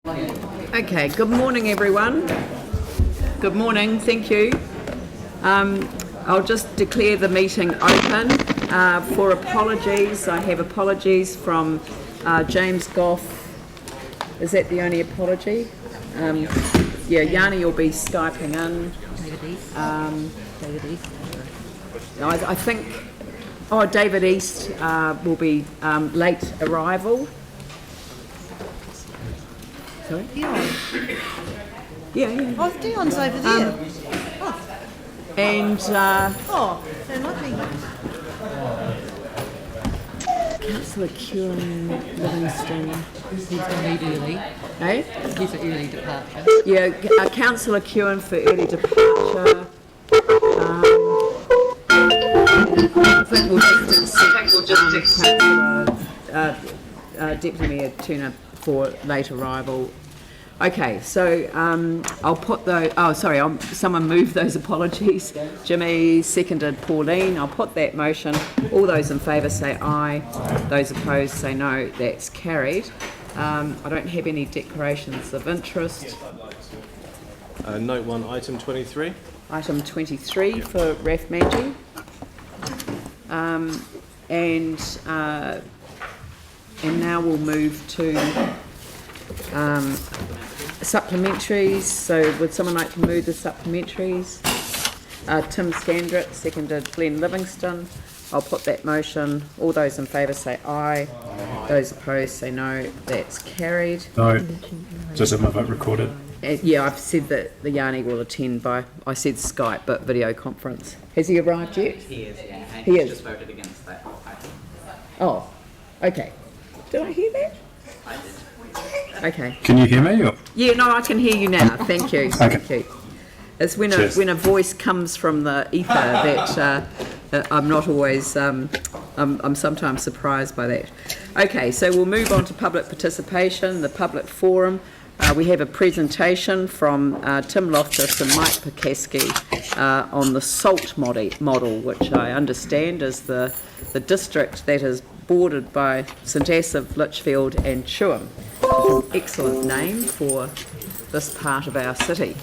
Okay, good morning everyone. Good morning, thank you. I'll just declare the meeting open. For apologies, I have apologies from James Goff. Is that the only apology? Yeah, Yanni will be Skyping in. David East. I think, David East will be late arrival. Sorry? Dion. Yeah. Oh, Dion's over there. And They're lovely. Councillor Kieran Livingston. He's going to leave early. Eh? He's an early departure. Yeah, Councillor Kieran for early departure. I think we'll just accept Deputy Mayor Turner for late arrival. Okay, so I'll put those. Someone move those apologies. Jimmy seconded Pauline. I'll put that motion. All those in favour say aye. Those opposed say no. That's carried. I don't have any declarations of interest. Note 1, item 23. Item 23 for Raf Manji. And now we'll move to supplementaries. So would someone like to move the supplementaries? Tim Scandrett, seconded Glenn Livingston. I'll put that motion. All those in favour say aye. Those opposed say no. That's carried. No. Just have my vote recorded. Yeah, I've said that the Yanni will attend by, I said Skype, but video conference. Has he arrived yet? He is, yeah. And He he's is. just voted against that item. Oh, okay. Did I hear that? I did. Okay. Can you hear me? Or? Yeah, no, I can hear you now. Thank you. Thank you. It's when Cheers. a voice comes from the ether that I'm not always. I'm sometimes surprised by that. Okay, so we'll move on to public participation, the public forum. We have a presentation from Tim Loftus and Mike Pekaski on the SALT model, which I understand is the district that is bordered by St Asaph, Litchfield and Chewham. It's an excellent name for this part of our city.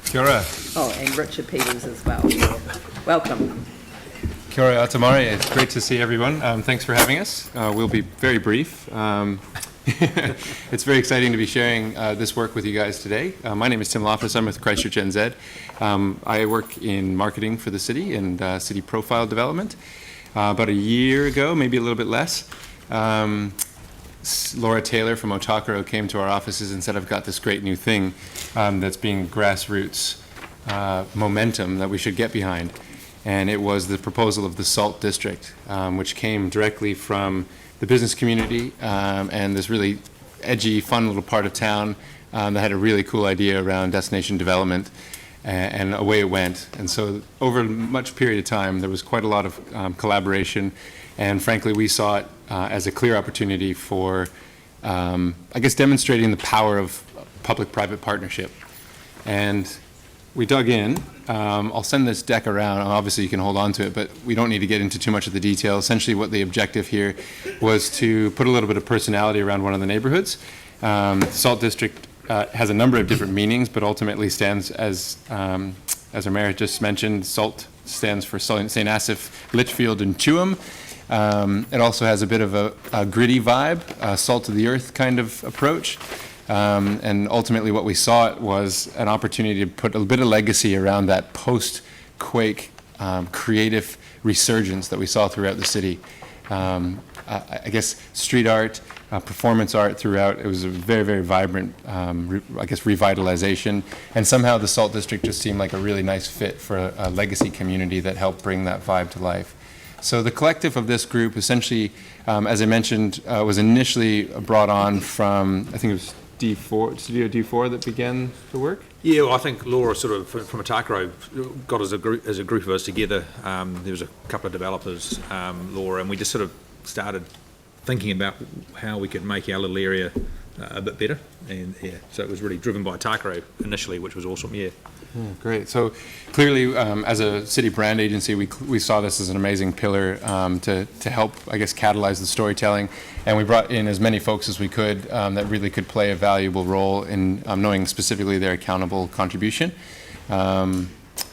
Kia ora. Oh, and Richard Peters as well. Welcome. Kia ora atamare. It's great to see everyone. Thanks for having us. We'll be very brief. It's very exciting to be sharing this work with you guys today. My name is Tim Loftus. I'm with Christchurch NZ. I work in marketing for the city and city profile development. About a year ago, maybe a little bit less, Laura Taylor from Otakaro came to our offices and said, I've got this great new thing that's being grassroots momentum that we should get behind. And it was the proposal of the SALT district, which came directly from the business community and this really edgy, fun little part of town that had a really cool idea around destination development, and away it went. And so over a much period of time, there was quite a lot of collaboration, and frankly, we saw it as a clear opportunity for, I guess, demonstrating the power of public-private partnership. And we dug in. I'll send this deck around. Obviously, you can hold on to it, but we don't need to get into too much of the detail. Essentially, what the objective here was to put a little bit of personality around one of the neighborhoods. SALT District has a number of different meanings, but ultimately stands as our mayor just mentioned, SALT stands for St Asaph, Litchfield, and Chewham. It also has a bit of a gritty vibe, a salt of the earth kind of approach. And ultimately what we saw was an opportunity to put a bit of legacy around that post-quake creative resurgence that we saw throughout the city. I guess street art, performance art throughout. It was a very, very vibrant, revitalization. And somehow the SALT District just seemed like a really nice fit for a legacy community that helped bring that vibe to life. So the collective of this group essentially, as I mentioned, was initially brought on from, I think it was Studio D4 that began the work? Yeah, well, I think Laura sort of, from Otakaro, got as a group of us together. There was a couple of developers, Laura, and we just sort of started thinking about how we could make our little area a bit better. And yeah, so it was really driven by Takaro initially, which was awesome. Yeah. Great. So clearly, as a city brand agency, we saw this as an amazing pillar to help, I guess, catalyze the storytelling. And we brought in as many folks as we could that really could play a valuable role in knowing specifically their accountable contribution.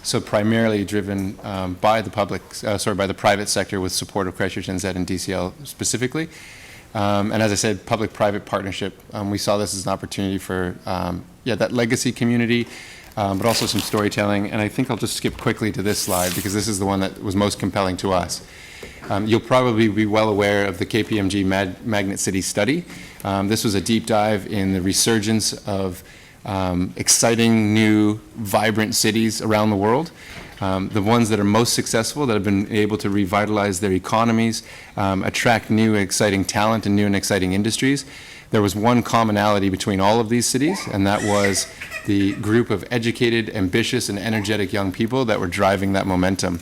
So primarily driven by the by the private sector with support of Christchurch NZ and DCL specifically. And as I said, public-private partnership. We saw this as an opportunity for that legacy community, but also some storytelling. And I think I'll just skip quickly to this slide because this is the one that was most compelling to us. You'll probably be well aware of the KPMG Magnet City study. This was a deep dive in the resurgence of exciting, new, vibrant cities around the world. The ones that are most successful, that have been able to revitalize their economies, attract new, exciting talent and new and exciting industries. There was one commonality between all of these cities, and that was the group of educated, ambitious, and energetic young people that were driving that momentum.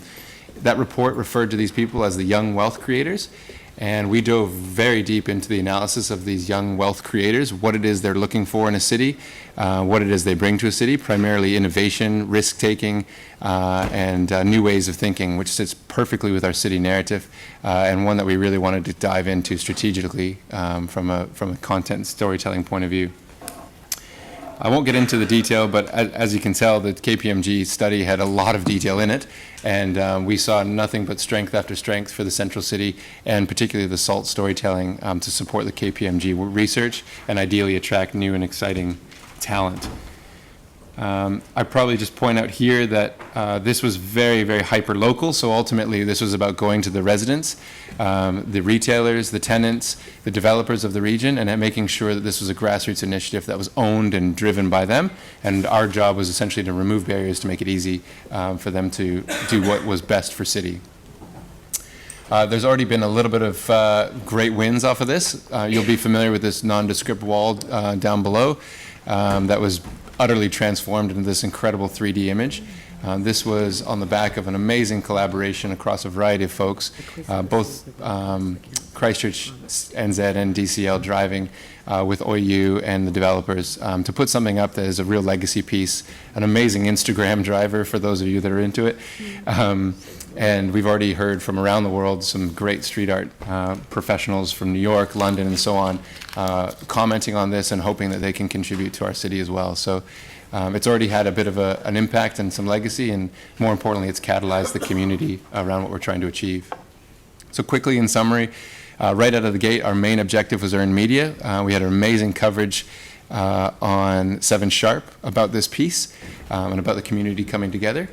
That report referred to these people as the young wealth creators, and we dove very deep into the analysis of these young wealth creators, what it is they're looking for in a city, what it is they bring to a city, primarily innovation, risk-taking, and new ways of thinking, which sits perfectly with our city narrative, and one that we really wanted to dive into strategically from a content storytelling point of view. I won't get into the detail, but as you can tell, the KPMG study had a lot of detail in it, and we saw nothing but strength after strength for the central city, and particularly the SALT storytelling to support the KPMG research and ideally attract new and exciting talent. I'd probably just point out here that this was very, very hyper-local, so ultimately this was about going to the residents, the retailers, the tenants, the developers of the region, and making sure that this was a grassroots initiative that was owned and driven by them, and our job was essentially to remove barriers to make it easy for them to do what was best for city. There's already been a little bit of great wins off of this. You'll be familiar with this nondescript wall down below that was utterly transformed into this incredible 3D image. This was on the back of an amazing collaboration across a variety of folks, both Christchurch NZ and DCL driving with OU and the developers to put something up that is a real legacy piece, an amazing Instagram driver for those of you that are into it. And we've already heard from around the world some great street art professionals from New York, London, and so on, commenting on this and hoping that they can contribute to our city as well. So it's already had a bit of an impact and some legacy, and more importantly, it's catalyzed the community around what we're trying to achieve. So quickly, in summary, right out of the gate, our main objective was earned media. We had amazing coverage on 7 Sharp about this piece and about the community coming together.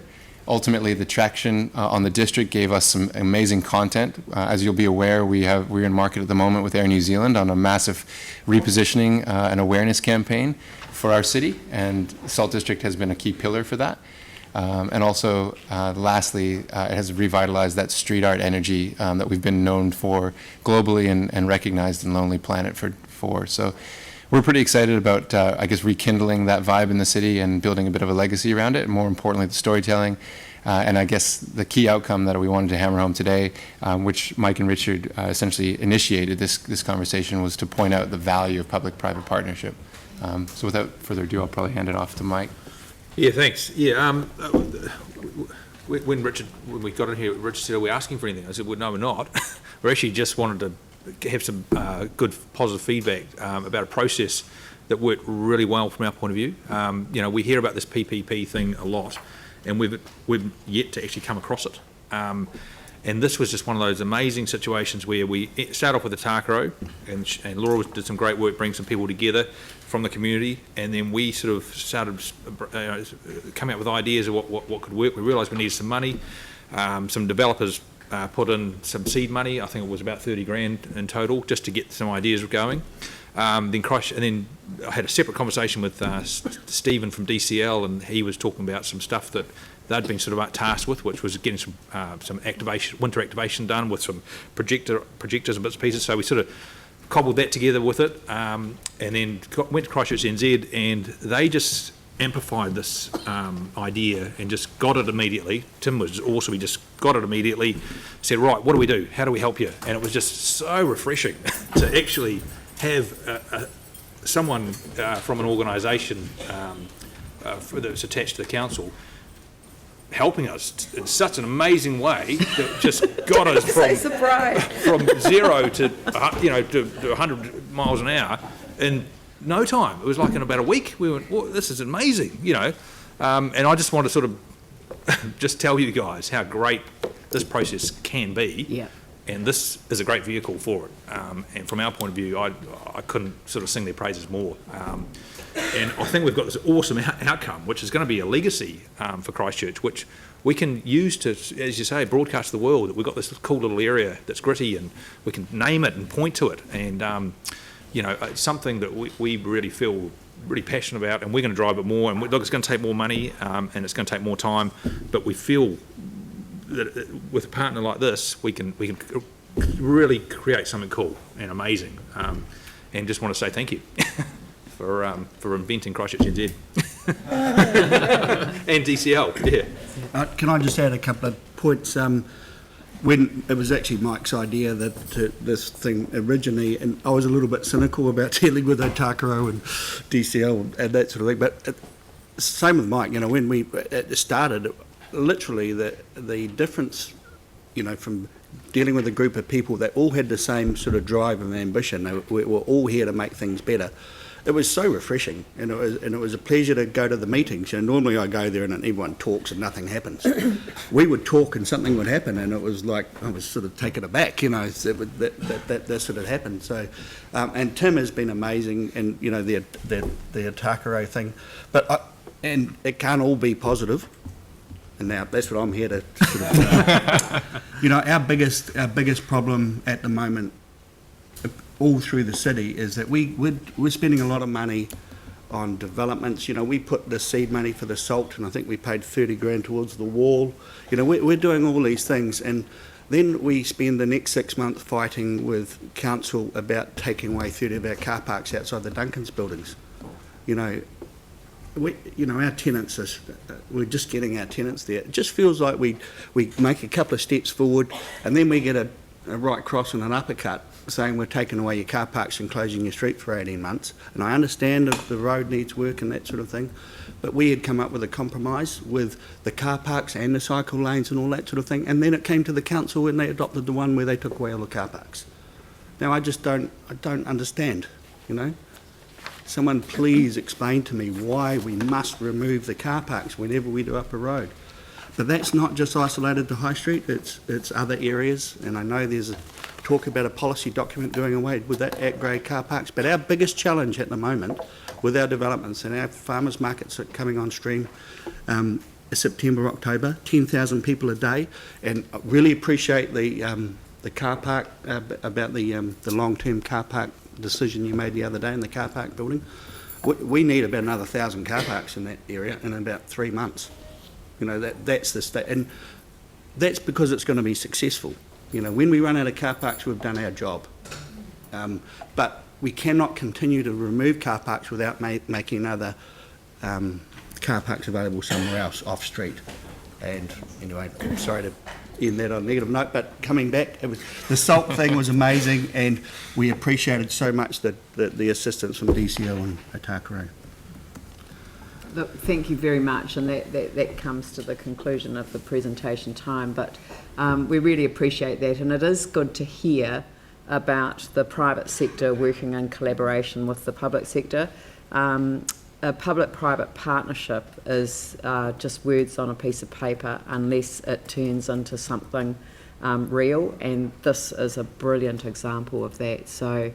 Ultimately, the traction on the district gave us some amazing content. As you'll be aware, we're in market at the moment with Air New Zealand on a massive repositioning and awareness campaign for our city, and Salt District has been a key pillar for that. And also, lastly, it has revitalized that street art energy that we've been known for globally and recognized in Lonely Planet for. So we're pretty excited about, I guess, rekindling that vibe in the city and building a bit of a legacy around it, and more importantly, the storytelling. And I guess the key outcome that we wanted to hammer home today, which Mike and Richard essentially initiated this conversation, was to point out the value of public-private partnership. So without further ado, I'll probably hand it off to Mike. Yeah, thanks. Yeah, when we got in here, Richard said, "Are we asking for anything?" I said, "Well, no, we're not. We actually just wanted to have some good, positive feedback about a process that worked really well from our point of view. You know, we hear about this PPP thing a lot, and we've yet to actually come across it. And this was just one of those amazing situations where we start off with a Takaro, and Laura did some great work bringing some people together from the community, and then we sort of started coming up with ideas of what could work. We realised we needed some money. Some developers put in some seed money. I think it was about 30 grand in total, just to get some ideas going. Then I had a separate conversation with Stephen from DCL, and he was talking about some stuff that they'd been sort of tasked with, which was getting some winter activation done with some projectors and bits and pieces. So we sort of cobbled that together with it, and then went to Christchurch NZ, and they just amplified this idea and just got it immediately. Tim was awesome. He just got it immediately, said, "Right, what do we do? How do we help you?" And it was just so refreshing to actually have someone from an organisation that's attached to the council helping us in such an amazing way that just got us So surprised. from 0 to to 100 miles an hour in no time. It was like in about a week. We went, "Whoa, this is amazing," and I just want to sort of just tell you guys how great this process can be. Yeah. And this is a great vehicle for it. And from our point of view, I couldn't sort of sing their praises more. And I think we've got this awesome outcome, which is going to be a legacy for Christchurch, which we can use to, as you say, broadcast to the world that we've got this cool little area that's gritty, and we can name it and point to it. And, it's something that we really feel really passionate about, and we're going to drive it more. And look, it's going to take more money, and it's going to take more time, but we feel that with a partner like this, we can really create something cool and amazing. And just want to say thank you for inventing Christchurch NZ and DCL. Yeah. Can I just add a couple of points? When it was actually Mike's idea this thing originally, and I was a little bit cynical about dealing with Otakaro and DCL and that sort of thing. But same with Mike. When we started, literally the difference, from dealing with a group of people that all had the same sort of drive and ambition. We were all here to make things better. It was so refreshing, and it was a pleasure to go to the meetings. Normally I go there and everyone talks and nothing happens. We would talk and something would happen, and it was like I was sort of taken aback, that sort of happened. So, and Tim has been amazing, and the Otakaro thing, and it can't all be positive. And now that's what I'm here to sort of, our biggest problem at the moment, all through the city, is that we're spending a lot of money on developments. We put the seed money for the salt, and I think we paid 30 grand towards the wall. We're doing all these things, and then we spend the next 6 months fighting with council about taking away 30 of our car parks outside the Duncan's buildings. Our tenants we're just getting our tenants there. It just feels like we make a couple of steps forward, and then we get a right cross and an uppercut saying we're taking away your car parks and closing your street for 18 months. And I understand if the road needs work and that sort of thing, but we had come up with a compromise with the car parks and the cycle lanes and all that sort of thing, and then it came to the council and they adopted the one where they took away all the car parks. Now I don't understand, Someone please explain to me why we must remove the car parks whenever we do up a road. But that's not just isolated to High Street, it's other areas, and I know there's a talk about a policy document doing away with that at-grade car parks. But our biggest challenge at the moment with our developments and our farmers markets that are coming on stream September, October, 10,000 people a day, and I really appreciate the car park, about the long-term car park decision you made the other day in the car park building. We need about another 1,000 car parks in that area in about 3 months. That's the state, and that's because it's going to be successful. When we run out of car parks, we've done our job. But we cannot continue to remove car parks without making other car parks available somewhere else off street. And anyway, I'm sorry to end that on a negative note, but coming back, the salt thing was amazing, and we appreciated so much the assistance from DCL and Otakaro. Look, thank you very much, and that comes to the conclusion of the presentation time, but we really appreciate that, and it is good to hear about the private sector working in collaboration with the public sector. A public-private partnership is just words on a piece of paper unless it turns into something real, and this is a brilliant example of that. So,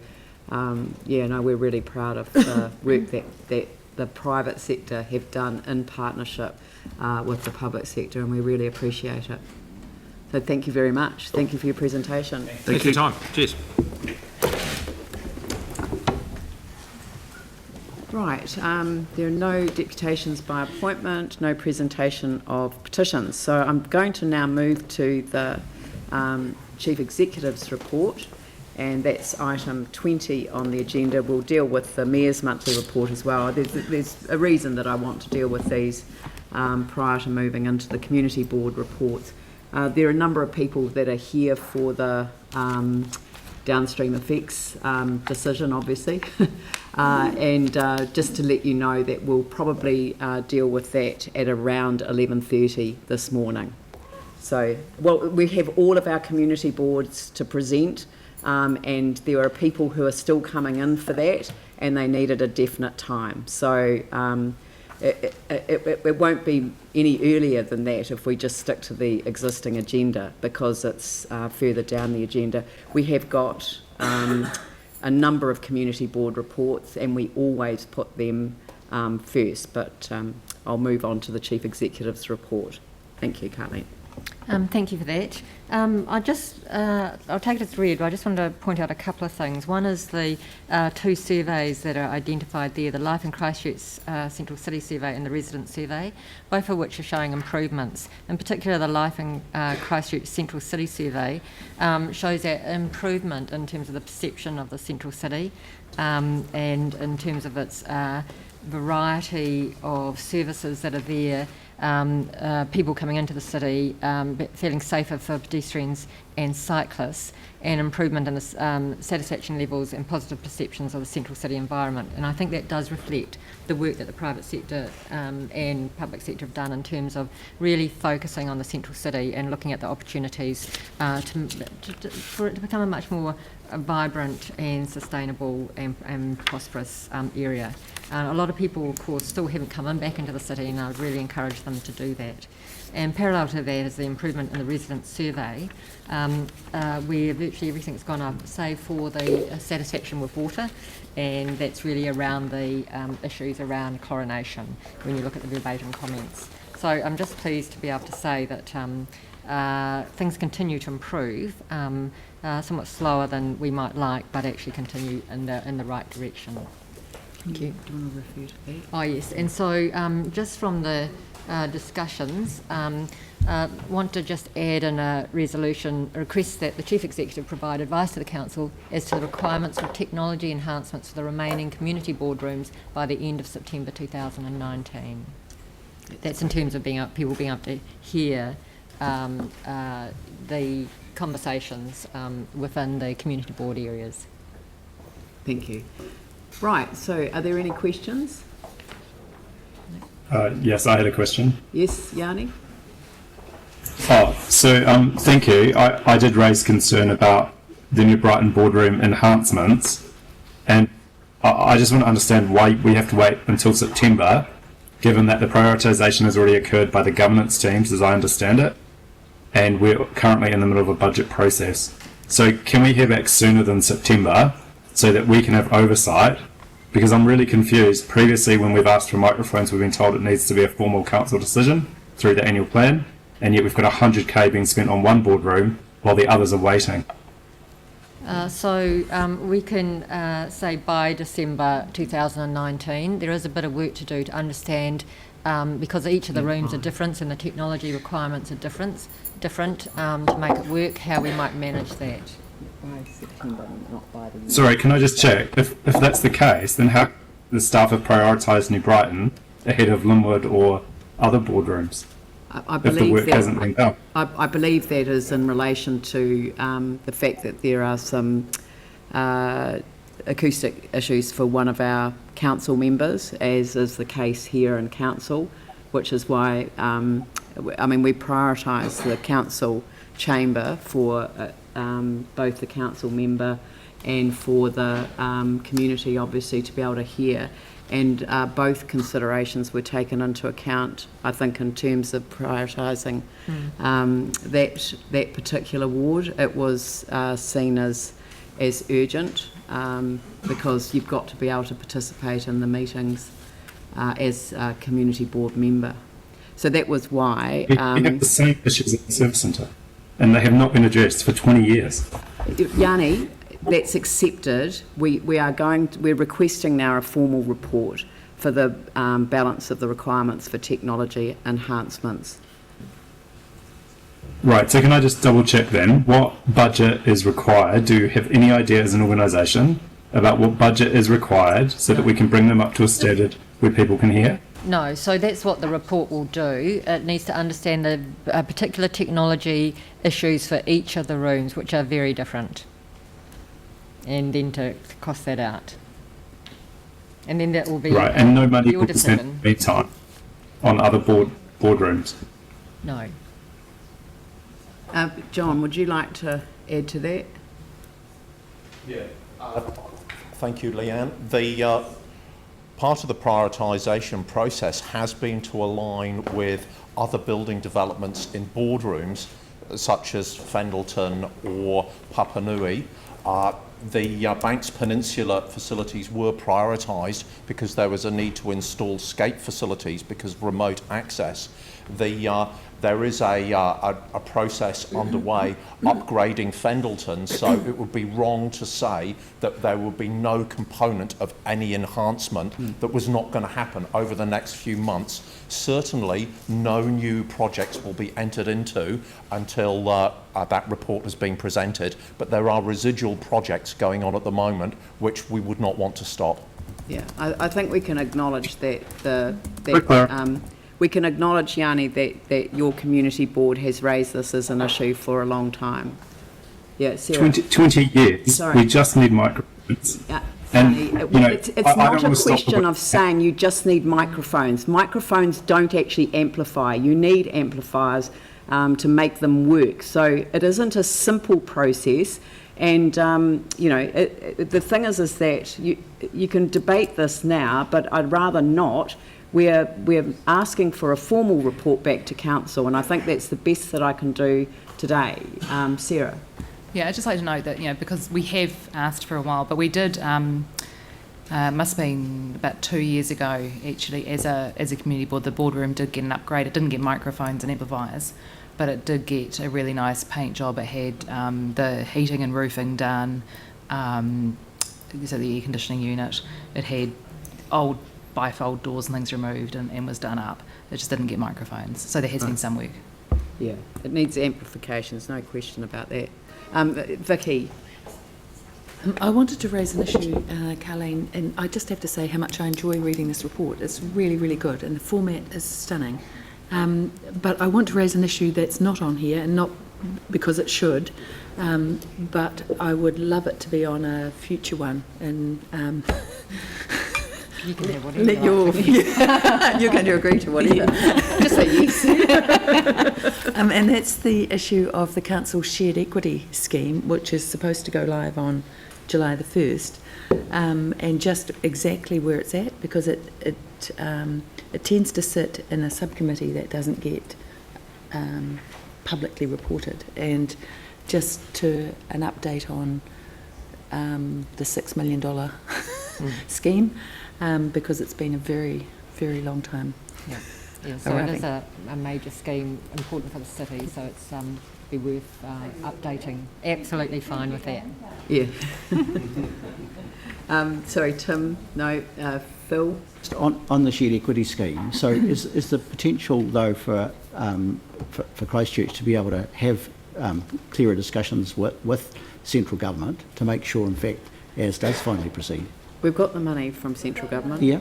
we're really proud of the work that the private sector have done in partnership with the public sector, and we really appreciate it. So thank you very much. Thank you for your presentation. Thanks for your time. Cheers. Right, there are no deputations by appointment, no presentation of petitions. So I'm going to now move to the Chief Executive's report, and that's item 20 on the agenda. We'll deal with the Mayor's monthly report as well. There's a reason that I want to deal with these prior to moving into the Community Board reports. There are a number of people that are here for the downstream effects decision, obviously. And just to let you know that we'll probably deal with that at around 11:30 this morning. So, well, we have all of our community boards to present, and there are people who are still coming in for that, and they needed a definite time. So it won't be any earlier than that if we just stick to the existing agenda, because it's further down the agenda. We have got a number of community board reports, and we always put them first, but I'll move on to the Chief Executive's report. Thank you, Carleen. Thank you for that. I'll take it as read, but I just wanted to point out a couple of things. One is the two surveys that are identified there, the Life in Christchurch Central City Survey and the Resident Survey, both of which are showing improvements. In particular, the Life in Christchurch Central City Survey shows that improvement in terms of the perception of the central city and in terms of its variety of services that are there. People coming into the city feeling safer for pedestrians and cyclists, and improvement in the satisfaction levels and positive perceptions of the central city environment. And I think that does reflect the work that the private sector and public sector have done in terms of really focusing on the central city and looking at the opportunities for it to become a much more vibrant and sustainable and prosperous area. A lot of people, of course, still haven't come back into the city, and I would really encourage them to do that. And parallel to that is the improvement in the resident survey, where virtually everything's gone up, save for the satisfaction with water, and that's really around the issues around chlorination when you look at the verbatim comments. So I'm just pleased to be able to say that things continue to improve, somewhat slower than we might like, but actually continue in the right direction. Thank you. Do you want to refer to that? Oh yes, and so just from the discussions, want to just add in a resolution a request that the Chief Executive provide advice to the Council as to the requirements for technology enhancements for the remaining community boardrooms by the end of September 2019. That's in terms of people being able to hear the conversations within the community board areas. Thank you. Right, so are there any questions? Yes, I had a question. Yes, Yanni? Thank you. I did raise concern about the New Brighton boardroom enhancements, and I just want to understand why we have to wait until September, given that the prioritisation has already occurred by the governance teams, as I understand it, and we're currently in the middle of a budget process. So can we hear back sooner than September so that we can have oversight? Because I'm really confused. Previously, when we've asked for microphones, we've been told it needs to be a formal council decision through the annual plan, and yet we've got 100k being spent on one boardroom while the others are waiting. We can say by December 2019. There is a bit of work to do to understand, because each of the rooms are different and the technology requirements are different, to make it work, how we might manage that. By September, not by the... Sorry, can I just check? If that's the case, then how the staff have prioritised New Brighton ahead of Lynwood or other boardrooms? I if the believe work that, hasn't been done. I believe that is in relation to the fact that there are some acoustic issues for one of our council members, as is the case here in council, which is why, we prioritise the council chamber for both the council member and for the community, obviously, to be able to hear. And both considerations were taken into account, I think, in terms of prioritising that particular ward. It was seen as urgent because you've got to be able to participate in the meetings as a community board member. So that was why... We have the same issues at the service centre, and they have not been addressed for 20 years. Yanni, that's accepted. We're requesting now a formal report for the balance of the requirements for technology enhancements. Right, so can I just double check then, what budget is required? Do you have any idea as an organisation about what budget is required so that we can bring them up to a standard where people can hear? No, so that's what the report will do. It needs to understand the particular technology issues for each of the rooms, which are very different. and then to cost that out. And then that will be Right, and no money your will be spent decision. in the meantime on other boardrooms. No. John, would you like to add to that? Thank you, Leanne. The part of the prioritisation process has been to align with other building developments in boardrooms, such as Fendleton or Papanui. The Banks Peninsula facilities were prioritised because there was a need to install SCAPE facilities because of remote access. There is a process underway upgrading Fendleton, so it would be wrong to say that there would be no component of any enhancement that was not going to happen over the next few months. Certainly, no new projects will be entered into until that report has been presented, but there are residual projects going on at the moment which we would not want to stop. Yeah, I think we can acknowledge that Quick, we can acknowledge, Yanni, that your community board has raised this as an issue for a long time. Yeah, Sarah. 20 years, Sorry. we just need microphones. And you know, it's I don't not a wanna stop question the- of saying you just need microphones. Microphones don't actually amplify. You need amplifiers to make them work. So it isn't a simple process. And, you know, the thing is that you can debate this now, but I'd rather not. We're asking for a formal report back to council, and I think that's the best that I can do today. Sarah. Yeah, I'd just like to note that, you know, because we have asked for a while, but we did, must have been about 2 years ago, actually, as a community board, the boardroom did get an upgrade. It didn't get microphones and amplifiers, but it did get a really nice paint job. It had the heating and roofing done, so the air conditioning unit. It had old bifold doors and things removed and was done up. It just didn't get microphones, so there has been some work. Yeah, it needs amplification, there's no question about that. Vicky. I wanted to raise an issue, Carleen, and I just have to say how much I enjoy reading this report. It's really, really good, and the format is stunning. But I want to raise an issue that's not on here, and not because it should, but I would love it to be on a future one. And You can have whatever You're going to agree to whatever. Just say yes. and that's the issue of the council's shared equity scheme, which is supposed to go live on July the 1st, and just exactly where it's at, because it tends to sit in a subcommittee that doesn't get publicly reported, and just to an update on the $6 million scheme, because it's been a very, very long time. Yeah, so it is a major scheme, important for the city, so it's be worth updating. Absolutely fine with that. Yeah. Sorry, Tim. No, Phil. On the shared equity scheme, so is the potential though for Christchurch to be able to have clearer discussions with central government to make sure, in fact, as does finally proceed? We've got the money from central government. Yeah.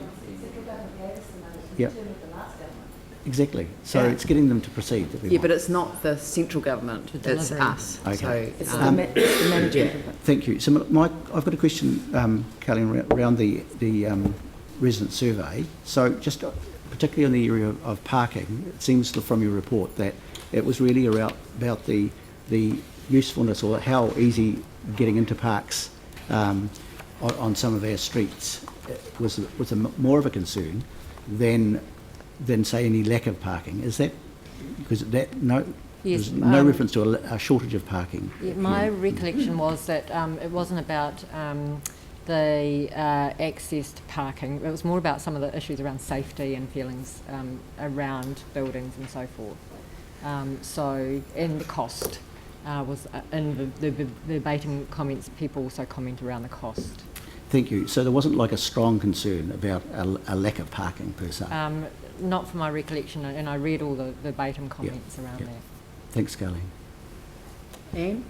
Yeah. Exactly. So it's getting them to proceed. That we want. But it's not the central government. It's us. Okay. So, It's the management. Thank you. So, Mike, I've got a question, Carleen, around the resident survey. So, just particularly in the area of parking, it seems from your report that it was really about the usefulness or how easy getting into parks on some of our streets was more of a concern than say any lack of parking. Is that because there's no reference to a shortage of parking? Yeah, my recollection was that it wasn't about the access to parking. It was more about some of the issues around safety and feelings around buildings and so forth. And the cost was in the verbatim comments. People also comment around the cost. Thank you. So there wasn't like a strong concern about a lack of parking per se? Not from my recollection, and I read all the verbatim comments around that. Thanks, Carleen. Anne?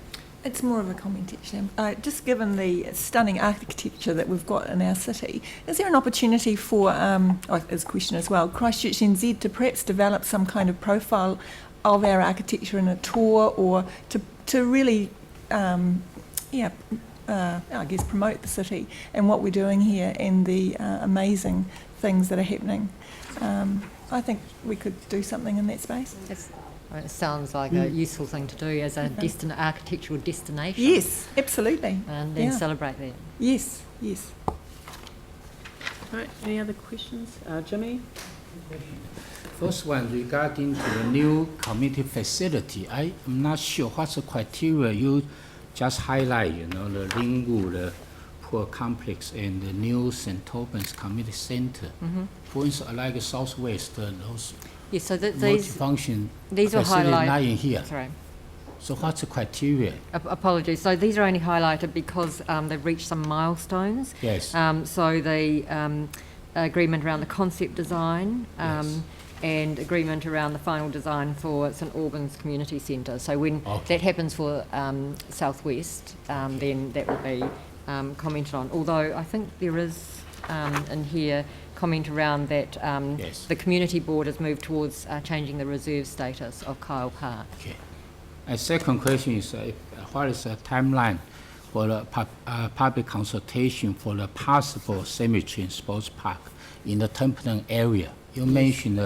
It's more of a comment, actually. Just given the stunning architecture that we've got in our city, is there an opportunity for, as a question as well, Christchurch NZ to perhaps develop some kind of profile of our architecture in a tour, or to really, I guess, promote the city and what we're doing here and the amazing things that are happening. I think we could do something in that space. It sounds like a useful thing to do as a architectural destination. Yes, absolutely. And then celebrate that. Yes, yes. All right, any other questions? Jimmy? First one regarding to the new community facility. I am not sure what's the criteria you just highlight, the Lynwood, the poor complex and the new St. Albans Community Center. For instance, like Southwest, those Yes, so these multifunction these are facility highlighted. lying here. Sorry. So what's the criteria? Apologies. So these are only highlighted because they've reached some milestones. Yes. So the agreement around the concept design and agreement around the final design for St Albans Community Centre. So when that happens for Southwest, then that will be commented on. Although I think there is in here comment around that the community board has moved towards changing the reserve status of Kyle Park. Okay. And second question is, what is the timeline for the public consultation for the possible cemetery and sports park in the Templeton area? You mentioned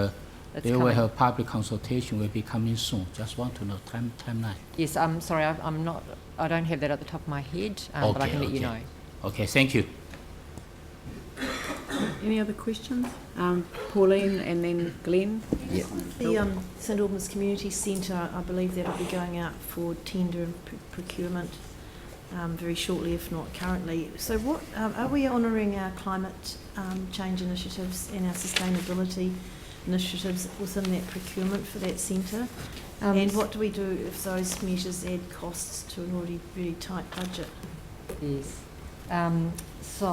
they will have public consultation will be coming soon. Just want to know timeline. Yes, I'm sorry, I'm not. I don't have that at the top of my head, but I can let you know. Okay, thank you. Any other questions? Pauline and then Glenn? Yeah. The St Albans Community Centre, I believe that'll be going out for tender and procurement very shortly, if not currently. So what are we honouring our climate change initiatives and our sustainability initiatives within that procurement for that centre? And what do we do if those measures add costs to an already really tight budget? Yes. So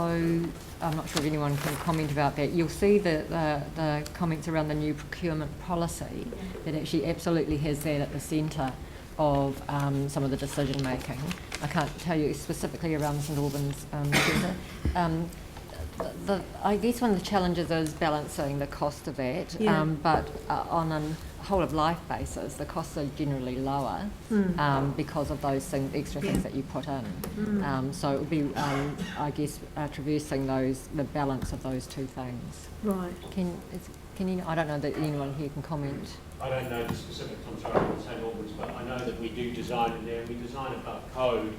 I'm not sure if anyone can comment about that. You'll see the comments around the new procurement policy that actually absolutely has that at the centre of some of the decision making. I can't tell you specifically around the St Albans centre. I guess one of the challenges is balancing the cost of that, but on a whole of life basis, the costs are generally lower because of those extra things that you put in. So it would be, I guess, traversing the balance of those two things. Right. Can you? I don't know that anyone here can comment. I don't know the specifics, I'm sorry, on St Albans, but I know that we do design it there. We design above code.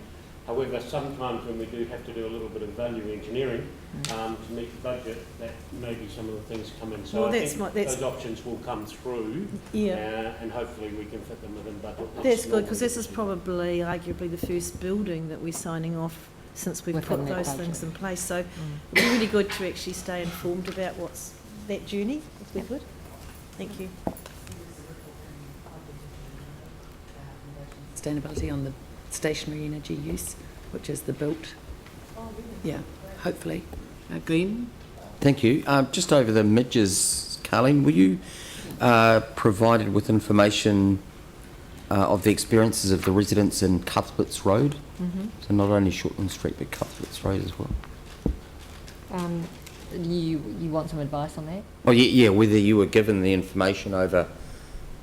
However, sometimes when we do have to do a little bit of value engineering to meet the budget, that maybe some of the things come in. So I think those options will come through, and hopefully we can fit them within budget. That's good, because this is probably arguably the first building that we're signing off since we've put those things in place. So it'd be really good to actually stay informed about what's that journey, if we could. Thank you. Sustainability on the stationary energy use, which is the built. Yeah, hopefully. Glenn? Thank you. Just over the midges, Carleen, were you provided with information of the experiences of the residents in Cuthbert's Road? So not only Shortland Street, but Cuthbert's Road as well. You want some advice on that? Oh, yeah, whether you were given the information over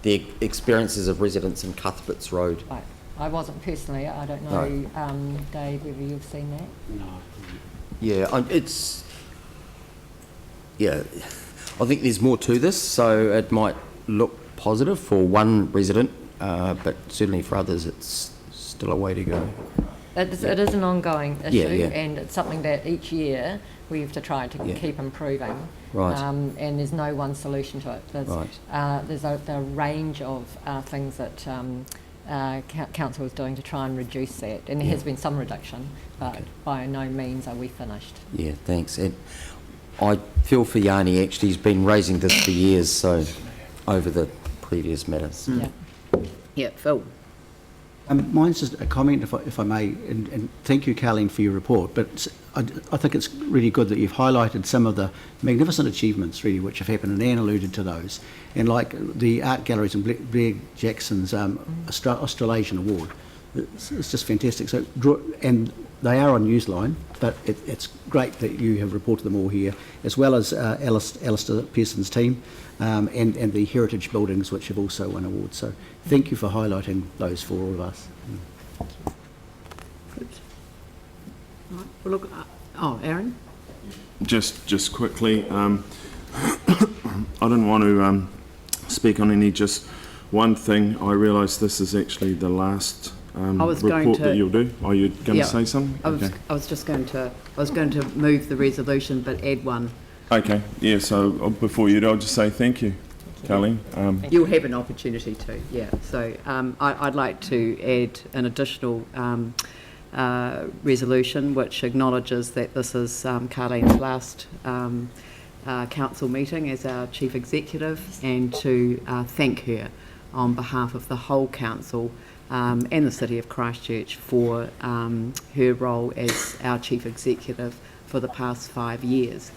the experiences of residents in Cuthbert's Road. Right. I wasn't personally. I don't know, Dave, whether you've seen that. No. Yeah, I think there's more to this, so it might look positive for one resident, but certainly for others it's still a way to go. It is an ongoing issue, and it's something that each year we have to try to keep improving. Right. And there's no one solution to it. There's a range of things that council is doing to try and reduce that, and there has been some reduction, but by no means are we finished. Yeah, thanks. And I feel for Yanni, actually. He's been raising this for years, so over the previous matters. Yeah, Phil. Mine's just a comment, if I may, and thank you, Carleen, for your report, but I think it's really good that you've highlighted some of the magnificent achievements, really, which have happened, and Anne alluded to those, and like the art galleries and Blair Jackson's Australasian Award. It's just fantastic. So, and they are on Newsline, but it's great that you have reported them all here, as well as Alistair Pearson's team, and the heritage buildings, which have also won awards. So thank you for highlighting those for all of us. Right. Well, look, Aaron? Just quickly, I didn't want to speak on any just one thing. I realise this is actually the last report that you'll do. Are you going to say something? I was just going to move the resolution, but add one. Okay. Yeah. So before you do, I'll just say thank you, Colleen. You'll have an opportunity to. Yeah. So I'd like to add an additional resolution which acknowledges that this is Carleen's last council meeting as our Chief Executive, and to thank her on behalf of the whole council and the City of Christchurch for her role as our Chief Executive for the past 5 years.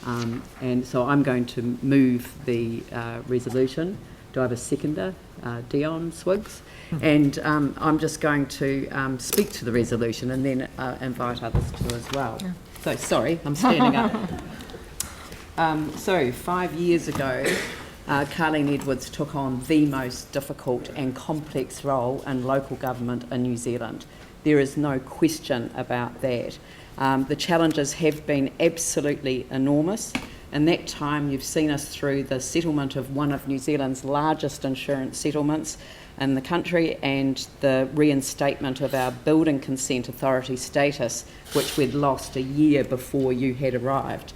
And so I'm going to move the resolution. Do I have a seconder? Dion Swiggs. And I'm just going to speak to the resolution and then invite others to as well. Yeah. So, sorry, I'm standing up. So 5 years ago, Carleen Edwards took on the most difficult and complex role in local government in New Zealand. There is no question about that. The challenges have been absolutely enormous. In that time, you've seen us through the settlement of one of New Zealand's largest insurance settlements in the country, and the reinstatement of our building consent authority status, which we'd lost a year before you had arrived.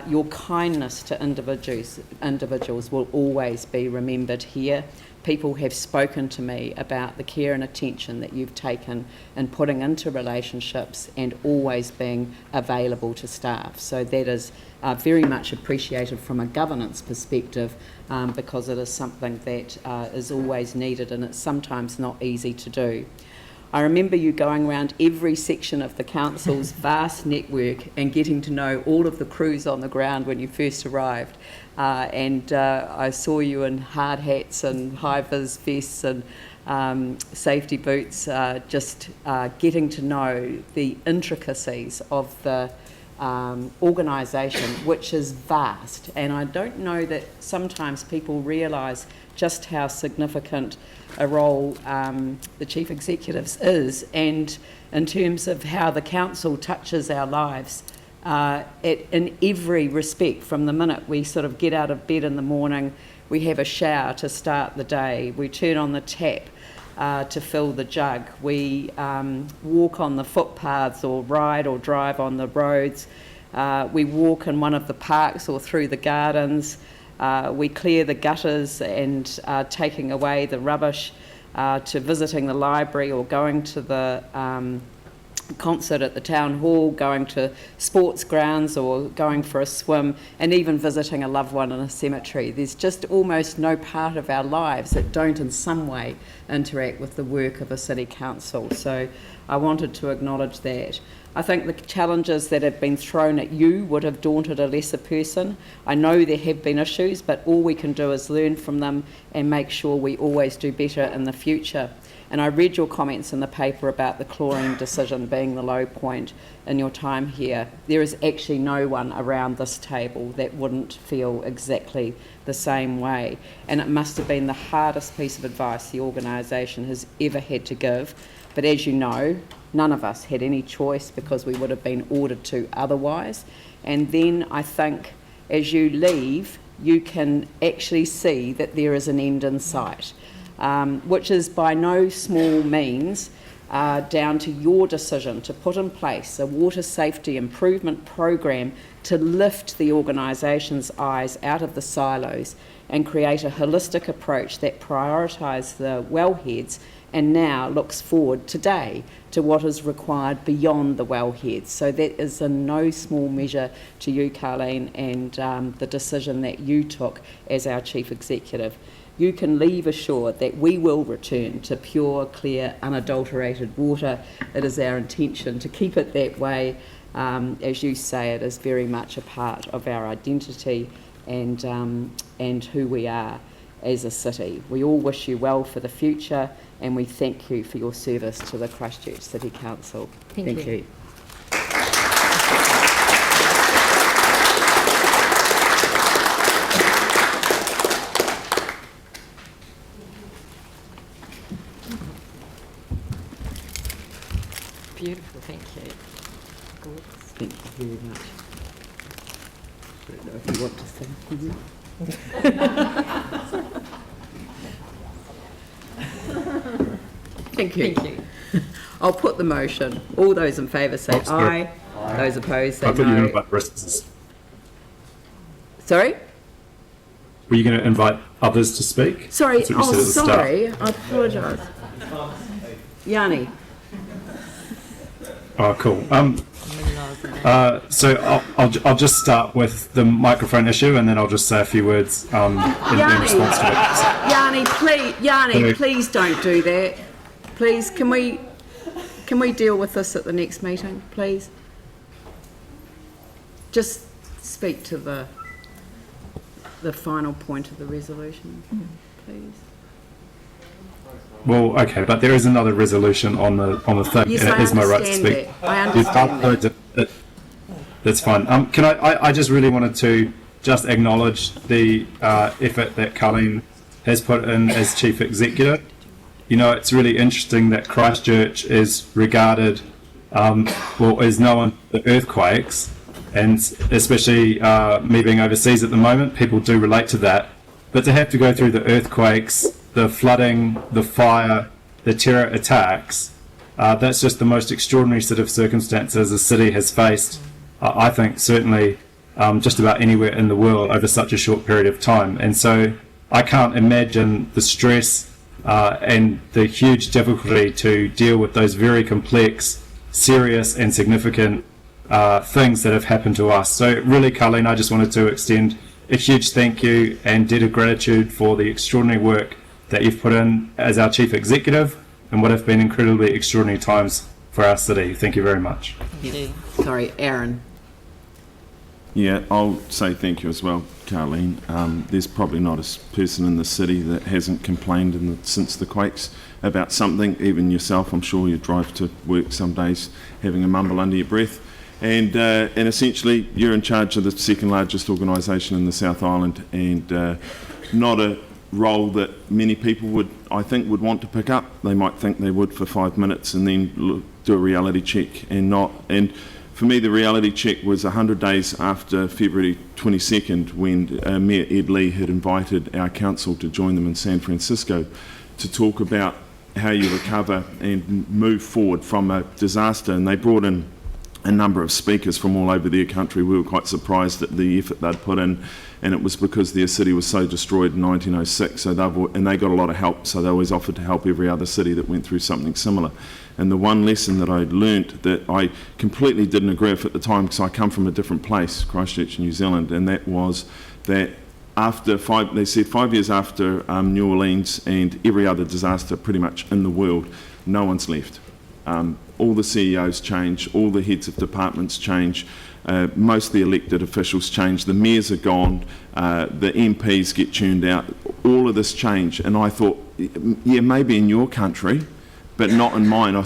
Your kindness to individuals will always be remembered here. People have spoken to me about the care and attention that you've taken in putting into relationships and always being available to staff. So that is very much appreciated from a governance perspective, because it is something that is always needed, and it's sometimes not easy to do. I remember you going around every section of the council's vast network and getting to know all of the crews on the ground when you first arrived. And I saw you in hard hats and high-vis vests and safety boots, just getting to know the intricacies of the organisation, which is vast. And I don't know that sometimes people realise just how significant a role the Chief Executives is, and in terms of how the council touches our lives in every respect. From the minute we sort of get out of bed in the morning, we have a shower to start the day, we turn on the tap to fill the jug, we walk on the footpaths or ride or drive on the roads, we walk in one of the parks or through the gardens, we clear the gutters and taking away the rubbish, to visiting the library or going to the concert at the town hall, going to sports grounds or going for a swim, and even visiting a loved one in a cemetery. There's just almost no part of our lives that don't in some way interact with the work of a city council. So I wanted to acknowledge that. I think the challenges that have been thrown at you would have daunted a lesser person. I know there have been issues, but all we can do is learn from them and make sure we always do better in the future. And I read your comments in the paper about the chlorine decision being the low point in your time here. There is actually no one around this table that wouldn't feel exactly the same way. And it must have been the hardest piece of advice the organisation has ever had to give. But as you know, none of us had any choice because we would have been ordered to otherwise. And then I think as you leave, you can actually see that there is an end in sight. Which is by no small means down to your decision to put in place a water safety improvement program to lift the organisation's eyes out of the silos and create a holistic approach that prioritises the wellheads and now looks forward today to what is required beyond the wellheads. So that is in no small measure to you, Carleen, and the decision that you took as our Chief Executive. You can leave assured that we will return to pure, clear, unadulterated water. It is our intention to keep it that way. As you say, it is very much a part of our identity and who we are as a city. We all wish you well for the future, and we thank you for your service to the Christchurch City Council. Thank you. Beautiful, thank you. Thank you very much. I don't know if you want to say anything. Thank you. Thank you. I'll put the motion. All those in favour say aye. Those opposed say no. Sorry? Were you going to invite others to speak? Sorry. That's what you Oh, said at the start. sorry. I apologise. Yanni. Oh, cool. So I'll just start with the microphone issue, and then I'll just say a few words in response to it. Yanni, please don't do that. Please, can we deal with this at the next meeting, please? Just speak to the final point of the resolution, please. Well, okay, but there is another resolution on the thing, Yes, and it is my right to speak. I understand that. That's fine. Can I just really wanted to just acknowledge the effort that Colleen has put in as Chief Executive. You know, it's really interesting that Christchurch is regarded, is known for earthquakes, and especially me being overseas at the moment, people do relate to that. But to have to go through the earthquakes, the flooding, the fire, the terror attacks, that's just the most extraordinary set of circumstances a city has faced, I think, certainly just about anywhere in the world over such a short period of time. And so I can't imagine the stress and the huge difficulty to deal with those very complex, serious and significant things that have happened to us. So really, Colleen, I just wanted to extend a huge thank you and debt of gratitude for the extraordinary work that you've put in as our Chief Executive and what have been incredibly extraordinary times for our city. Thank you very much. Sorry, Aaron. Yeah, I'll say thank you as well, Carleen. There's probably not a person in the city that hasn't complained since the quakes about something. Even yourself, I'm sure you drive to work some days having a mumble under your breath. And essentially, you're in charge of the second largest organisation in the South Island, and not a role that many people would want to pick up. They might think they would for 5 minutes and then do a reality check and not. And for me, the reality check was 100 days after February 22nd, when Mayor Ed Lee had invited our council to join them in San Francisco to talk about how you recover and move forward from a disaster. And they brought in a number of speakers from all over their country. We were quite surprised at the effort they'd put in, and it was because their city was so destroyed in 1906, and they got a lot of help, so they always offered to help every other city that went through something similar. And the one lesson that I learnt that I completely didn't agree with at the time, because I come from a different place, Christchurch, New Zealand, and that was that they said 5 years after New Orleans and every other disaster pretty much in the world, no one's left. All the CEOs change, all the heads of departments change, most of the elected officials change, the mayors are gone, the MPs get tuned out, all of this change. And I thought, yeah, maybe in your country, but not in mine. I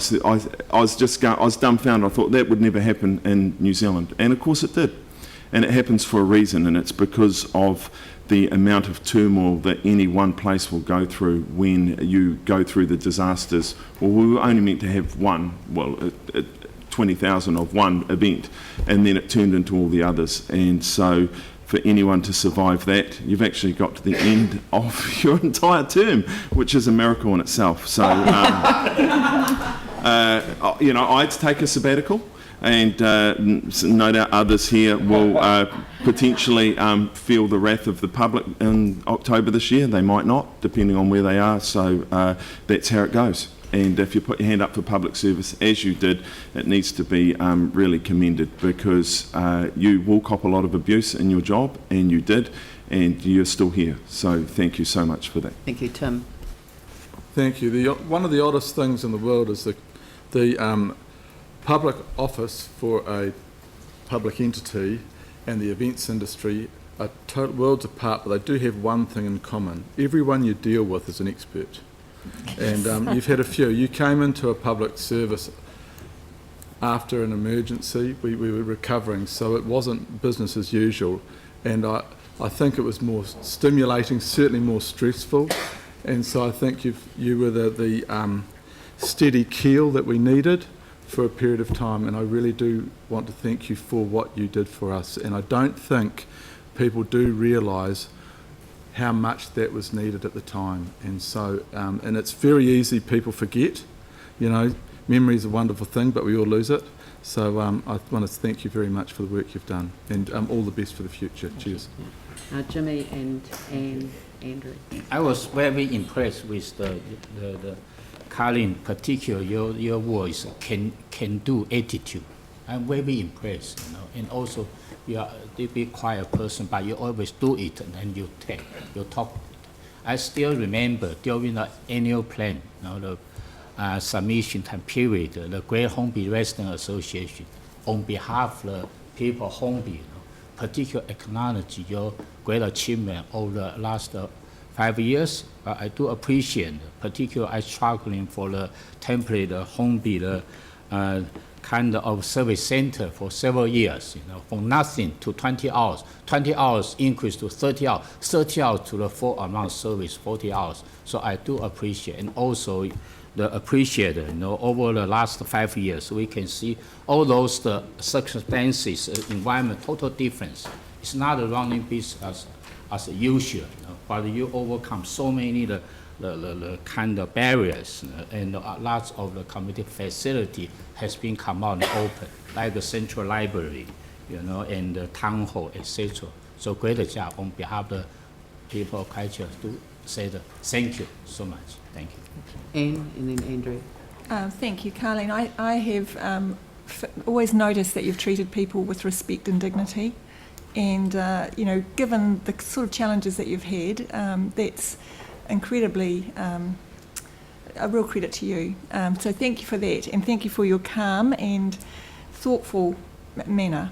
was dumbfounded. I thought that would never happen in New Zealand. And of course it did. And it happens for a reason, and it's because of the amount of turmoil that any one place will go through when you go through the disasters. Well, we were only meant to have 20,000 of one event, and then it turned into all the others. And so for anyone to survive that, you've actually got to the end of your entire term, which is a miracle in itself. So, I had to take a sabbatical. And no doubt others here will potentially feel the wrath of the public in October this year. They might not, depending on where they are. So that's how it goes. And if you put your hand up for public service, as you did, it needs to be really commended, because you will cop a lot of abuse in your job, and you did, and you're still here. So thank you so much for that. Thank you, Tim. Thank you. One of the oddest things in the world is the public office for a public entity and the events industry are total worlds apart, but they do have one thing in common. Everyone you deal with is an expert. And you've had a few. You came into a public service after an emergency. We were recovering, so it wasn't business as usual. And I think it was more stimulating, certainly more stressful. And so I think you were the steady keel that we needed for a period of time, and I really do want to thank you for what you did for us. And I don't think people do realise how much that was needed at the time. And so, and it's very easy, people forget, you know, memory is a wonderful thing, but we all lose it. So I want to thank you very much for the work you've done, and all the best for the future. Cheers. Jimmy and Andrew. I was very impressed with the Colin, particularly your voice, can do attitude. I'm very impressed, you know. And also, you are a bit quiet person, but you always do it, and then you talk. I still remember during the annual plan, you know, the submission time period, the Great Hornby Resident Association, on behalf of the people of Hornby, you know, particularly acknowledge your great achievement over the last 5 years. I do appreciate, particularly I struggling for the template Hornby, the kind of service center for several years, you know, from nothing to 20 hours, 20 hours increase to 30 hours, 30 hours to the full amount service, 40 hours. So I do appreciate, and also the appreciator, you know, over the last 5 years, we can see all those circumstances, environment, total difference. It's not a running business as usual, you know, but you overcome so many the kind of barriers, and lots of the community facility has been come out and open, like the central library, you know, and the town hall, etc. So great job on behalf of the people of Christchurch to say thank you so much. Thank you. Anne, and then Andrew. Thank you, Carleen. I have always noticed that you've treated people with respect and dignity, and you know, given the sort of challenges that you've had, that's incredibly a real credit to you. So thank you for that, and thank you for your calm and thoughtful manner,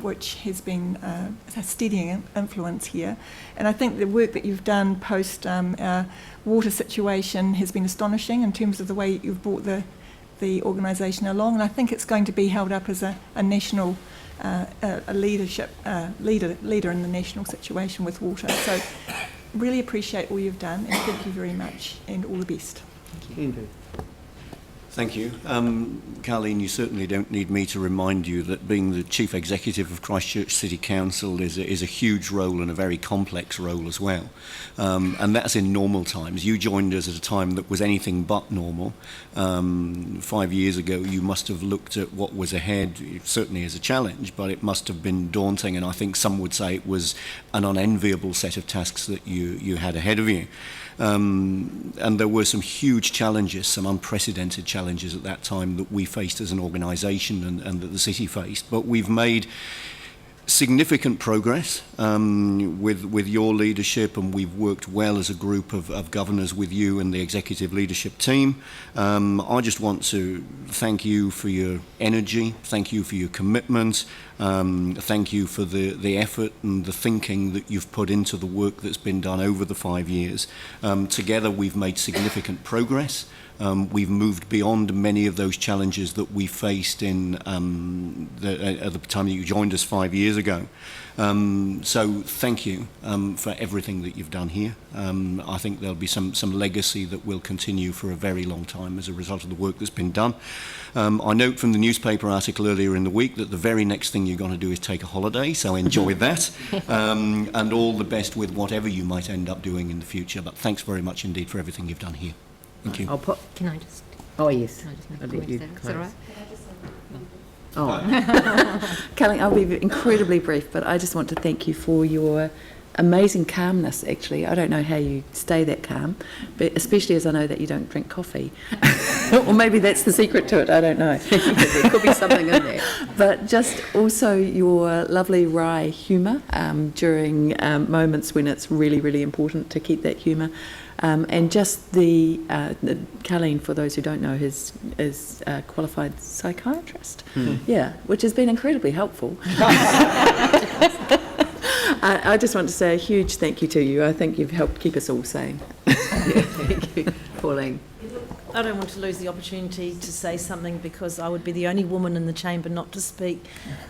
which has been a steadying influence here. And I think the work that you've done post our water situation has been astonishing in terms of the way you've brought the organisation along, and I think it's going to be held up as a national leader in the national situation with water. So really appreciate all you've done, and thank you very much, and all the best. Thank you. Andrew. Thank you. Carleen, you certainly don't need me to remind you that being the Chief Executive of Christchurch City Council is a huge role and a very complex role as well. And that's in normal times. You joined us at a time that was anything but normal. 5 years ago, you must have looked at what was ahead, certainly as a challenge, but it must have been daunting, and I think some would say it was an unenviable set of tasks that you had ahead of you. And there were some huge challenges, some unprecedented challenges at that time that we faced as an organisation and that the city faced. But we've made significant progress with your leadership, and we've worked well as a group of governors with you and the executive leadership team. I just want to thank you for your energy, thank you for your commitment, thank you for the effort and the thinking that you've put into the work that's been done over the 5 years. Together we've made significant progress. We've moved beyond many of those challenges that we faced at the time that you joined us 5 years ago. So thank you for everything that you've done here. I think there'll be some legacy that will continue for a very long time as a result of the work that's been done. I note from the newspaper article earlier in the week that the very next thing you're going to do is take a holiday, so enjoy that. And all the best with whatever you might end up doing in the future. But thanks very much indeed for everything you've done here. Thank you. Can I just? Oh yes. Can I just make I'll a let point? you Is that close. all right? Oh. Colleen, I'll be incredibly brief, but I just want to thank you for your amazing calmness, actually. I don't know how you stay that calm, but especially as I know that you don't drink coffee. Or maybe that's the secret to it, I don't know. There could be something in there. But just also your lovely wry humour during moments when it's really, really important to keep that humour. And just Colleen, for those who don't know, is a qualified psychiatrist. Yeah, which has been incredibly helpful. I just want to say a huge thank you to you. I think you've helped keep us all sane. Thank you, Pauline. I don't want to lose the opportunity to say something because I would be the only woman in the chamber not to speak,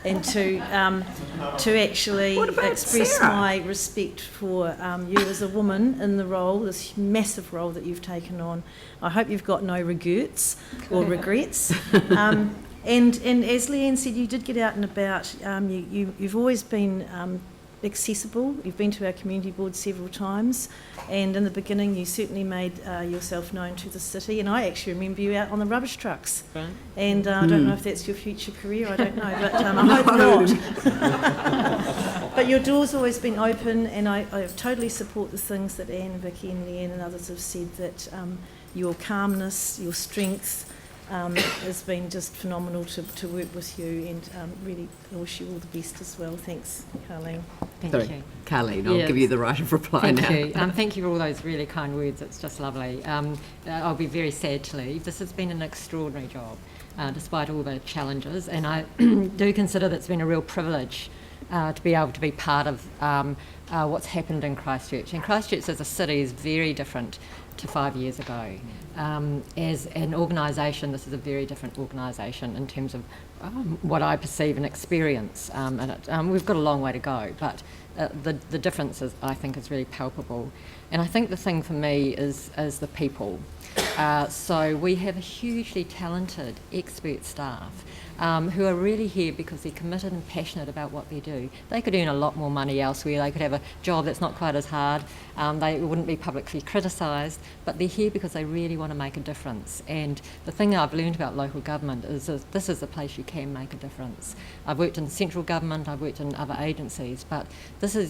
and to actually express Sarah? my respect for you as a woman in the role, this massive role that you've taken on. I hope you've got no regrets or regrets. And as Leanne said, you did get out and about. You've always been accessible. You've been to our community board several times, and in the beginning you certainly made yourself known to the city, and I actually remember you out on the rubbish trucks. Right. And I don't know if that's your future career, I don't know, but I hope not. But your door's always been open, and I totally support the things that Anne, Vicky and Leanne and others have said, that your calmness, your strength, has been just phenomenal to work with you, and really I wish you all the best as well. Thanks, Carleen. Thank you. Carleen, I'll give you the right of reply Thank now. you. Thank you for all those really kind words. It's just lovely. I'll be very sad to leave. This has been an extraordinary job, despite all the challenges, and I do consider that it's been a real privilege to be able to be part of what's happened in Christchurch. And Christchurch as a city is very different to 5 years ago. As an organisation, this is a very different organisation in terms of what I perceive and experience in it. We've got a long way to go, but the difference is, I think, is really palpable. And I think the thing for me is the people. So we have a hugely talented expert staff who are really here because they're committed and passionate about what they do. They could earn a lot more money elsewhere. They could have a job that's not quite as hard. They wouldn't be publicly criticised, but they're here because they really want to make a difference. And the thing I've learned about local government is this is the place you can make a difference. I've worked in central government, I've worked in other agencies, but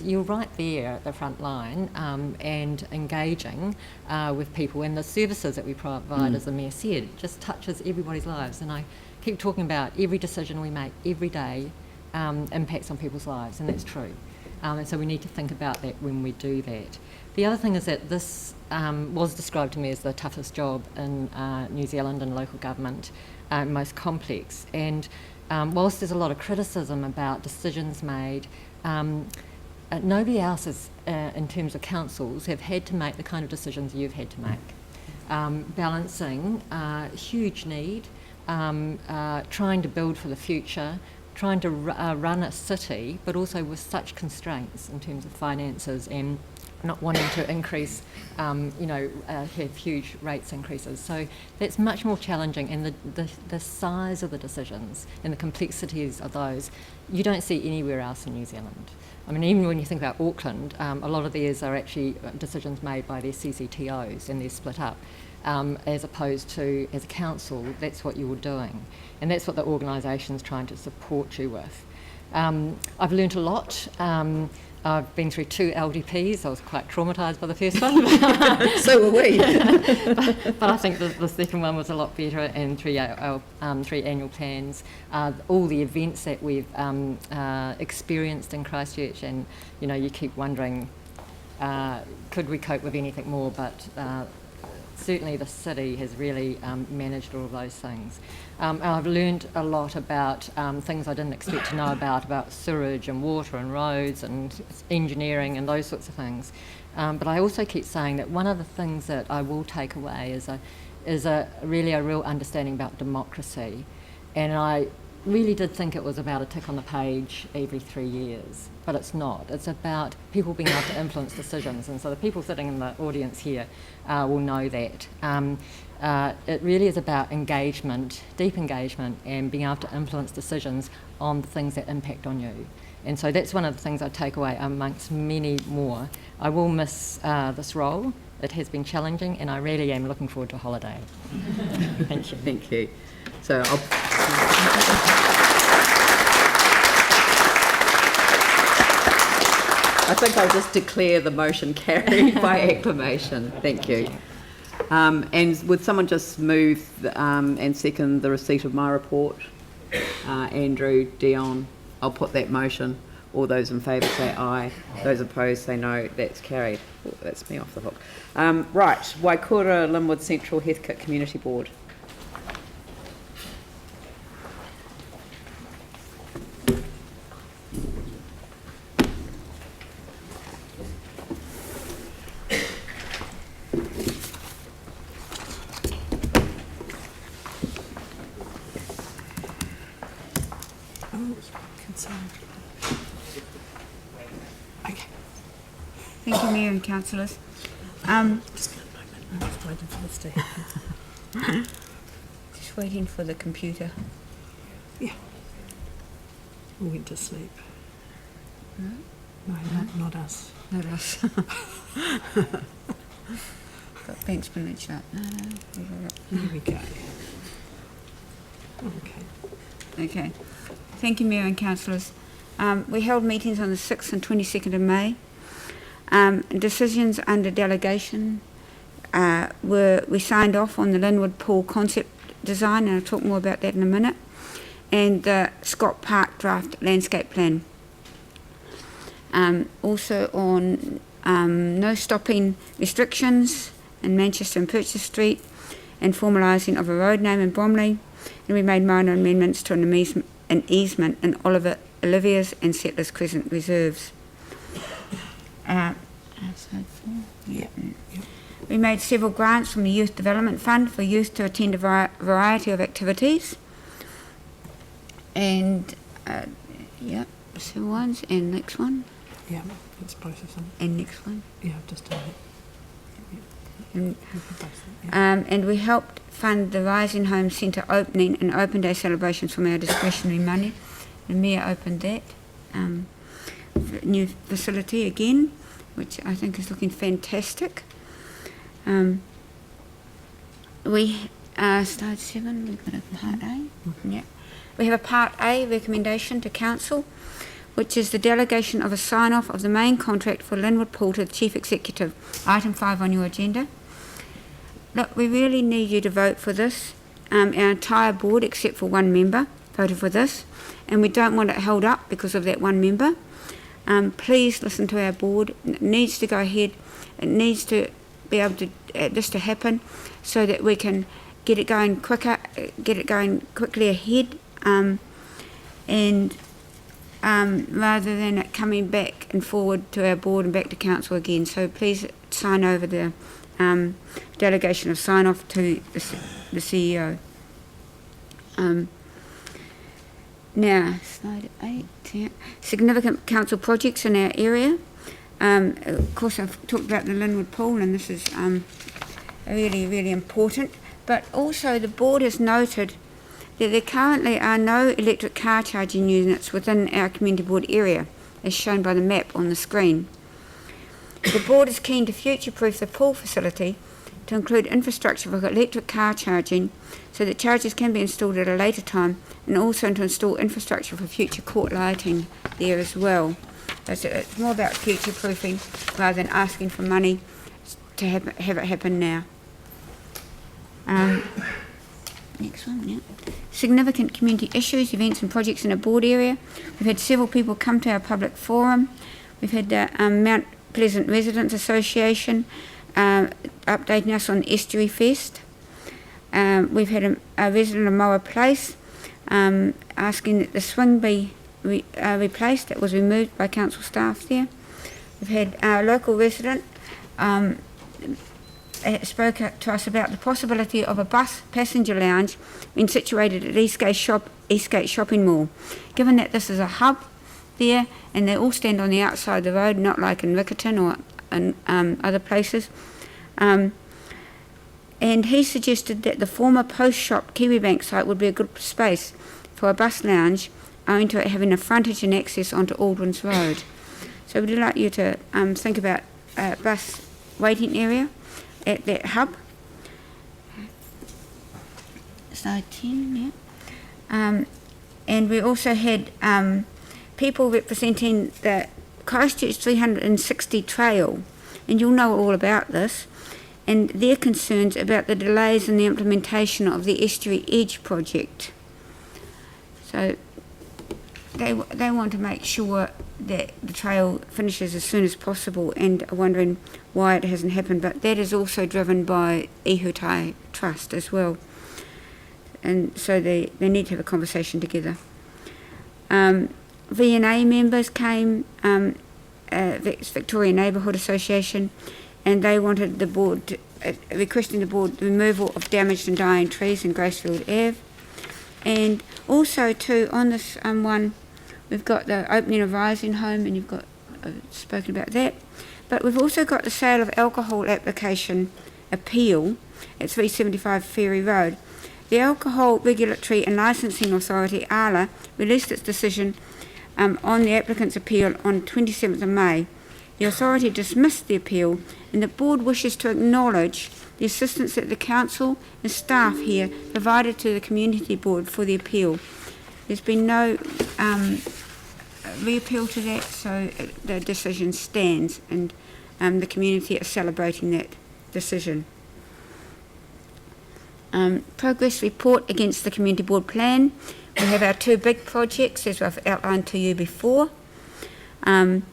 you're right there at the front line and engaging with people, and the services that we provide, as the Mayor said, just touches everybody's lives. And I keep talking about every decision we make every day impacts on people's lives, and that's true. And so we need to think about that when we do that. The other thing is that this was described to me as the toughest job in New Zealand and local government, most complex. And whilst there's a lot of criticism about decisions made, nobody else is, in terms of councils, have had to make the kind of decisions you've had to make. Balancing huge need, trying to build for the future, trying to run a city, but also with such constraints in terms of finances and not wanting to increase, have huge rates increases. So that's much more challenging, and the size of the decisions and the complexities of those, you don't see anywhere else in New Zealand. I mean, even when you think about Auckland, a lot of theirs are actually decisions made by their CCTOs, and they're split up. As opposed to, as a council, that's what you were doing. And that's what the organisation's trying to support you with. I've learnt a lot. I've been through 2 LDPs. I was quite traumatised by the first one. So were we. but I think the second one was a lot better, and 3 annual plans. All the events that we've experienced in Christchurch, and, you keep wondering, could we cope with anything more? But certainly the city has really managed all of those things. I've learned a lot about things I didn't expect to know about sewerage and water and roads and engineering and those sorts of things. But I also keep saying that one of the things that I will take away is a real understanding about democracy. And I really did think it was about a tick on the page every 3 years, but it's not. It's about people being able to influence decisions, and so the people sitting in the audience here will know that. It really is about engagement, deep engagement, and being able to influence decisions on the things that impact on you. And so that's one of the things I take away amongst many more. I will miss this role. It has been challenging, and I really am looking forward to a holiday. Thank you. Thank you. So I think I'll just declare the motion carried by acclamation. Thank you. And would someone just move and second the receipt of my report? Andrew, Dion, I'll put that motion. All those in favour say aye. Those opposed say no. That's carried. Oh, that's me off the hook. Right, Waikura Lynwood Central Heathcote Community Board. Okay. Thank you, Mayor and councillors. Just waiting for this to happen. Just waiting for the computer. Yeah. We went to sleep. No? No, not us. Not us. Got bench spinach up. Here we go. Okay. Okay. Thank you, Mayor and councillors. We held meetings on the 6th and 22nd of May. Decisions under delegation we signed off on the Lynwood pool concept design, and I'll talk more about that in a minute, and the Scott Park draft landscape plan. Also on no stopping restrictions in Manchester and Purchase Street, and formalising of a road name in Bromley, and we made minor amendments to an easement in Olivia's and Settlers Crescent reserves. We made several grants from the Youth Development Fund for youth to attend a variety of activities. And, several ones. And next one. Yeah, it's both of them. And next one. Yeah, I've just done it. And we helped fund the Rising Home Centre opening and open day celebrations from our discretionary money. The Mayor opened that new facility again, which I think is looking fantastic. We slide 7. We've got a part A. Yeah, we have a part A recommendation to council, which is the delegation of a sign-off of the main contract for Lynwood Pool to the Chief Executive. Item 5 on your agenda. Look, we really need you to vote for this. Our entire board, except for one member, voted for this, and we don't want it held up because of that one member. Please listen to our board. It needs to go ahead. It needs to be able to this to happen, so that we can get it going quicker, get it going quickly ahead, and rather than it coming back and forward to our board and back to council again. So please sign over the delegation of sign-off to the CEO. Now, slide 8. Yeah. Significant council projects in our area. Of course, I've talked about the Lynwood Pool, and this is really, really important. But also, the board has noted that there currently are no electric car charging units within our community board area, as shown by the map on the screen. The board is keen to future-proof the pool facility to include infrastructure for electric car charging, so that chargers can be installed at a later time, and also to install infrastructure for future court lighting there as well. It's more about future-proofing rather than asking for money to have it happen now. Next one, yeah. Significant community issues, events and projects in a board area. We've had several people come to our public forum. We've had the Mount Pleasant Residents Association updating us on Estuary Fest. We've had a resident of Moa Place asking that the swing be replaced. It was removed by council staff there. We've had a local resident spoke to us about the possibility of a bus passenger lounge being situated at Eastgate Shopping Mall. Given that this is a hub there and they all stand on the outside of the road, not like in Riccarton or in other places. And he suggested that the former post shop Kiwibank site would be a good space for a bus lounge, owing to it having a frontage and access onto Aldwyn's Road. So we'd like you to think about a bus waiting area at that hub. Slide 10, yeah. And we also had people representing the Christchurch 360 Trail, and you'll know all about this, and their concerns about the delays in the implementation of the Estuary Edge project. So they want to make sure that the trail finishes as soon as possible, and are wondering why it hasn't happened. But that is also driven by Ihutai Trust as well, and so they need to have a conversation together. V&A members came, Victoria Neighbourhood Association, and they wanted the board requesting the board removal of damaged and dying trees in Gracefield Ave. And also too, on this one, We've got the opening of Rising Home, and you've got spoken about that. But we've also got the sale of alcohol application appeal at 375 Ferry Road. The Alcohol Regulatory and Licensing Authority, ALA, released its decision on the applicant's appeal on 27th of May. The authority dismissed the appeal, and the board wishes to acknowledge the assistance that the council and staff here provided to the community board for the appeal. There's been no re-appeal to that, so the decision stands, and the community are celebrating that decision. Progress report against the community board plan. We have our two big projects, as I've outlined to you before. And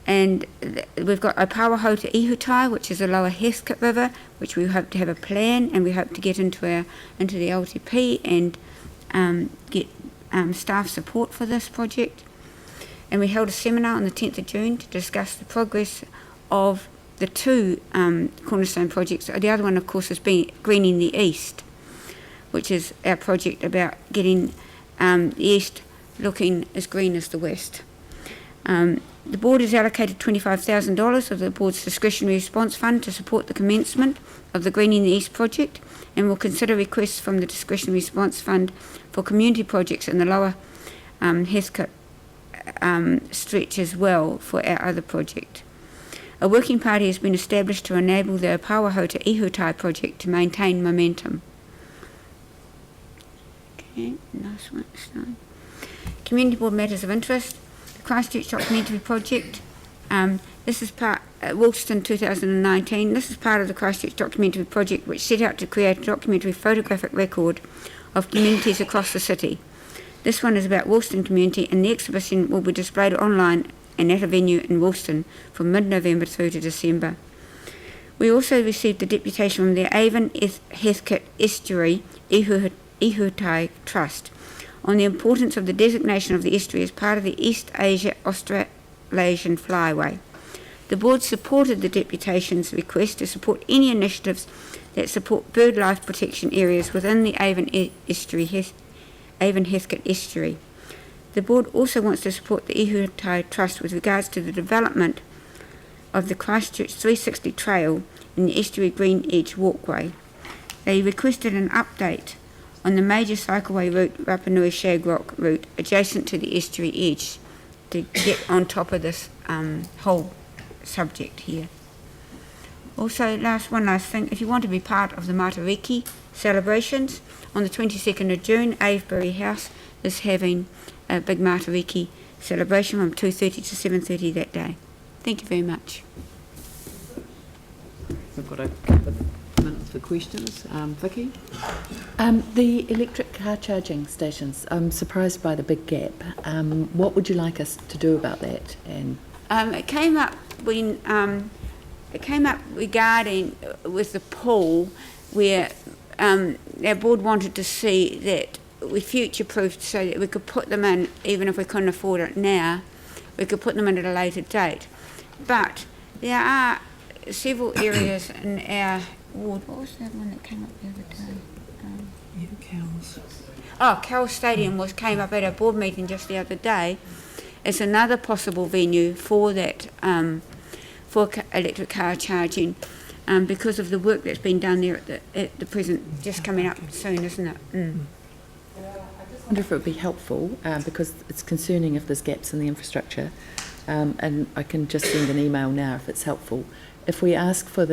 we've got Opawaho to Ihutai, which is a lower Heskett River, which we hope to have a plan, and we hope to get into the LTP and get staff support for this project. And we held a seminar on the 10th of June to discuss the progress of the two cornerstone projects. The other one, of course, has been Greening the East, which is our project about getting the East looking as green as the West. The board has allocated $25,000 of the board's discretionary response fund to support the commencement of the Greening the East project, and will consider requests from the discretionary response fund for community projects in the lower Heskett stretch as well for our other project. A working party has been established to enable the Opawaho to Ihutai project to maintain momentum. Okay, nice one. Community board matters of interest. The Christchurch Documentary Project. This is part Wolston 2019. This is part of the Christchurch Documentary Project, which set out to create a documentary photographic record of communities across the city. This one is about Wolston community, and the exhibition will be displayed online and at a venue in Wolston from mid-November through to December. We also received a deputation from the Avon Heskett Estuary Ihutai Trust on the importance of the designation of the estuary as part of the East Asia Australasian Flyway. The board supported the deputation's request to support any initiatives that support bird life protection areas within the Avon Heskett Estuary. The board also wants to support the Ihutai Trust with regards to the development of the Christchurch 360 Trail in the Estuary Green Edge Walkway. They requested an update on the major cycleway route, Rapanui Shagrock route, adjacent to the estuary edge, to get on top of this whole subject here. Also, one last thing, if you want to be part of the Matariki celebrations, on the 22nd of June, Avebury House is having a big Matariki celebration from 2:30 to 7:30 that day. Thank you very much. We've got a couple of minutes for questions. Vicky? The electric car charging stations, I'm surprised by the big gap. What would you like us to do about that? And it came up regarding with the pool, where our board wanted to see that we future-proofed so that we could put them in, even if we couldn't afford it now, we could put them in at a later date. But there are several areas in our ward. What was that one that came up the other day? Carroll Stadium came up at our board meeting just the other day. It's another possible venue for that, for electric car charging, because of the work that's been done there at the present, just coming up soon, isn't it? I wonder if it would be helpful, because it's concerning if there's gaps in the infrastructure, and I can just send an email now if it's helpful. If we ask for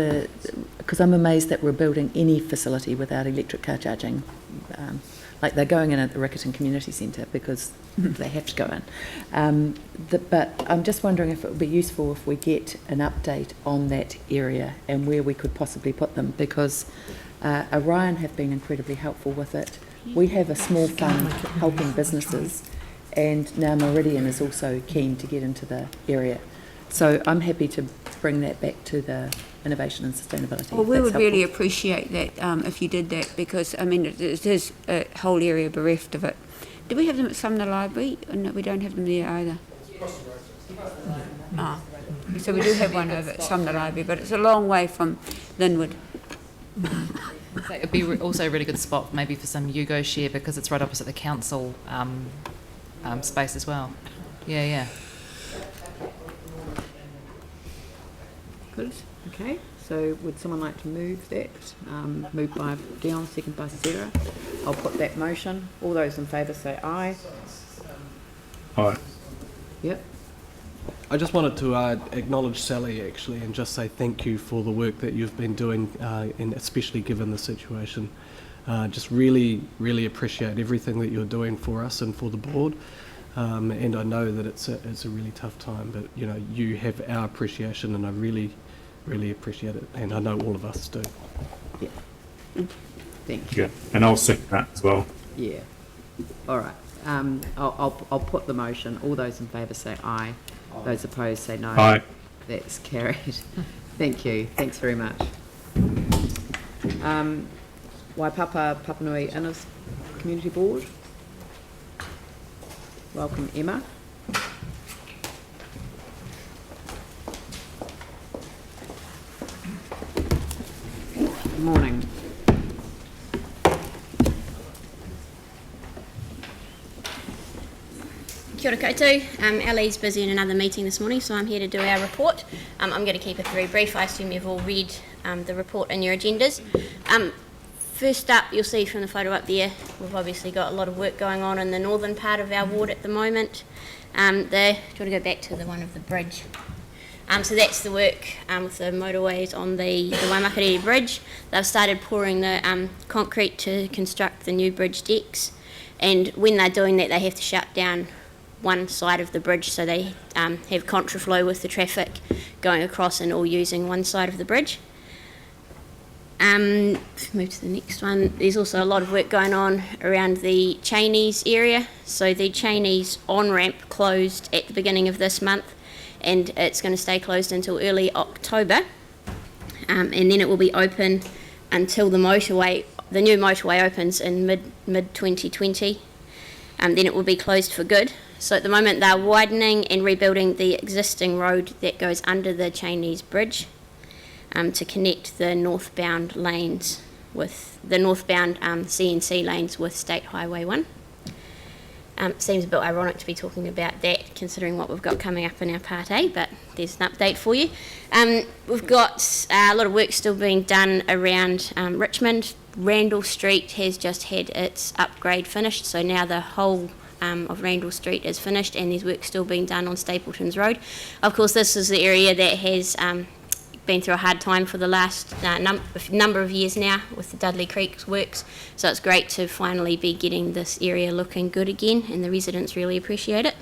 because I'm amazed that we're building any facility without electric car charging, like they're going in at the Riccarton Community Centre because they have to go in. But I'm just wondering if it would be useful if we get an update on that area and where we could possibly put them, because Orion have been incredibly helpful with it. We have a small fund helping businesses, and now Meridian is also keen to get into the area. So I'm happy to bring that back to the innovation and sustainability. Well, we would really appreciate that if you did that, because it is a whole area bereft of it. Do we have them at Sumner Library? Or no, we don't have them there either. So we do have one over at Sumner Library, but it's a long way from Lynwood. So it'd be also a really good spot maybe for some Yugo share, because it's right opposite the council space as well. Yeah. Good, okay. So would someone like to move that? Moved by Dion, second by Sarah. I'll put that motion. All those in favour say aye. Aye. Yep. I just wanted to acknowledge Sally actually and just say thank you for the work that you've been doing, and especially given the situation. Just really appreciate everything that you're doing for us and for the board. And I know that it's a really tough time, but you know, you have our appreciation, and I really appreciate it, and I know all of us do. Yeah. Thank you. Yeah, and I'll second that as well. Yeah. All right. I'll put the motion. All those in favour say aye. Those opposed say no. Aye. That's carried. Thank you. Thanks very much. Waipapa Papanui Innes Community Board. Welcome, Emma. Good morning. Kia ora koutou. Ali's busy in another meeting this morning, so I'm here to do our report. I'm going to keep it very brief. I assume you've all read the report in your agendas. First up, you'll see from the photo up there, we've obviously got a lot of work going on in the northern part of our ward at the moment. Do you want to go back to the one of the bridge? So that's the work with the motorways on the Waimakariri Bridge. They've started pouring the concrete to construct the new bridge decks, and when they're doing that, they have to shut down one side of the bridge, so they have contraflow with the traffic going across and all using one side of the bridge. Move to the next one. There's also a lot of work going on around the Cheney's area. So the Cheney's on-ramp closed at the beginning of this month, and it's going to stay closed until early October, and then it will be open until the new motorway opens in mid 2020. Then it will be closed for good. So at the moment they're widening and rebuilding the existing road that goes under the Cheney's Bridge to connect the northbound lanes with the northbound CNC lanes with State Highway 1. Seems a bit ironic to be talking about that considering what we've got coming up in our Part A, but there's an update for you. We've got a lot of work still being done around Richmond. Randall Street has just had its upgrade finished, so now the whole of Randall Street is finished, and there's work still being done on Stapleton's Road. Of course, this is the area that has been through a hard time for the last number of years now with the Dudley Creek works, so it's great to finally be getting this area looking good again, and the residents really appreciate it.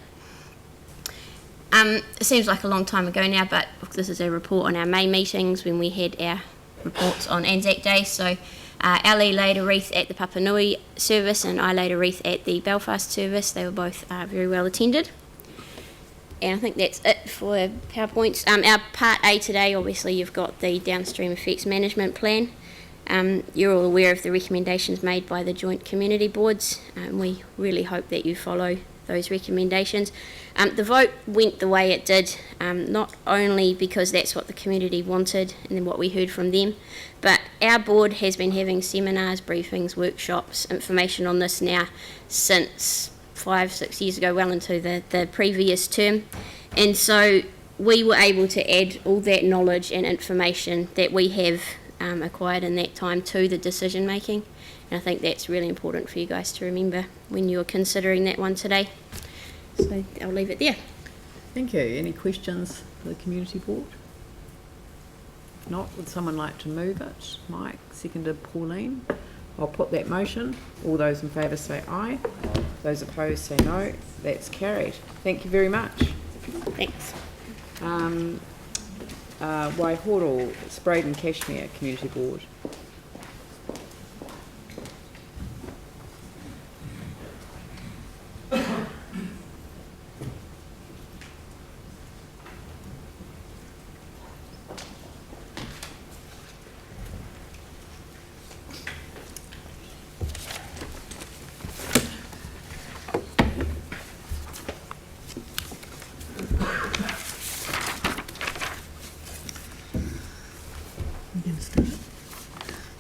It seems like a long time ago now, but this is a report on our May meetings when we had our reports on Anzac Day. So Ali laid a wreath at the Papanui service and I laid a wreath at the Belfast service. They were both very well attended. And I think that's it for PowerPoints. Our Part A today, obviously you've got the downstream effects management plan. You're all aware of the recommendations made by the joint community boards, and we really hope that you follow those recommendations. The vote went the way it did, not only because that's what the community wanted and then what we heard from them, but our board has been having seminars, briefings, workshops, information on this now since 5-6 years ago, well into the previous term, and so we were able to add all that knowledge and information that we have acquired in that time to the decision making, and I think that's really important for you guys to remember when you're considering that one today. So I'll leave it there. Thank you. Any questions for the community board? If not, would someone like to move it? Mike, seconded Pauline. I'll put that motion. All those in favour say aye. Those opposed say no. That's carried. Thank you very much. Thanks. Waihoro, Spraden Cashmere Community Board.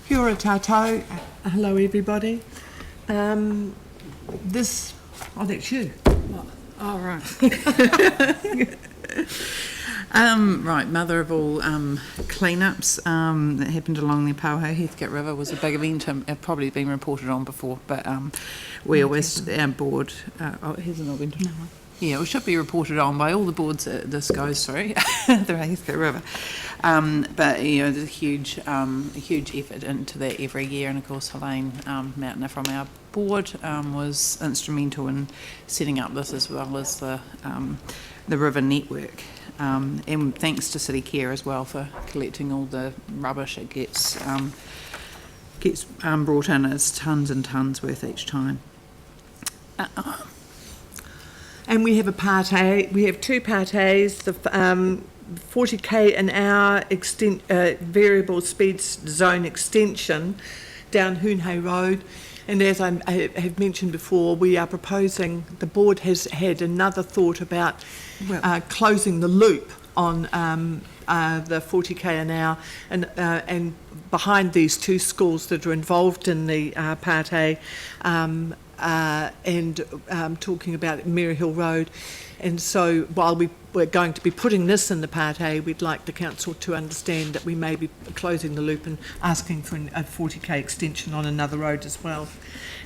Kia ora tātou. Hello everybody. That's you. Oh, right. Right, mother of all cleanups that happened along the Pauhau Heathcote River was a big event. It's probably been reported on before, but we always, our board, it hasn't all been. No. Yeah, it should be reported on by all the boards that this goes through, the Heathcote River. But, you know, there's a huge effort into that every year. And, of course, Helene Mountainer from our board was instrumental in setting up this, as well as the river network. And thanks to City Care as well for collecting all the rubbish that gets brought in. It's tonnes and tonnes worth each time. And we have a Part A. We have two Part A's, the 40k an hour variable speed zone extension down Hoonhay Road. And as I have mentioned before, we are proposing, the board has had another thought about closing the loop on the 40k an hour, and behind these two schools that are involved in the Part A, and talking about Maryhill Road. And so while we're going to be putting this in the Part A, we'd like the council to understand that we may be closing the loop and asking for a 40k extension on another road as well.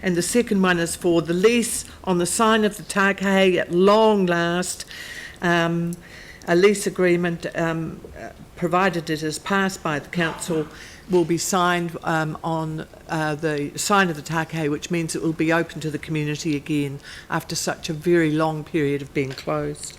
And the second one is for the lease on the sign of the Tākei at long last. A lease agreement, provided it is passed by the council, will be signed on the sign of the Tākei, which means it will be open to the community again after such a very long period of being closed.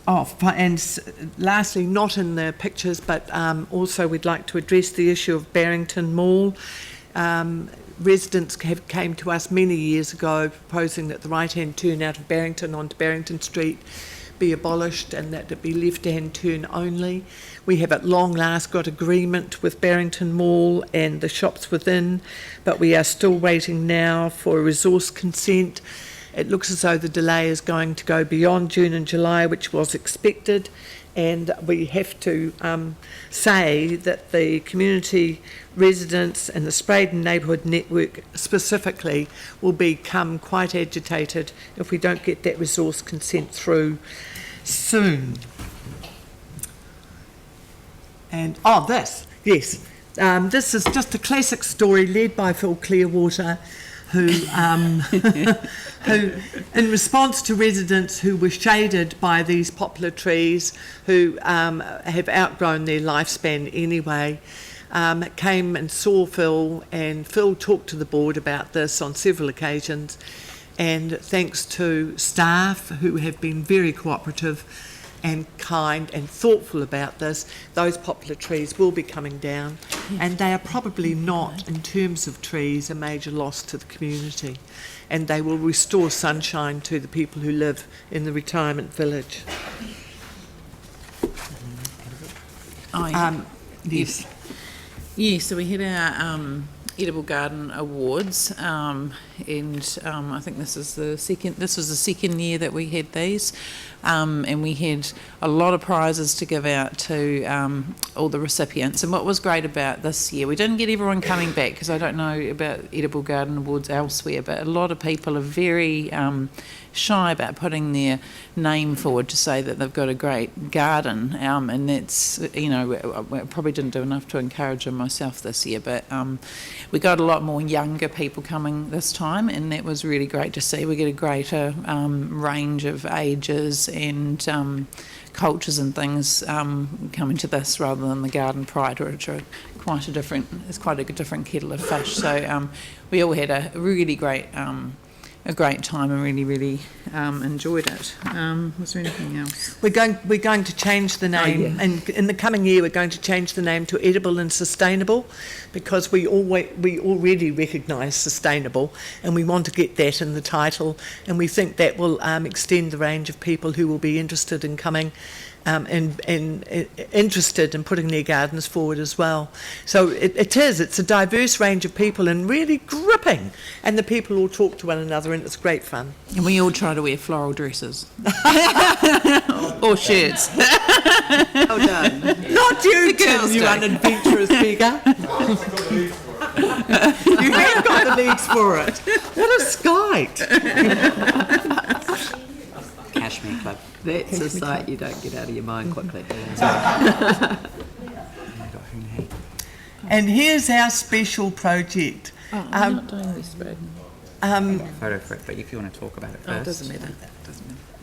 And lastly, not in the pictures, but also we'd like to address the issue of Barrington Mall. Residents came to us many years ago proposing that the right-hand turn out of Barrington onto Barrington Street be abolished and that it be left-hand turn only. We have at long last got agreement with Barrington Mall and the shops within, but we are still waiting now for a resource consent. It looks as though the delay is going to go beyond June and July, which was expected, and we have to say that the community residents and the Spraden Neighbourhood Network specifically will become quite agitated if we don't get that resource consent through soon. And this is just a classic story led by Phil Clearwater, who, in response to residents who were shaded by these poplar trees, who have outgrown their lifespan anyway, came and saw Phil, and Phil talked to the board about this on several occasions, and thanks to staff who have been very cooperative and kind and thoughtful about this, those poplar trees will be coming down, and they are probably not, in terms of trees, a major loss to the community, and they will restore sunshine to the people who live in the retirement village. Yes. Yeah, so we had our Edible Garden Awards, and I think this was the second year that we had these, and we had a lot of prizes to give out to all the recipients. And what was great about this year, we didn't get everyone coming back, because I don't know about Edible Garden Awards elsewhere, but a lot of people are very shy about putting their name forward to say that they've got a great garden, and that's, you know, I probably didn't do enough to encourage them myself this year, but we got a lot more younger people coming this time, and that was really great to see. We get a greater range of ages and cultures and things coming to this, rather than the Garden Pride, which are quite a different kettle of fish. So we all had a really great time and really enjoyed it. Was there anything else? We're going to change the name, and in the coming year we're going to change the name to Edible and Sustainable, because we already recognise sustainable, and we want to get that in the title, and we think that will extend the range of people who will be interested in coming and interested in putting their gardens forward as well. So it's a diverse range of people, and really gripping, and the people all talk to one another, and it's great fun. And we all try to wear floral dresses or shirts. Well done. Not you, Tim, you unadventurous beggar. You have got the lead thanks for it. What a skite. Cashmere Club. That's a sight you don't get out of your mind quickly. And here's our special project. I'm not doing this, Brad. Photo for it, but if you want to talk about it first. It doesn't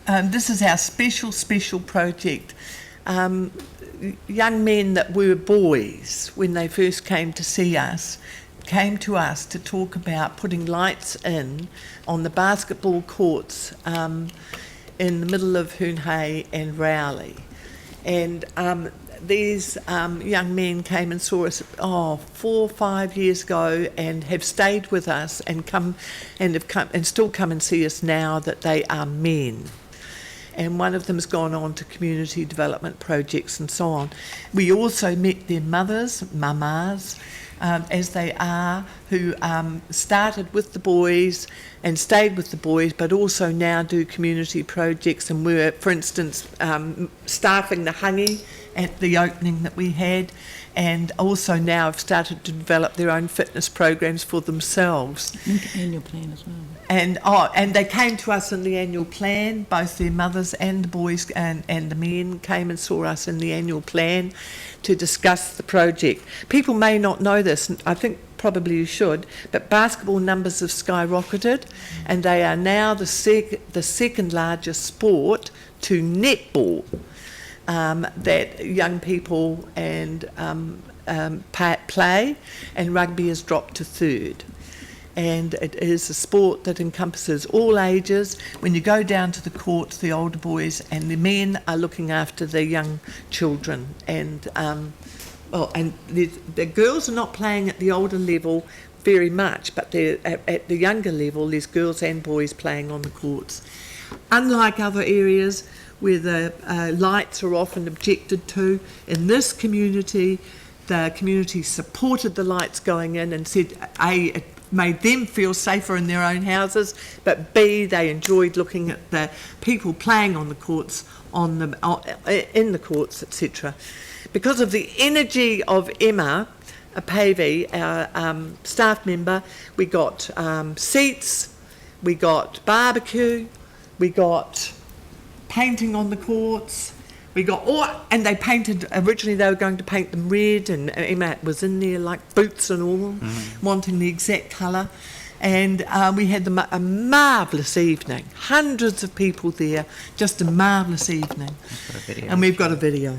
matter. This is our special project. Young men that were boys when they first came to see us came to us to talk about putting lights in on the basketball courts in the middle of Hornby and Rowley. And these young men came and saw us 4 or 5 years ago and have stayed with us and still come and see us now that they are men. And one of them's gone on to community development projects and so on. We also met their mothers, mamas, as they are, who started with the boys and stayed with the boys, but also now do community projects. And we're, for instance, staffing the hangi at the opening that we had, and also now have started to develop their own fitness programs for themselves. Annual plan as well. And they came to us in the annual plan, both their mothers and the boys and the men came and saw us in the annual plan to discuss the project. People may not know this, and I think probably you should, but basketball numbers have skyrocketed, and they are now the second largest sport to netball that young people and play, and rugby has dropped to third. And it is a sport that encompasses all ages. When you go down to the courts, the older boys and the men are looking after the young children. And the girls are not playing at the older level very much, but at the younger level, there's girls and boys playing on the courts. Unlike other areas where the lights are often objected to, in this community, the community supported the lights going in and said, A, it made them feel safer in their own houses, but B, they enjoyed looking at the people playing on the courts, in the courts, etc. Because of the energy of Emma Pavey, our staff member, we got seats, we got barbecue, we got painting on the courts, we got and they painted, originally they were going to paint them red, and Emma was in there like boots and all, wanting the exact colour. And we had a marvellous evening, hundreds of people there, just a marvellous evening. And we've got a video.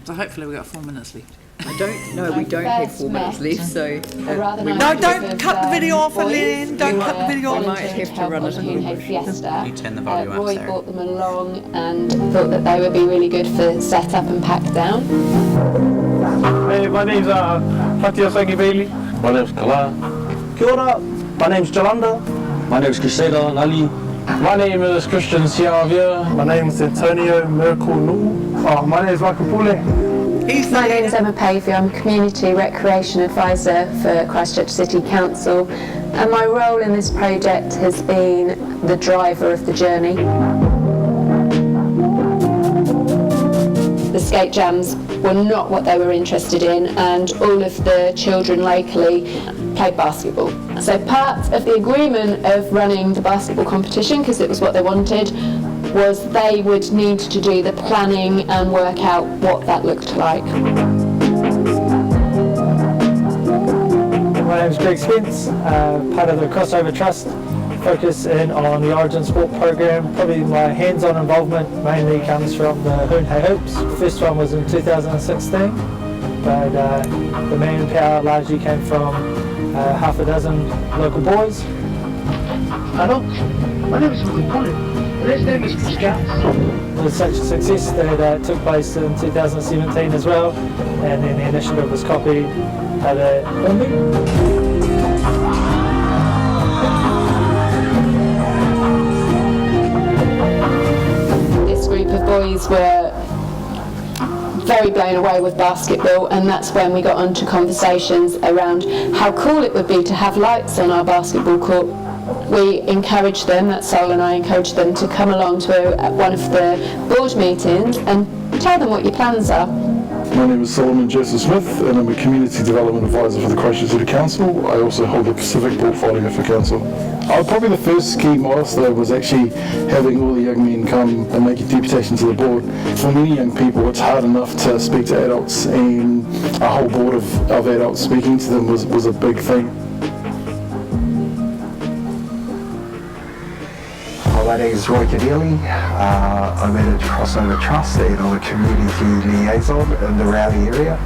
So hopefully we've got 4 minutes left. I don't know, we don't have 4 minutes left, so... no, don't cut the video off, Elaine. Don't cut the video off. We might have to run it a little bit. You turn the volume up, Roy Sarah. brought them along and thought that they would be really good for set up and pack down. Hey, my name's Fatia Sangi Bailey. My name's Kala. Kia ora. My name's Jalanda. My name's Crusader Lali. My name is Christian Siavia. My name is Antonio Miracle Nu. My name is Michael Pule. My name is Emma Pavey. I'm Community Recreation Advisor for Christchurch City Council, and my role in this project has been the driver of the journey. The skate jams were not what they were interested in, and all of the children locally played basketball. So part of the agreement of running the basketball competition, because it was what they wanted, was they would need to do the planning and work out what that looked like. My name is Greg Spence, part of the Crossover Trust, focus in on the Origin Sport program. Probably my hands-on involvement mainly comes from the Hornby Hoops. The first one was in 2016, but the manpower largely came from half a dozen local boys. Hello, my name is Michael. His name is Christian. It was such a success that it took place in 2017 as well, and then the initiative was copied at Hornby. This group of boys were very blown away with basketball, and that's when we got onto conversations around how cool it would be to have lights on our basketball court. We encouraged them, that's Sol and I encouraged them, to come along to one of the board meetings and tell them what your plans are. My name is Solomon Joseph Smith and I'm a Community Development Advisor for the Christchurch City Council. I also hold the Pacific portfolio for Council. Probably the first key milestone was actually having all the young men come and make a deputation to the board. For many young people it's hard enough to speak to adults, and a whole board of adults speaking to them was a big thing. My name is Roy Cadilli. I manage Crossover Trust and I'm a community liaison in the Rowley area.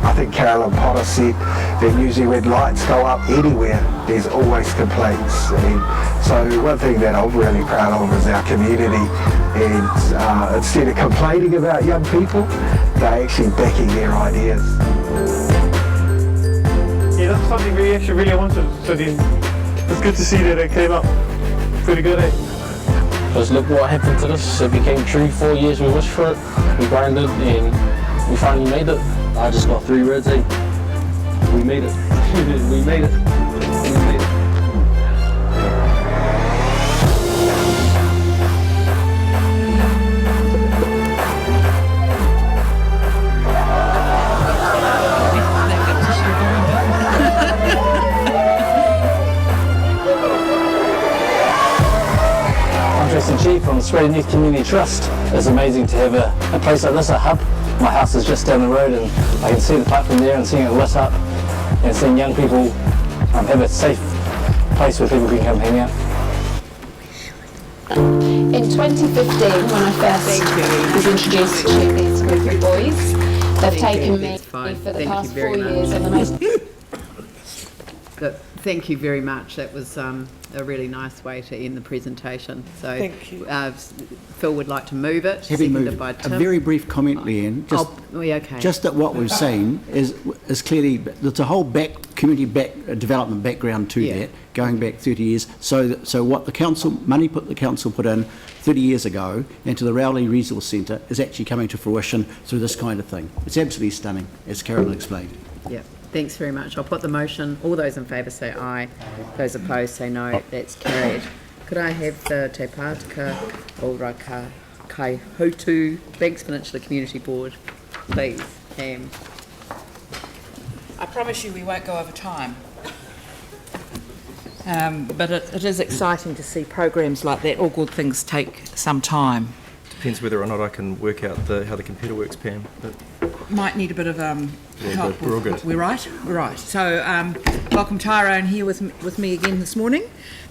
I think Carolyn Potter said that usually when lights go up anywhere, there's always complaints. And so one thing that I'm really proud of is our community. And instead of complaining about young people, they're actually backing their ideas. Yeah, that's something we actually really wanted. So then it's good to see that it came up pretty good, eh? Because look what happened to this. It became true. 4 years we wished for it, we grinded, and we finally made it. I just got 3 words, eh? We made it. We made it. We made it. Chief from the Australian Youth Community Trust. It's amazing to have a place like this, a hub. My house is just down the road and I can see the platform there and seeing it lit up and seeing young people have a safe place where people can come hang out. In 2015, when I first was introduced to these group of boys, they've taken me for the past 4 years on the most... Thank you very much. That was a really nice way to end the presentation. So, thank you. Phil would like to move it. Seconded by Tim. A very brief comment, Leanne. Just that what we've seen is clearly there's a whole community development background to that, going back 30 years. So what the council the council put in 30 years ago into the Rowley Resource Centre is actually coming to fruition through this kind of thing. It's absolutely stunning, as Carolyn explained. Yeah. Thanks very much. I'll put the motion. All those in favour say aye. Those opposed say no. That's carried. Could I have the Te Pātika Oraka Kaihotu Banks Peninsula Community Board, please? I promise you we won't go over time. But it is exciting to see programs like that. All good things take some time. Depends whether or not I can work out how the computer works, Pam. But might need a bit of help. We're all good. We're right. We're right. So welcome Tyrone here with me again this morning.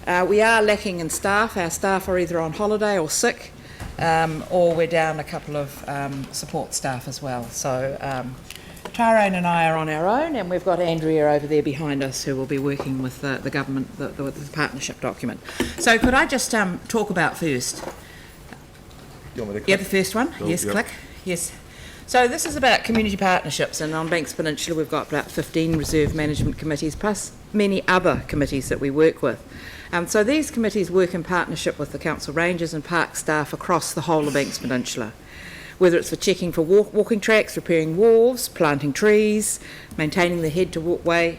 We are lacking in staff. Our staff are either on holiday or sick, or we're down a couple of support staff as well. So Tyrone and I are on our own, and we've got Andrea over there behind us who will be working with the government, with the partnership document. So could I just talk about first? You want me to click? Yeah, the first one. Cool. Yes, Yep. click. Yes. So this is about community partnerships, and on Banks Peninsula we've got about 15 reserve management committees plus many other committees that we work with. So these committees work in partnership with the council rangers and park staff across the whole of Banks Peninsula, whether it's for checking for walking tracks, repairing wharves, planting trees, maintaining the head to walkway,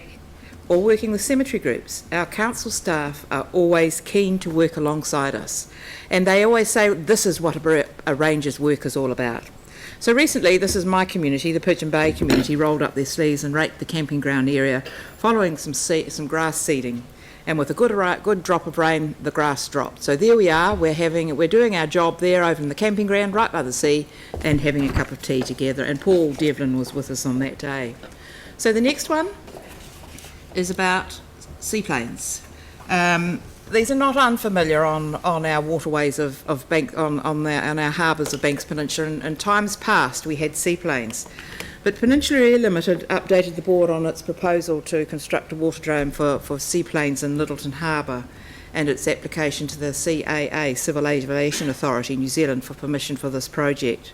or working with cemetery groups. Our council staff are always keen to work alongside us, and they always say this is what a ranger's work is all about. So recently, this is my community, the Pigeon Bay community, rolled up their sleeves and raked the camping ground area following some grass seeding. And with a good drop of rain, the grass dropped. So there we are, we're doing our job there over in the camping ground right by the sea and having a cup of tea together. And Paul Devlin was with us on that day. So the next one is about seaplanes. These are not unfamiliar on our waterways on our harbours of Banks Peninsula. In times past, we had seaplanes. But Peninsula Air Limited updated the board on its proposal to construct a waterdrome for seaplanes in Littleton Harbour and its application to the CAA, Civil Aviation Authority, New Zealand, for permission for this project.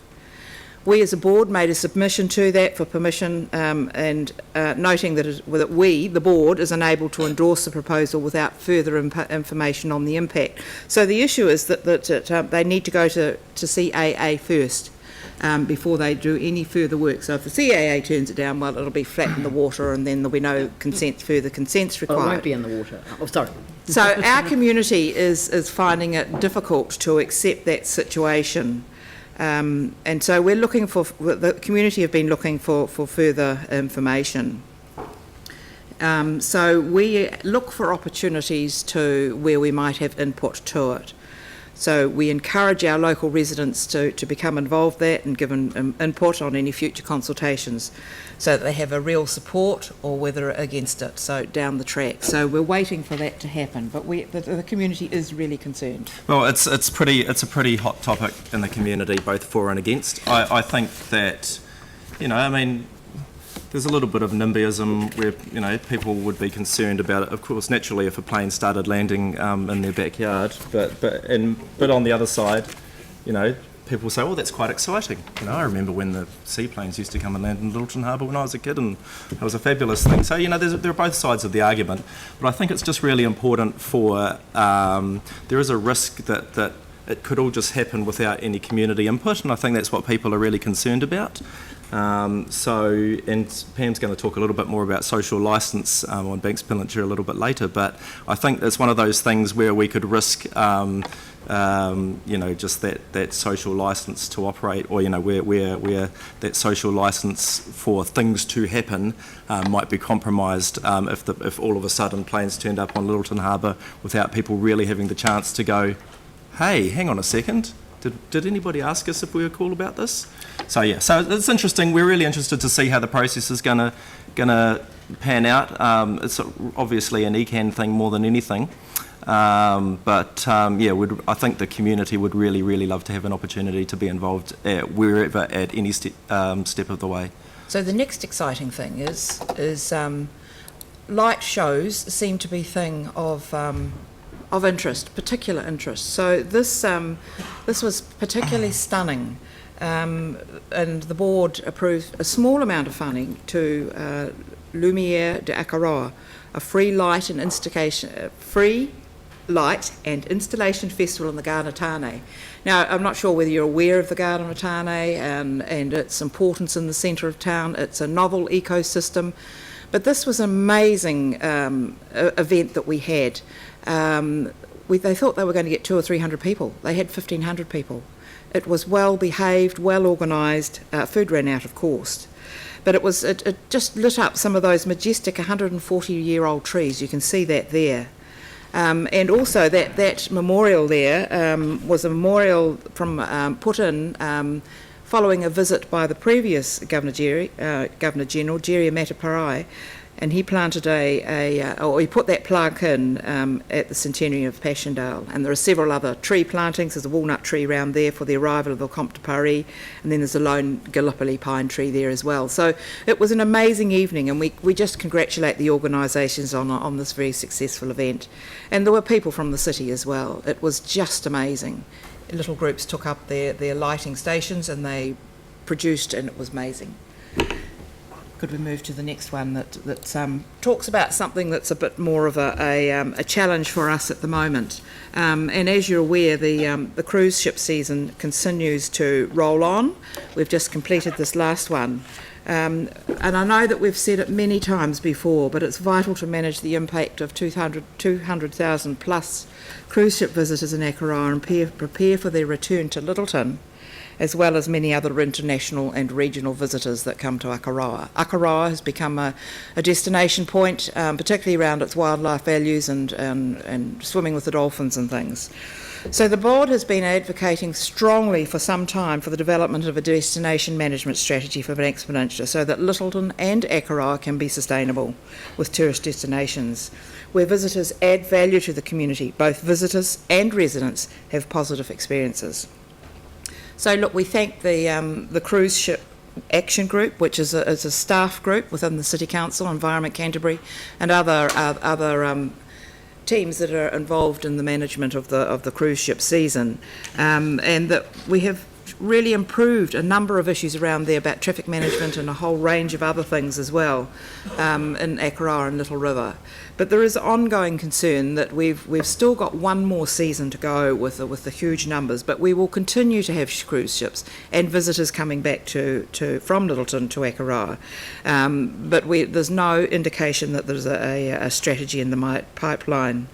We as a board made a submission to that for permission and noting that we, the board, is unable to endorse the proposal without further information on the impact. So the issue is that they need to go to CAA first before they do any further work. So if the CAA turns it down, well, it'll be flat in the water and then there'll be no further consents required. Oh, it won't be in the water. Oh, sorry. So our community is finding it difficult to accept that situation. And so we're looking for, the community have been looking for further information. So we look for opportunities where we might have input to it. So we encourage our local residents to become involved there and give input on any future consultations so that they have a real support or whether against it, so down the track. So we're waiting for that to happen, but the community is really concerned. Well, it's a pretty hot topic in the community, both for and against. I think that, there's a little bit of NIMBYism where, people would be concerned about it, of course, naturally, if a plane started landing in their backyard. But on the other side, people say, well, that's quite exciting. I remember when the seaplanes used to come and land in Littleton Harbour when I was a kid, and it was a fabulous thing. So, there are both sides of the argument. But I think it's just really important for, there is a risk that it could all just happen without any community input, and I think that's what people are really concerned about. And Pam's going to talk a little bit more about social licence on Banks Peninsula a little bit later, but I think it's one of those things where we could risk, just that social licence to operate, or where that social licence for things to happen might be compromised if all of a sudden planes turned up on Littleton Harbour without people really having the chance to go, hey, hang on a second. Did anybody ask us if we were cool about this? So it's interesting. We're really interested to see how the process is gonna pan out. It's obviously an ECAN thing more than anything, I think the community would really love to have an opportunity to be involved at any step of the way. So the next exciting thing is light shows seem to be a thing of interest, particular interest. So this was particularly stunning, and the board approved a small amount of funding to Lumiere de Akaroa, a free light and installation festival in the Garden of Tāne. Now, I'm not sure whether you're aware of the Garden of Tāne and its importance in the centre of town. It's a novel ecosystem, but this was an amazing event that we had. They thought they were going to get 200 or 300 people. They had 1,500 people. It was well behaved, well organised. Food ran out, of course, but it just lit up some of those majestic 140-year-old trees. You can see that there, and also that memorial there was a memorial put in following a visit by the previous Governor General Jerry Mataparai. And he planted he put that plaque in at the centenary of Passchendaele. And there are several other tree plantings. There's a walnut tree around there for the arrival of the Comte de Paris, and then there's a lone Gallipoli pine tree there as well. So it was an amazing evening, and we just congratulate the organisations on this very successful event. And there were people from the city as well. It was just amazing. Little groups took up their lighting stations and they produced, and it was amazing. Could we move to the next one that talks about something that's a bit more of a challenge for us at the moment? And as you're aware, the cruise ship season continues to roll on. We've just completed this last one. And I know that we've said it many times before, but it's vital to manage the impact of 200,000 plus cruise ship visitors in Akaroa and prepare for their return to Littleton, as well as many other international and regional visitors that come to Akaroa. Akaroa has become a destination point, particularly around its wildlife values and swimming with the dolphins and things. So the board has been advocating strongly for some time for the development of a destination management strategy for Banks Peninsula so that Littleton and Akaroa can be sustainable with tourist destinations, where visitors add value to the community. Both visitors and residents have positive experiences. So look, we thank the Cruise Ship Action Group, which is a staff group within the City Council, Environment Canterbury, and other teams that are involved in the management of the cruise ship season, and that we have really improved a number of issues around there about traffic management and a whole range of other things as well in Akaroa and Little River. But there is ongoing concern that we've still got one more season to go with the huge numbers, but we will continue to have cruise ships and visitors coming back from Littleton to Akaroa. But there's no indication that there's a strategy in the pipeline.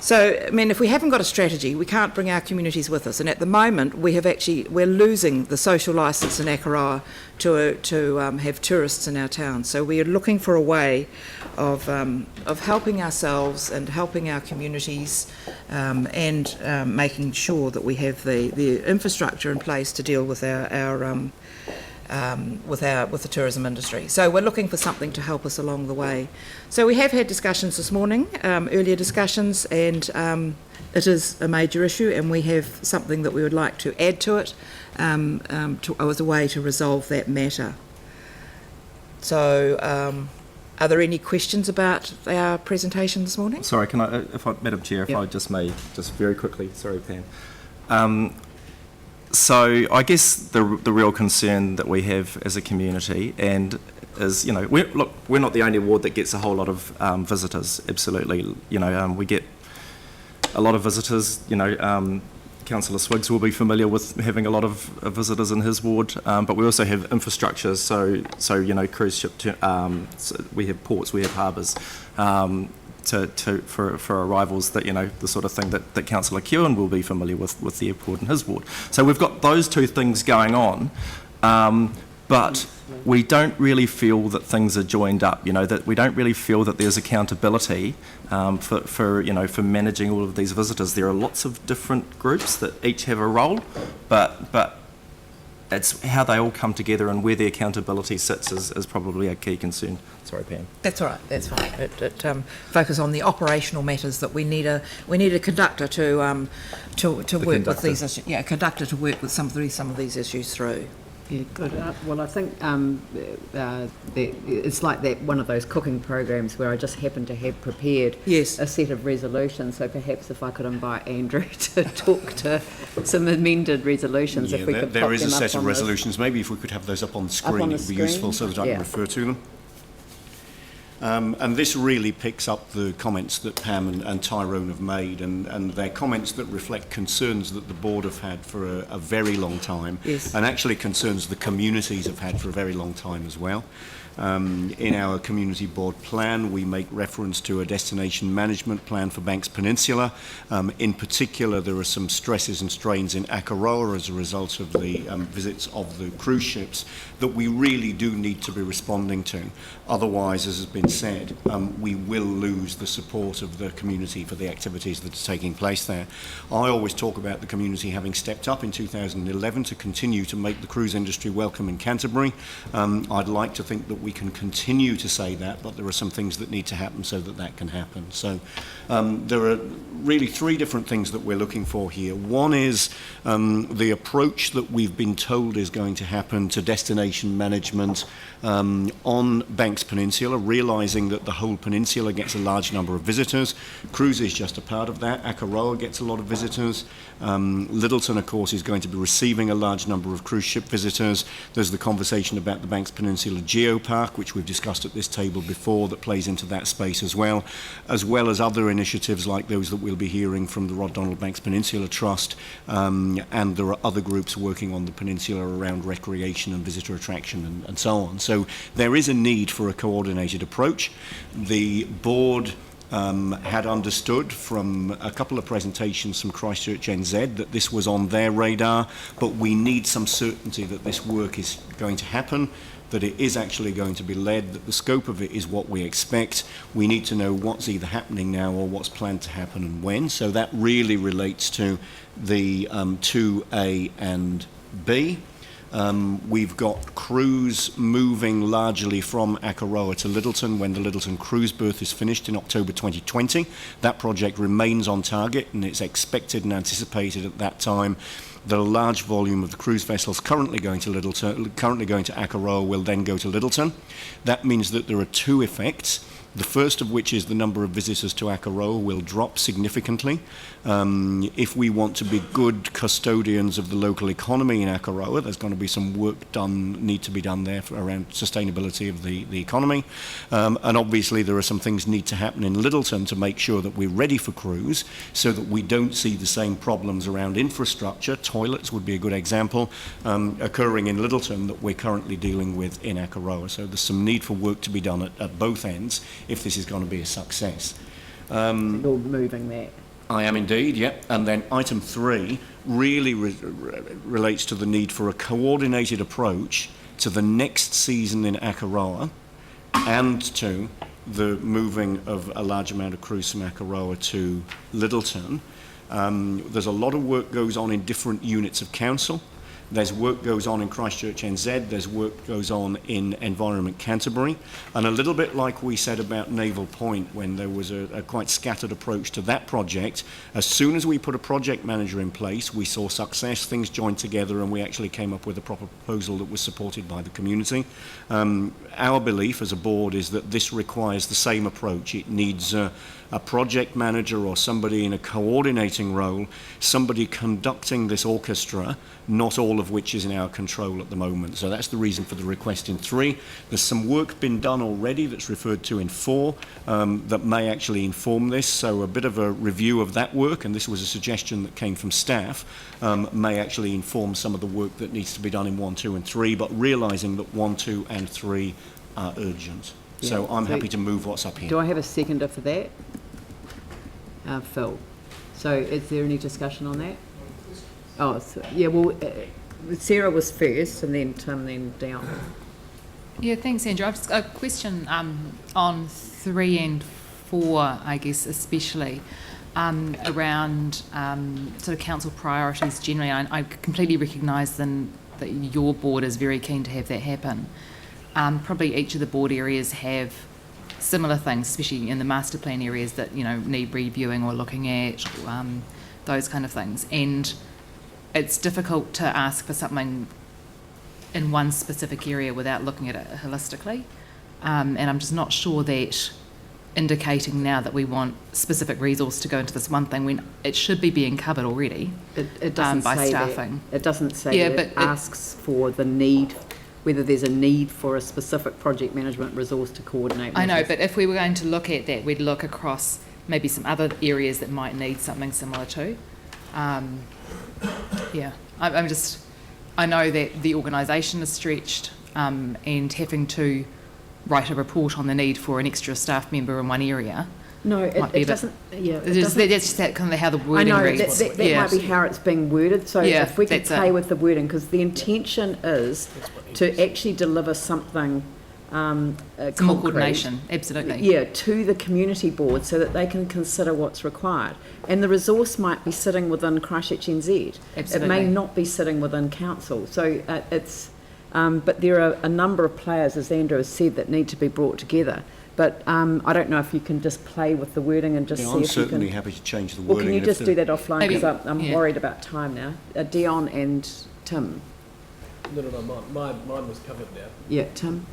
So, I mean, if we haven't got a strategy, we can't bring our communities with us. And at the moment, we're losing the social licence in Akaroa to have tourists in our town. So we are looking for a way of helping ourselves and helping our communities and making sure that we have the infrastructure in place to deal with with the tourism industry. So we're looking for something to help us along the way. So we have had discussions this morning, earlier discussions, and it is a major issue, and we have something that we would like to add to it as a way to resolve that matter. So are there any questions about our presentation this morning? Sorry, can I, Madam Chair, if I just may, just very quickly, sorry Pam. So I guess the real concern that we have as a community is, we're not the only ward that gets a whole lot of visitors, absolutely. We get a lot of visitors, Councillor Swiggs will be familiar with having a lot of visitors in his ward, but we also have infrastructure, so cruise ship, we have ports, we have harbours, for arrivals that, the sort of thing that Councillor Kewen will be familiar with the airport in his ward. So we've got those two things going on, but we don't really feel that things are joined up, that we don't really feel that there's accountability for managing all of these visitors. There are lots of different groups that each have a role, but it's how they all come together and where the accountability sits is probably a key concern. Sorry, Pam. That's all right. That's fine. It focus on the operational matters that we need a conductor to work with these issues. Yeah, a conductor to work with some of these issues through. Yeah, good. Well, I think it's like that one of those cooking programs where I just happen to have prepared a set of resolutions. So perhaps if I could invite Andrew to talk to some amended resolutions, if we could. There is a set of resolutions. Maybe if we could have those up on the screen, it would be useful so that I can refer to them. And this really picks up the comments that Pam and Tyrone have made, and they're comments that reflect concerns that the board have had for a very long time, and actually concerns the communities have had for a very long time as well. In our community board plan, we make reference to a destination management plan for Banks Peninsula. In particular, there are some stresses and strains in Akaroa as a result of the visits of the cruise ships that we really do need to be responding to. Otherwise, as has been said, we will lose the support of the community for the activities that are taking place there. I always talk about the community having stepped up in 2011 to continue to make the cruise industry welcome in Canterbury. I'd like to think that we can continue to say that, but there are some things that need to happen so that that can happen. So there are really three different things that we're looking for here. One is the approach that we've been told is going to happen to destination management on Banks Peninsula, realising that the whole peninsula gets a large number of visitors. Cruise is just a part of that. Akaroa gets a lot of visitors. Littleton, of course, is going to be receiving a large number of cruise ship visitors. There's the conversation about the Banks Peninsula Geopark, which we've discussed at this table before, that plays into that space as well as other initiatives like those that we'll be hearing from the Rod Donald Banks Peninsula Trust, and there are other groups working on the peninsula around recreation and visitor attraction and so on. So there is a need for a coordinated approach. The board had understood from a couple of presentations from Christchurch NZ that this was on their radar, but we need some certainty that this work is going to happen, that it is actually going to be led, that the scope of it is what we expect. We need to know what's either happening now or what's planned to happen and when. So that really relates to the 2A and B. We've got cruise moving largely from Akaroa to Littleton when the Littleton cruise berth is finished in October 2020. That project remains on target, and it's expected and anticipated at that time that a large volume of the cruise vessels currently going to Akaroa will then go to Littleton. That means that there are two effects. The first of which is the number of visitors to Akaroa will drop significantly. If we want to be good custodians of the local economy in Akaroa, there's going to be some work need to be done there around sustainability of the economy. And obviously there are some things need to happen in Littleton to make sure that we're ready for cruise so that we don't see the same problems around infrastructure. Toilets would be a good example, occurring in Littleton that we're currently dealing with in Akaroa. So there's some need for work to be done at both ends if this is going to be a success. You're moving that. I am indeed, yep. And then item 3 really relates to the need for a coordinated approach to the next season in Akaroa and to the moving of a large amount of crews from Akaroa to Littleton. There's a lot of work goes on in different units of council. There's work goes on in Christchurch NZ, there's work goes on in Environment Canterbury, and a little bit like we said about Naval Point when there was a quite scattered approach to that project, as soon as we put a project manager in place, we saw success, things joined together, and we actually came up with a proper proposal that was supported by the community. Our belief as a board is that this requires the same approach. It needs a project manager or somebody in a coordinating role, somebody conducting this orchestra, not all of which is in our control at the moment. So that's the reason for the request in 3. There's some work been done already that's referred to in 4 that may actually inform this. So a bit of a review of that work, and this was a suggestion that came from staff, may actually inform some of the work that needs to be done in 1, 2 and 3, but realising that 1, 2 and 3 are urgent. So I'm happy to move what's up here. Do I have a seconder for that? Phil. So is there any discussion on that? Oh, so, yeah, well, Sarah was first and then Tim, then Dion. Yeah, thanks, Andrew. I've just got a question on 3 and 4, I guess, especially around sort of council priorities generally. I completely recognise then that your board is very keen to have that happen. Probably each of the board areas have similar things, especially in the master plan areas that, you know, need reviewing or looking at, those kind of things. And it's difficult to ask for something in one specific area without looking at it holistically. And I'm just not sure that indicating now that we want specific resource to go into this one thing when it should be being covered already. It doesn't by say staffing. That. It doesn't say that. It asks for the need, whether there's a need for a specific project management resource to coordinate. I know, but if we were going to look at that, we'd look across maybe some other areas that might need something similar to. Yeah, I know that the organisation is stretched and having to write a report on the need for an extra staff member in one area. No, it doesn't. Yeah, that's just that kind of how the wording reads. That might be how it's being worded. So if we could play with the wording, because the intention is to actually deliver something some concrete, more coordination, absolutely. Yeah, to the community board so that they can consider what's required. And the resource might be sitting within Christchurch NZ. Absolutely. It may not be sitting within council. So it's, but there are a number of players, as Andrew has said, that need to be brought together. But I don't know if you can just play with the wording and just see if you can... I'm certainly happy to change the wording. Well, can you just do that offline, because I'm worried about time now. Dion and Tim. No, mine was covered now. Yeah, Tim.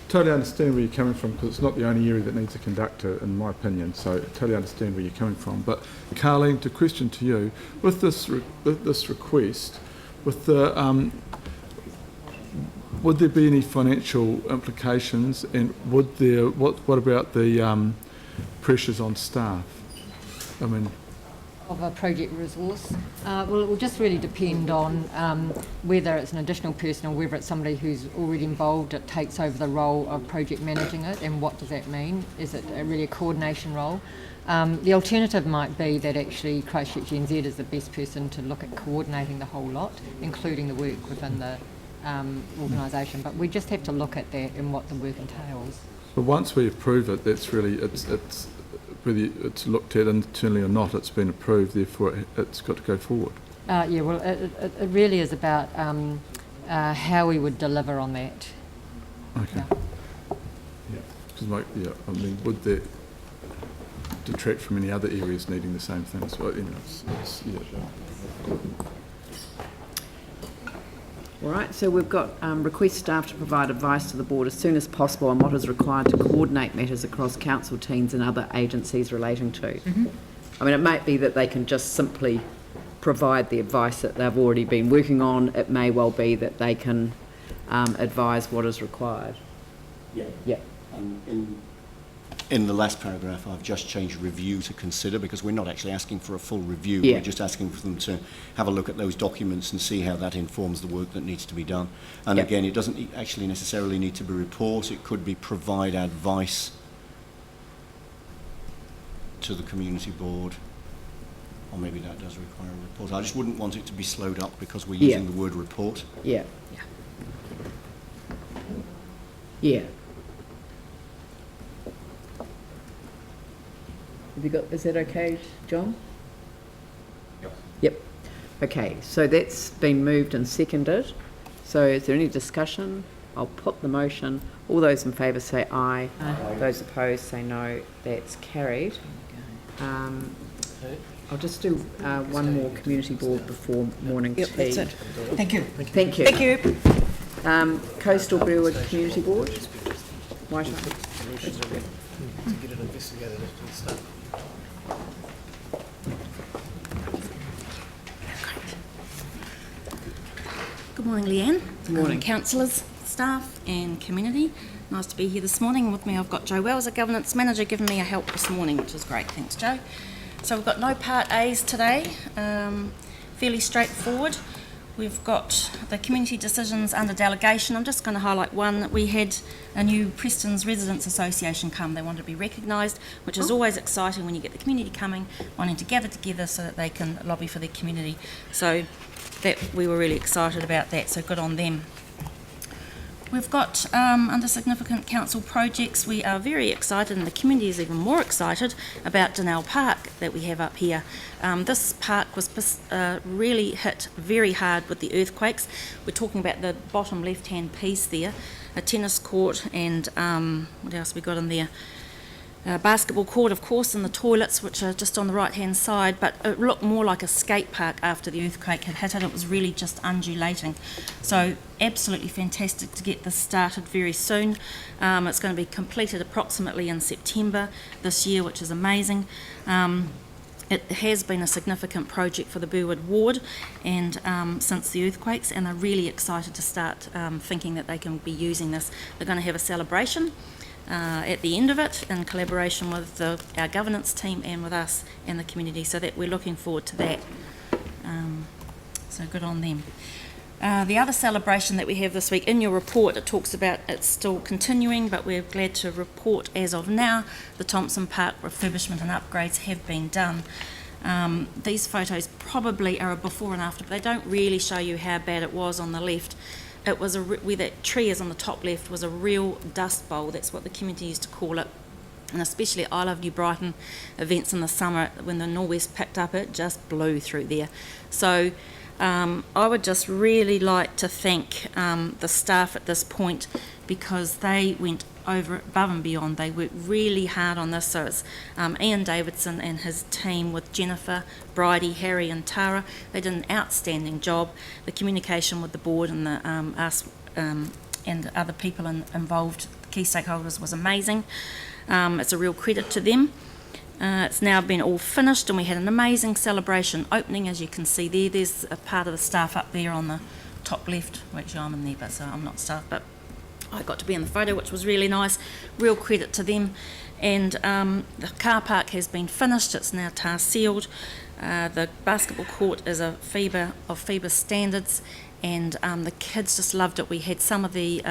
Totally understand where you're coming from, because it's not the only area that needs a conductor, in my opinion. So I totally understand where you're coming from. But Carleen, to question to you, with this request, with the would there be any financial implications, and would there? What about the pressures on staff? I mean, of a project resource. Well, it will just really depend on whether it's an additional person or whether it's somebody who's already involved that takes over the role of project managing it, and what does that mean? Is it really a coordination role? The alternative might be that actually Christchurch NZ is the best person to look at coordinating the whole lot, including the work within the organisation, but we just have to look at that and what the work entails. But once we approve it, that's really, it's whether it's looked at internally or not, it's been approved, therefore it's got to go forward. Yeah, well, it really is about how we would deliver on that. Okay. Yeah, because I mean, would that detract from any other areas needing the same things? Well, you know, All right, so we've got request staff to provide advice to the board as soon as possible on what is required to coordinate matters across council teams and other agencies relating to. Mm-hmm. I mean, it might be that they can just simply provide the advice that they've already been working on. It may well be that they can advise what is required. Yeah. Yeah. In the last paragraph, I've just changed review to consider, because we're not actually asking for a full review. Yeah. We're just asking for them to have a look at those documents and see how that informs the work that needs to be done. And again, it doesn't actually necessarily need to be a report. It could be provide advice to the community board. Or maybe that does require a report. I just wouldn't want it to be slowed up because we're using the word report. Yeah. Yeah. Have you got, is that okay, John? Yep. Okay, so that's been moved and seconded. So is there any discussion? I'll put the motion. All those in favour say aye. Aye. Those opposed say no. That's carried. I'll just do one more community board before morning tea. That's it. Thank you. Thank you. Thank you. Coastal Burwood Community Board. White To get it investigated and stuff. Good morning, Leanne. Good morning. Councillors, staff and community. Nice to be here this morning. With me I've got Joe Wells, a governance manager, giving me a help this morning, which is great. Thanks, Joe. So we've got no Part A's today, fairly straightforward. We've got the community decisions under delegation. I'm just going to highlight one that we had a new Preston's Residents Association come. They wanted to be recognised, which is always exciting when you get the community coming, wanting to gather together so that they can lobby for their community. So that we were really excited about that, so good on them. We've got under significant council projects, we are very excited, and the community is even more excited about Denell Park that we have up here. This park was really hit very hard with the earthquakes. We're talking about the bottom left-hand piece there, a tennis court, and what else we got in there? Basketball court, of course, and the toilets, which are just on the right-hand side, but it looked more like a skate park after the earthquake had hit it. It was really just undulating. So absolutely fantastic to get this started very soon. It's going to be completed approximately in September this year, which is amazing. It has been a significant project for the Burwood ward and since the earthquakes, and they're really excited to start thinking that they can be using this. They're going to have a celebration at the end of it in collaboration with our governance team and with us and the community, so that we're looking forward to that. So good on them. The other celebration that we have this week, in your report it talks about it's still continuing, but we're glad to report as of now the Thompson Park refurbishment and upgrades have been done. These photos probably are a before and after, but they don't really show you how bad it was on the left. It was where that tree is on the top left was a real dust bowl. That's what the community used to call it. And especially I Love New Brighton events in the summer, when the nor'west picked up, it just blew through there. So I would just really like to thank the staff at this point, because they went above and beyond. They worked really hard on this. So it's Ian Davidson and his team with Jennifer, Bridie, Harry and Tara. They did an outstanding job. The communication with the board and the us and the other people involved, key stakeholders, was amazing. It's a real credit to them. It's now been all finished, and we had an amazing celebration opening, as you can see there. There's a part of the staff up there on the top left, which I'm in there, but so I'm not staff, but I got to be in the photo, which was really nice. Real credit to them. And the car park has been finished. It's now tar sealed. The basketball court is a FIBA standards, and the kids just loved it. We had some of the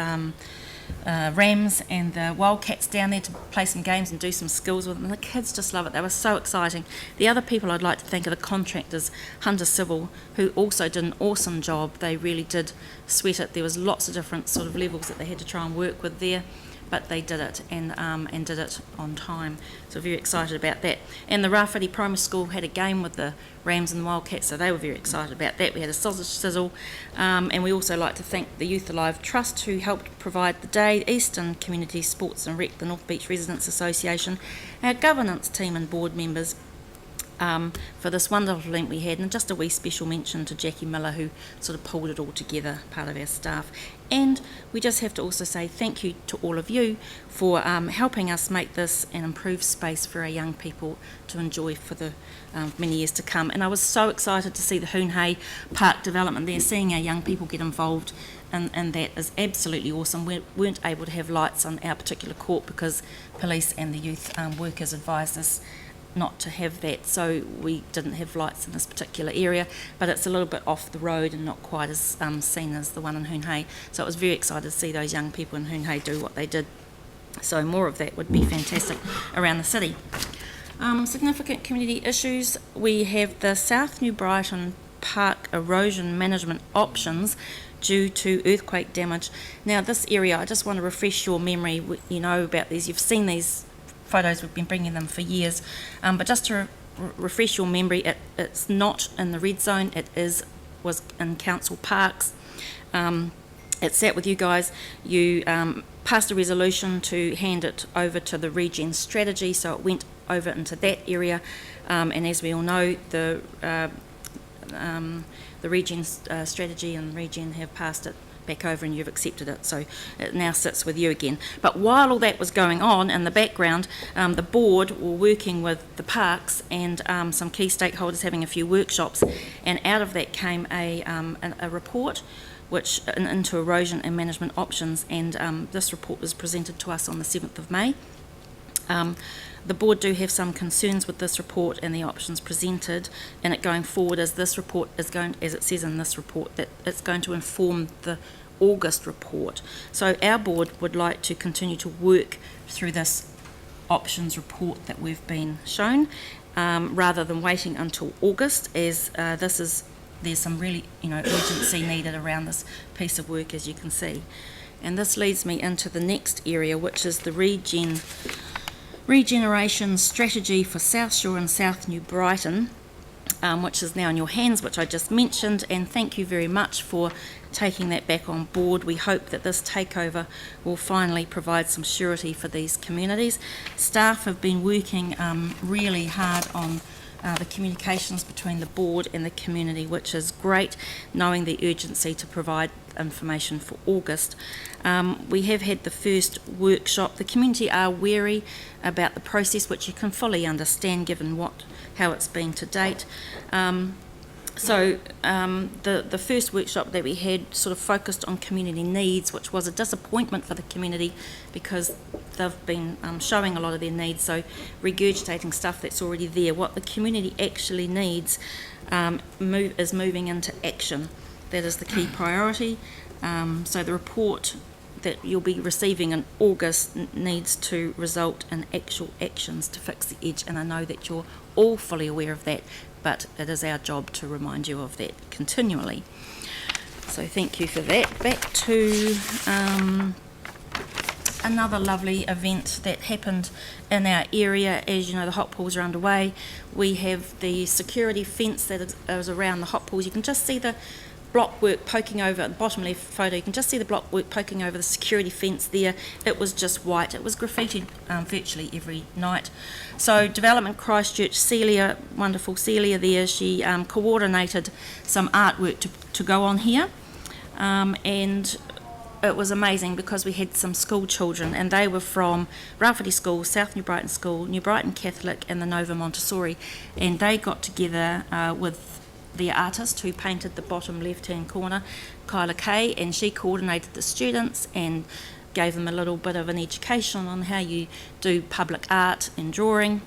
Rams and the Wildcats down there to play some games and do some skills with them. The kids just love it. They were so exciting. The other people I'd like to thank are the contractors, Hunter Civil, who also did an awesome job. They really did sweat it. There was lots of different sort of levels that they had to try and work with there, but they did it and did it on time. So very excited about that. And the Rafferty Primary School had a game with the Rams and the Wildcats, so they were very excited about that. We had a sausage sizzle, and we also like to thank the Youth Alive Trust, who helped provide the day, Eastern Community Sports and Rec, the North Beach Residents Association, our governance team and board members, for this wonderful event we had, and just a wee special mention to Jackie Miller, who sort of pulled it all together, part of our staff. And we just have to also say thank you to all of you for helping us make this an improved space for our young people to enjoy for the many years to come. And I was so excited to see the Hoonhay Park development there, seeing our young people get involved, and that is absolutely awesome. We weren't able to have lights on our particular court because police and the youth workers advised us not to have that, so we didn't have lights in this particular area, but it's a little bit off the road and not quite as seen as the one in Hoonhay. So I was very excited to see those young people in Hoonhay do what they did. So more of that would be fantastic around the city. Significant community issues. We have the South New Brighton Park erosion management options due to earthquake damage. Now this area, I just want to refresh your memory, you know about these, you've seen these photos, we've been bringing them for years, but just to refresh your memory, it's not in the red zone, was in council parks. It sat with you guys, you passed a resolution to hand it over to the regen strategy, so it went over into that area, and as we all know, the regen strategy and regen have passed it back over and you've accepted it, so it now sits with you again. But while all that was going on in the background, the board were working with the parks and some key stakeholders, having a few workshops, and out of that came a report which into erosion and management options, and this report was presented to us on the 7th of May. The board do have some concerns with this report and the options presented, and it going forward, as this report is going, as it says in this report, that it's going to inform the August report. So our board would like to continue to work through this options report that we've been shown, rather than waiting until August, as there's some really urgency needed around this piece of work, as you can see. And this leads me into the next area, which is the regeneration strategy for South Shore and South New Brighton, which is now in your hands, which I just mentioned, and thank you very much for taking that back on board. We hope that this takeover will finally provide some surety for these communities. Staff have been working really hard on the communications between the board and the community, which is great, knowing the urgency to provide information for August. We have had the first workshop. The community are wary about the process, which you can fully understand given how it's been to date. The first workshop that we had sort of focused on community needs, which was a disappointment for the community because they've been showing a lot of their needs, so regurgitating stuff that's already there. What the community actually needs is moving into action. That is the key priority. So the report that you'll be receiving in August needs to result in actual actions to fix the edge, and I know that you're all fully aware of that, but it is our job to remind you of that continually. So thank you for that. Back to another lovely event that happened in our area. As you know, the hot pools are underway. We have the security fence that is around the hot pools. You can just see the block work poking over at the bottom left photo. You can just see the block work poking over the security fence there. It was just white. It was graffitied virtually every night. So Development Christchurch, Celia, wonderful Celia there, she coordinated some artwork to go on here, and it was amazing because we had some school children, and they were from Rafferty School, South New Brighton School, New Brighton Catholic and the Nova Montessori, and they got together with the artist who painted the bottom left-hand corner, Kyla Kay, and she coordinated the students and gave them a little bit of an education on how you do public art and drawing.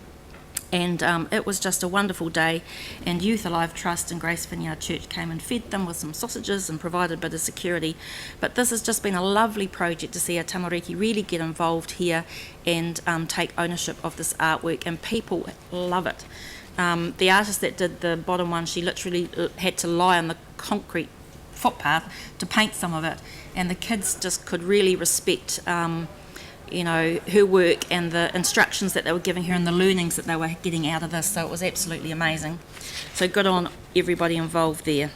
And it was just a wonderful day, and Youth Alive Trust and Grace Vineyard Church came and fed them with some sausages and provided a bit of security. But this has just been a lovely project to see our tamariki really get involved here and take ownership of this artwork, and people love it. The artist that did the bottom one, she literally had to lie on the concrete footpath to paint some of it, and the kids just could really respect her work and the instructions that they were giving her and the learnings that they were getting out of this. So it was absolutely amazing. So good on everybody involved there.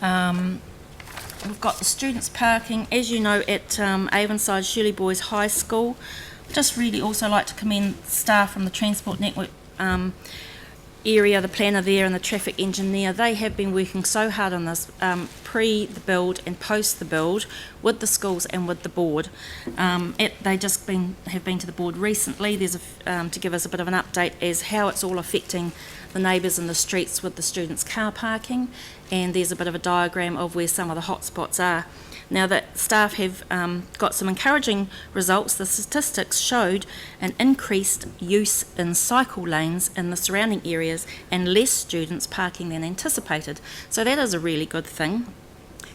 We've got the students parking, as you know, at Avonside Shirley Boys High School. Just really also like to commend staff from the Transport Network area, the planner there and the traffic engineer. They have been working so hard on this pre the build and post the build with the schools and with the board. They just have been to the board recently. There's to give us a bit of an update as how it's all affecting the neighbours in the streets with the students' car parking, and there's a bit of a diagram of where some of the hot spots are. Now that staff have got some encouraging results, the statistics showed an increased use in cycle lanes in the surrounding areas and less students parking than anticipated. So that is a really good thing.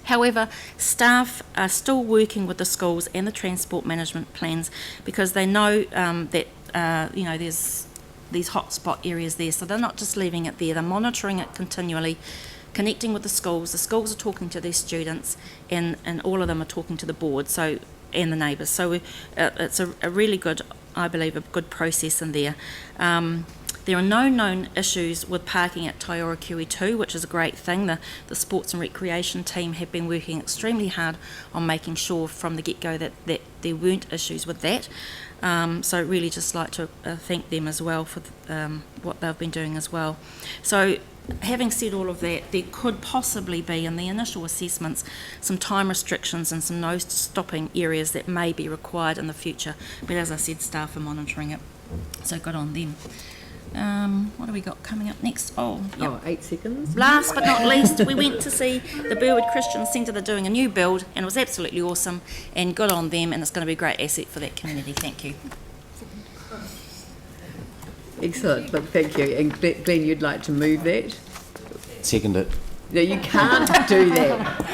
However, staff are still working with the schools and the transport management plans because they know that there's these hotspot areas there. So they're not just leaving it there, they're monitoring it continually, connecting with the schools are talking to their students, and all of them are talking to the board, so, and the neighbours. So it's a really good, I believe, a good process in there. There are no known issues with parking at Taiora Kiwi 2, which is a great thing. The sports and recreation team have been working extremely hard on making sure from the get-go that there weren't issues with that. So really just like to thank them as well for what they've been doing as well. So having said all of that, there could possibly be in the initial assessments some time restrictions and some no stopping areas that may be required in the future. But as I said, staff are monitoring it. So good on them. What do we got coming up next? Oh, yep. 8 seconds. Last but not least, we went to see the Burwood Christian Centre. They're doing a new build, and it was absolutely awesome, and good on them, and it's going to be a great asset for that community. Thank you. Excellent. Look, thank you. And Glenn, you'd like to move that? Second it. No, you can't do that.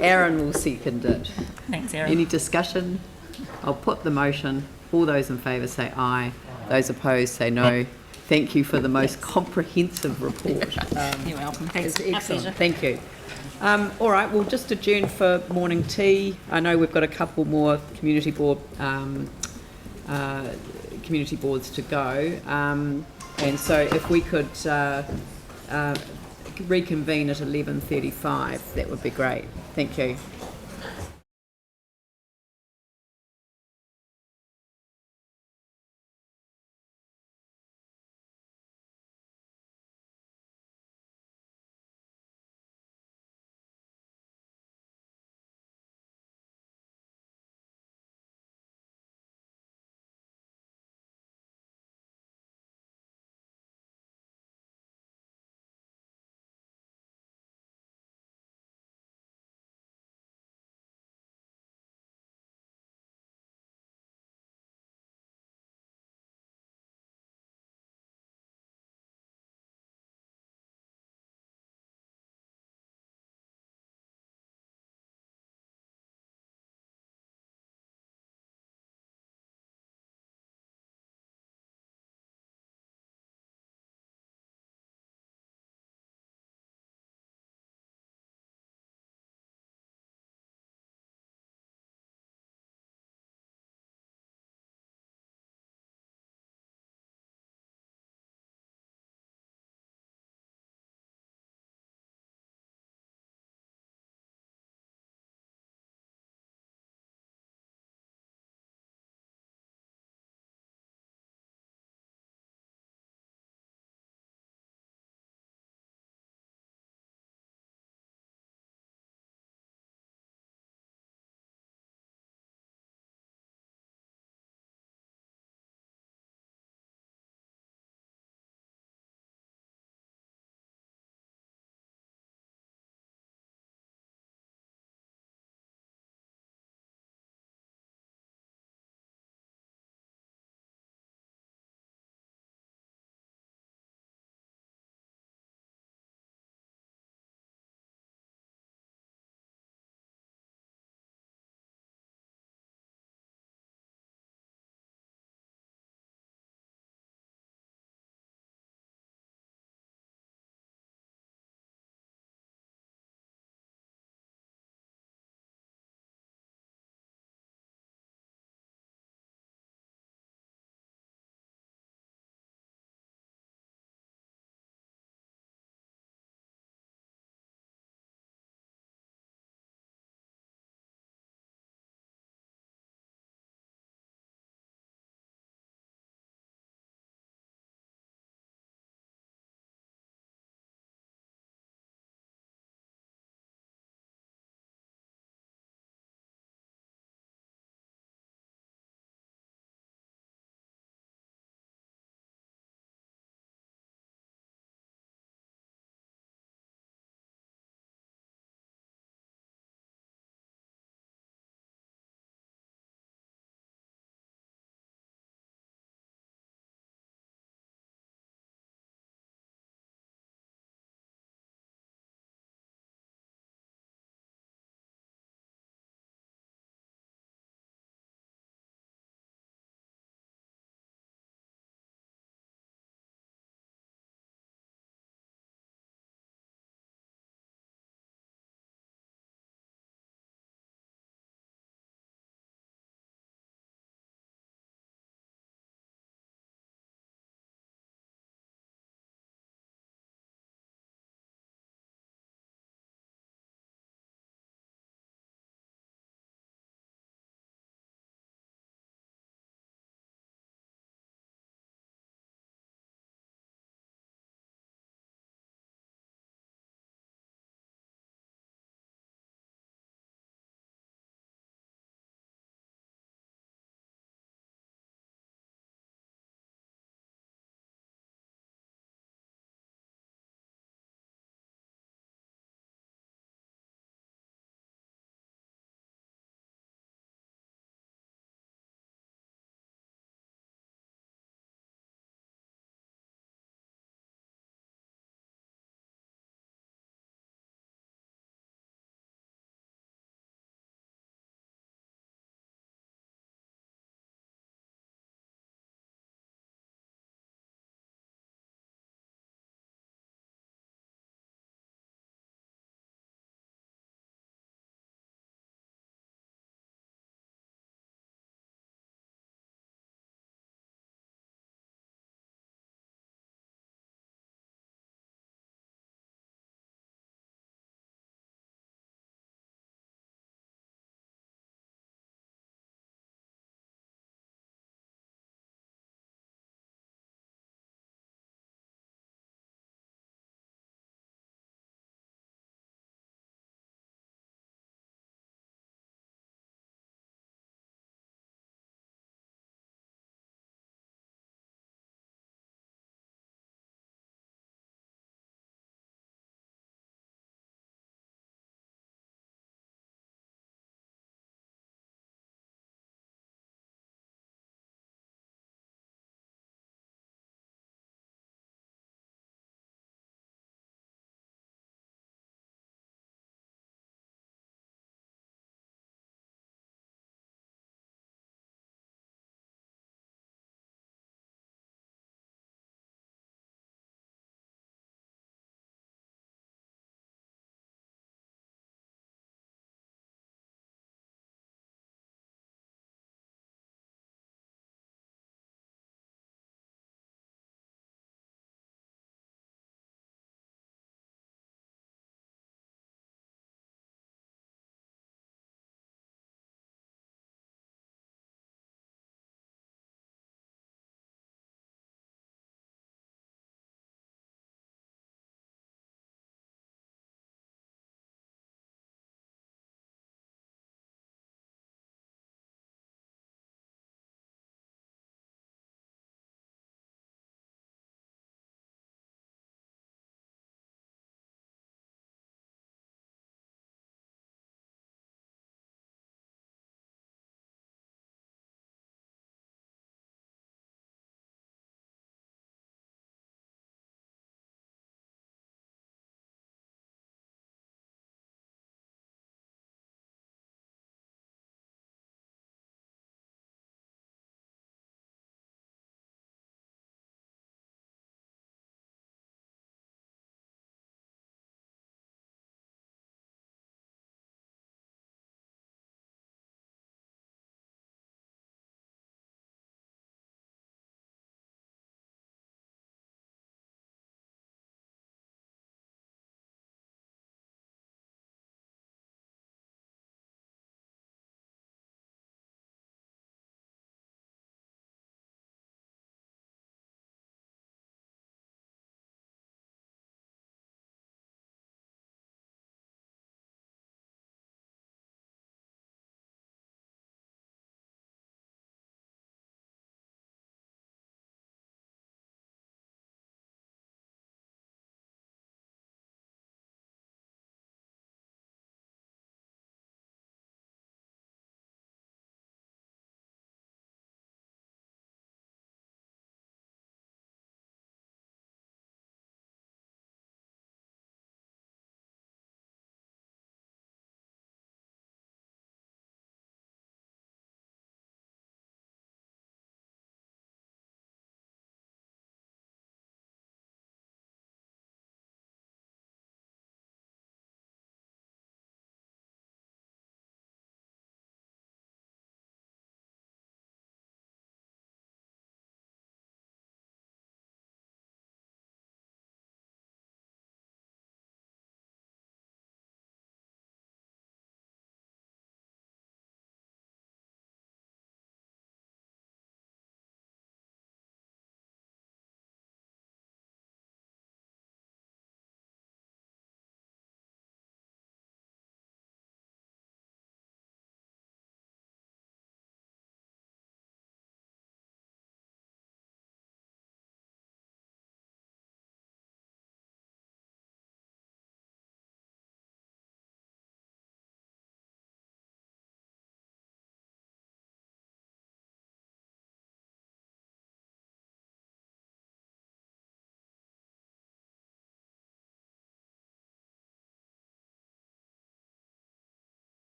Aaron will second it. Thanks, Aaron. Any discussion? I'll put the motion. All those in favour say aye. Those opposed say no. Thank you for the most comprehensive report. You're welcome. Thanks. It's excellent. Thank you. All right, we'll just adjourn for morning tea. I know we've got a couple more community boards to go. And so if we could reconvene at 11:35, that would be great. Thank you.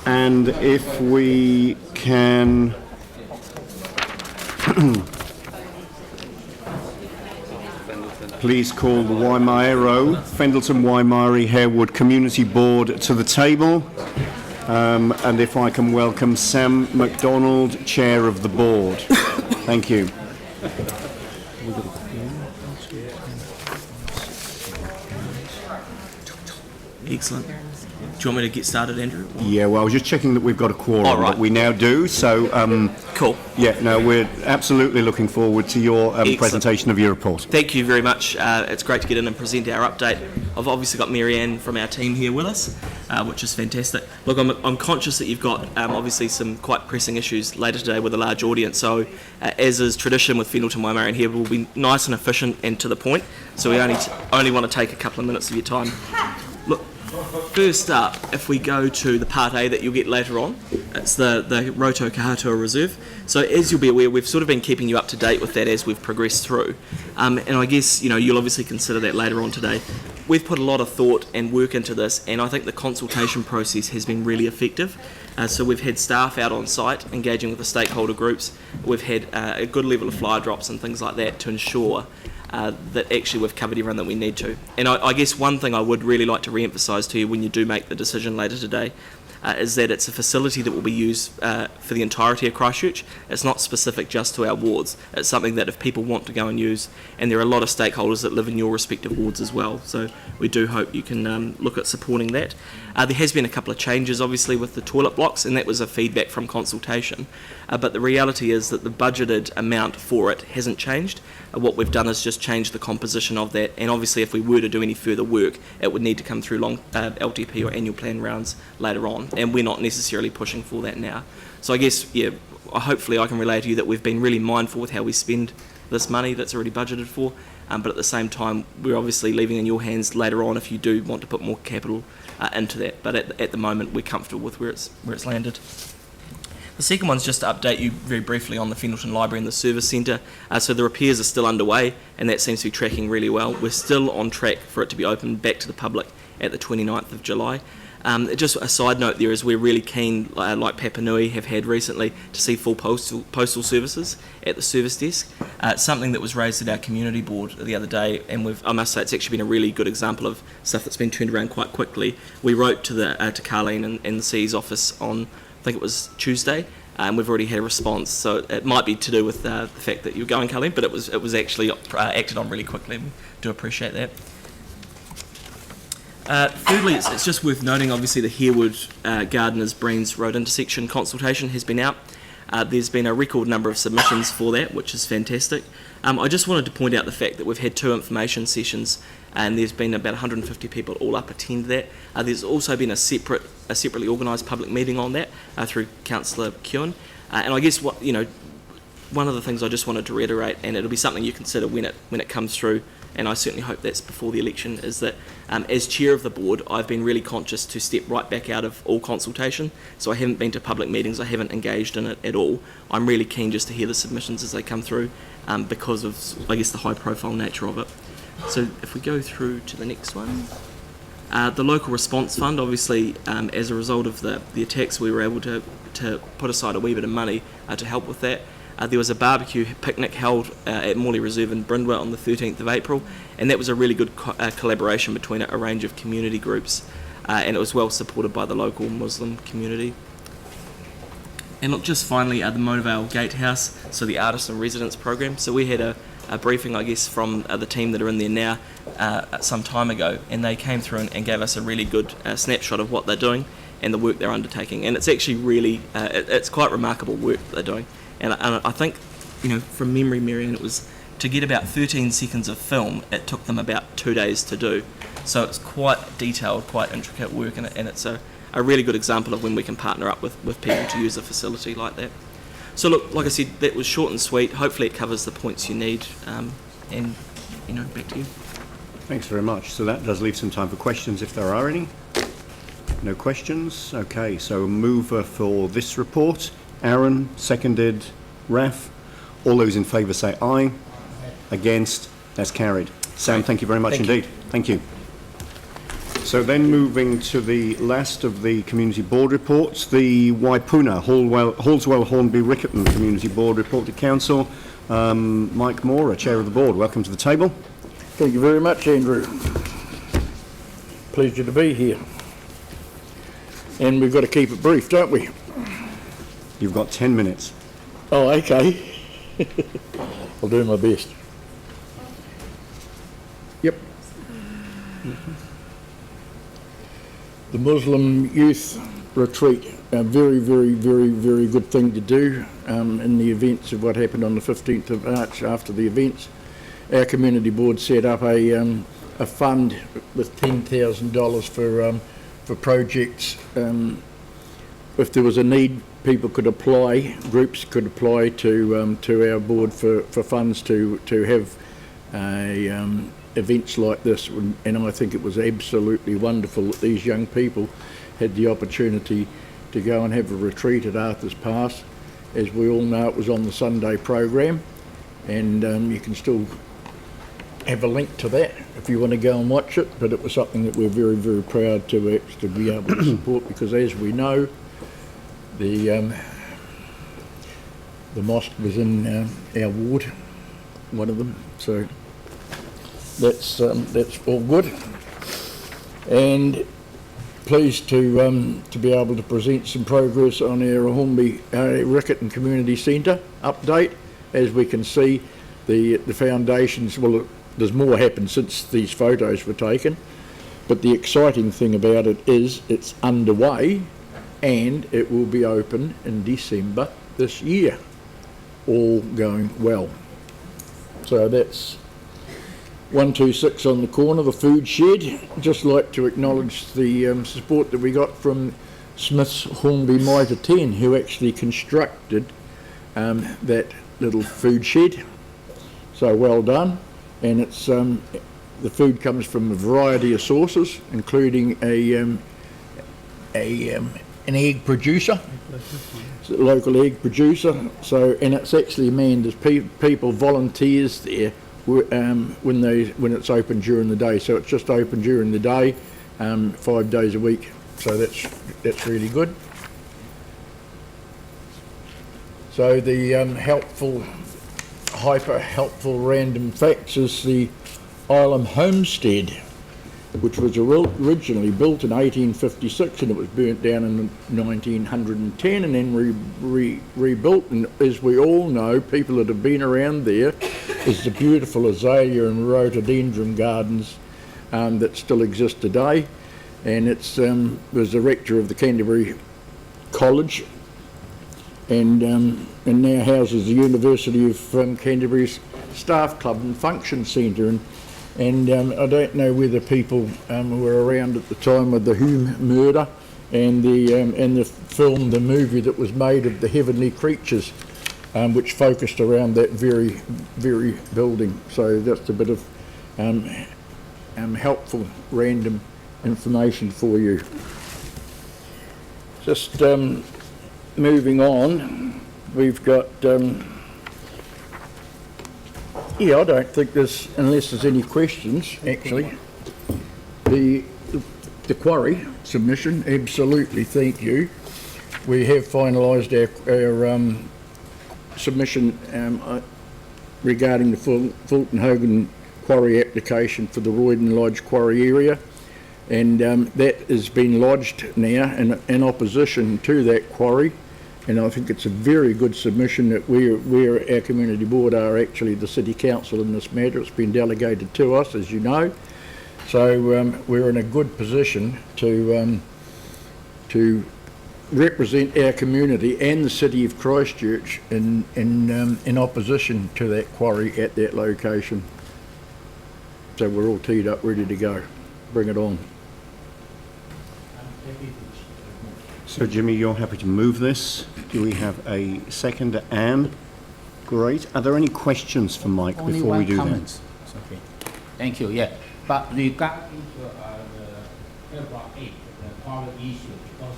And if we can please call the Waimairo, Fendleton Waimairi Harewood Community Board to the table. And if I can welcome Sam MacDonald, Chair of the Board. Thank you. Excellent. Do you want me to get started, Andrew? Yeah, well, I was just checking that we've got a quorum, All right. but we now do. So, cool. Yeah, no, we're absolutely looking forward to your presentation of your report. Thank you very much. It's great to get in and present our update. I've obviously got Marianne from our team here with us, which is fantastic. Look, I'm conscious that you've got obviously some quite pressing issues later today with a large audience. So, as is tradition with Fendleton Waimairi here, we'll be nice and efficient and to the point. So we only want to take a couple of minutes of your time. Look, first up, if we go to the Part A that you'll get later on, it's the Roto Kahatua Reserve. So as you'll be aware, we've sort of been keeping you up to date with that as we've progressed through. And I guess, you'll obviously consider that later on today. We've put a lot of thought and work into this, and I think the consultation process has been really effective. So we've had staff out on site engaging with the stakeholder groups. We've had a good level of flyer drops and things like that to ensure that actually we've covered everyone that we need to. And I guess one thing I would really like to re-emphasise to you when you do make the decision later today is that it's a facility that will be used for the entirety of Christchurch. It's not specific just to our wards. It's something that if people want to go and use, and there are a lot of stakeholders that live in your respective wards as well, so we do hope you can look at supporting that. There has been a couple of changes obviously with the toilet blocks, and that was a feedback from consultation, but the reality is that the budgeted amount for it hasn't changed. What we've done is just change the composition of that, and obviously if we were to do any further work, it would need to come through long LTP or annual plan rounds later on, and we're not necessarily pushing for that now. So I guess, yeah, hopefully I can relay to you that we've been really mindful with how we spend this money that's already budgeted for, but at the same time we're obviously leaving in your hands later on if you do want to put more capital into that, but at the moment we're comfortable with where it's landed. The second one's just to update you very briefly on the Fendleton Library and the Service Centre. So the repairs are still underway, and that seems to be tracking really well. We're still on track for it to be opened back to the public at the 29th of July. Just a side note there is we're really keen, like Papua Nui have had recently, to see full postal services at the service desk. It's something that was raised at our community board the other day, and I must say it's actually been a really good example of stuff that's been turned around quite quickly. We wrote to Carleen and the CE's office on, I think it was Tuesday, and we've already had a response. So it might be to do with the fact that you're going, Carleen, but it was actually acted on really quickly. We do appreciate that. Thirdly, it's just worth noting, obviously, the Harewood Gardeners Breens Road intersection consultation has been out. There's been a record number of submissions for that, which is fantastic. I just wanted to point out the fact that we've had 2 information sessions, and there's been about 150 people all up attend that. There's also been a separately organised public meeting on that through Councillor Kewen. And I guess one of the things I just wanted to reiterate, and it'll be something you consider when it comes through, and I certainly hope that's before the election, is that as chair of the board, I've been really conscious to step right back out of all consultation. So I haven't been to public meetings, I haven't engaged in it at all. I'm really keen just to hear the submissions as they come through because of, I guess, the high profile nature of it. So if we go through to the next one. The local response fund, obviously, as a result of the attacks, we were able to put aside a wee bit of money to help with that. There was a barbecue picnic held at Morley Reserve in Brindwa on the 13th of April, and that was a really good collaboration between a range of community groups, and it was well supported by the local Muslim community. And look, just finally, the Monavale Gatehouse, so the Artists and Residents program. So we had a briefing, I guess, from the team that are in there now some time ago, and they came through and gave us a really good snapshot of what they're doing and the work they're undertaking. And it's actually really, it's quite remarkable work that they're doing. And I think, from memory, Marianne, it was to get about 13 seconds of film, it took them about 2 days to do. So it's quite detailed, quite intricate work, and it's a really good example of when we can partner up with people to use a facility like that. So look, like I said, that was short and sweet. Hopefully it covers the points you need, and back to you. Thanks very much. So that does leave some time for questions if there are any. No questions? Okay, so a mover for this report. Aaron, seconded. Raf. All those in favour say aye. Against? That's carried. Sam, thank you very much indeed. Thank you. So then moving to the last of the community board reports, the Waipuna, Halswell, Hornby, Riccarton Community Board report to Council. Mike Moore, Chair of the Board, welcome to the table. Thank you very much, Andrew. Pleasure to be here. And we've got to keep it brief, don't we? You've got 10 minutes. Oh, okay. I'll do my best. Yep. The Muslim Youth Retreat, a very, very, very, very good thing to do in the events of what happened on the 15th of March. After the events, our community board set up a fund with $10,000 for projects. If there was a need, people could apply, groups could apply to our board for funds to have events like this, and I think it was absolutely wonderful that these young people had the opportunity to go and have a retreat at Arthur's Pass. As we all know, it was on the Sunday program, and you can still have a link to that if you want to go and watch it, but it was something that we're very, very proud to actually be able to support, because as we know, the mosque was in our ward, one of them, so that's all good. And pleased to be able to present some progress on our Hornby Riccarton Community Centre update. As we can see, the foundations, well, there's more happened since these photos were taken, but the exciting thing about it is it's underway and it will be open in December this year, all going well. So that's 126 on the corner, the food shed. Just like to acknowledge the support that we got from Smith's Hornby Mitre 10, who actually constructed that little food shed. So well done. And it's the food comes from a variety of sources, including an egg producer, it's a local egg producer. So, and it's actually manned as people, volunteers there when it's open during the day. So it's just open during the day, 5 days a week. So that's really good. So the hyper helpful random facts is the Ilam Homestead, which was originally built in 1856, and it was burnt down in 1910 and then rebuilt. And as we all know, people that have been around there, is the beautiful azalea and rhododendron gardens that still exist today. And it's was the rector of the Canterbury College, and now houses the University of Canterbury's Staff Club and Function Centre. And I don't know whether people were around at the time of the Hume murder and the film, the movie that was made of the Heavenly Creatures, which focused around that very, very building. So that's a bit of helpful random information for you. Just moving on, we've got I don't think there's, unless there's any questions, actually. The quarry submission, absolutely, thank you. We have finalised our submission regarding the Fulton Hogan quarry application for the Royden Lodge quarry area, and that has been lodged now in opposition to that quarry. And I think it's a very good submission that we're our community board are actually the City Council in this matter. It's been delegated to us, as you know. So we're in a good position to represent our community and the City of Christchurch in opposition to that quarry at that location. So we're all teed up, ready to go. Bring it on. So Jimmy, you're happy to move this. Do we have a second? Anne? Great. Are there any questions for Mike before we do that? It's okay. Thank you. Yeah. But regarding to the paragraph 8, the quarry issue, because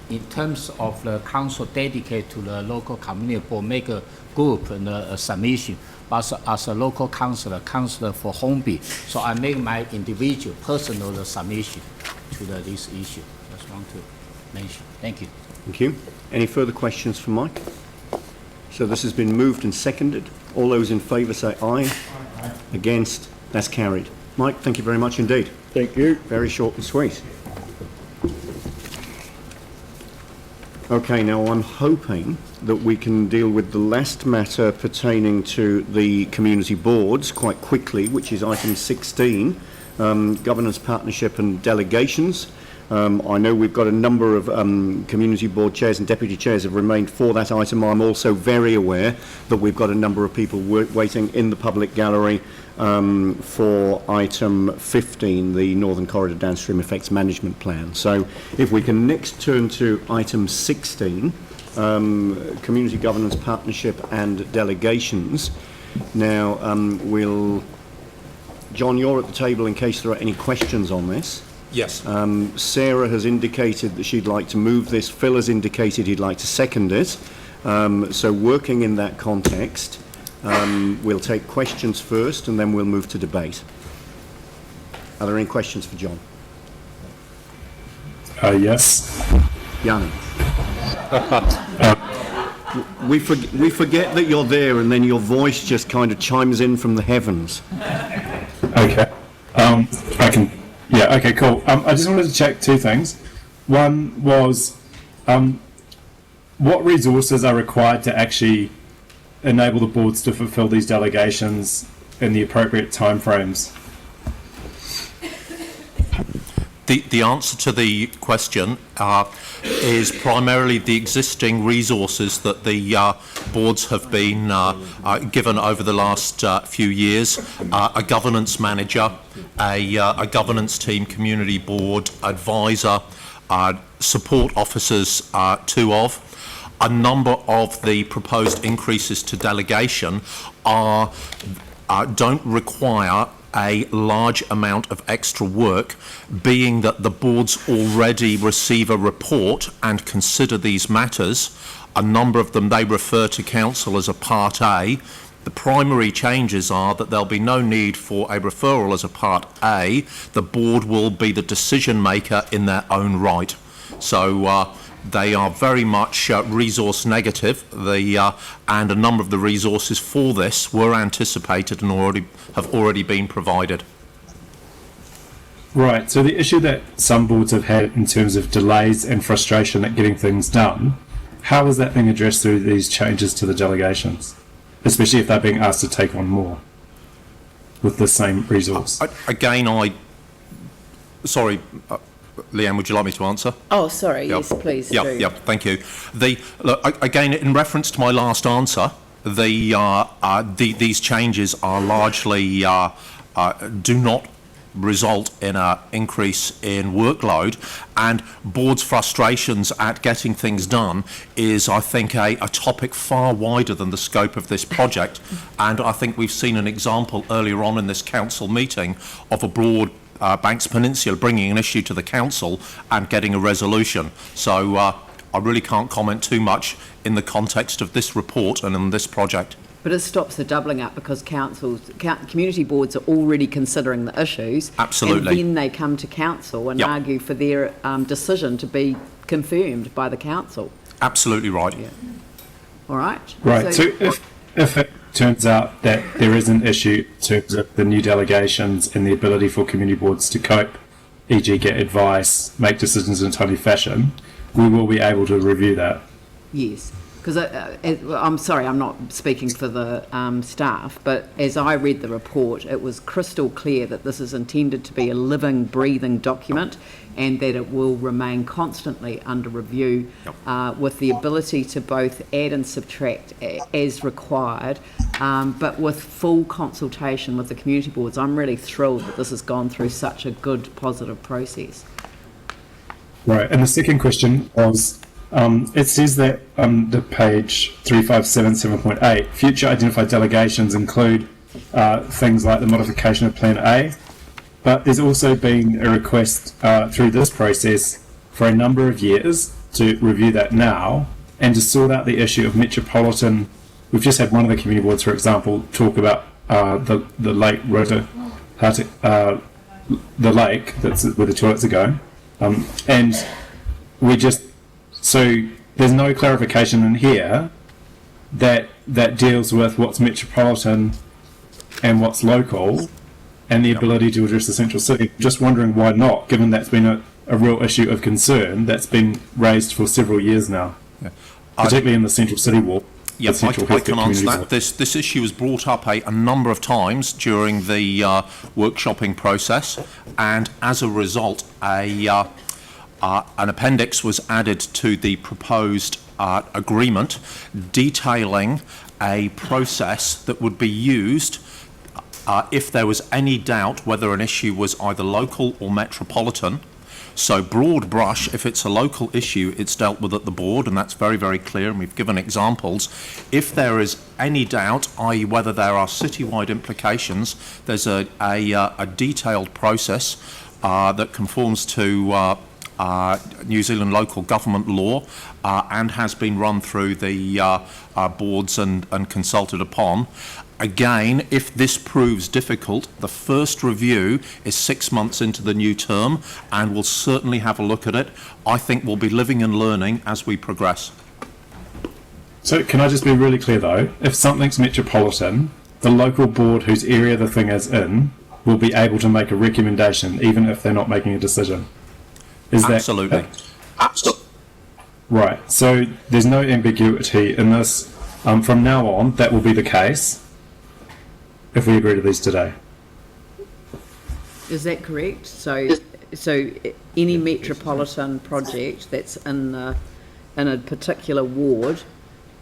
in terms of the council dedicated to the local community board, make a group and a submission. But as a local councillor for Hornby, so I make my individual personal submission. to this issue. Just want to mention. Thank you. Thank you. Any further questions for Mike? So this has been moved and seconded. All those in favour say aye. Aye. Against? That's carried. Mike, thank you very much indeed. Thank you. Very short and sweet. Okay, now I'm hoping that we can deal with the last matter pertaining to the community boards quite quickly, which is item 16, governance, partnership and delegations. I know we've got a number of community board chairs and deputy chairs have remained for that item. I'm also very aware that we've got a number of people waiting in the public gallery for item 15, the Northern Corridor Downstream Effects Management Plan. So if we can next turn to item 16, community governance, partnership and delegations. Now, John, you're at the table in case there are any questions on this. Yes. Sarah has indicated that she'd like to move this. Phil has indicated he'd like to second it. So working in that context, we'll take questions first and then we'll move to debate. Are there any questions for John? Yes. Yanni. We forget that you're there and then your voice just kind of chimes in from the heavens. Okay. I can... Yeah, okay, cool. I just wanted to check two things. One was, what resources are required to actually enable the boards to fulfil these delegations in the appropriate timeframes? The answer to the question is primarily the existing resources that the boards have been given over the last few years. A governance manager, a governance team, community board, advisor, support officers, two of. A number of the proposed increases to delegation don't require a large amount of extra work, being that the boards already receive a report and consider these matters. A number of them they refer to council as a Part A. The primary changes are that there'll be no need for a referral as a Part A. The board will be the decision maker in their own right. So they are very much resource negative, and a number of the resources for this were anticipated and have already been provided. Right, so the issue that some boards have had in terms of delays and frustration at getting things done, how is that being addressed through these changes to the delegations, especially if they're being asked to take on more with the same resource? Sorry, Leanne, would you like me to answer? Oh, sorry. Yep. Yes, please. Yep. Thank you. Again, in reference to my last answer, these changes are largely do not result in an increase in workload, and boards' frustrations at getting things done is, I think, a topic far wider than the scope of this project. And I think we've seen an example earlier on in this council meeting of a broad Banks Peninsula bringing an issue to the council and getting a resolution. So I really can't comment too much in the context of this report and in this project. But it stops the doubling up because community boards are already considering the issues. Absolutely. And then they come to council and argue for their decision to be confirmed by the council. Absolutely right. Yeah. All right. Right. So if it turns out that there is an issue in terms of the new delegations and the ability for community boards to cope, e.g. get advice, make decisions in a timely fashion, we will be able to review that. Yes, because I'm sorry, I'm not speaking for the staff, but as I read the report, it was crystal clear that this is intended to be a living, breathing document and that it will remain constantly under review with the ability to both add and subtract as required, but with full consultation with the community boards. I'm really thrilled that this has gone through such a good, positive process. Right, and the second question was, it says that on the page 3577.8, future identified delegations include things like the modification of Plan A, but there's also been a request through this process for a number of years to review that now and to sort out the issue of metropolitan. We've just had one of the community boards, for example, talk about the lake Rota, the lake that's where the toilets are going, And we just, so there's no clarification in here that deals with what's metropolitan and what's local and the ability to address the central city. Just wondering why not, given that's been a real issue of concern that's been raised for several years now, particularly in the central city ward. Yes, I can answer that. This issue was brought up a number of times during the workshopping process, and as a result, an appendix was added to the proposed agreement detailing a process that would be used if there was any doubt whether an issue was either local or metropolitan. So broad brush, if it's a local issue, it's dealt with at the board, and that's very, very clear, and we've given examples. If there is any doubt, i.e. whether there are citywide implications, there's a detailed process that conforms to New Zealand local government law and has been run through the boards and consulted upon. Again, if this proves difficult, the first review is 6 months into the new term, and we'll certainly have a look at it. I think we'll be living and learning as we progress. So can I just be really clear though, if something's metropolitan, the local board whose area the thing is in will be able to make a recommendation even if they're not making a decision. Is Absolutely. Absolutely. Right, so there's no ambiguity in this. From now on, that will be the case if we agree to these today. Is that correct? So any metropolitan project that's in a particular ward,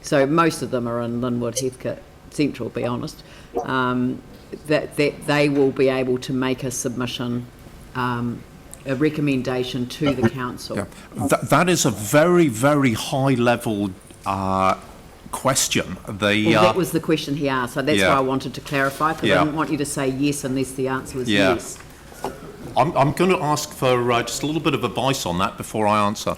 so most of them are in Lynwood, Heathcote Central, be honest, that they will be able to make a submission, a recommendation to the council. Yeah. That is a very, very high level question. That was the question he asked, so that's why I wanted to clarify, because I didn't want you to say yes unless the answer was yes. I'm going to ask for just a little bit of advice on that before I answer.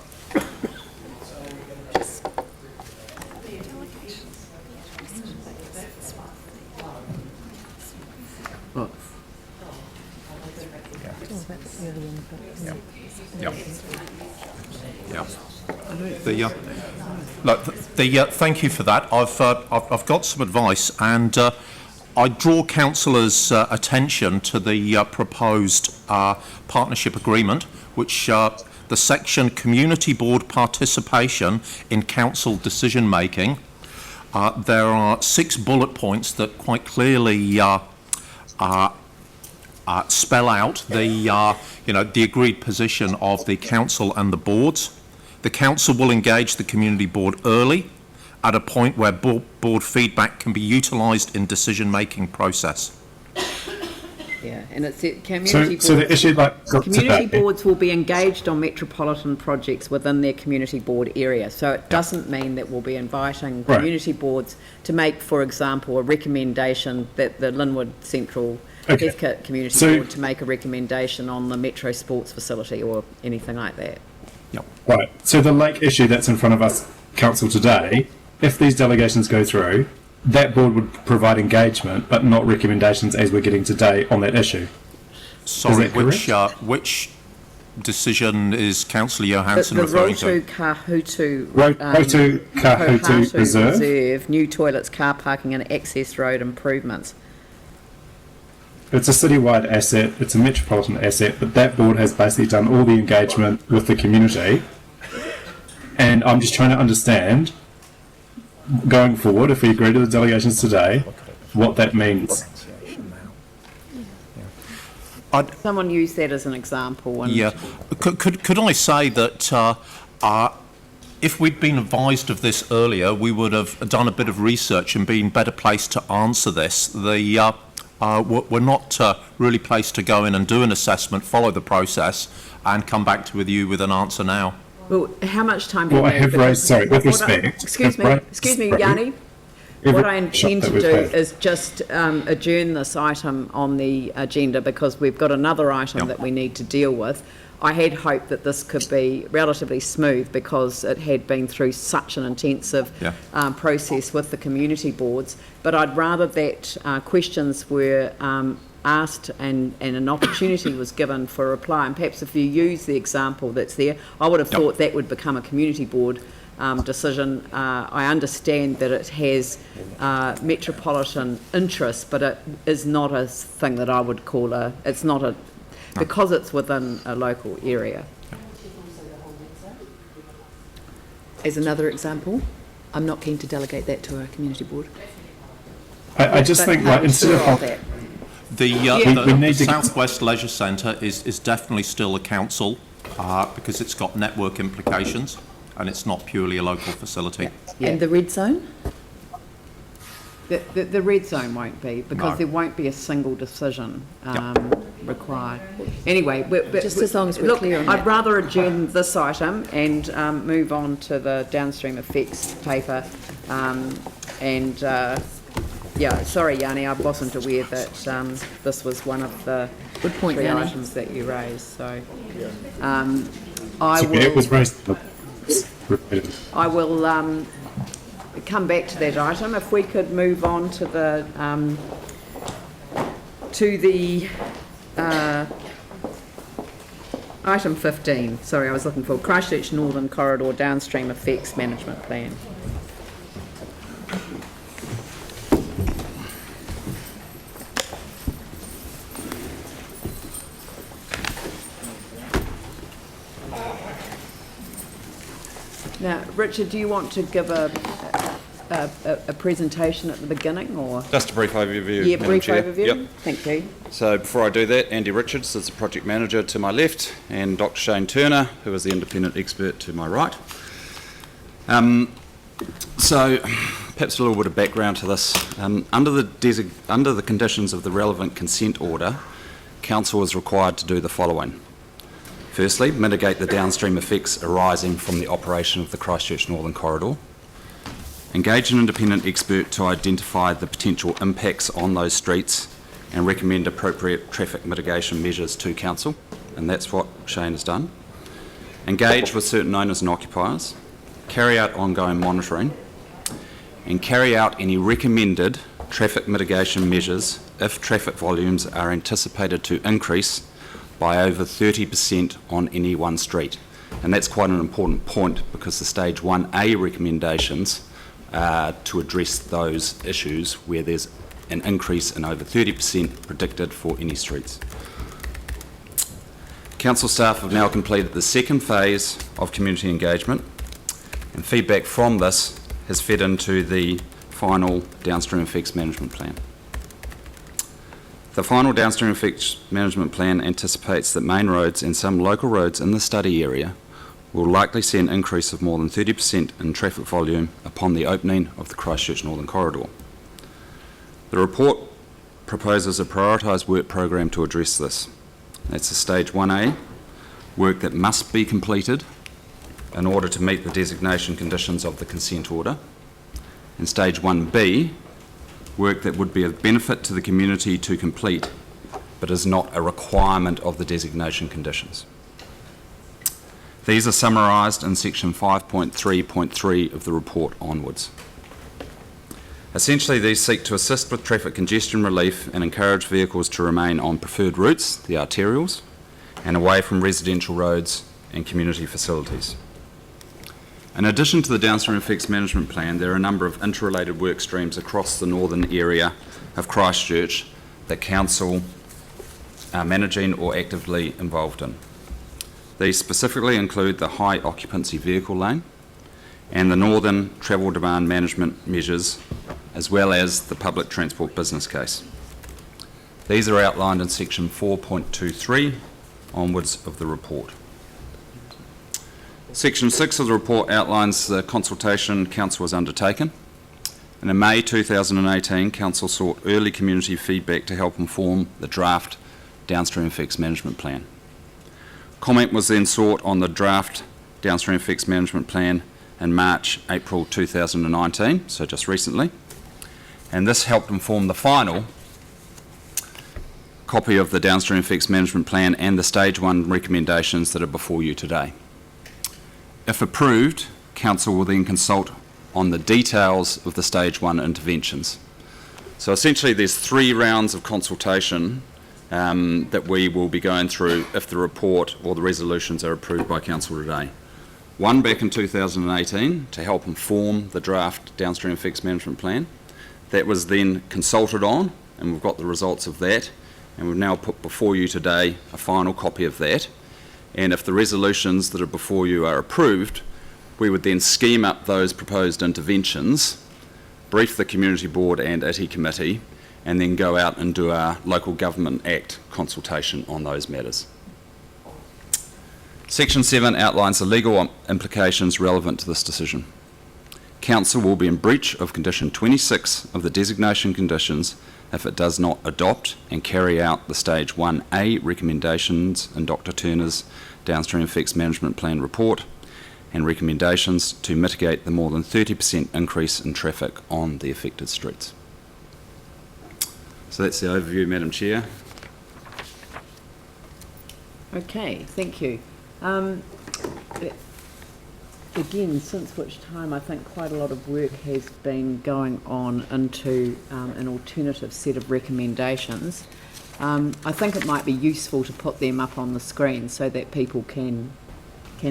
Thank you for that. I've got some advice, and I draw councillors' attention to the proposed partnership agreement, which the section Community Board Participation in Council Decision Making. There are 6 bullet points that quite clearly spell out the agreed position of the council and the boards. The council will engage the community board early at a point where board feedback can be utilised in decision-making process. Yeah, and it's community so the issue community boards will be engaged on metropolitan projects within their community board area. So it doesn't mean that we'll be inviting community boards to make, for example, a recommendation that the Lynwood Central Heathcote Community Board to make a recommendation on the Metro Sports facility or anything like that. Yep. Right. So the lake issue that's in front of us, council, today, if these delegations go through, that board would provide engagement, but not recommendations as we're getting today on that issue. Sorry, which decision is Councillor Johansson referring to? Rotu Kahutu Reserve, new toilets, car parking and access road improvements. It's a citywide asset, it's a metropolitan asset, but that board has basically done all the engagement with the community. And I'm just trying to understand, going forward, if we agree to the delegations today, what that means. Someone used that as an example. And Could I say that if we'd been advised of this earlier, we would have done a bit of research and been better placed to answer this. We're not really placed to go in and do an assessment, follow the process, and come back with you with an answer now. Well, how much time do you have? I have raised, sorry, with respect. Excuse me, Yanni. What I intend to do is just adjourn this item on the agenda because we've got another item that we need to deal with. I had hoped that this could be relatively smooth because it had been through such an intensive process with the community boards, but I'd rather that questions were asked and an opportunity was given for a reply, and perhaps if you use the example that's there, I would have thought that would become a community board decision. I understand that it has metropolitan interest, but it is not a thing that I would call it's not a, because it's within a local area. As another example, I'm not keen to delegate that to a community board. I just think, like, instead of the Southwest Leisure Centre is definitely still a council because it's got network implications and it's not purely a local facility. Yeah. And the red zone? The red zone won't be, because there won't be a single decision required. Anyway, Just as long as we're clear on I'd that. rather adjourn this item and move on to the downstream effects paper. Yeah, sorry, Yanni, I wasn't aware that this was one of the Good point, three Yanni. items that you raised. So, it was raised. I will come back to that item. If we could move on to the item 15. Sorry, I was looking for Christchurch Northern Corridor Downstream Effects Management Plan. Now, Richard, do you want to give a presentation at the beginning, or just a brief overview? Yeah, Madam brief Chair. overview. Yep. Thank you. So before I do that, Andy Richards is the project manager to my left, and Dr. Shane Turner, who is the independent expert, to my right. So perhaps a little bit of background to this. Under the conditions of the relevant consent order, Council is required to do the following. Firstly, mitigate the downstream effects arising from the operation of the Christchurch Northern Corridor. Engage an independent expert to identify the potential impacts on those streets and recommend appropriate traffic mitigation measures to Council, and that's what Shane has done. Engage with certain owners and occupiers, carry out ongoing monitoring, and carry out any recommended traffic mitigation measures if traffic volumes are anticipated to increase by over 30% on any one street. And that's quite an important point, because the Stage 1A recommendations to address those issues where there's an increase in over 30% predicted for any streets. Council staff have now completed the second phase of community engagement, and feedback from this has fed into the final downstream effects management plan. The final downstream effects management plan anticipates that main roads and some local roads in the study area will likely see an increase of more than 30% in traffic volume upon the opening of the Christchurch Northern Corridor. The report proposes a prioritised work program to address this. That's a Stage 1A, work that must be completed in order to meet the designation conditions of the consent order, and Stage 1B, work that would be of benefit to the community to complete, but is not a requirement of the designation conditions. These are summarised in section 5.3.3 of the report onwards. Essentially, these seek to assist with traffic congestion relief and encourage vehicles to remain on preferred routes, the arterials, and away from residential roads and community facilities. In addition to the downstream effects management plan, there are a number of interrelated work streams across the northern area of Christchurch that Council are managing or actively involved in. These specifically include the high occupancy vehicle lane and the northern travel demand management measures, as well as the public transport business case. These are outlined in section 4.23 onwards of the report. Section 6 of the report outlines the consultation Council has undertaken, and in May 2018 Council sought early community feedback to help inform the draft downstream effects management plan. Comment was then sought on the draft downstream effects management plan in April 2019, so just recently, and this helped inform the final copy of the downstream effects management plan and the Stage 1 recommendations that are before you today. If approved, Council will then consult on the details of the Stage 1 interventions. So essentially there's 3 rounds of consultation that we will be going through if the report or the resolutions are approved by Council today. One back in 2018 to help inform the draft downstream effects management plan. That was then consulted on, and we've got the results of that, and we've now put before you today a final copy of that. And if the resolutions that are before you are approved, we would then scheme up those proposed interventions, brief the Community Board and ITI Committee, and then go out and do our Local Government Act consultation on those matters. Section 7 outlines the legal implications relevant to this decision. Council will be in breach of Condition 26 of the designation conditions if it does not adopt and carry out the Stage 1A recommendations in Dr Turner's Downstream Effects Management Plan report and recommendations to mitigate the more than 30% increase in traffic on the affected streets. So that's the overview, Madam Chair. Okay, thank you. Again, since which time I think quite a lot of work has been going on into an alternative set of recommendations. I think it might be useful to put them up on the screen so that people can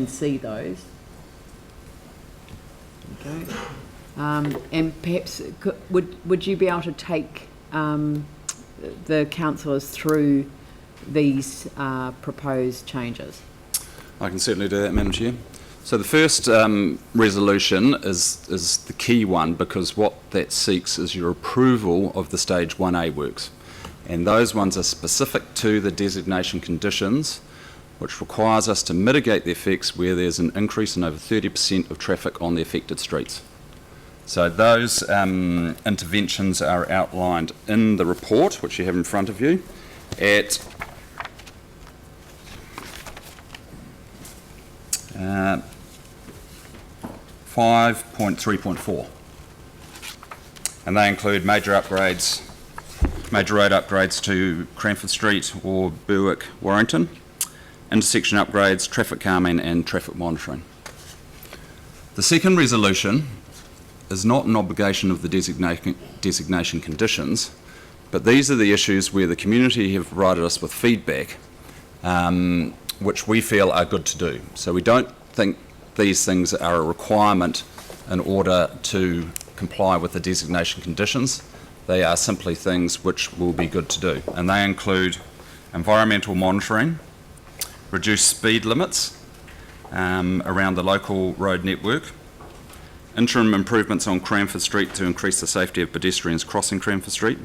see those. Okay. And perhaps would you be able to take the councillors through these proposed changes? I can certainly do that, Madam Chair. So the first resolution is the key one, because what that seeks is your approval of the Stage 1A works. And those ones are specific to the designation conditions, which requires us to mitigate the effects where there's an increase in over 30% of traffic on the affected streets. So those interventions are outlined in the report, which you have in front of you, at 5.3.4, and they include major road upgrades to Cranford Street or Berwick Warrington, intersection upgrades, traffic calming and traffic monitoring. The second resolution is not an obligation of the designation conditions, but these are the issues where the community have provided us with feedback which we feel are good to do. So we don't think these things are a requirement in order to comply with the designation conditions. They are simply things which will be good to do, and they include environmental monitoring, reduced speed limits around the local road network, interim improvements on Cranford Street to increase the safety of pedestrians crossing Cranford Street,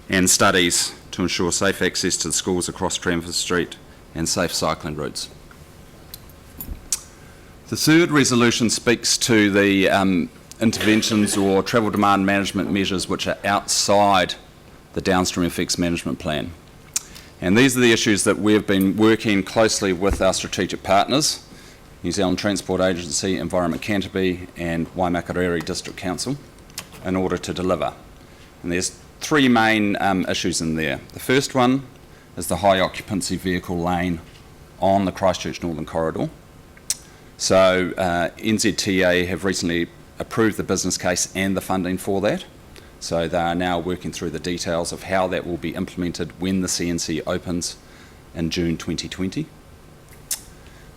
and studies to ensure safe access to the schools across Cranford Street and safe cycling routes. The third resolution speaks to the interventions or travel demand management measures which are outside the downstream effects management plan. And these are the issues that we've been working closely with our strategic partners, New Zealand Transport Agency, Environment Canterbury and Waimakariri District Council, in order to deliver. And there's three main issues in there. The first one is the high occupancy vehicle lane on the Christchurch Northern Corridor. So NZTA have recently approved the business case and the funding for that. So they are now working through the details of how that will be implemented when the CNC opens in June 2020.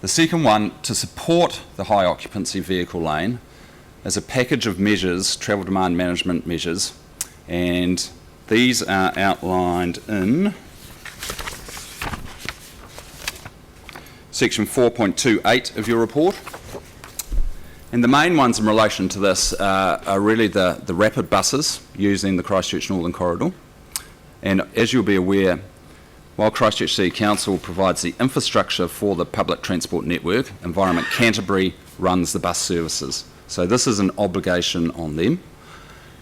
The second one, to support the high occupancy vehicle lane, is a package of measures, travel demand management measures, and these are outlined in section 4.28 of your report. And the main ones in relation to this are really the rapid buses using the Christchurch Northern Corridor. And as you'll be aware, while Christchurch City Council provides the infrastructure for the public transport network, Environment Canterbury runs the bus services. So this is an obligation on them.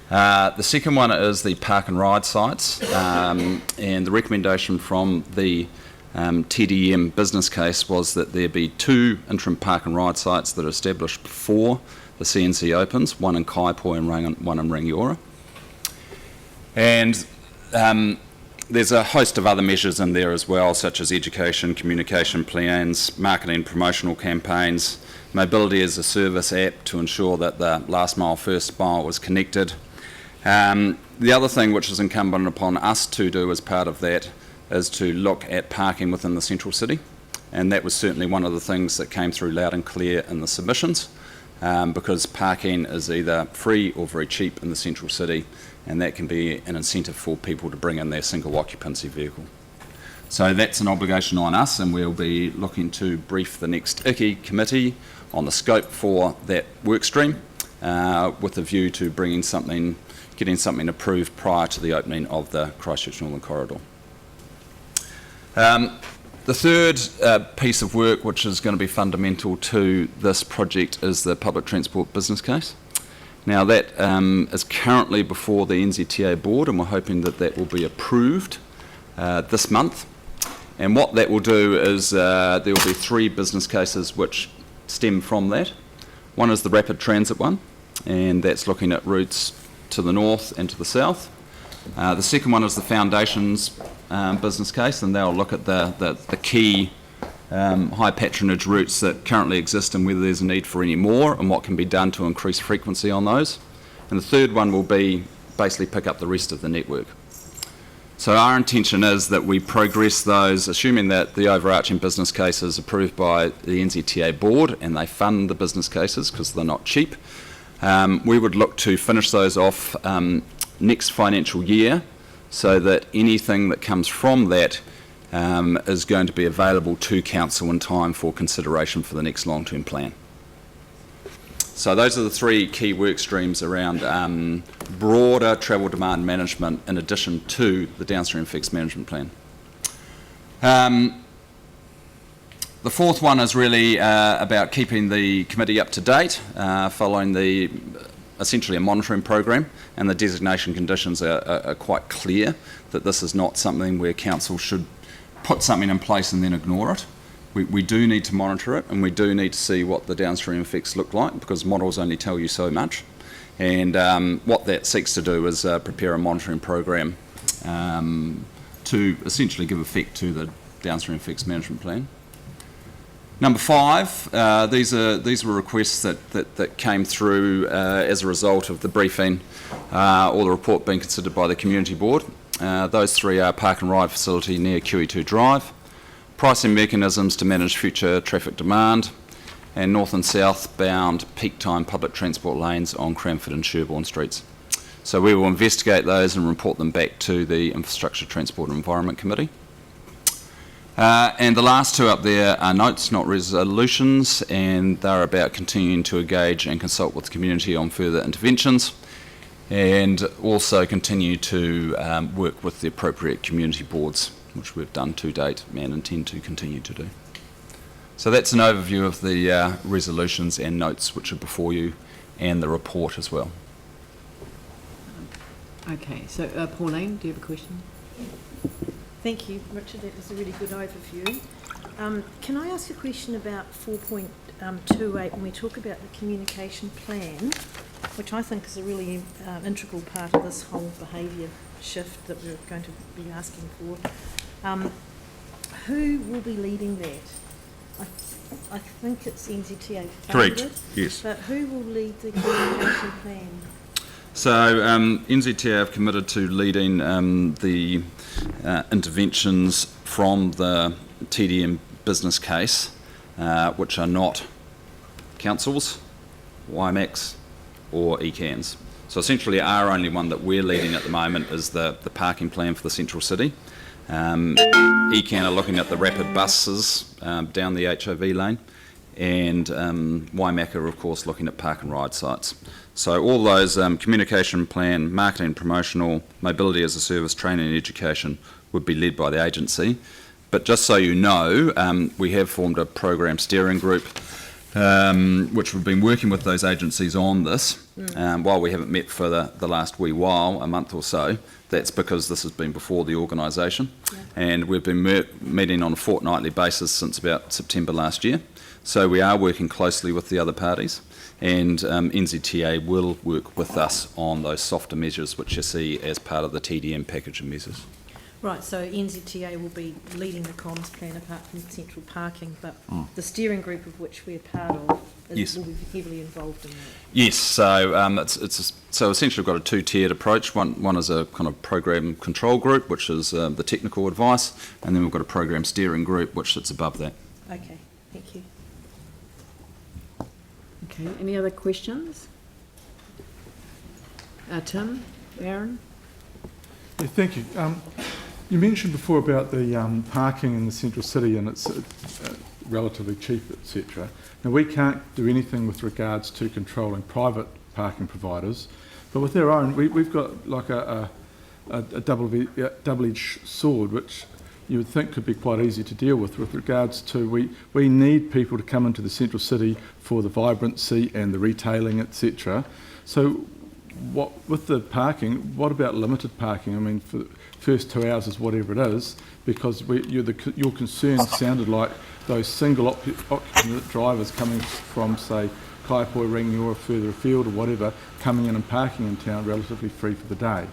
The second one is the park and ride sites, and the recommendation from the TDM business case was that there be 2 interim park and ride sites that are established before the CNC opens, one in Kaipoi and one in Rangiora. And there's a host of other measures in there as well, such as education, communication plans, marketing and promotional campaigns, mobility as a service app to ensure that the last mile, first mile was connected. The other thing which is incumbent upon us to do as part of that is to look at parking within the central city, and that was certainly one of the things that came through loud and clear in the submissions, because parking is either free or very cheap in the central city, and that can be an incentive for people to bring in their single occupancy vehicle. So that's an obligation on us, and we'll be looking to brief the next ICI committee on the scope for that work stream, with a view to getting something approved prior to the opening of the Christchurch Northern Corridor. The third piece of work, which is going to be fundamental to this project, is the public transport business case. Now that is currently before the NZTA board, and we're hoping that that will be approved this month. And what that will do is there will be 3 business cases which stem from that. One is the rapid transit one, and that's looking at routes to the north and to the south. The second one is the foundations business case, and they'll look at the key high patronage routes that currently exist and whether there's a need for any more and what can be done to increase frequency on those. And the third one will be basically pick up the rest of the network. So our intention is that we progress those, assuming that the overarching business case is approved by the NZTA board and they fund the business cases because they're not cheap. We would look to finish those off next financial year, so that anything that comes from that is going to be available to council in time for consideration for the next long-term plan. So those are the 3 key work streams around broader travel demand management in addition to the downstream fixed management plan. The fourth one is really about keeping the committee up to date, following essentially a monitoring program, and the designation conditions are quite clear that this is not something where council should put something in place and then ignore it. We do need to monitor it, and we do need to see what the downstream effects look like, because models only tell you so much. And what that seeks to do is prepare a monitoring program to essentially give effect to the downstream effects management plan. Number 5, these were requests that came through as a result of the briefing or the report being considered by the community board. Those 3 are park and ride facility near QE2 Drive, pricing mechanisms to manage future traffic demand, and north and southbound peak time public transport lanes on Cranford and Sherborne streets. So we will investigate those and report them back to the Infrastructure, Transport and Environment Committee. And the last 2 up there are notes, not resolutions, and they're about continuing to engage and consult with the community on further interventions, and also continue to work with the appropriate community boards, which we've done to date and intend to continue to do. So that's an overview of the resolutions and notes which are before you, and the report as well. Okay, so Pauline, do you have a question? Thank you, Richard. That was a really good overview. Can I ask a question about 4.28 when we talk about the communication plan, which I think is a really integral part of this whole behaviour shift that we're going to be asking for. Who will be leading that? I think it's NZTA. Correct, yes. But who will lead the communication plan? So NZTA have committed to leading the interventions from the TDM business case, which are not councils, WIMAX or ECANs. So essentially our only one that we're leading at the moment is the parking plan for the central city. ECAN are looking at the rapid buses down the HOV lane, and WIMAC are of course looking at park and ride sites. So all those communication plan, marketing, promotional, mobility as a service, training and education would be led by the agency. But just so you know, we have formed a program steering group which we've been working with those agencies on this. While we haven't met for the last wee while, a month or so, that's because this has been before the organisation. Yeah. And we've been meeting on a fortnightly basis since about September last year. So we are working closely with the other parties, and NZTA will work with us on those softer measures which you see as part of the TDM package of measures. Right, so NZTA will be leading the comms plan apart from central parking, but Mm. the steering group of which we're part of Yes. will be heavily involved in that. Yes, so so essentially we've got a two-tiered approach. One is a kind of program control group, which is the technical advice, and then we've got a program steering group, which sits above that. Okay, thank you. Okay, any other questions? Tim, Aaron? Yeah, thank you. You mentioned before about the parking in the central city, and it's relatively cheap, etc. Now, we can't do anything with regards to controlling private parking providers, but with our own, we've got like a double-edged sword, which you would think could be quite easy to deal with regards to we need people to come into the central city for the vibrancy and the retailing, etc. So what with the parking, what about limited parking? I mean, for the first 2 hours is whatever it is, because your concern sounded like those single occupant drivers coming from, say, Kaipoi, Ringi or further afield or whatever, coming in and parking in town relatively free for the day.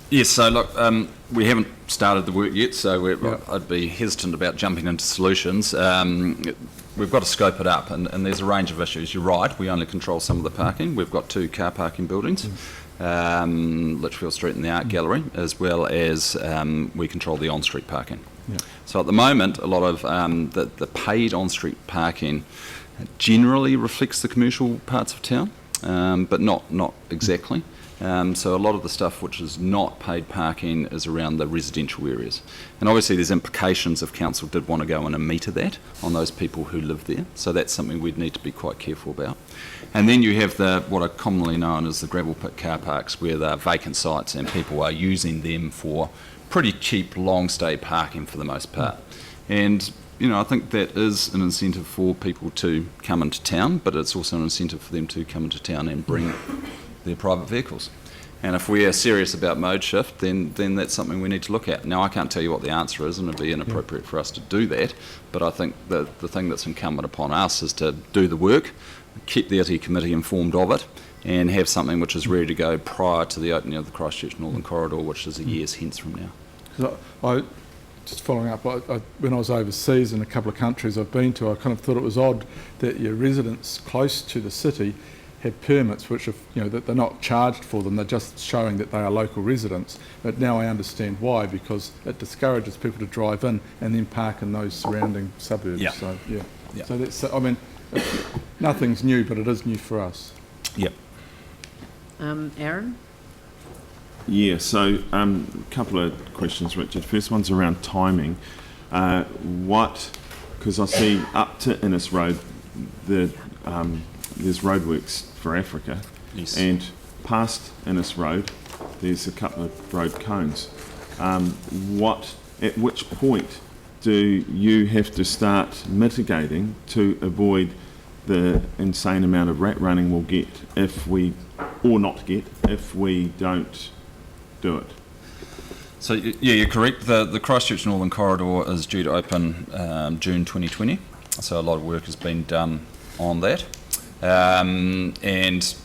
Yes, so look, we haven't started the work yet, so I'd be hesitant about jumping into solutions. We've got to scope it up, and there's a range of issues. You're right, we only control some of the parking. We've got 2 car parking buildings, Litchfield Street and the Art Gallery, as well as we control the on-street parking. Yeah. So at the moment, a lot of the paid on-street parking generally reflects the commercial parts of town, but not exactly. So a lot of the stuff which is not paid parking is around the residential areas. And obviously there's implications if council did want to go in and meter that on those people who live there. So that's something we'd need to be quite careful about. And then you have what are commonly known as the gravel pit car parks, where they're vacant sites and people are using them for pretty cheap long stay parking for the most part. And I think that is an incentive for people to come into town, but it's also an incentive for them to come into town and bring their private vehicles. And if we are serious about mode shift, then that's something we need to look at. Now, I can't tell you what the answer is, and it'd be inappropriate for us to do that, but I think that the thing that's incumbent upon us is to do the work, keep the ITI committee informed of it, and have something which is ready to go prior to the opening of the Christchurch Northern Corridor, which is a year's hence from now. Just following up, when I was overseas in a couple of countries I've been to, I kind of thought it was odd that your residents close to the city have permits which, that they're not charged for them, they're just showing that they are local residents. But now I understand why, because it discourages people to drive in and then park in those surrounding suburbs. Yeah. So, yeah. So that's, I mean, nothing's new, but it is new for us. Yep. Aaron? Yeah, so a couple of questions, Richard. First one's around timing. Because I see up to Innes Road, there's roadworks for Africa, yes. And past Innes Road, there's a couple of road cones. At which point do you have to start mitigating to avoid the insane amount of rat running we'll get if we don't do it? So yeah, you're correct. The Christchurch Northern Corridor is due to open June 2020. So a lot of work has been done on that. And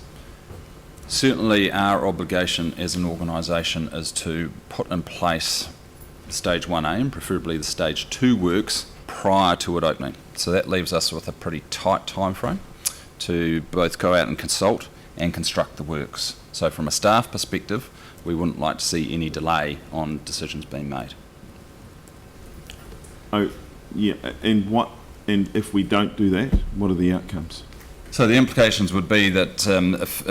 certainly our obligation as an organisation is to put in place stage 1A and preferably the stage 2 works prior to it opening. So that leaves us with a pretty tight time frame to both go out and consult and construct the works. So from a staff perspective, we wouldn't like to see any delay on decisions being made. Oh, yeah, and if we don't do that, what are the outcomes? So the implications would be that if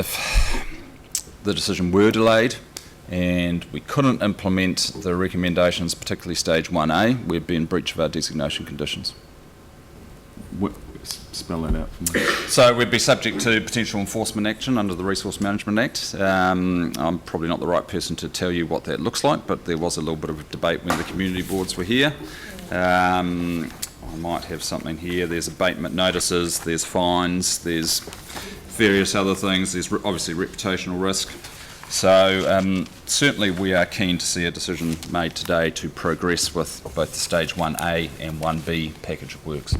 the decision were delayed and we couldn't implement the recommendations, particularly stage 1A, we'd be in breach of our designation conditions. Spell that out for me. So we'd be subject to potential enforcement action under the Resource Management Act. I'm probably not the right person to tell you what that looks like, but there was a little bit of a debate when the community boards were here. I might have something here. There's abatement notices, there's fines, there's various other things. There's obviously reputational risk. So certainly we are keen to see a decision made today to progress with both the stage 1A and 1B package of works.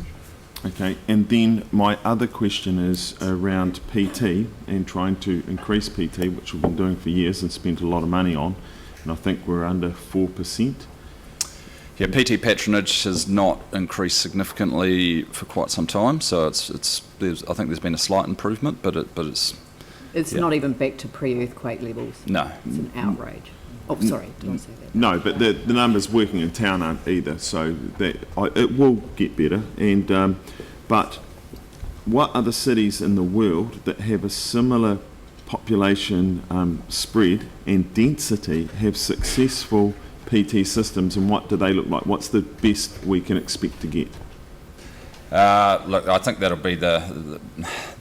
Okay, and then my other question is around PT and trying to increase PT, which we've been doing for years and spent a lot of money on. and I think we're under 4%. Yeah, PT patronage has not increased significantly for quite some time, so I think there's been a slight improvement, but it's It's not even back to pre-earthquake levels. No. It's an outrage. Oh, sorry, did I say that? No, but the numbers working in town aren't either, so it will get better. And but what other cities in the world that have a similar population spread and density have successful PT systems, and what do they look like? What's the best we can expect to get? Look, I think that'll be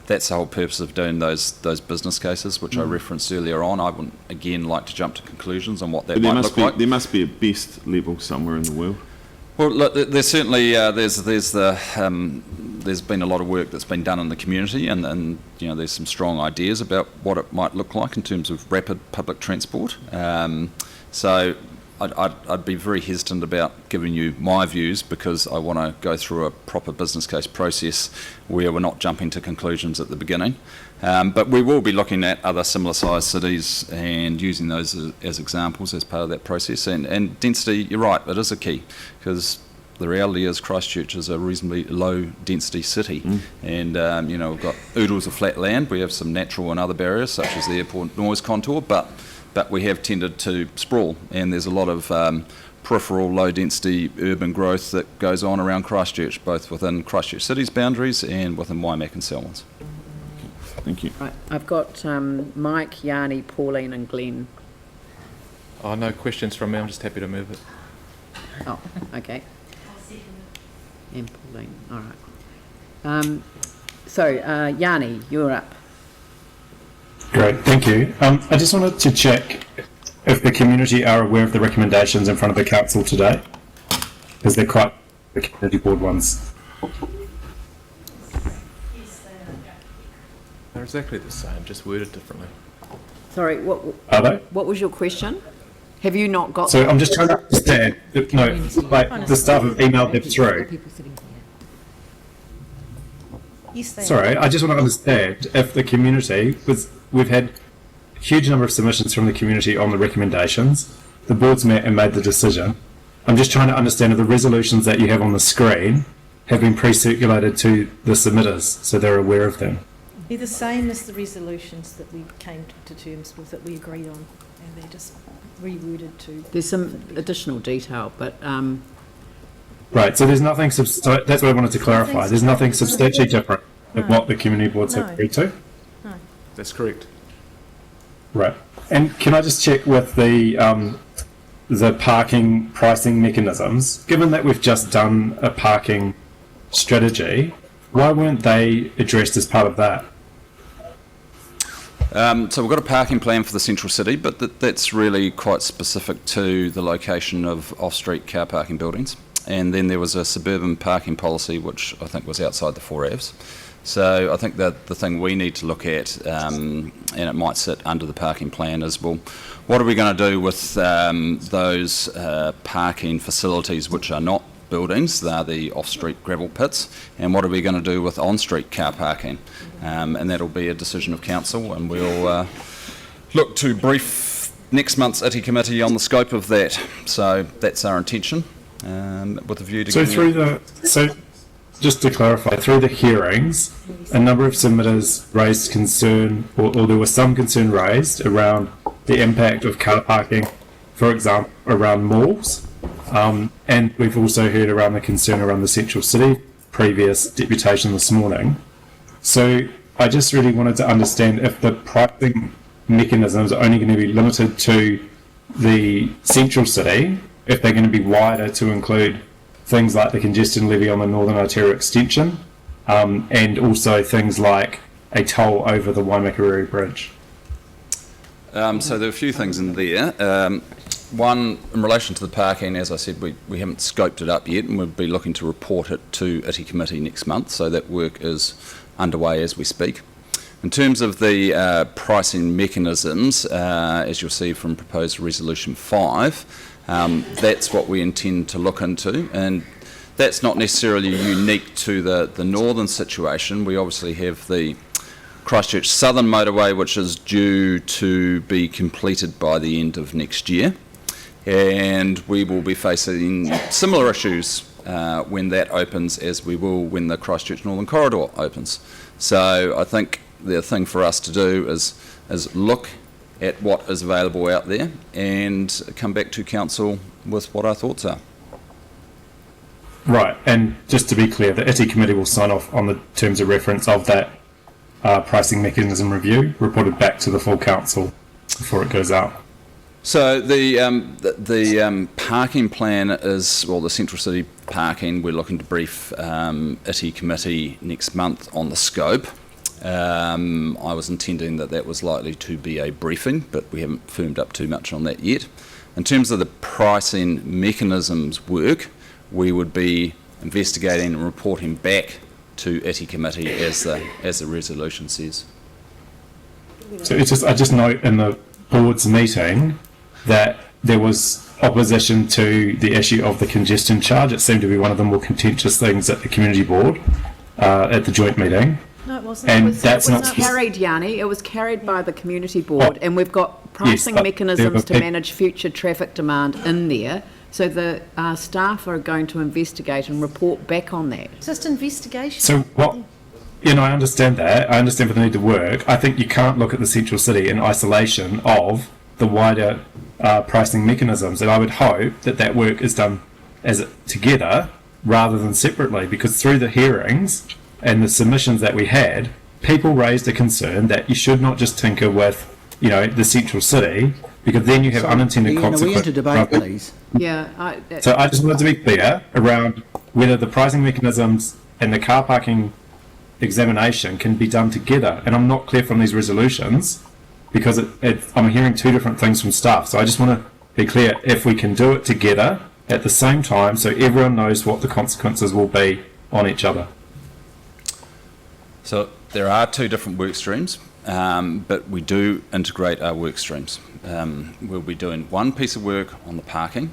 that's the whole purpose of doing those business cases, which I referenced earlier on. I wouldn't, again, like to jump to conclusions on what that might look like. There must be a best level somewhere in the world. Well, look, there's certainly there's been a lot of work that's been done in the community, and you know, there's some strong ideas about what it might look like in terms of rapid public transport. So I'd be very hesitant about giving you my views, because I want to go through a proper business case process where we're not jumping to conclusions at the beginning. But we will be looking at other similar sized cities and using those as examples as part of that process. And density, you're right, it is a key, because the reality is Christchurch is a reasonably low density city, and you know, we've got oodles of flat land. We have some natural and other barriers such as the airport noise contour, but we have tended to sprawl, and there's a lot of peripheral low density urban growth that goes on around Christchurch, both within Christchurch City's boundaries and within Waimak and Selwyn's. Thank you. Right, I've got Mike, Yanni, Pauline and Glenn. Oh, no questions from me. I'm just happy to move it. Oh, okay. And Pauline, all right. So, Yanni, you're up. Great, thank you. I just wanted to check if the community are aware of the recommendations in front of the council today, because they're quite the community board ones. They're exactly the same, just worded differently. Sorry, what Are they? What was your question? Have you not got? So I'm just trying to understand. No, like the staff have emailed them through. Sorry, I just want to understand if the community was. We've had a huge number of submissions from the community on the recommendations. The board's met and made the decision. I'm just trying to understand if the resolutions that you have on the screen have been pre-circulated to the submitters, so they're aware of them. They're the same as the resolutions that we came to terms with, that we agreed on, and they're just reworded to... There's some additional detail, but... Right, so there's nothing... that's what I wanted to clarify. There's nothing substantially different than what the community boards have agreed to? No. That's correct. Right. And can I just check with the parking pricing mechanisms? Given that we've just done a parking strategy, why weren't they addressed as part of that? So we've got a parking plan for the central city, but that's really quite specific to the location of off-street car parking buildings. And then there was a suburban parking policy, which I think was outside the 4Avs. So I think that the thing we need to look at, and it might sit under the parking plan, is, well, what are we going to do with those parking facilities which are not buildings? They're the off-street gravel pits. And what are we going to do with on-street car parking? And that'll be a decision of council, and we'll look to brief next month's ITI committee on the scope of that. So that's our intention, with a view to... So just to clarify, through the hearings, a number of submitters raised concern, or there was some concern raised around the impact of car parking, for example, around malls. And we've also heard around the concern around the central city, previous deputation this morning. So I just really wanted to understand if the pricing mechanisms are only going to be limited to the central city, if they're going to be wider to include things like the congestion levy on the Northern Aotearoa extension, and also things like a toll over the Waimakariri Bridge. So there are a few things in there. One, in relation to the parking, as I said, we haven't scoped it up yet, and we'll be looking to report it to ITI committee next month, so that work is underway as we speak. In terms of the pricing mechanisms, as you'll see from proposed resolution 5, that's what we intend to look into, and that's not necessarily unique to the northern situation. We obviously have the Christchurch Southern motorway, which is due to be completed by the end of next year. and we will be facing similar issues when that opens as we will when the Christchurch Northern Corridor opens. So I think the thing for us to do is look at what is available out there and come back to council with what our thoughts are. Right, and just to be clear, the ITI committee will sign off on the terms of reference of that pricing mechanism review, reported back to the full council before it goes out. So the parking plan is, well, the Central City parking, we're looking to brief ITI committee next month on the scope. I was intending that was likely to be a briefing, but we haven't firmed up too much on that yet. In terms of the pricing mechanisms work, we would be investigating and reporting back to ITI committee as the resolution says. So I just note in the board's meeting that there was opposition to the issue of the congestion charge. It seemed to be one of the more contentious things at the community board at the joint meeting. No, it wasn't. And It was carried, Yanni. It was carried by the community board, and we've got pricing mechanisms to manage future traffic demand in there. So the staff are going to investigate and report back on that. Just investigation. So what? I understand that. I understand for the need to work. I think you can't look at the Central City in isolation of the wider pricing mechanisms, and I would hope that work is done together rather than separately, because through the hearings and the submissions that we had, people raised a concern that you should not just tinker with, the Central City, because then you have unintended consequences. We into debate, please. Yeah. So I just wanted to be clear around whether the pricing mechanisms and the car parking examination can be done together, and I'm not clear from these resolutions because I'm hearing two different things from staff. So I just want to be clear if we can do it together at the same time, so everyone knows what the consequences will be on each other. So there are two different work streams, but we do integrate our work streams. We'll be doing one piece of work on the parking,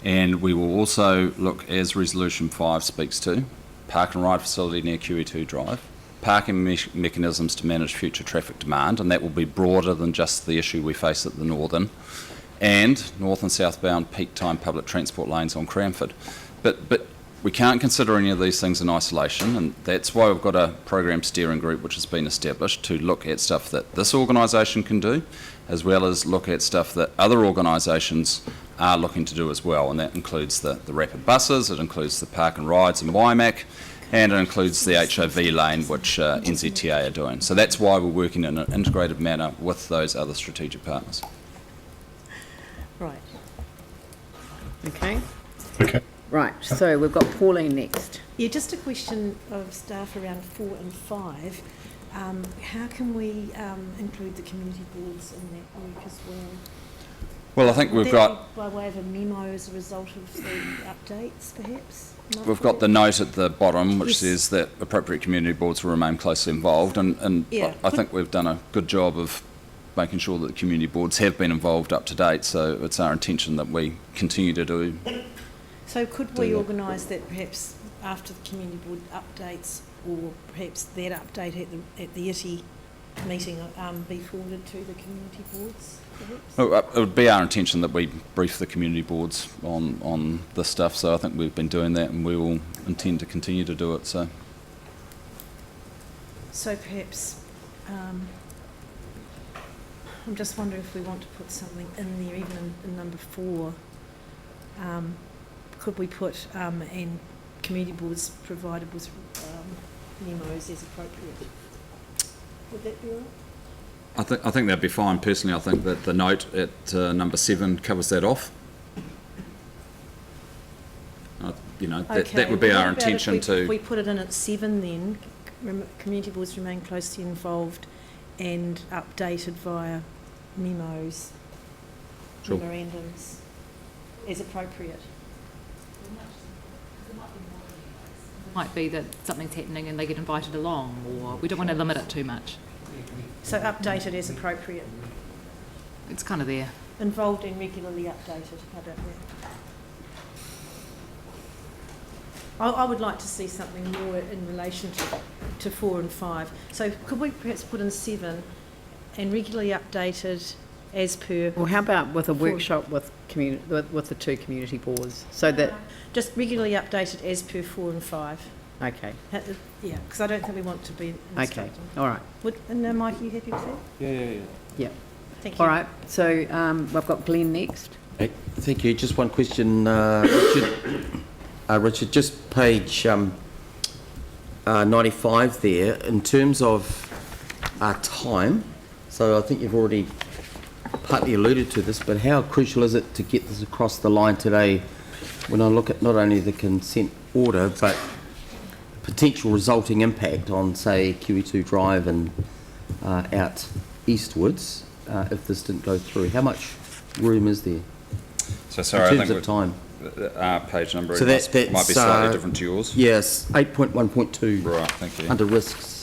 and we will also look, as Resolution 5 speaks to, park and ride facility near QE2 Drive, parking mechanisms to manage future traffic demand, and that will be broader than just the issue we face at the northern, and north and southbound peak time public transport lanes on Cranford. But we can't consider any of these things in isolation, and that's why we've got a program steering group which has been established to look at stuff that this organisation can do, as well as look at stuff that other organisations are looking to do as well, and that includes the rapid buses, it includes the park and rides in Waimak, and it includes the HOV lane which NZTA are doing. So that's why we're working in an integrated manner with those other strategic partners. Right. Okay. Okay. Right, so we've got Pauline next. Yeah, just a question of staff around 4 and 5. How can we include the community boards in that work as well? Well, I think we've got... By way of a memo as a result of the updates, perhaps? We've got the note at the bottom which says that appropriate community boards will remain closely involved, and yeah. I think we've done a good job of making sure that the community boards have been involved up to date, so it's our intention that we continue to do. So could we organise that perhaps after the community board updates, or perhaps that update at the ITI meeting be forwarded to the community boards, perhaps? It would be our intention that we brief the community boards on this stuff, so I think we've been doing that and we will intend to continue to do it. So perhaps, I'm just wondering if we want to put something in there, even in number 4, could we put and community boards provided with memos as appropriate? Would that be all right? I think that'd be fine. Personally, I think that the note at number 7 covers that off. That would be our intention if we put it in at 7 then, community boards remain closely involved and updated via memos, memorandums, as appropriate. Might be that something's happening and they get invited along, or we don't want to limit it too much. So updated as appropriate. It's kind of there. Involved and regularly updated. How about that? I would like to see something more in relation to 4 and 5. So could we perhaps put in 7 and regularly updated as per... Well, how about with a workshop with with the two community boards, so that just regularly updated as per 4 and 5. Okay. Yeah, because I don't think we want to be. Okay. All right. And Mike, are you happy with that? Yeah. Thank you. All right. So I've got Glenn next. Hey, thank you. Just one question, Richard. Just page 95 there. In terms of time, so I think you've already partly alluded to this, but how crucial is it to get this across the line today? When I look at not only the consent order, but potential resulting impact on, say, QE2 Drive and out eastwards, if this didn't go through, how much room is there? So sorry, in I terms think of time. Page number So might be that's, slightly different to yours. Yes, 8.1.2. Right, thank you. Under risks.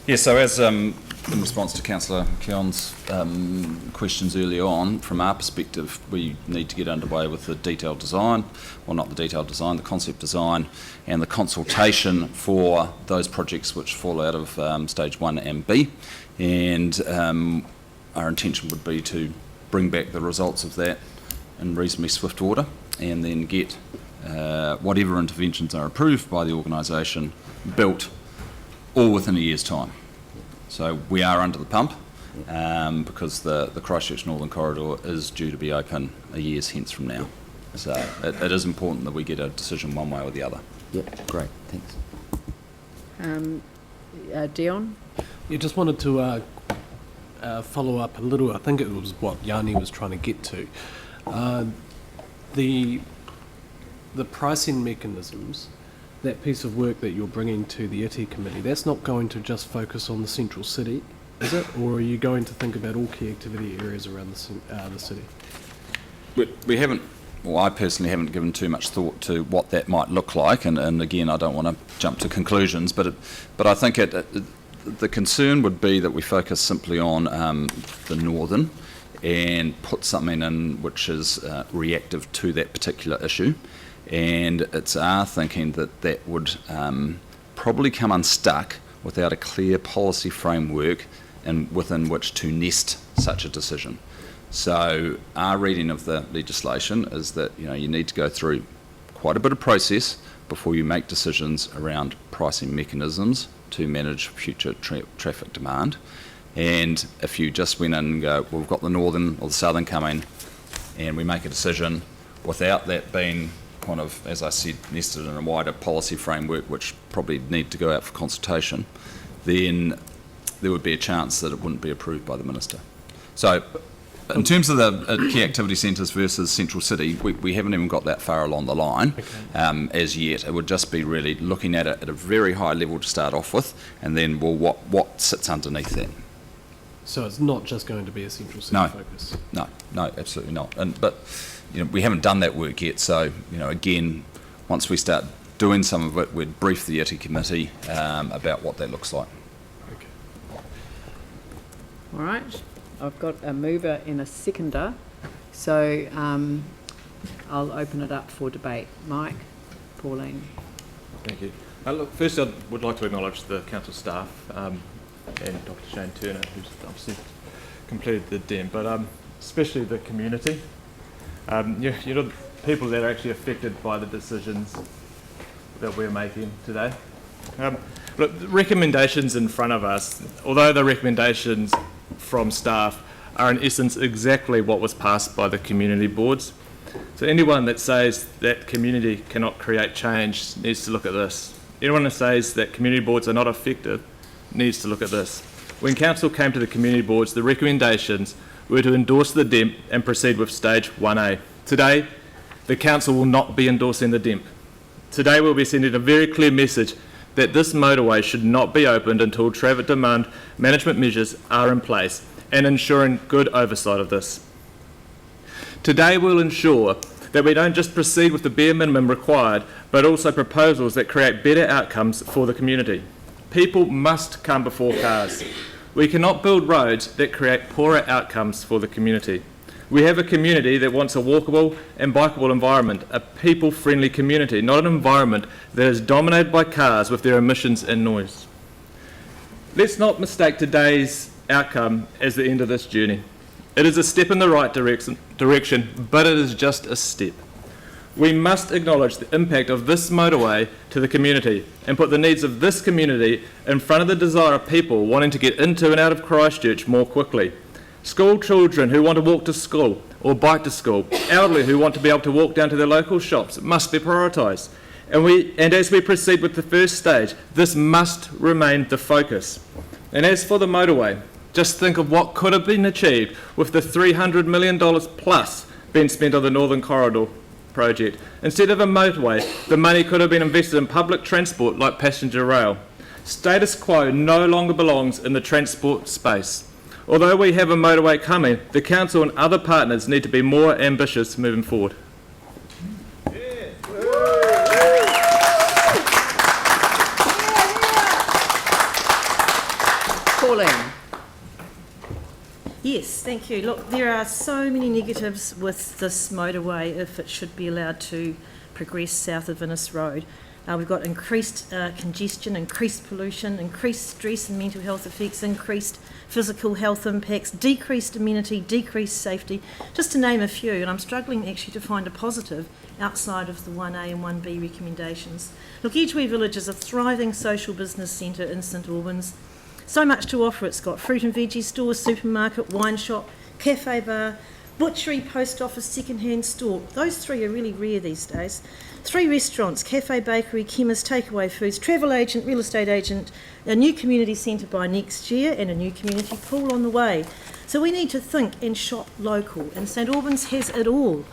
Yeah, so as in response to Councillor Keon's questions early on, from our perspective, we need to get underway with the detailed design, well, not the detailed design, the concept design, and the consultation for those projects which fall out of stage 1 and B. And our intention would be to bring back the results of that in reasonably swift order, and then get whatever interventions are approved by the organisation built all within a year's time. So we are under the pump because the Christchurch Northern Corridor is due to be open a year's hence from now. So it is important that we get a decision one way or the other. Yep, great, thanks. Dion? You just wanted to follow up a little. I think it was what Yanni was trying to get to. The pricing mechanisms, that piece of work that you're bringing to the ITI committee, that's not going to just focus on the central city, is it? Or are you going to think about all key activity areas around the city? We haven't, well, I personally haven't given too much thought to what that might look like, and again, I don't want to jump to conclusions, but I think the concern would be that we focus simply on the northern and put something in which is reactive to that particular issue. And it's our thinking that that would probably come unstuck without a clear policy framework within which to nest such a decision. So our reading of the legislation is that you need to go through quite a bit of process before you make decisions around pricing mechanisms to manage future traffic demand. And if you just went in and go, well, we've got the northern or the southern coming, and we make a decision without that being kind of, as I said, nested in a wider policy framework which probably need to go out for consultation, then there would be a chance that it wouldn't be approved by the Minister. So in terms of the key activity centres versus Central City, we haven't even got that far along the line as yet. It would just be really looking at it at a very high level to start off with, and then, well, what sits underneath that? So it's not just going to be a Central City focus? No, absolutely not. But we haven't done that work yet, so again, once we start doing some of it, we'd brief the ITI committee about what that looks like. Okay. All right, I've got a mover and a seconder, so I'll open it up for debate. Mike, Pauline. Thank you. Look, first I would like to acknowledge the council staff and Dr. Shane Turner, who's obviously completed the DEM, but especially the community. The people that are actually affected by the decisions that we're making today. Look, the recommendations in front of us, although the recommendations from staff are in essence exactly what was passed by the community boards. So anyone that says that community cannot create change needs to look at this. Anyone that says that community boards are not effective needs to look at this. When council came to the community boards, the recommendations were to endorse the DEMP and proceed with stage 1A. Today, the council will not be endorsing the DEMP. Today, we'll be sending a very clear message that this motorway should not be opened until traffic demand management measures are in place and ensuring good oversight of this. Today, we'll ensure that we don't just proceed with the bare minimum required, but also proposals that create better outcomes for the community. People must come before cars. We cannot build roads that create poorer outcomes for the community. We have a community that wants a walkable and bikeable environment, a people-friendly community, not an environment that is dominated by cars with their emissions and noise. Let's not mistake today's outcome as the end of this journey. It is a step in the right direction, but it is just a step. We must acknowledge the impact of this motorway to the community and put the needs of this community in front of the desire of people wanting to get into and out of Christchurch more quickly. School children who want to walk to school or bike to school, elderly who want to be able to walk down to their local shops must be prioritised. And as we proceed with the first stage, this must remain the focus. And as for the motorway, just think of what could have been achieved with the $300 million plus being spent on the Northern Corridor project. Instead of a motorway, the money could have been invested in public transport like passenger rail. Status quo no longer belongs in the transport space. Although we have a motorway coming, the council and other partners need to be more ambitious moving forward. Pauline. Yes, thank you. Look, there are so many negatives with this motorway if it should be allowed to progress south of Innes Road. We've got increased congestion, increased pollution, increased stress and mental health effects, increased physical health impacts, decreased amenity, decreased safety, just to name a few. And I'm struggling actually to find a positive outside of the 1A and 1B recommendations. Look, Edgware Village is a thriving social business centre in St Albans. So much to offer. It's got fruit and veggie stores, supermarket, wine shop, cafe bar, butchery, post office, second-hand store. Those three are really rare these days. 3 restaurants, cafe, bakery, chemist, takeaway foods, travel agent, real estate agent, a new community centre by next year and a new community pool on the way. So we need to think and shop local, and St Albans has it all.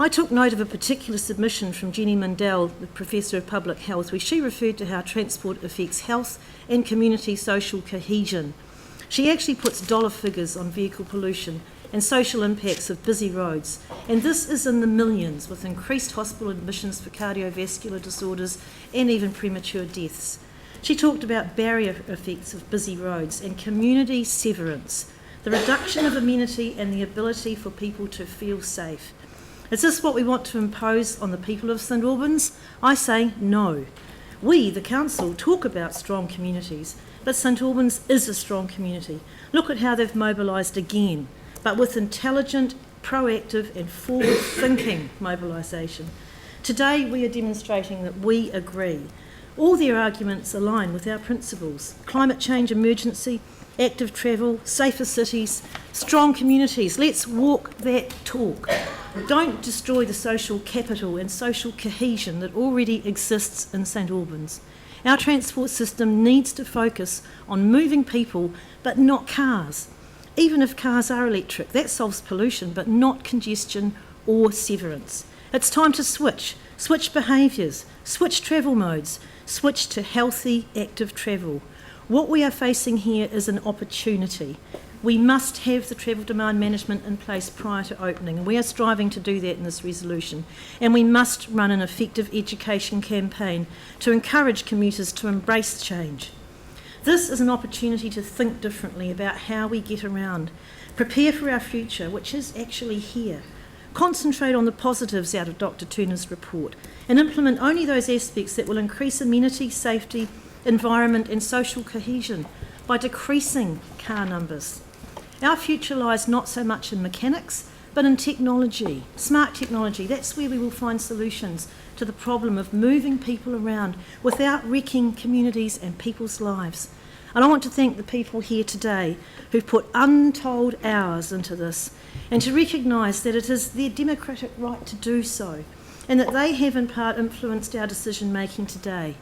I took note of a particular submission from Jenny Mundell, the Professor of Public Health, where she referred to how transport affects health and community social cohesion. She actually puts dollar figures on vehicle pollution and social impacts of busy roads, and this is in the millions, with increased hospital admissions for cardiovascular disorders and even premature deaths. She talked about barrier effects of busy roads and community severance, the reduction of amenity and the ability for people to feel safe. Is this what we want to impose on the people of St Albans? I say no. We, the council, talk about strong communities, but St Albans is a strong community. Look at how they've mobilised again, but with intelligent, proactive and forward-thinking mobilisation. Today we are demonstrating that we agree. All their arguments align with our principles: climate change emergency, active travel, safer cities, strong communities. Let's walk that talk. Don't destroy the social capital and social cohesion that already exists in St Albans. Our transport system needs to focus on moving people, but not cars. Even if cars are electric, that solves pollution, but not congestion or severance. It's time to switch behaviours, switch travel modes, switch to healthy, active travel. What we are facing here is an opportunity. We must have the travel demand management in place prior to opening, and we are striving to do that in this resolution. And we must run an effective education campaign to encourage commuters to embrace change. This is an opportunity to think differently about how we get around, prepare for our future, which is actually here. Concentrate on the positives out of Dr. Turner's report and implement only those aspects that will increase amenity, safety, environment and social cohesion by decreasing car numbers. Our future lies not so much in mechanics, but in technology, smart technology. That's where we will find solutions to the problem of moving people around without wrecking communities and people's lives. And I want to thank the people here today who've put untold hours into this, and to recognise that it is their democratic right to do so, and that they have in part influenced our decision making today,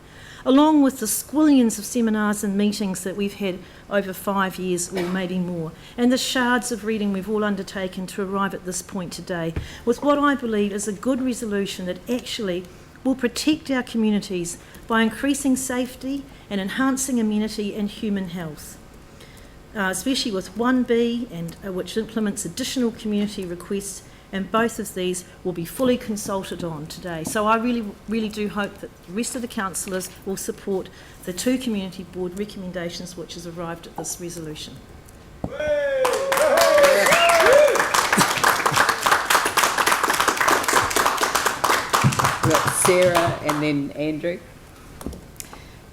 along with the squillions of seminars and meetings that we've had over 5 years or maybe more, and the shards of reading we've all undertaken to arrive at this point today, with what I believe is a good resolution that actually will protect our communities by increasing safety and enhancing amenity and human health, especially with 1B, and which implements additional community requests, and both of these will be fully consulted on today. So I really do hope that the rest of the councillors will support the 2 community board recommendations which has arrived at this resolution. Sarah and then Andrew.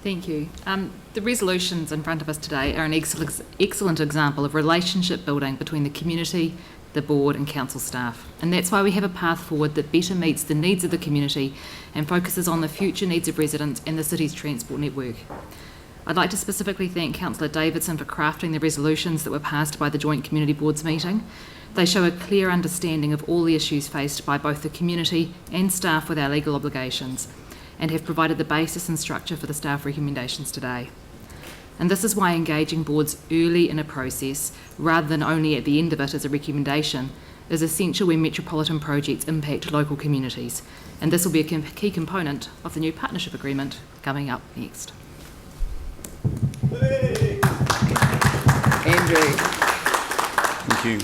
Thank you. The resolutions in front of us today are an excellent example of relationship building between the community, the board and council staff. And that's why we have a path forward that better meets the needs of the community and focuses on the future needs of residents and the city's transport network. I'd like to specifically thank Councillor Davidson for crafting the resolutions that were passed by the Joint Community Boards meeting. They show a clear understanding of all the issues faced by both the community and staff with our legal obligations, and have provided the basis and structure for the staff recommendations today. And this is why engaging boards early in a process, rather than only at the end of it as a recommendation, is essential when metropolitan projects impact local communities. And this will be a key component of the new partnership agreement coming up next. Andrew. Thank you.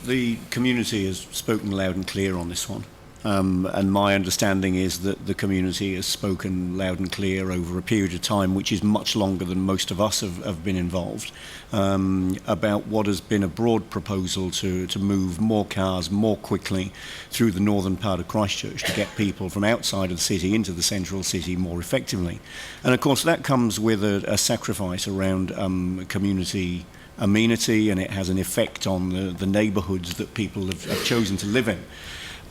The community has spoken loud and clear on this one. And my understanding is that the community has spoken loud and clear over a period of time, which is much longer than most of us have been involved, about what has been a broad proposal to move more cars more quickly through the northern part of Christchurch to get people from outside of the city into the central city more effectively. And of course that comes with a sacrifice around community amenity, and it has an effect on the neighbourhoods that people have chosen to live in.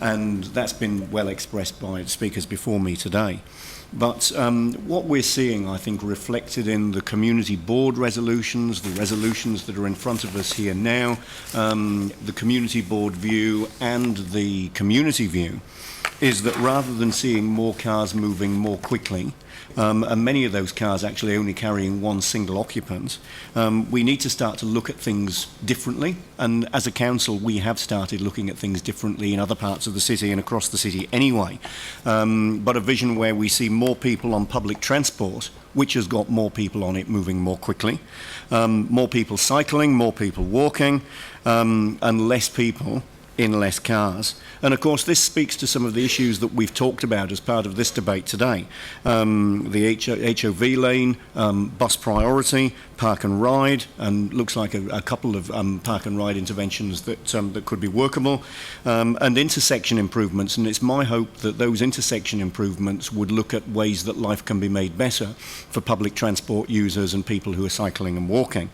And that's been well expressed by speakers before me today. But what we're seeing, I think, reflected in the community board resolutions, the resolutions that are in front of us here now, the community board view and the community view, is that rather than seeing more cars moving more quickly, and many of those cars actually only carrying one single occupant, we need to start to look at things differently. And as a council, we have started looking at things differently in other parts of the city and across the city anyway. But a vision where we see more people on public transport, which has got more people on it moving more quickly, more people cycling, more people walking, and less people in less cars. And of course this speaks to some of the issues that we've talked about as part of this debate today. The HOV lane, bus priority, park and ride, and looks like a couple of park and ride interventions that could be workable, and intersection improvements. And it's my hope that those intersection improvements would look at ways that life can be made better for public transport users and people who are cycling and walking.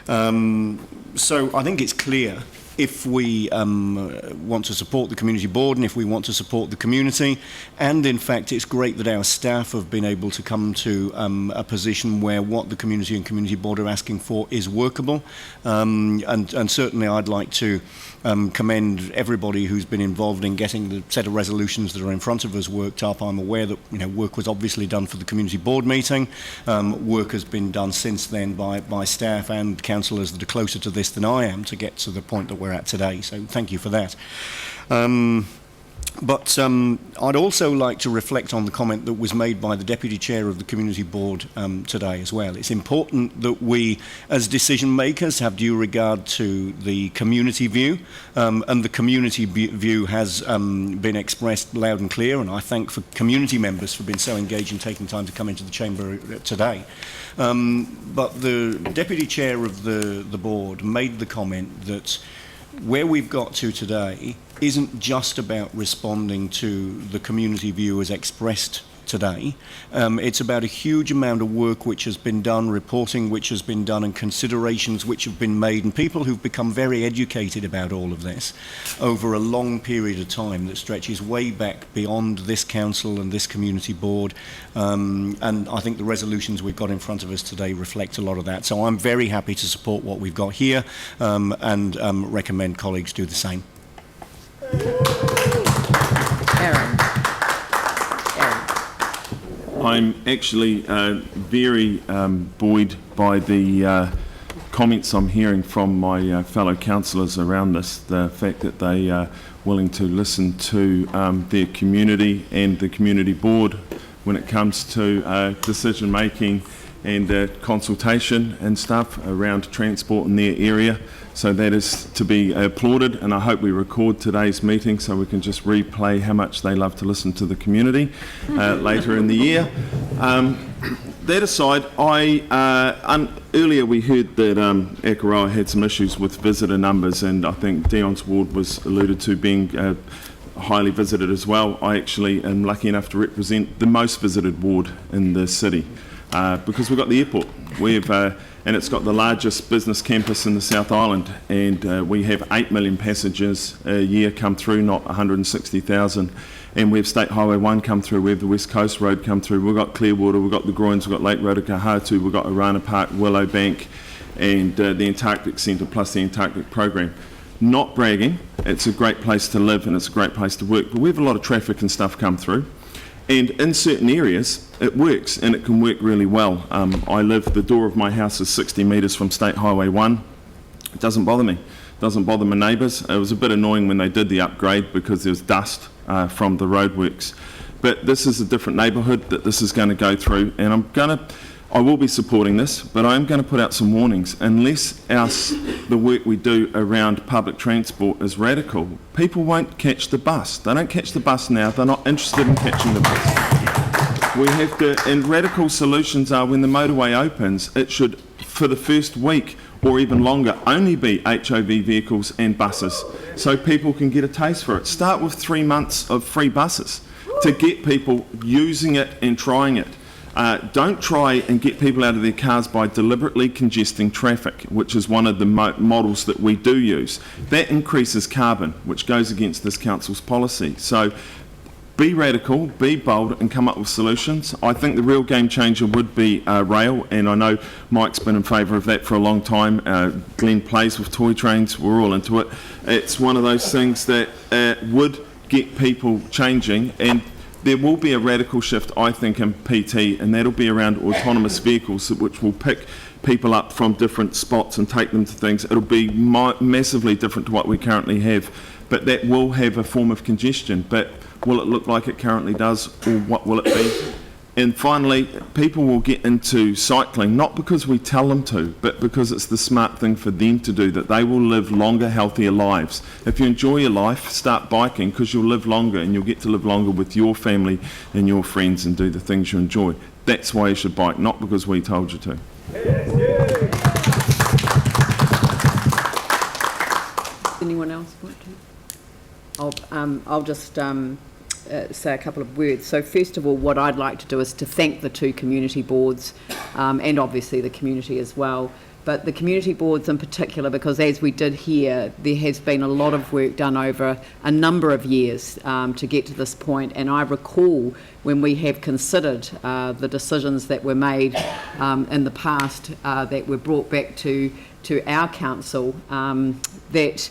So I think it's clear, if we want to support the community board and if we want to support the community, and in fact it's great that our staff have been able to come to a position where what the community and community board are asking for is workable, and certainly I'd like to commend everybody who's been involved in getting the set of resolutions that are in front of us worked up. I'm aware that work was obviously done for the community board meeting. Work has been done since then by staff and councillors that are closer to this than I am to get to the point that we're at today. So thank you for that. But I'd also like to reflect on the comment that was made by the Deputy Chair of the Community Board today as well. It's important that we, as decision makers, have due regard to the community view, and the community view has been expressed loud and clear, and I thank for community members for being so engaged and taking time to come into the chamber today. But the Deputy Chair of the Board made the comment that where we've got to today isn't just about responding to the community view as expressed today. It's about a huge amount of work which has been done, reporting which has been done, and considerations which have been made, and people who've become very educated about all of this over a long period of time that stretches way back beyond this council and this community board. And I think the resolutions we've got in front of us today reflect a lot of that. So I'm very happy to support what we've got here, and recommend colleagues do the same. Aaron. I'm actually very buoyed by the comments I'm hearing from my fellow councillors around this, the fact that they are willing to listen to their community and the community board when it comes to decision making and consultation and stuff around transport in their area. So that is to be applauded, and I hope we record today's meeting so we can just replay how much they love to listen to the community later in the year. That aside, earlier we heard that Akaroa had some issues with visitor numbers, and I think Dion's ward was alluded to being highly visited as well. I actually am lucky enough to represent the most visited ward in the city because we've got the airport. And it's got the largest business campus in the South Island, and we have 8 million passengers a year come through, not 160,000. And we have State Highway 1 come through, we have the West Coast Road come through, we've got Clearwater, we've got the Groins, we've got Lake Rotorua, we've got Orana Park, Willow Bank, and the Antarctic Centre plus the Antarctic Program. Not bragging, it's a great place to live and it's a great place to work, but we have a lot of traffic and stuff come through. And in certain areas, it works, and it can work really well. The door of my house is 60 metres from State Highway 1. It doesn't bother me. It doesn't bother my neighbours. It was a bit annoying when they did the upgrade because there was dust from the roadworks. But this is a different neighbourhood that this is going to go through, and I will be supporting this, but I am going to put out some warnings. Unless the work we do around public transport is radical, people won't catch the bus. They don't catch the bus now. They're not interested in catching the bus. We have to, and radical solutions are when the motorway opens, it should, for the first week or even longer, only be HOV vehicles and buses, so people can get a taste for it. Start with 3 months of free buses to get people using it and trying it. Don't try and get people out of their cars by deliberately congesting traffic, which is one of the models that we do use. That increases carbon, which goes against this council's policy. So be radical, be bold, and come up with solutions. I think the real game changer would be rail, and I know Mike's been in favour of that for a long time. Glenn plays with toy trains, we're all into it. It's one of those things that would get people changing, and there will be a radical shift, I think, in PT, and that'll be around autonomous vehicles, which will pick people up from different spots and take them to things. It'll be massively different to what we currently have, but that will have a form of congestion. But will it look like it currently does, or what will it be? And finally, people will get into cycling, not because we tell them to, but because it's the smart thing for them to do, that they will live longer, healthier lives. If you enjoy your life, start biking, because you'll live longer, and you'll get to live longer with your family and your friends and do the things you enjoy. That's why you should bike, not because we told you to. Anyone else want to? I'll just say a couple of words. So first of all, what I'd like to do is to thank the two community boards and obviously the community as well, but the community boards in particular, because as we did here, there has been a lot of work done over a number of years to get to this point, and I recall when we have considered the decisions that were made in the past that were brought back to our council, that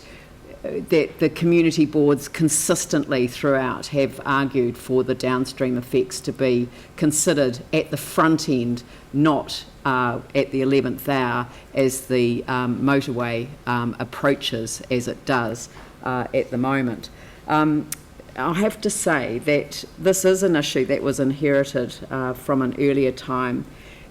the community boards consistently throughout have argued for the downstream effects to be considered at the front end, not at the 11th hour as the motorway approaches as it does at the moment. I have to say that this is an issue that was inherited from an earlier time,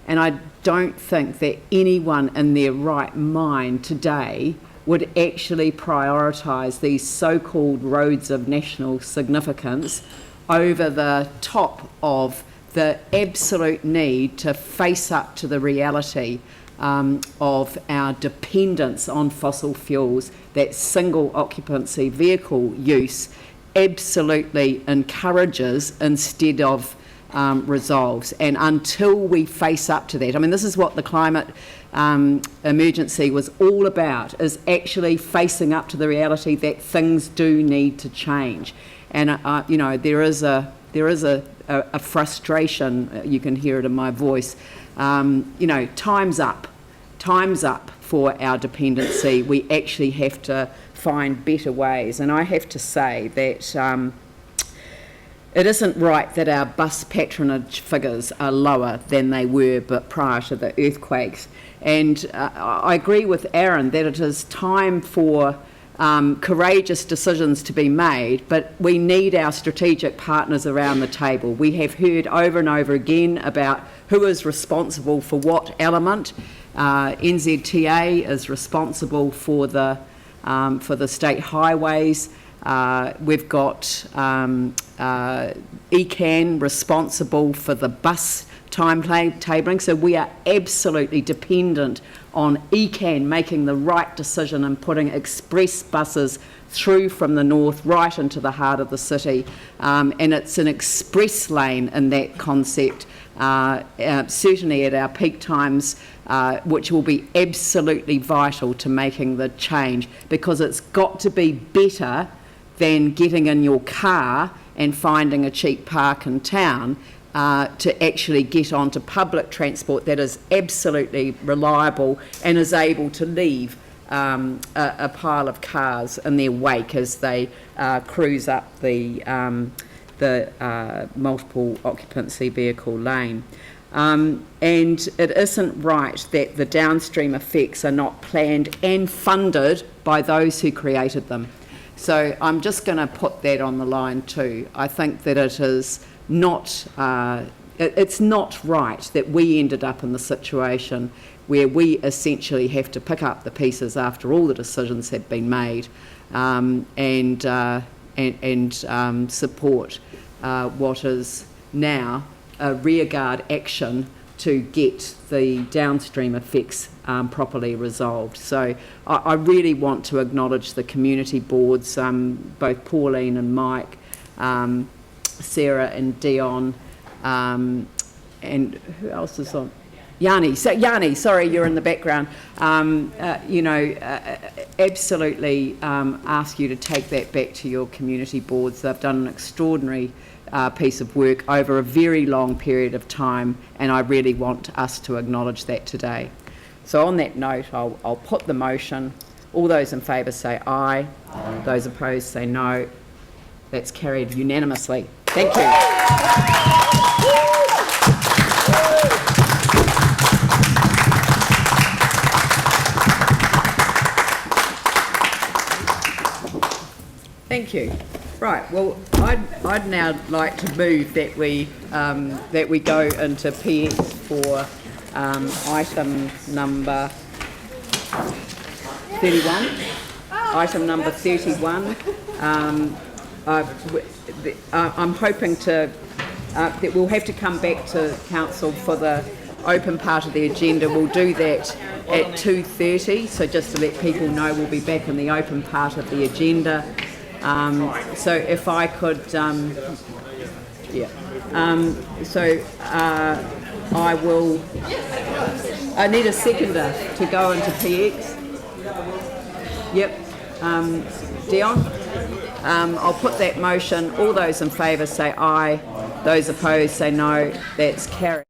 and I don't think that anyone in their right mind today would actually prioritise these so-called roads of national significance over the top of the absolute need to face up to the reality of our dependence on fossil fuels, that single occupancy vehicle use absolutely encourages instead of resolves. And until we face up to that, I mean, this is what the climate emergency was all about, is actually facing up to the reality that things do need to change. And you know, there is a frustration, you can hear it in my voice. You know, time's up for our dependency. We actually have to find better ways, and I have to say that it isn't right that our bus patronage figures are lower than they were but prior to the earthquakes. And I agree with Aaron that it is time for courageous decisions to be made, but we need our strategic partners around the table. We have heard over and over again about who is responsible for what element. NZTA is responsible for the state highways. We've got ECAN responsible for the bus timetabling, so we are absolutely dependent on ECAN making the right decision and putting express buses through from the north right into the heart of the city, and it's an express lane in that concept, certainly at our peak times, which will be absolutely vital to making the change, because it's got to be better than getting in your car and finding a cheap park in town, to actually get onto public transport that is absolutely reliable and is able to leave a pile of cars in their wake as they cruise up the multiple occupancy vehicle lane. And it isn't right that the downstream effects are not planned and funded by those who created them. So I'm just going to put that on the line too. I think that it is not, it's not right that we ended up in the situation where we essentially have to pick up the pieces after all the decisions have been made, and support what is now a rearguard action to get the downstream effects properly resolved. So I really want to acknowledge the community boards, both Pauline and Mike, Sarah and Dion, and who else is on? Yanni. So Yanni, sorry, you're in the background. Absolutely ask you to take that back to your community boards. They've done an extraordinary piece of work over a very long period of time, and I really want us to acknowledge that today. So on that note, I'll put the motion. All those in favour say aye. Those opposed say no. That's carried unanimously. Thank you. Thank you. Right. Well, I'd now like to move that we go into PX for item number 31. Item number 31. I'm hoping to that we'll have to come back to council for the open part of the agenda. We'll do that at 2:30. So just to let people know, we'll be back in the open part of the agenda. So if I could, I will. I need a seconder to go into PX. Yep. Dion. I'll put that motion. All those in favour say aye. Those opposed say no. That's carried.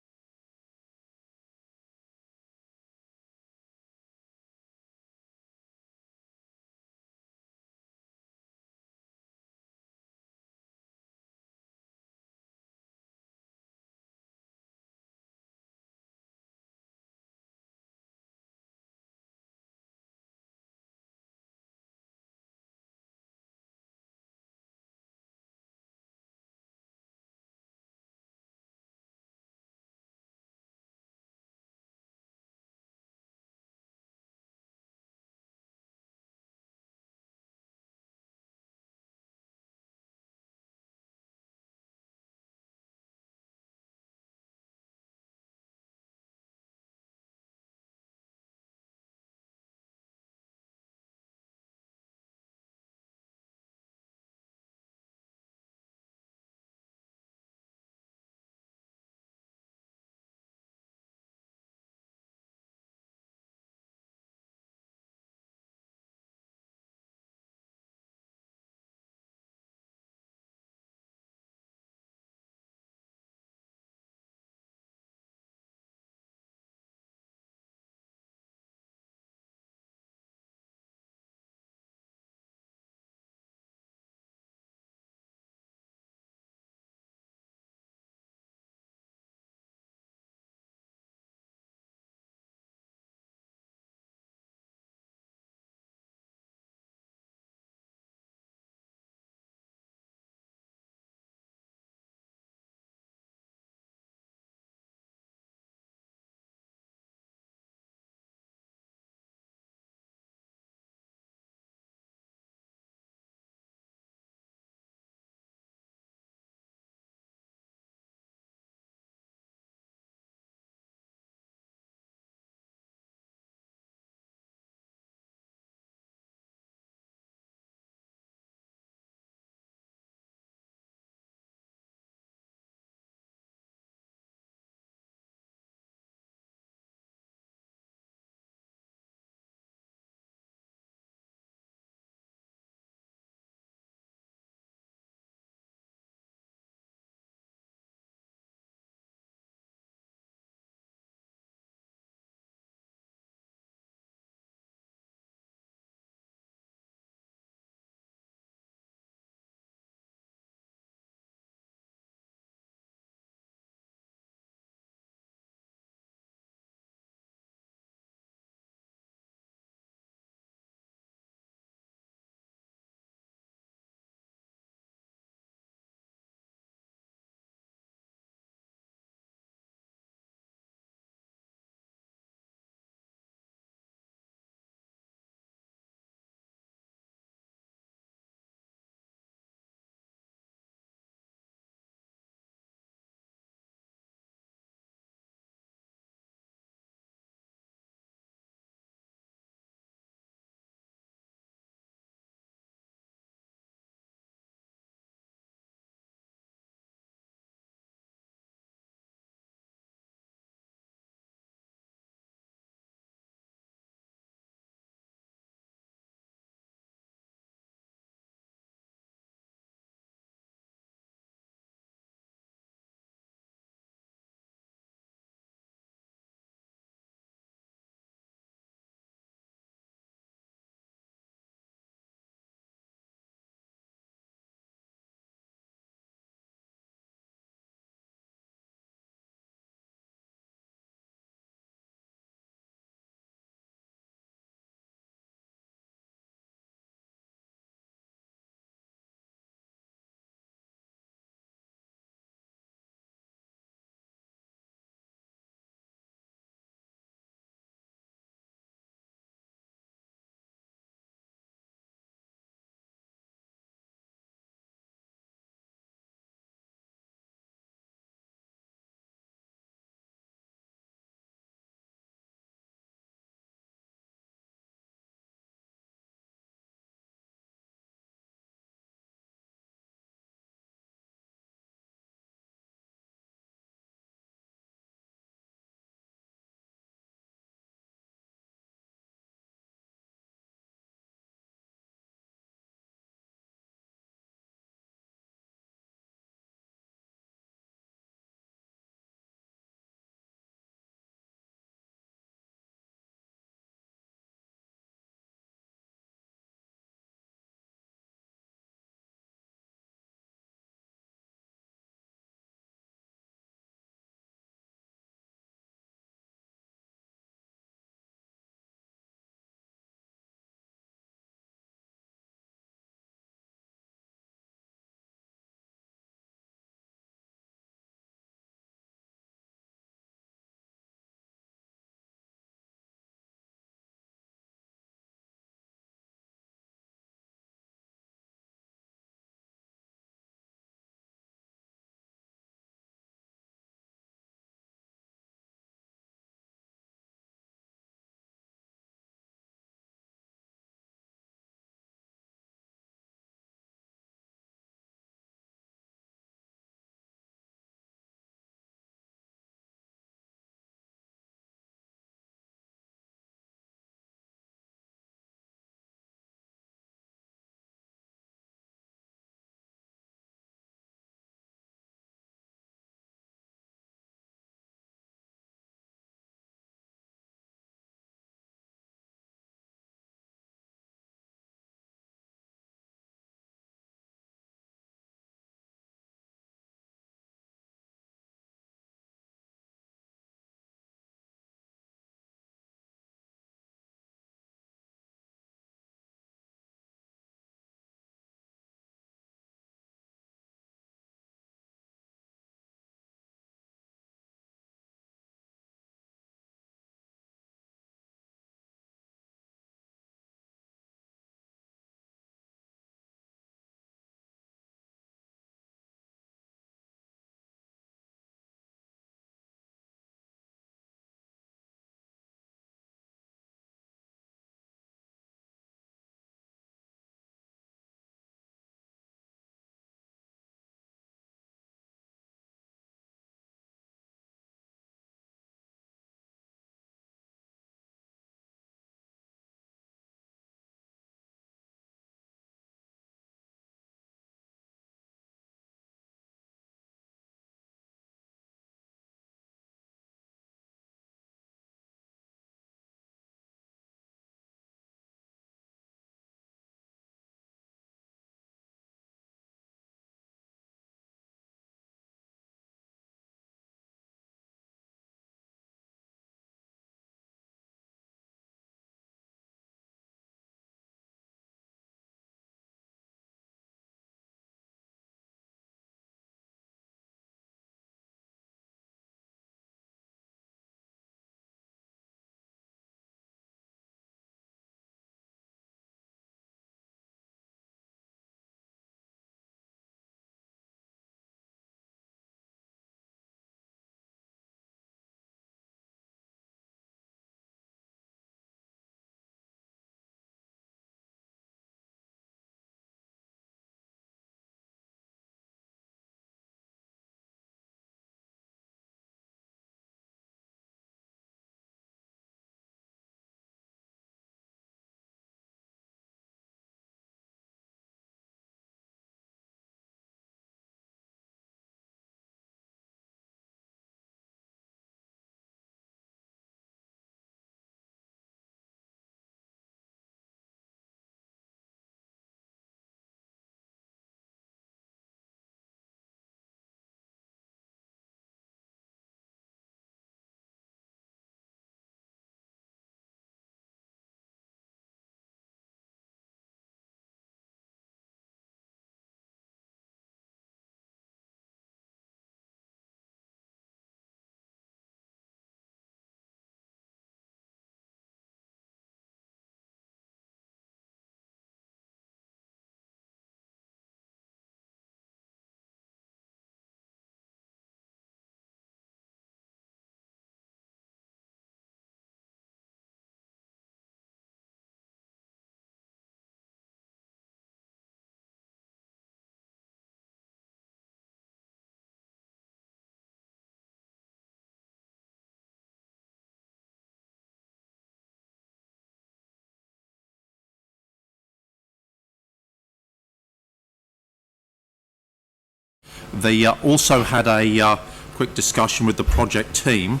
They also had a quick discussion with the project team.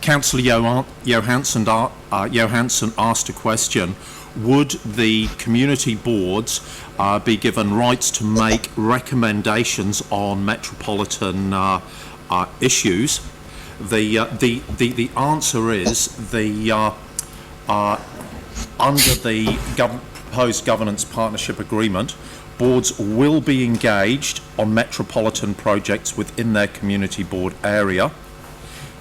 Councillor Johansson asked a question: would the community boards be given rights to make recommendations on metropolitan issues? The answer is under the proposed governance partnership agreement, boards will be engaged on metropolitan projects within their community board area.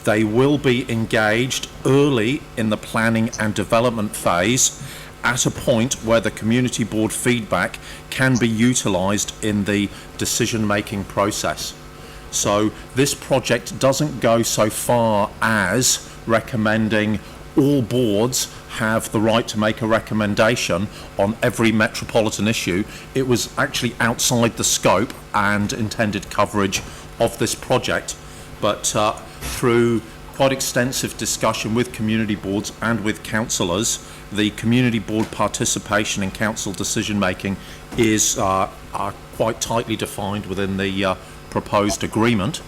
They will be engaged early in the planning and development phase at a point where the community board feedback can be utilised in the decision-making process. So this project doesn't go so far as recommending all boards have the right to make a recommendation on every metropolitan issue. It was actually outside the scope and intended coverage of this project, but through quite extensive discussion with community boards and with councillors, the community board participation in council decision making is quite tightly defined within the proposed agreement.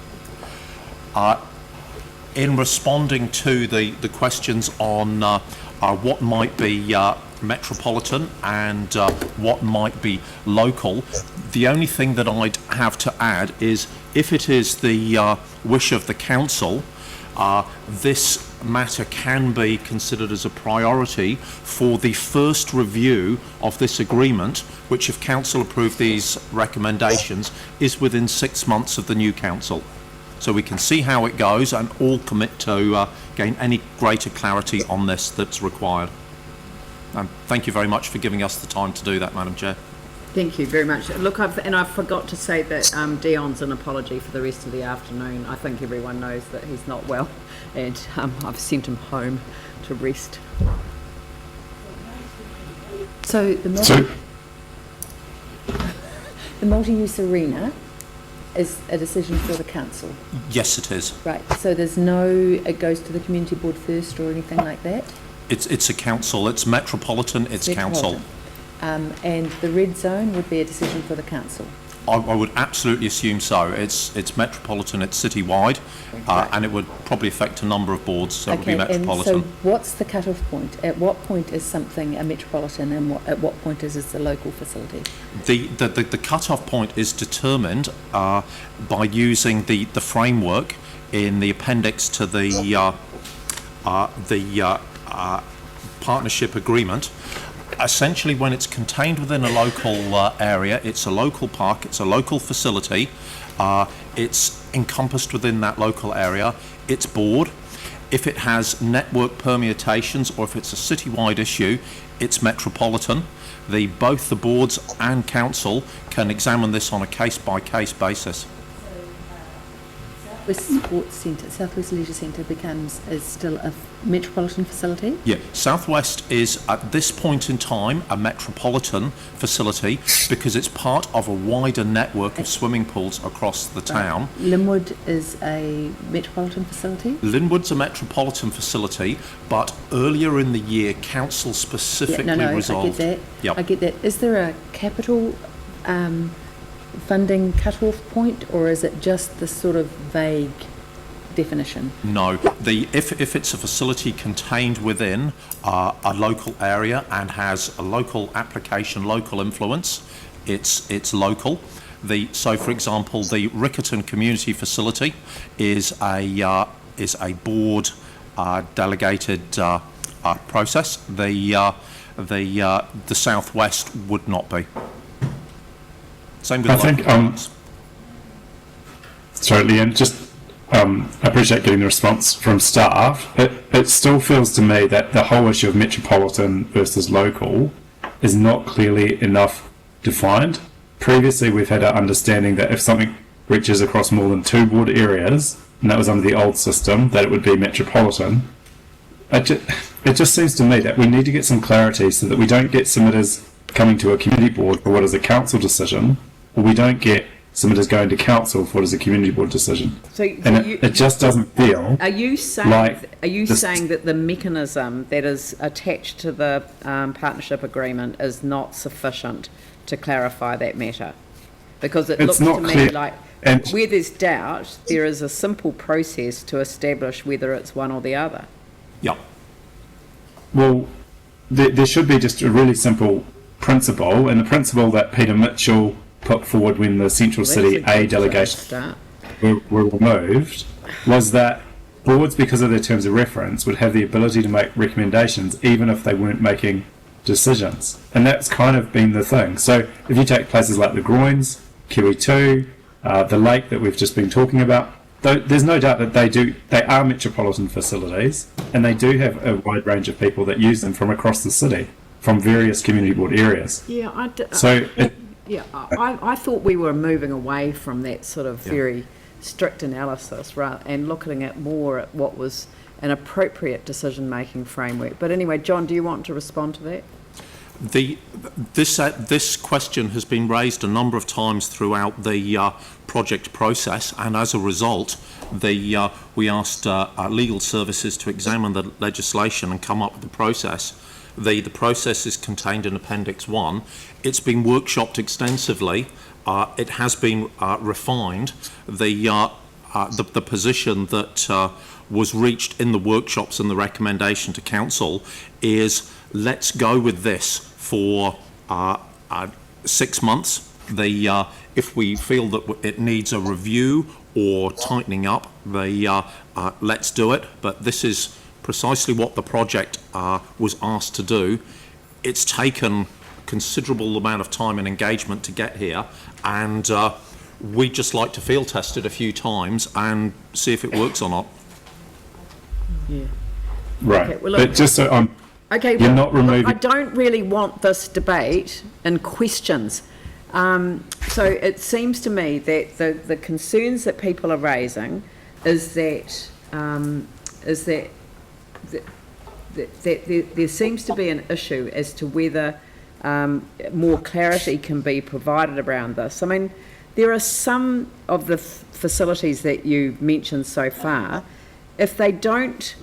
In responding to the questions on what might be metropolitan and what might be local, the only thing that I'd have to add is, if it is the wish of the council, this matter can be considered as a priority for the first review of this agreement, which, if council approve these recommendations, is within 6 months of the new council. So we can see how it goes and all commit to gain any greater clarity on this that's required. Thank you very much for giving us the time to do that, Madam Chair. Thank you very much. Look, I forgot to say that Dion's an apology for the rest of the afternoon. I think everyone knows that he's not well, and I've sent him home to rest. So the multi-use arena is a decision for the council. Yes, it is. Right. So it goes to the community board first or anything like that? It's a council. It's metropolitan. It's council. And the red zone would be a decision for the council? I would absolutely assume so. It's metropolitan, it's citywide, and it would probably affect a number of boards, so it would be metropolitan. And so what's the cut-off point? At what point is something a metropolitan, and at what point is it a local facility? The cut-off point is determined by using the framework in the appendix to the partnership agreement. Essentially, when it's contained within a local area, it's a local park, it's a local facility, it's encompassed within that local area, it's board. If it has network permutations or if it's a citywide issue, it's metropolitan. Both the boards and council can examine this on a case-by-case basis. Southwest Leisure Centre is still a metropolitan facility? Yeah, Southwest is at this point in time a metropolitan facility because it's part of a wider network of swimming pools across the town. Lynwood is a metropolitan facility? Lynwood's a metropolitan facility, but earlier in the year council specifically resolved... I get that. Yep. I get that. Is there a capital funding cut-off point, or is it just the sort of vague definition? No. If it's a facility contained within a local area and has a local application, local influence, it's local. So, for example, the Riccarton Community Facility is a board delegated process. The Southwest would not be. Same with sorry, Leanne, just I appreciate getting the response from staff. It still feels to me that the whole issue of metropolitan versus local is not clearly enough defined. Previously, we've had an understanding that if something reaches across more than 2 board areas, and that was under the old system, that it would be metropolitan. It just seems to me that we need to get some clarity so that we don't get submitters coming to a community board for what is a council decision, or we don't get submitters going to council for what is a community board decision. It just doesn't feel. Are you saying that the mechanism that is attached to the partnership agreement is not sufficient to clarify that matter? Because it It's looks to not me clear. like And- where there's doubt, there is a simple process to establish whether it's one or the other. Yep. Well, there should be just a really simple principle, and the principle that Peter Mitchell put forward when the Central City A delegation were removed was that boards, because of their terms of reference, would have the ability to make recommendations even if they weren't making decisions. And that's kind of been the thing. So if you take places like the Groins, Kiwi 2, the lake that we've just been talking about, there's no doubt that they are metropolitan facilities, and they do have a wide range of people that use them from across the city, from various community board areas. Yeah, I thought we were moving away from that sort of very strict analysis and looking at more at what was an appropriate decision-making framework. But anyway, John, do you want to respond to that? This question has been raised a number of times throughout the project process, and as a result, we asked legal services to examine the legislation and come up with the process. The process is contained in Appendix 1. It's been workshopped extensively. It has been refined. The position that was reached in the workshops and the recommendation to council is let's go with this for 6 months. If we feel that it needs a review or tightening up, let's do it. But this is precisely what the project was asked to do. It's taken considerable amount of time and engagement to get here, and we'd just like to field test it a few times and see if it works or not. Yeah. Right. Okay, well, look, but just so okay, you're not removing. I don't really want this debate in questions. So it seems to me that the concerns that people are raising is that there seems to be an issue as to whether more clarity can be provided around this. I mean, there are some of the facilities that you mentioned so far, if they don't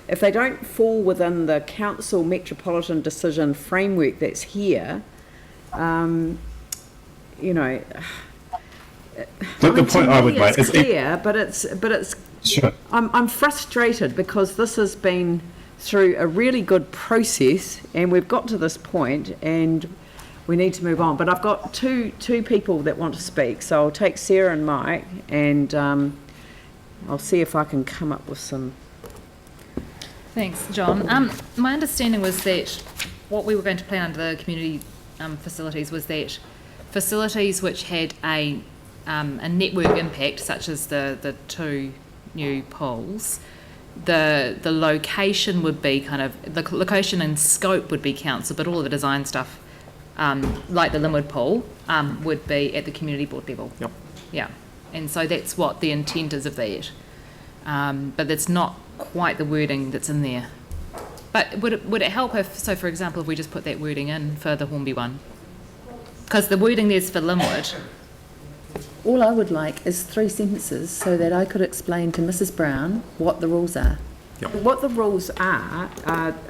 if they don't fall within the council metropolitan decision framework that's here, you know, the point I would make is clear, but it's sure. I'm frustrated because this has been through a really good process and we've got to this point and we need to move on. But I've got two people that want to speak, so I'll take Sarah and Mike, and I'll see if I can come up with some. Thanks, John. My understanding was that what we were going to plan under the community facilities was that facilities which had a network impact, such as the 2 new pools, the location would be the location and scope would be council, but all of the design stuff, like the Lynwood pool, would be at the community board level. Yep. Yeah, and so that's what the intent is of that. But that's not quite the wording that's in there. But would it help if, so for example, if we just put that wording in for the Hornby one? Because the wording there's for Lynwood. All I would like is 3 sentences so that I could explain to Mrs. Brown what the rules are. Yep. What the rules are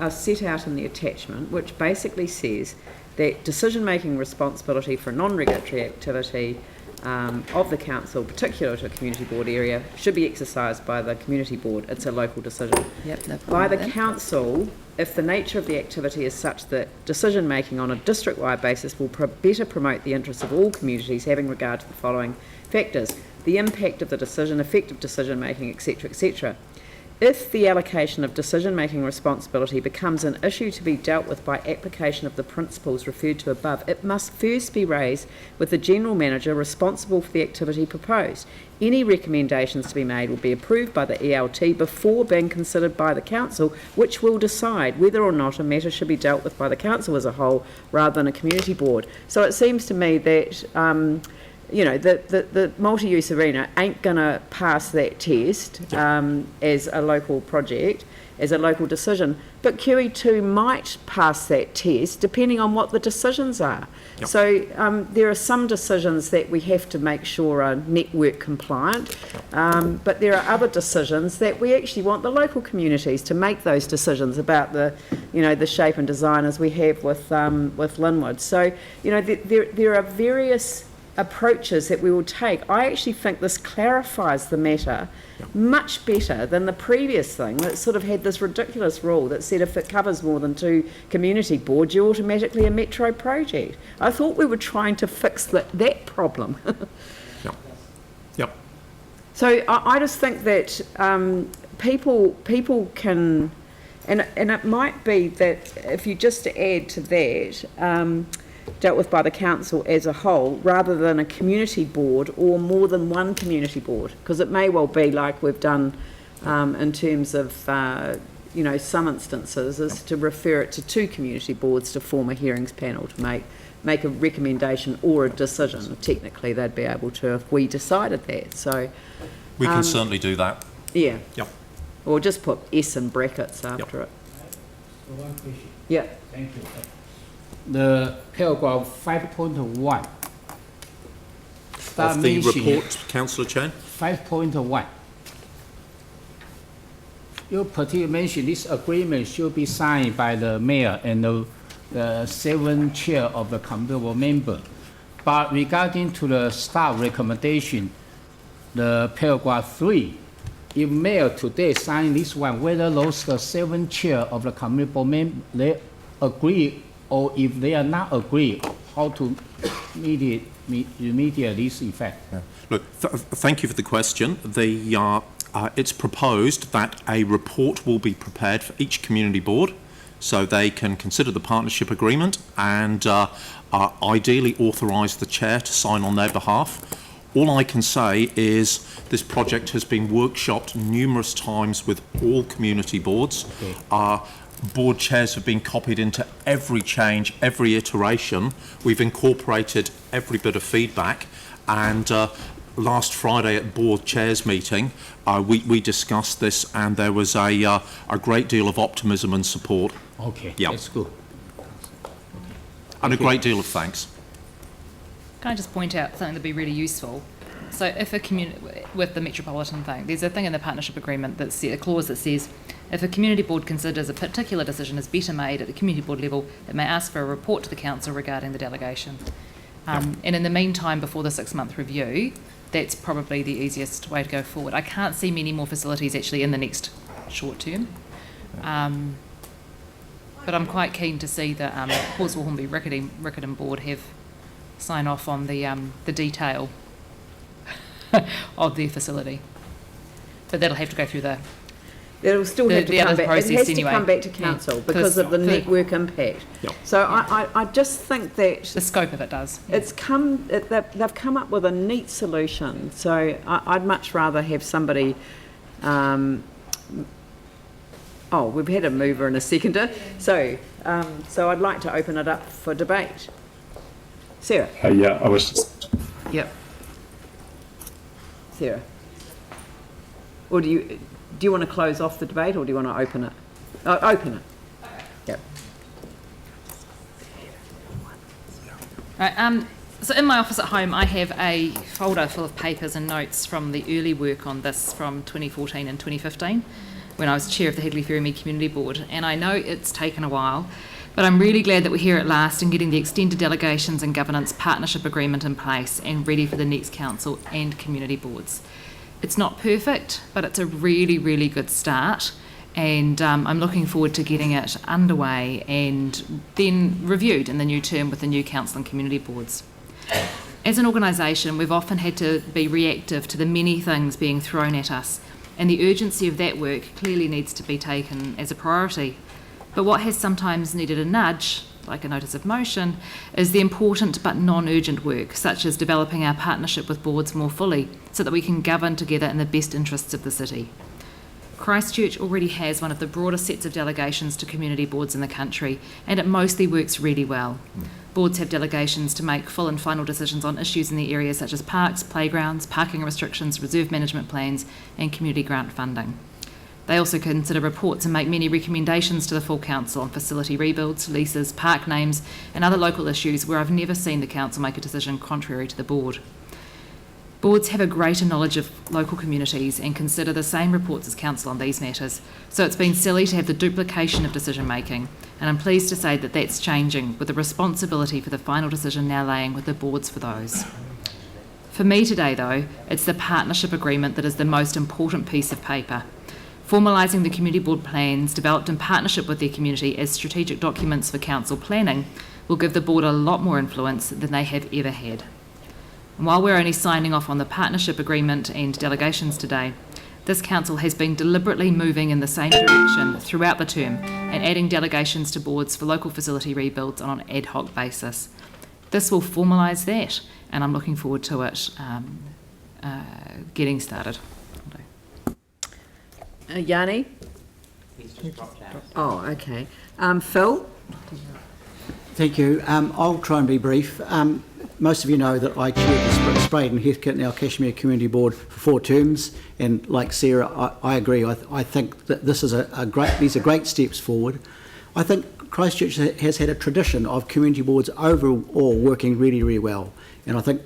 set out in the attachment, which basically says that decision-making responsibility for non-regulatory activity of the council, particular to a community board area, should be exercised by the community board. It's a local decision. Yep, By the council, if the nature of the activity is such that decision-making on a district-wide basis will better promote the interests of all communities, having regard to the following factors: the impact of the decision, effective decision-making, etc., etc. If the allocation of decision-making responsibility becomes an issue to be dealt with by application of the principles referred to above, it must first be raised with the general manager responsible for the activity proposed. Any recommendations to be made will be approved by the ELT before being considered by the council, which will decide whether or not a matter should be dealt with by the council as a whole rather than a community board. So it seems to me that you know, the multi-use arena ain't going to pass that test as a local project, as a local decision. but QE2 might pass that test depending on what the decisions are. Yep. So there are some decisions that we have to make sure are network compliant, but there are other decisions that we actually want the local communities to make those decisions about the, you know, the shape and design as we have with Lynwood. So, you know, there are various approaches that we will take. I actually think this clarifies the matter much better than the previous thing that sort of had this ridiculous rule that said if it covers more than 2 community boards, you're automatically a metro project. I thought we were trying to fix that problem. Yep. Yep. So I just think that people can, and it might be that if you just add to that, dealt with by the council as a whole rather than a community board or more than one community board, because it may well be like we've done in terms of you know, some instances is to refer it to 2 community boards to form a hearings panel to make a recommendation or a decision. Technically they'd be able to if we decided that. So we can certainly do that. Yeah. Yep. Or just put S in brackets after it. So one question. Yeah. Thank you. The paragraph 5.1. Of the report, Councillor Chan? 5.1. You particularly mentioned this agreement should be signed by the mayor and the 7 chair of the committee board member. But regarding to the staff recommendation, the paragraph 3, if mayor today sign this one, whether those the 7 chair of the committee board member they agree, or if they are not agree, how to remediate this effect? Yeah. Look, thank you for the question. It's proposed that a report will be prepared for each community board so they can consider the partnership agreement and ideally authorise the chair to sign on their behalf. All I can say is this project has been workshopped numerous times with all community boards. Okay. Board chairs have been copied into every change, every iteration. We've incorporated every bit of feedback, and last Friday at board chairs meeting, we discussed this, and there was a great deal of optimism and support. Okay, yep. That's good. And a great deal of thanks. Can I just point out something that'd be really useful? So if a community, with the metropolitan thing, there's a thing in the partnership agreement that's a clause that says if a community board considers a particular decision is better made at the community board level, it may ask for a report to the council regarding the delegation. And in the meantime, before the 6-month review, that's probably the easiest way to go forward. I can't see many more facilities actually in the next short term. But I'm quite keen to see the Horswell Hornby Riccarton board have sign off on the detail of their facility. But that'll have to go through it'll still have to come back. It has to come back to council because of the network impact. Yep. So I just think that the scope of it does. They've come up with a neat solution. So I'd much rather have somebody. We've had a mover and a seconder. So I'd like to open it up for debate. Sarah. Yeah, I was just. Yep. Sarah. Or do you want to close off the debate, or do you want to open it? Open it. Yep. Right, so in my office at home, I have a folder full of papers and notes from the early work on this from 2014 and 2015, when I was chair of the Headley Ferrymead Community Board. And I know it's taken a while, but I'm really glad that we're here at last and getting the extended delegations and governance partnership agreement in place and ready for the next council and community boards. It's not perfect, but it's a really, really good start, and I'm looking forward to getting it underway and then reviewed in the new term with the new council and community boards. As an organisation, we've often had to be reactive to the many things being thrown at us, and the urgency of that work clearly needs to be taken as a priority. But what has sometimes needed a nudge, like a notice of motion, is the important but non-urgent work, such as developing our partnership with boards more fully, so that we can govern together in the best interests of the city. Christchurch already has one of the broadest sets of delegations to community boards in the country, and it mostly works really well. Boards have delegations to make full and final decisions on issues in the area such as parks, playgrounds, parking restrictions, reserve management plans, and community grant funding. They also consider reports and make many recommendations to the full council on facility rebuilds, leases, park names and other local issues where I've never seen the council make a decision contrary to the board. Boards have a greater knowledge of local communities and consider the same reports as council on these matters, so it's been silly to have the duplication of decision making, and I'm pleased to say that that's changing, with the responsibility for the final decision now laying with the boards for those. For me today though, it's the partnership agreement that is the most important piece of paper. Formalising the community board plans developed in partnership with their community as strategic documents for council planning will give the board a lot more influence than they have ever had. And while we're only signing off on the partnership agreement and delegations today, this council has been deliberately moving in the same direction throughout the term and adding delegations to boards for local facility rebuilds on an ad hoc basis. This will formalise that, and I'm looking forward to it getting started. Yanni? He's just dropped out. Oh, okay. Phil? Thank you. I'll try and be brief. Most of you know that I chaired the Spraden Heathcote, now Cashmere Community Board, for 4 terms, and like Sarah, I agree. I think that this is these are great steps forward. I think Christchurch has had a tradition of community boards overall working really, really well. And I think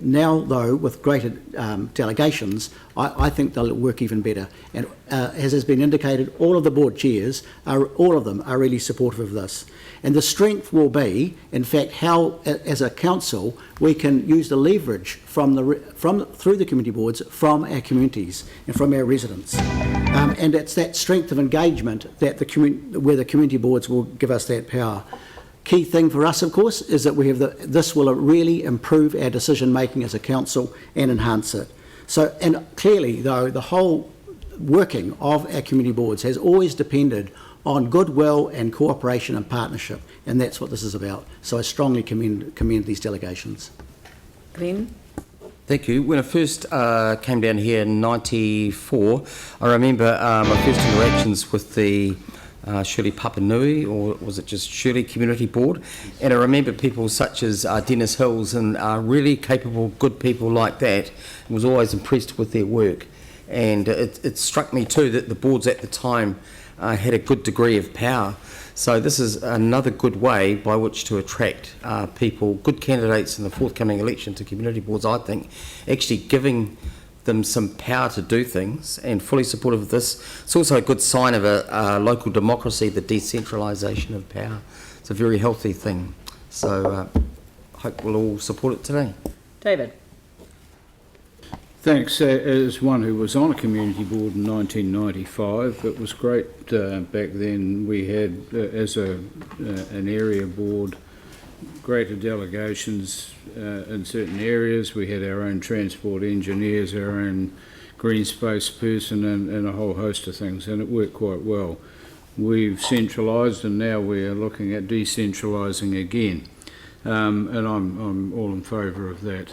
now, though, with greater delegations, I think they'll work even better. And as has been indicated, all of the board chairs, all of them are really supportive of this. And the strength will be, in fact, how, as a council, we can use the leverage through the community boards from our communities and from our residents. And it's that strength of engagement that where the community boards will give us that power. Key thing for us, of course, is that we have this will really improve our decision making as a council and enhance it. So, and clearly, though, the whole working of our community boards has always depended on goodwill and cooperation and partnership, and that's what this is about. So I strongly commend these delegations. Glenn? Thank you. When I first came down here in '94, I remember my first interactions with the Shirley Papanui, or was it just Shirley Community Board? And I remember people such as Dennis Hills and really capable, good people like that. I was always impressed with their work. And it struck me too that the boards at the time had a good degree of power. So this is another good way by which to attract people, good candidates in the forthcoming election to community boards, I think, actually giving them some power to do things, and fully supportive of this. It's also a good sign of a local democracy, the decentralisation of power. It's a very healthy thing. So I hope we'll all support it today. David? Thanks. As one who was on a community board in 1995, it was great back then. We had, as an area board, greater delegations in certain areas. We had our own transport engineers, our own green space person, and a whole host of things, and it worked quite well. We've centralised, and now we're looking at decentralising again, and I'm all in favour of that.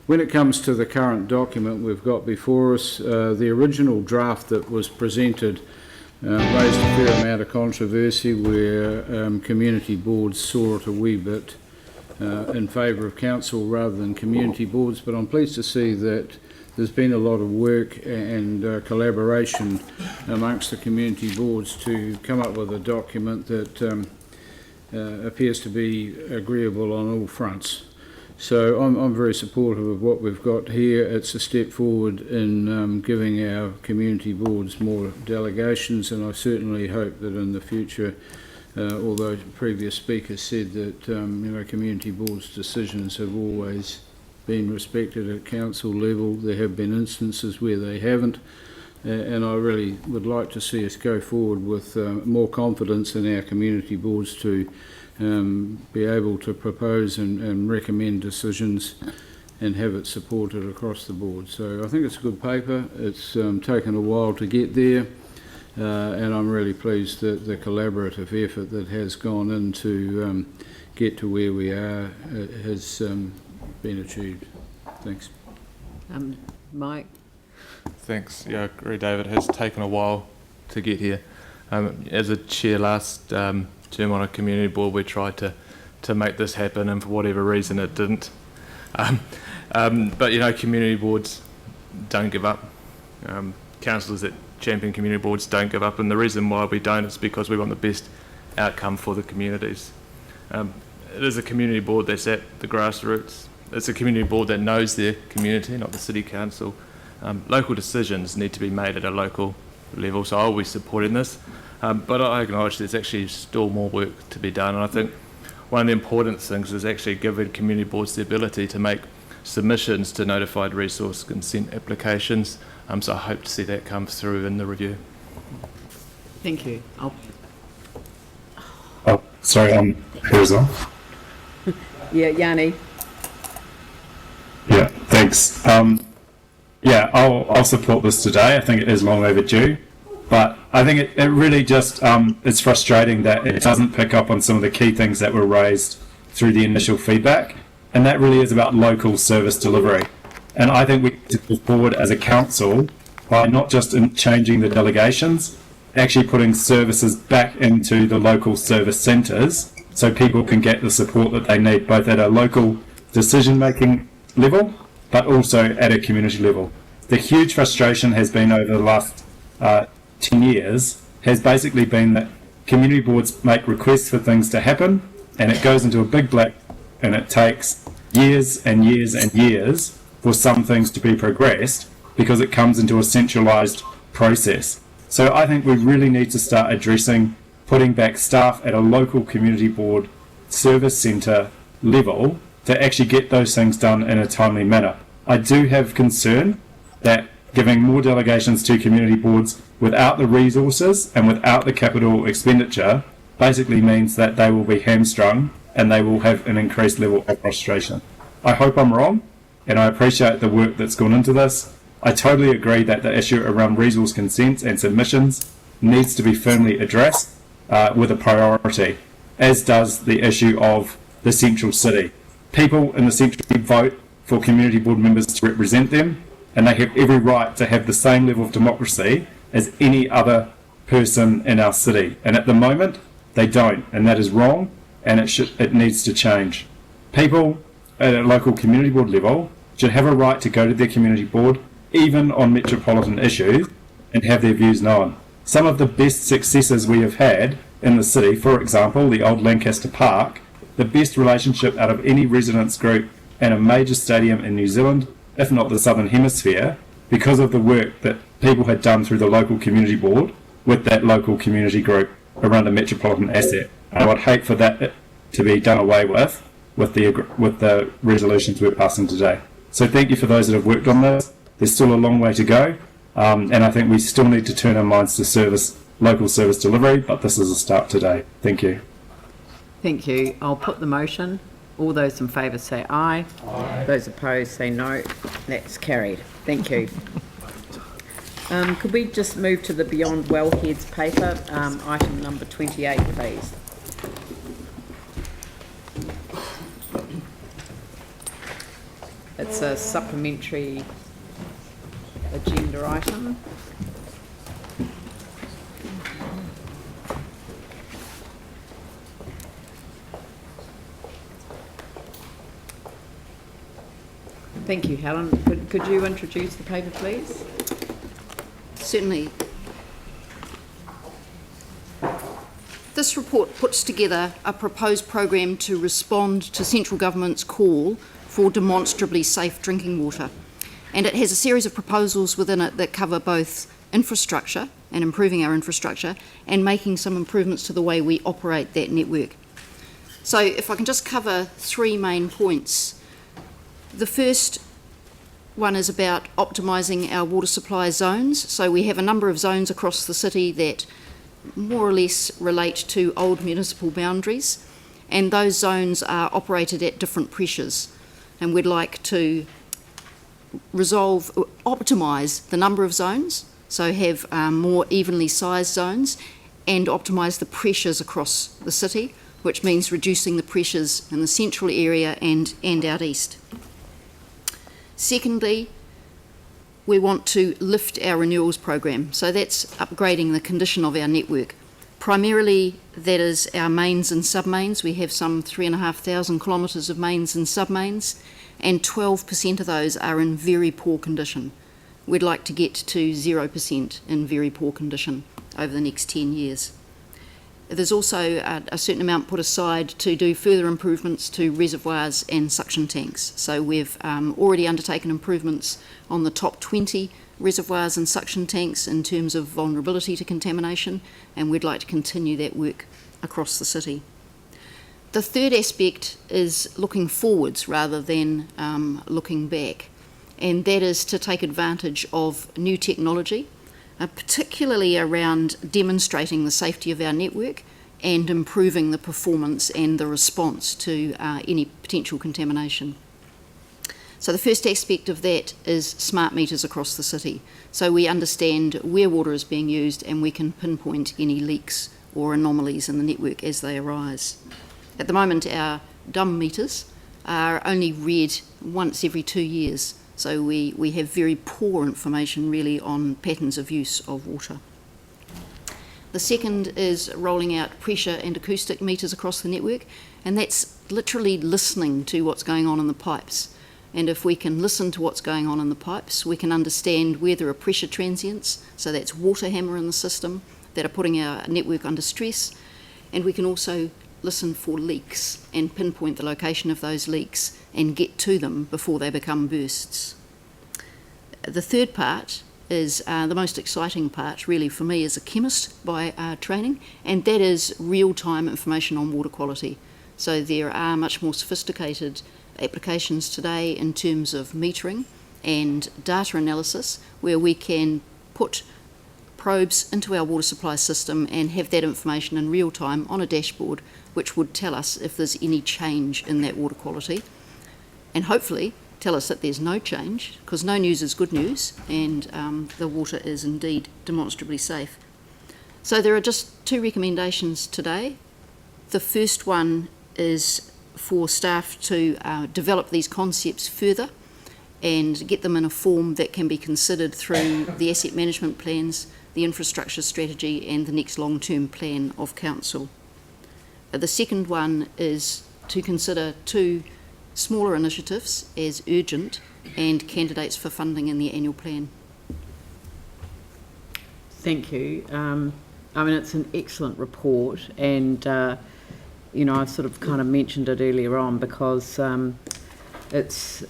When it comes to the current document we've got before us, the original draft that was presented raised a fair amount of controversy where community boards saw it a wee bit in favour of council rather than community boards, but I'm pleased to see that there's been a lot of work and collaboration amongst the community boards to come up with a document that appears to be agreeable on all fronts. So I'm very supportive of what we've got here. It's a step forward in giving our community boards more delegations, and I certainly hope that in the future, although previous speakers said that community boards' decisions have always been respected at council level, there have been instances where they haven't, and I really would like to see us go forward with more confidence in our community boards to be able to propose and recommend decisions and have it supported across the board. So I think it's a good paper. It's taken a while to get there, and I'm really pleased that the collaborative effort that has gone in to get to where we are has been achieved. Thanks. Mike? Thanks. Yeah, I agree, David. It has taken a while to get here. As a chair last term on a community board, we tried to make this happen, and for whatever reason it didn't. But community boards don't give up. Councillors that champion community boards don't give up, and the reason why we don't is because we want the best outcome for the communities. It is a community board that's at the grassroots. It's a community board that knows their community, not the city council. Local decisions need to be made at a local level, so I'll be supporting this. But I acknowledge there's actually still more work to be done, and I think one of the important things is actually giving community boards the ability to make submissions to notified resource consent applications. So I hope to see that come through in the review. Thank you. Oh, sorry, who's on? Yeah, Yanni. Yeah, thanks. Yeah, I'll support this today. I think it is long overdue, but I think it really just it's frustrating that it doesn't pick up on some of the key things that were raised through the initial feedback, and that really is about local service delivery. And I think we need to move forward as a council by not just changing the delegations, actually putting services back into the local service centres so people can get the support that they need, both at a local decision-making level, but also at a community level. The huge frustration has been over the last 10 years has basically been that community boards make requests for things to happen, and it goes into a big black, and it takes years and years and years for some things to be progressed because it comes into a centralised process. So I think we really need to start addressing putting back staff at a local community board service centre level to actually get those things done in a timely manner. I do have concern that giving more delegations to community boards without the resources and without the capital expenditure basically means that they will be hamstrung and they will have an increased level of frustration. I hope I'm wrong, and I appreciate the work that's gone into this. I totally agree that the issue around resource consents and submissions needs to be firmly addressed with a priority, as does the issue of the central city. People in the central city vote for community board members to represent them, and they have every right to have the same level of democracy as any other person in our city. And at the moment, they don't, and that is wrong, and it needs to change. People at a local community board level should have a right to go to their community board, even on metropolitan issues, and have their views known. Some of the best successes we have had in the city, for example, the old Lancaster Park, the best relationship out of any residents group and a major stadium in New Zealand, if not the Southern Hemisphere, because of the work that people had done through the local community board with that local community group around a metropolitan asset. I would hate for that to be done away with the resolutions we're passing today. So thank you for those that have worked on this. There's still a long way to go, and I think we still need to turn our minds to local service delivery, but this is a start today. Thank you. Thank you. I'll put the motion. All those in favour say aye. Aye. Those opposed say no. That's carried. Thank you. Could we just move to the Beyond Wellheads paper, item number 28, please? It's a supplementary agenda item. Thank you, Helen. Could you introduce the paper, please? Certainly. This report puts together a proposed program to respond to central government's call for demonstrably safe drinking water. And it has a series of proposals within it that cover both infrastructure and improving our infrastructure and making some improvements to the way we operate that network. So if I can just cover three main points. The first one is about optimising our water supply zones. So we have a number of zones across the city that more or less relate to old municipal boundaries, and those zones are operated at different pressures. And we'd like to optimise the number of zones, so have more evenly sized zones, and optimise the pressures across the city, which means reducing the pressures in the central area and out east. Secondly, we want to lift our renewals program, so that's upgrading the condition of our network. Primarily, that is our mains and submains. We have some 3,500 kilometres of mains and submains, and 12% of those are in very poor condition. we'd like to get to 0% in very poor condition over the next 10 years. There's also a certain amount put aside to do further improvements to reservoirs and suction tanks. So we've already undertaken improvements on the top 20 reservoirs and suction tanks in terms of vulnerability to contamination, and we'd like to continue that work across the city. The third aspect is looking forwards rather than looking back, and that is to take advantage of new technology, particularly around demonstrating the safety of our network and improving the performance and the response to any potential contamination. So the first aspect of that is smart meters across the city. So we understand where water is being used and we can pinpoint any leaks or anomalies in the network as they arise. At the moment, our dumb meters are only read once every 2 years. So we have very poor information really on patterns of use of water. The second is rolling out pressure and acoustic meters across the network, and that's literally listening to what's going on in the pipes. And if we can listen to what's going on in the pipes, we can understand where there are pressure transients, so that's water hammer in the system, that are putting our network under stress, and we can also listen for leaks and pinpoint the location of those leaks and get to them before they become bursts. The third part is the most exciting part really for me as a chemist by training, and that is real-time information on water quality. So there are much more sophisticated applications today in terms of metering and data analysis where we can put probes into our water supply system and have that information in real time on a dashboard which would tell us if there's any change in that water quality, and hopefully tell us that there's no change, because no news is good news, and the water is indeed demonstrably safe. So there are just 2 recommendations today. The first one is for staff to develop these concepts further and get them in a form that can be considered through the asset management plans, the infrastructure strategy and the next long-term plan of council. The second one is to consider 2 smaller initiatives as urgent and candidates for funding in the annual plan. Thank you. I mean, it's an excellent report, and you know, I've sort of kind of mentioned it earlier on because it's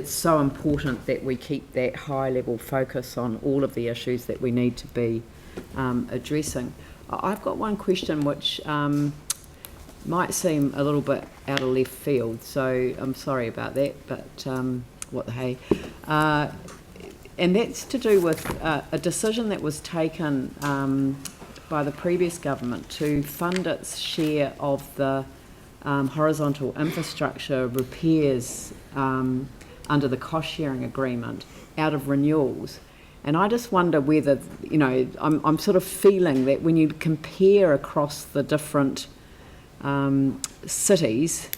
so important that we keep that high-level focus on all of the issues that we need to be addressing. I've got one question which might seem a little bit out of left field, so I'm sorry about that, but what the hey. And that's to do with a decision that was taken by the previous government to fund its share of the horizontal infrastructure repairs under the cost-sharing agreement out of renewals. And I just wonder whether, you know, I'm sort of feeling that when you compare across the different cities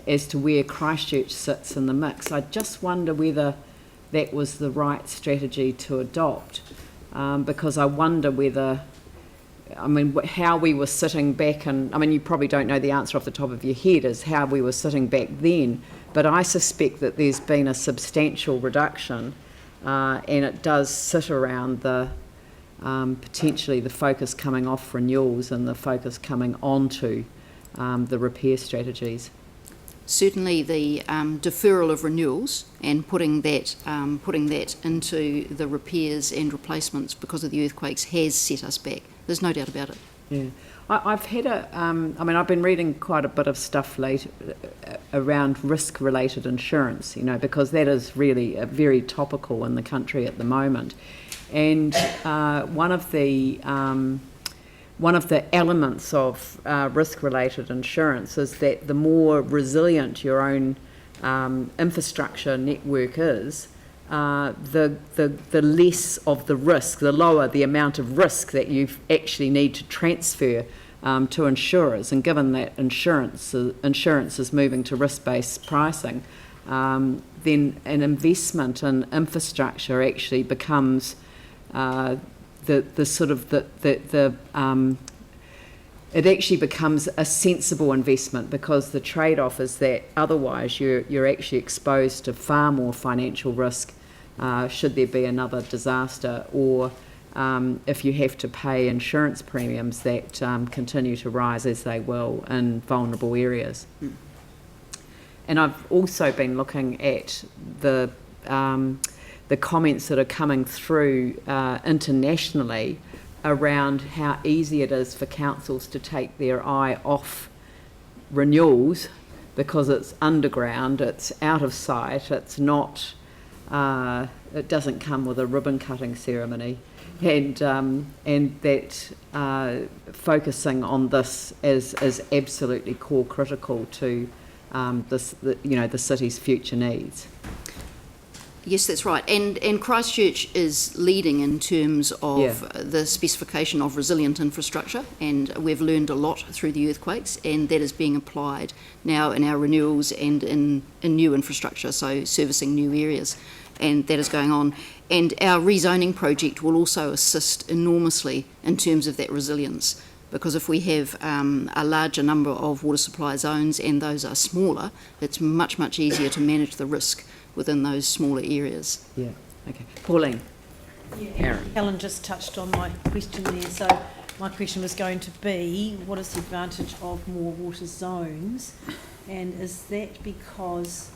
as to where Christchurch sits in the mix, I just wonder whether that was the right strategy to adopt, because I wonder whether, I mean, how we were sitting back, and I mean, you probably don't know the answer off the top of your head as how we were sitting back then, but I suspect that there's been a substantial reduction, and it does sit around the potentially the focus coming off renewals and the focus coming onto the repair strategies. Certainly the deferral of renewals and putting that into the repairs and replacements because of the earthquakes has set us back. There's no doubt about it. Yeah, I've had I mean, I've been reading quite a bit of stuff around risk-related insurance, you know, because that is really very topical in the country at the moment. And one of the elements of risk-related insurance is that the more resilient your own infrastructure network is, the less of the risk, the lower the amount of risk that you actually need to transfer to insurers. And given that insurance is moving to risk-based pricing, then an investment in infrastructure actually becomes it actually becomes a sensible investment, because the trade-off is that otherwise you're actually exposed to far more financial risk should there be another disaster, or if you have to pay insurance premiums that continue to rise as they will in vulnerable areas. And I've also been looking at the comments that are coming through internationally around how easy it is for councils to take their eye off renewals because it's underground, it's out of sight, it's not, it doesn't come with a ribbon cutting ceremony, and that focusing on this is absolutely core critical to the city's future needs. Yes, that's right. And Christchurch is leading in terms of the specification of resilient infrastructure, and we've learned a lot through the earthquakes, and that is being applied now in our renewals and in new infrastructure, so servicing new areas, and that is going on. And our rezoning project will also assist enormously in terms of that resilience, because if we have a larger number of water supply zones and those are smaller, it's much, much easier to manage the risk within those smaller areas. Yeah, okay. Pauline? Aaron. Helen just touched on my question there, so my question was going to be, what is the advantage of more water zones, and is that because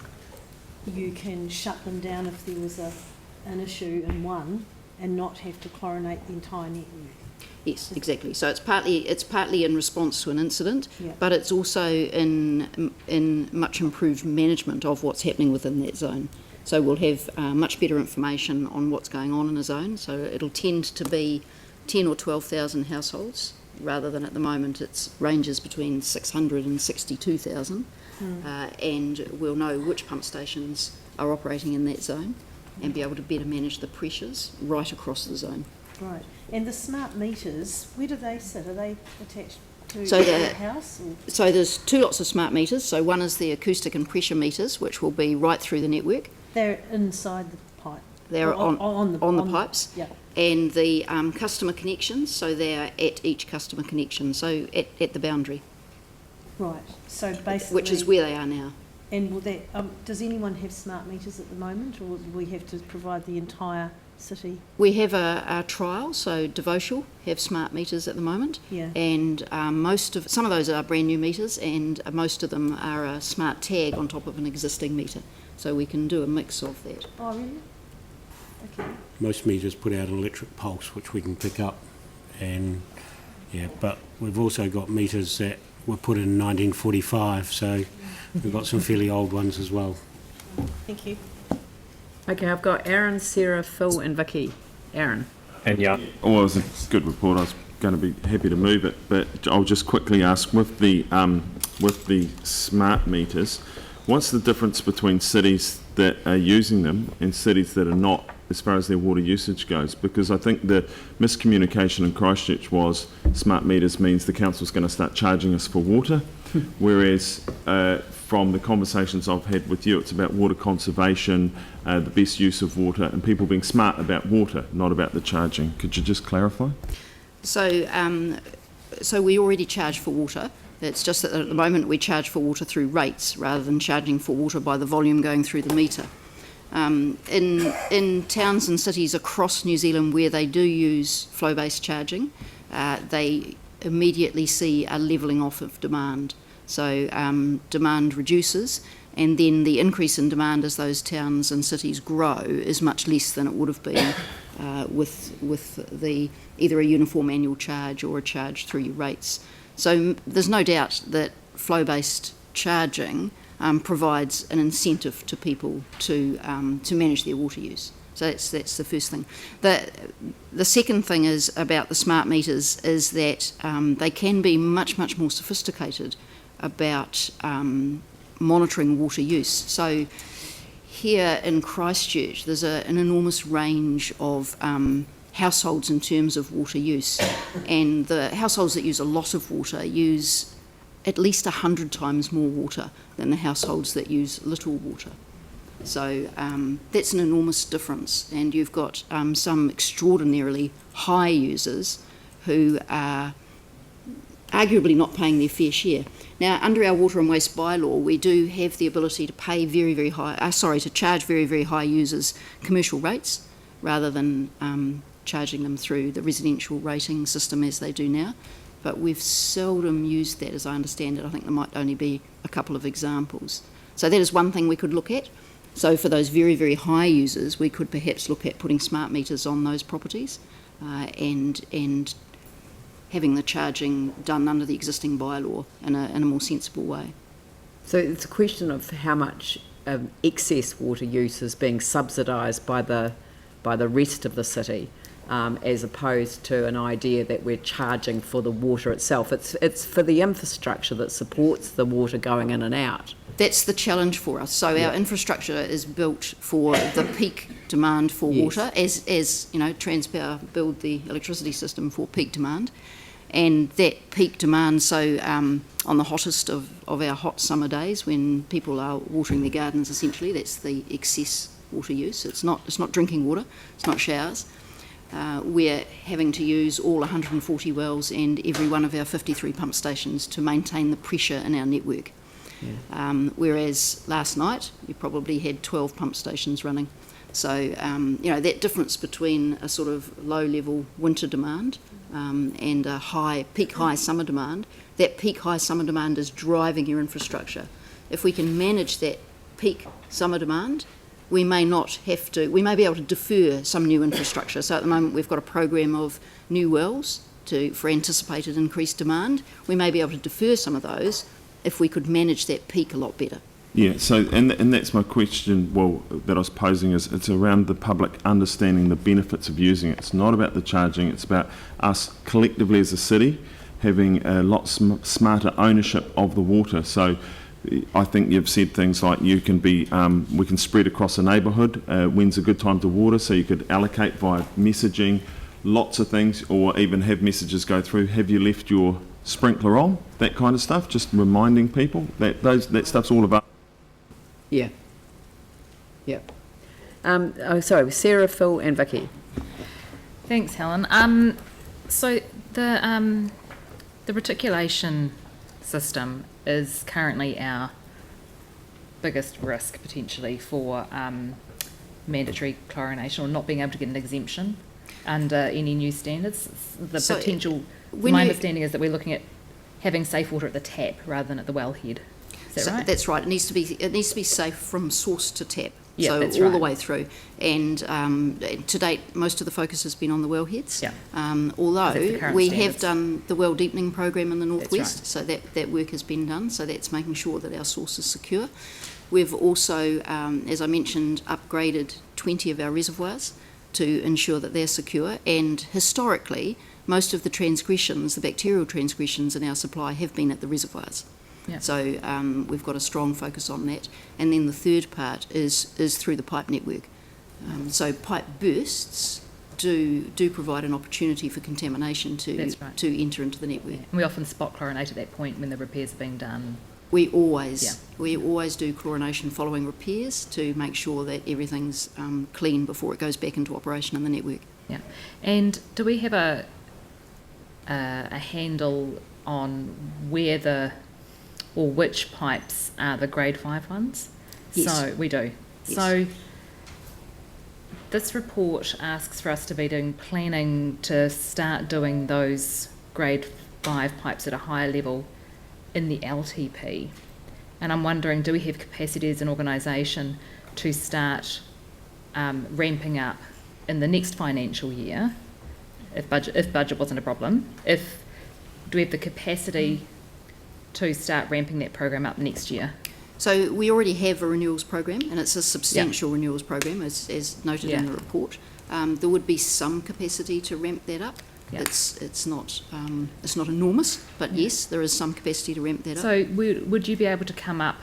you can shut them down if there was an issue in one and not have to chlorinate the entire network? Yes, exactly. So it's partly in response to an incident, but it's also in much improved management of what's happening within that zone. So we'll have much better information on what's going on in a zone. So it'll tend to be 10 or 12,000 households, rather than at the moment it ranges between 600 and 62,000. And we'll know which pump stations are operating in that zone and be able to better manage the pressures right across the zone. Right. And the smart meters, where do they sit? Are they attached to So the house? Or? So there's two lots of smart meters. So one is the acoustic and pressure meters, which will be right through the network. They're inside the pipe? They're on the pipes. Yeah. And the customer connections, so they're at each customer connection, so at the boundary. Right. So basically... Which is where they are now. And will that, does anyone have smart meters at the moment, or do we have to provide the entire city? We have a trial, so Devotional have smart meters at the moment, and some of those are brand new meters, and most of them are a smart tag on top of an existing meter, so we can do a mix of that. Oh, really? Okay. Most meters put out an electric pulse, which we can pick up, and but we've also got meters that were put in 1945, so we've got some fairly old ones as well. Thank you. Okay, I've got Aaron, Sarah, Phil and Vicky. Aaron. And yeah. Well, it was a good report. I was going to be happy to move it, but I'll just quickly ask, with the smart meters, what's the difference between cities that are using them and cities that are not, as far as their water usage goes? Because I think the miscommunication in Christchurch was smart meters means the council's going to start charging us for water, whereas from the conversations I've had with you, it's about water conservation, the best use of water, and people being smart about water, not about the charging. Could you just clarify? So we already charge for water. It's just that at the moment we charge for water through rates rather than charging for water by the volume going through the meter. In towns and cities across New Zealand where they do use flow-based charging, they immediately see a levelling off of demand. So demand reduces, and then the increase in demand as those towns and cities grow is much less than it would have been with the either a uniform annual charge or a charge through your rates. So there's no doubt that flow-based charging provides an incentive to people to manage their water use. So that's the first thing. The second thing is about the smart meters is that they can be much, much more sophisticated about monitoring water use. So here in Christchurch, there's an enormous range of households in terms of water use, and the households that use a lot of water use at least 100 times more water than the households that use little water. So that's an enormous difference, and you've got some extraordinarily high users who are arguably not paying their fair share. Now, under our water and waste bylaw, we do have the ability to pay to charge very, very high users commercial rates rather than charging them through the residential rating system as they do now. But we've seldom used that, as I understand it. I think there might only be a couple of examples. So that is one thing we could look at. So for those very, very high users, we could perhaps look at putting smart meters on those properties and having the charging done under the existing bylaw in a more sensible way. So it's a question of how much excess water use is being subsidised by the rest of the city. As opposed to an idea that we're charging for the water itself. It's for the infrastructure that supports the water going in and out. That's the challenge for us. So our infrastructure is built for the peak demand for water, as you know, Transpower build the electricity system for peak demand, and that peak demand. So on the hottest of our hot summer days, when people are watering their gardens, essentially, that's the excess water use. It's not drinking water. It's not showers. We're having to use all 140 wells and every one of our 53 pump stations to maintain the pressure in our network. Whereas last night you probably had 12 pump stations running. So you know, that difference between a sort of low level winter demand and a peak high summer demand, that peak high summer demand is driving your infrastructure. If we can manage that peak summer demand, we may be able to defer some new infrastructure. So at the moment we've got a program of new wells for anticipated increased demand. We may be able to defer some of those if we could manage that peak a lot better. Yeah, so and that's my question, that I was posing, is it's around the public understanding the benefits of using it. It's not about the charging, it's about us collectively as a city having a lot smarter ownership of the water. So I think you've said things like we can spread across a neighbourhood, when's a good time to water, so you could allocate via messaging, lots of things, or even have messages go through, have you left your sprinkler on, that kind of stuff, just reminding people that stuff's all about. Yeah. Sorry, Sarah, Phil and Vicky. Thanks, Helen. So the reticulation system is currently our biggest risk potentially for mandatory chlorination, or not being able to get an exemption under any new standards. My understanding is that we're looking at having safe water at the tap rather than at the wellhead. Is that right? That's right. It needs to be safe from source to tap. Yeah, so that's all right. the way through. And to date, most of the focus has been on the wellheads. Yeah. Although we have done the well deepening program in the northwest, right. So that work has been done. So that's making sure that our source is secure. We've also, as I mentioned, upgraded 20 of our reservoirs to ensure that they're secure. And historically, most of the bacterial transgressions in our supply have been at the reservoirs. Yeah. So we've got a strong focus on that. And then the third part is through the pipe network. So pipe bursts do provide an opportunity for contamination to enter into the network. Yeah. And we often spot chlorinate at that point when the repairs are being done. We always do chlorination following repairs to make sure that everything's clean before it goes back into operation in the network. Yeah. And do we have a handle on which pipes are the grade 5 ones? Yes. So we do. Yes. So this report asks for us to be doing planning to start doing those grade 5 pipes at a higher level in the LTP. And I'm wondering, do we have capacity as an organisation to start ramping up in the next financial year, if budget wasn't a problem? Do we have the capacity to start ramping that program up next year? So we already have a renewals program, and it's a substantial renewals program, as noted in the report. There would be some capacity to ramp that up. Yeah. It's not enormous, but yes, there is some capacity to ramp that up. So would you be able to come up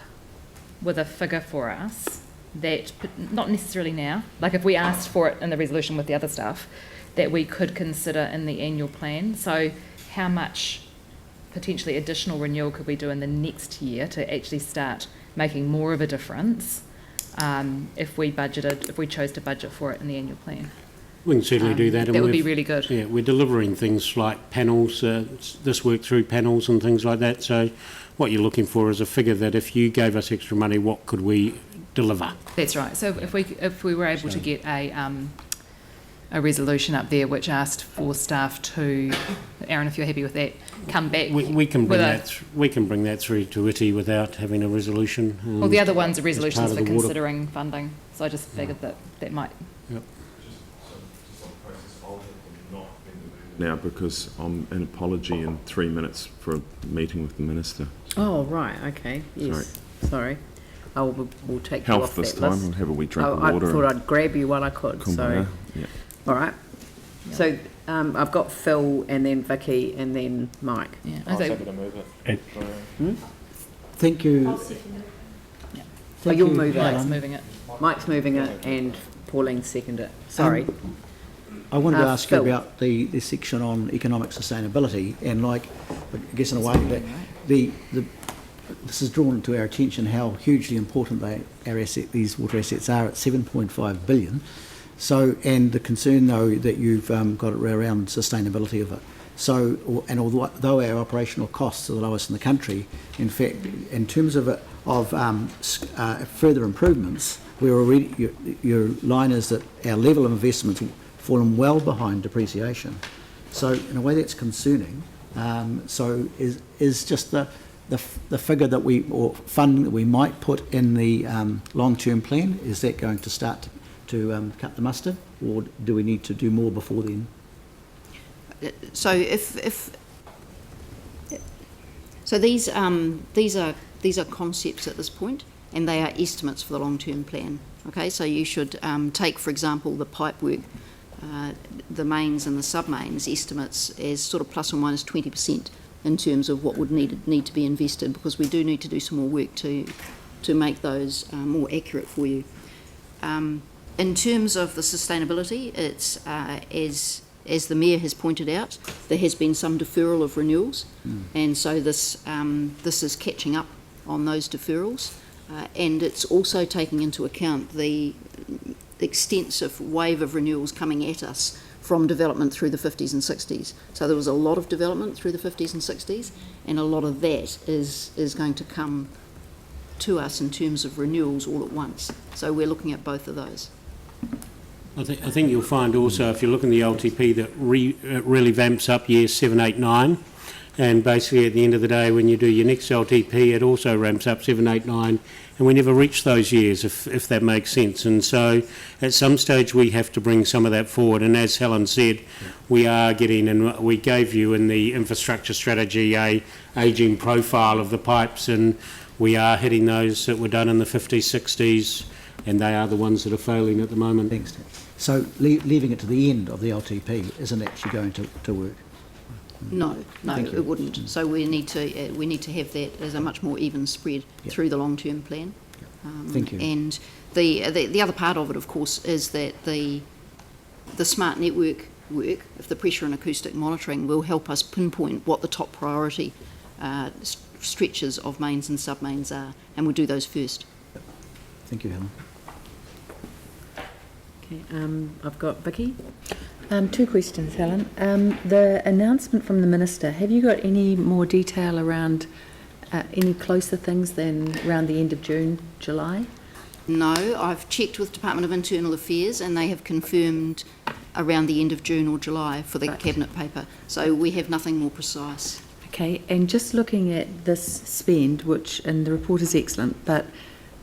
with a figure for us that, not necessarily now, like if we asked for it in the resolution with the other stuff, that we could consider in the annual plan? So how much potentially additional renewal could we do in the next year to actually start making more of a difference if we chose to budget for it in the annual plan? We can certainly do that. That would be really good. Yeah, we're delivering things like panels, this work through panels and things like that. So what you're looking for is a figure that if you gave us extra money, what could we deliver? That's right. So if we were able to get a resolution up there which asked for staff to, Aaron, if you're happy with that, come back. We can bring that through to ITI without having a resolution. Well, the other ones are resolutions for the water. considering funding. So I just figured that might. Yep. Now, because I'm an apology in 3 minutes for a meeting with the Minister. Oh, right, okay, yes, sorry. Oh, we'll take Health you off this that time, list. we'll have a wee drink of I water. thought I'd grab you while I could, sorry. Yeah. All right. So I've got Phil and then Vicky and then Mike. Yeah. I was happy to move it. Thank you. I'll second it. Oh, you'll move it. Mike's moving it. Mike's moving it and Pauline seconded it. Sorry. I wanted to ask you Phil. about the section on economic sustainability, and I guess in a way that this is drawn to our attention how hugely important these water assets are at 7.5 billion. So, and the concern though that you've got around sustainability of it. So, although our operational costs are the lowest in the country, in fact, in terms of further improvements, we're already your line is that our level of investment fallen well behind depreciation. So in a way that's concerning. So is just the figure that funding that we might put in the long-term plan, is that going to start to cut the mustard, or do we need to do more before then? So these are concepts at this point, and they are estimates for the long-term plan. Okay, so you should take, for example, the pipe work, the mains and the sub-mains estimates as sort of plus or minus 20% in terms of what would need to be invested, because we do need to do some more work to make those more accurate for you. In terms of the sustainability, it's as the Mayor has pointed out, there has been some deferral of renewals, and so this is catching up on those deferrals, and it's also taking into account the extensive wave of renewals coming at us from development through the 50s and 60s. So there was a lot of development through the 50s and 60s, and a lot of that is going to come to us in terms of renewals all at once. So we're looking at both of those. I think you'll find also, if you look in the LTP, that it really vamps up years 7, 8, 9. And basically at the end of the day, when you do your next LTP, it also ramps up 7, 8, 9. And we never reach those years, if that makes sense. And so at some stage we have to bring some of that forward. And as Helen said, we are getting, and we gave you in the infrastructure strategy a ageing profile of the pipes, and we are hitting those that were done in the 50s, 60s, and they are the ones that are failing at the moment. Thanks, Tim. So leaving it to the end of the LTP isn't actually going to work? No, it wouldn't. So we need to have that as a much more even spread through the long-term plan. Thank you. And the other part of it, of course, is that the smart network work of the pressure and acoustic monitoring will help us pinpoint what the top priority stretches of mains and sub-mains are, and we'll do those first. Thank you, Helen. Okay, I've got Vicky. 2 questions, Helen. The announcement from the Minister, have you got any more detail around any closer things than around the end of June, July? No, I've checked with Department of Internal Affairs and they have confirmed around the end of June or July for the Cabinet paper. So we have nothing more precise. Okay, and just looking at this spend, which, and the report is excellent, but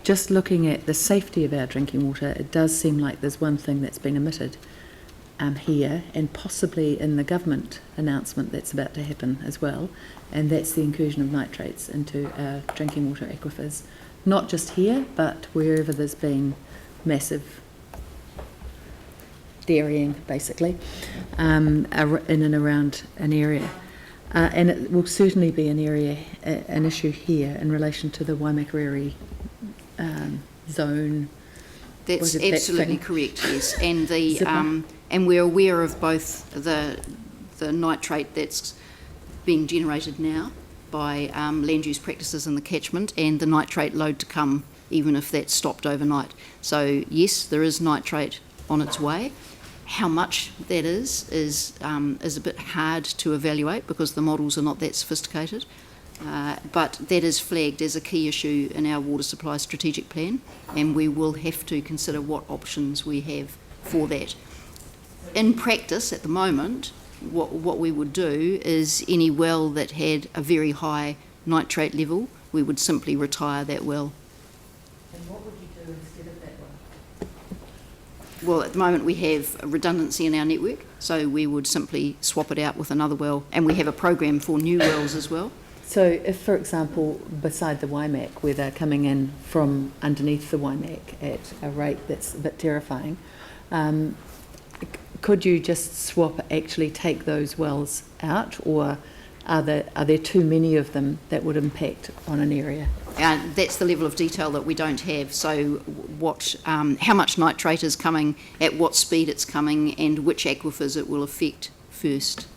just looking at the safety of our drinking water, it does seem like there's one thing that's been omitted here, and possibly in the government announcement that's about to happen as well, and that's the inclusion of nitrates into our drinking water aquifers, not just here, but wherever there's been massive dairying, basically, in and around an area. And it will certainly be an issue here in relation to the Waimakariri zone. That's absolutely correct, yes. And and we're aware of both the nitrate that's being generated now by land use practices in the catchment, and the nitrate load to come, even if that's stopped overnight. So yes, there is nitrate on its way. How much that is a bit hard to evaluate because the models are not that sophisticated. But that is flagged as a key issue in our water supply strategic plan, and we will have to consider what options we have for that. In practice, at the moment, what we would do is any well that had a very high nitrate level, we would simply retire that well. And what would you do instead of that well? Well, at the moment we have a redundancy in our network, so we would simply swap it out with another well, and we have a program for new wells as well. So if, for example, beside the Waimak, where they're coming in from underneath the Waimak at a rate that's a bit terrifying, could you just actually take those wells out, or are there too many of them that would impact on an area? That's the level of detail that we don't have. So how much nitrate is coming, at what speed it's coming, and which aquifers it will affect first.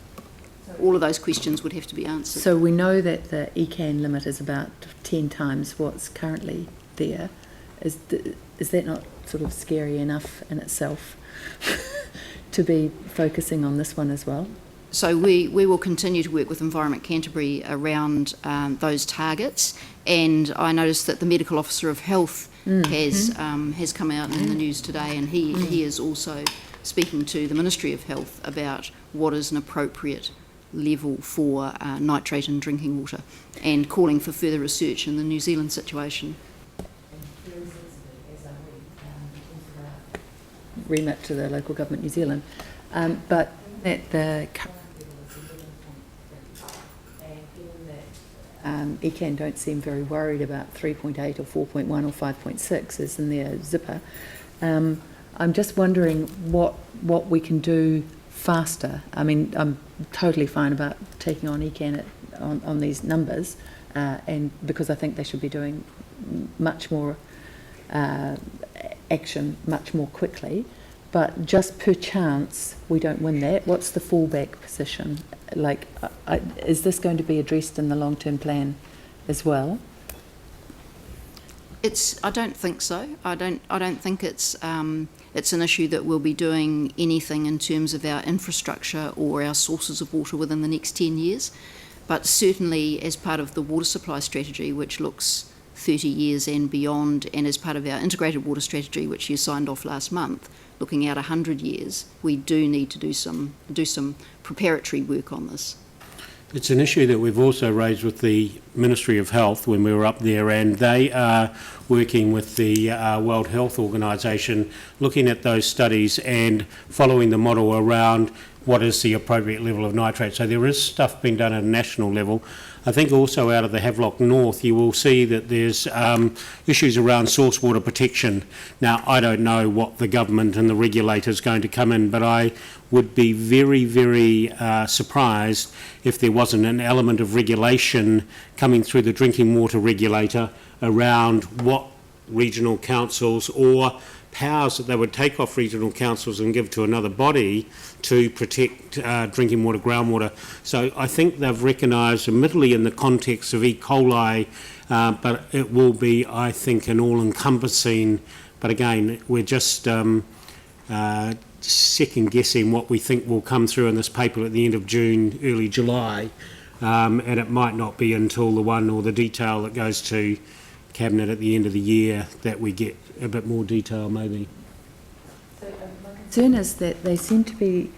All of those questions would have to be answered. So we know that the ECAN limit is about 10 times what's currently there. Is that not sort of scary enough in itself to be focusing on this one as well? So we will continue to work with Environment Canterbury around those targets, and I noticed that the Medical Officer of Health has come out in the news today, and he is also speaking to the Ministry of Health about what is an appropriate level for nitrate in drinking water, and calling for further research in the New Zealand situation. Remit to the local government New Zealand, but that the ECAN don't seem very worried about 3.8 or 4.1 or 5.6 as in their zipper. I'm just wondering what we can do faster. I mean, I'm totally fine about taking on ECAN on these numbers, and because I think they should be doing much more action much more quickly. But just per chance we don't win that, what's the fallback position? Like, is this going to be addressed in the long-term plan as well? I don't think so. I don't think it's an issue that we'll be doing anything in terms of our infrastructure or our sources of water within the next 10 years. But certainly as part of the water supply strategy, which looks 30 years and beyond, and as part of our integrated water strategy, which you signed off last month, looking out 100 years, we do need to do some preparatory work on this. It's an issue that we've also raised with the Ministry of Health when we were up there, and they are working with the World Health Organisation, looking at those studies and following the model around what is the appropriate level of nitrate. So there is stuff being done at a national level. I think also out of the Havelock North you will see that there's issues around source water protection. Now, I don't know what the government and the regulator is going to come in, but I would be very, very surprised if there wasn't an element of regulation coming through the drinking water regulator around what regional councils or powers that they would take off regional councils and give to another body to protect drinking water, groundwater. So I think they've recognised, admittedly in the context of E. coli, but it will be, I think, an all-encompassing, but again, we're just second-guessing what we think will come through in this paper at the end of June, early July, and it might not be until the one or the detail that goes to Cabinet at the end of the year that we get a bit more detail maybe. So my concern is that they seem to be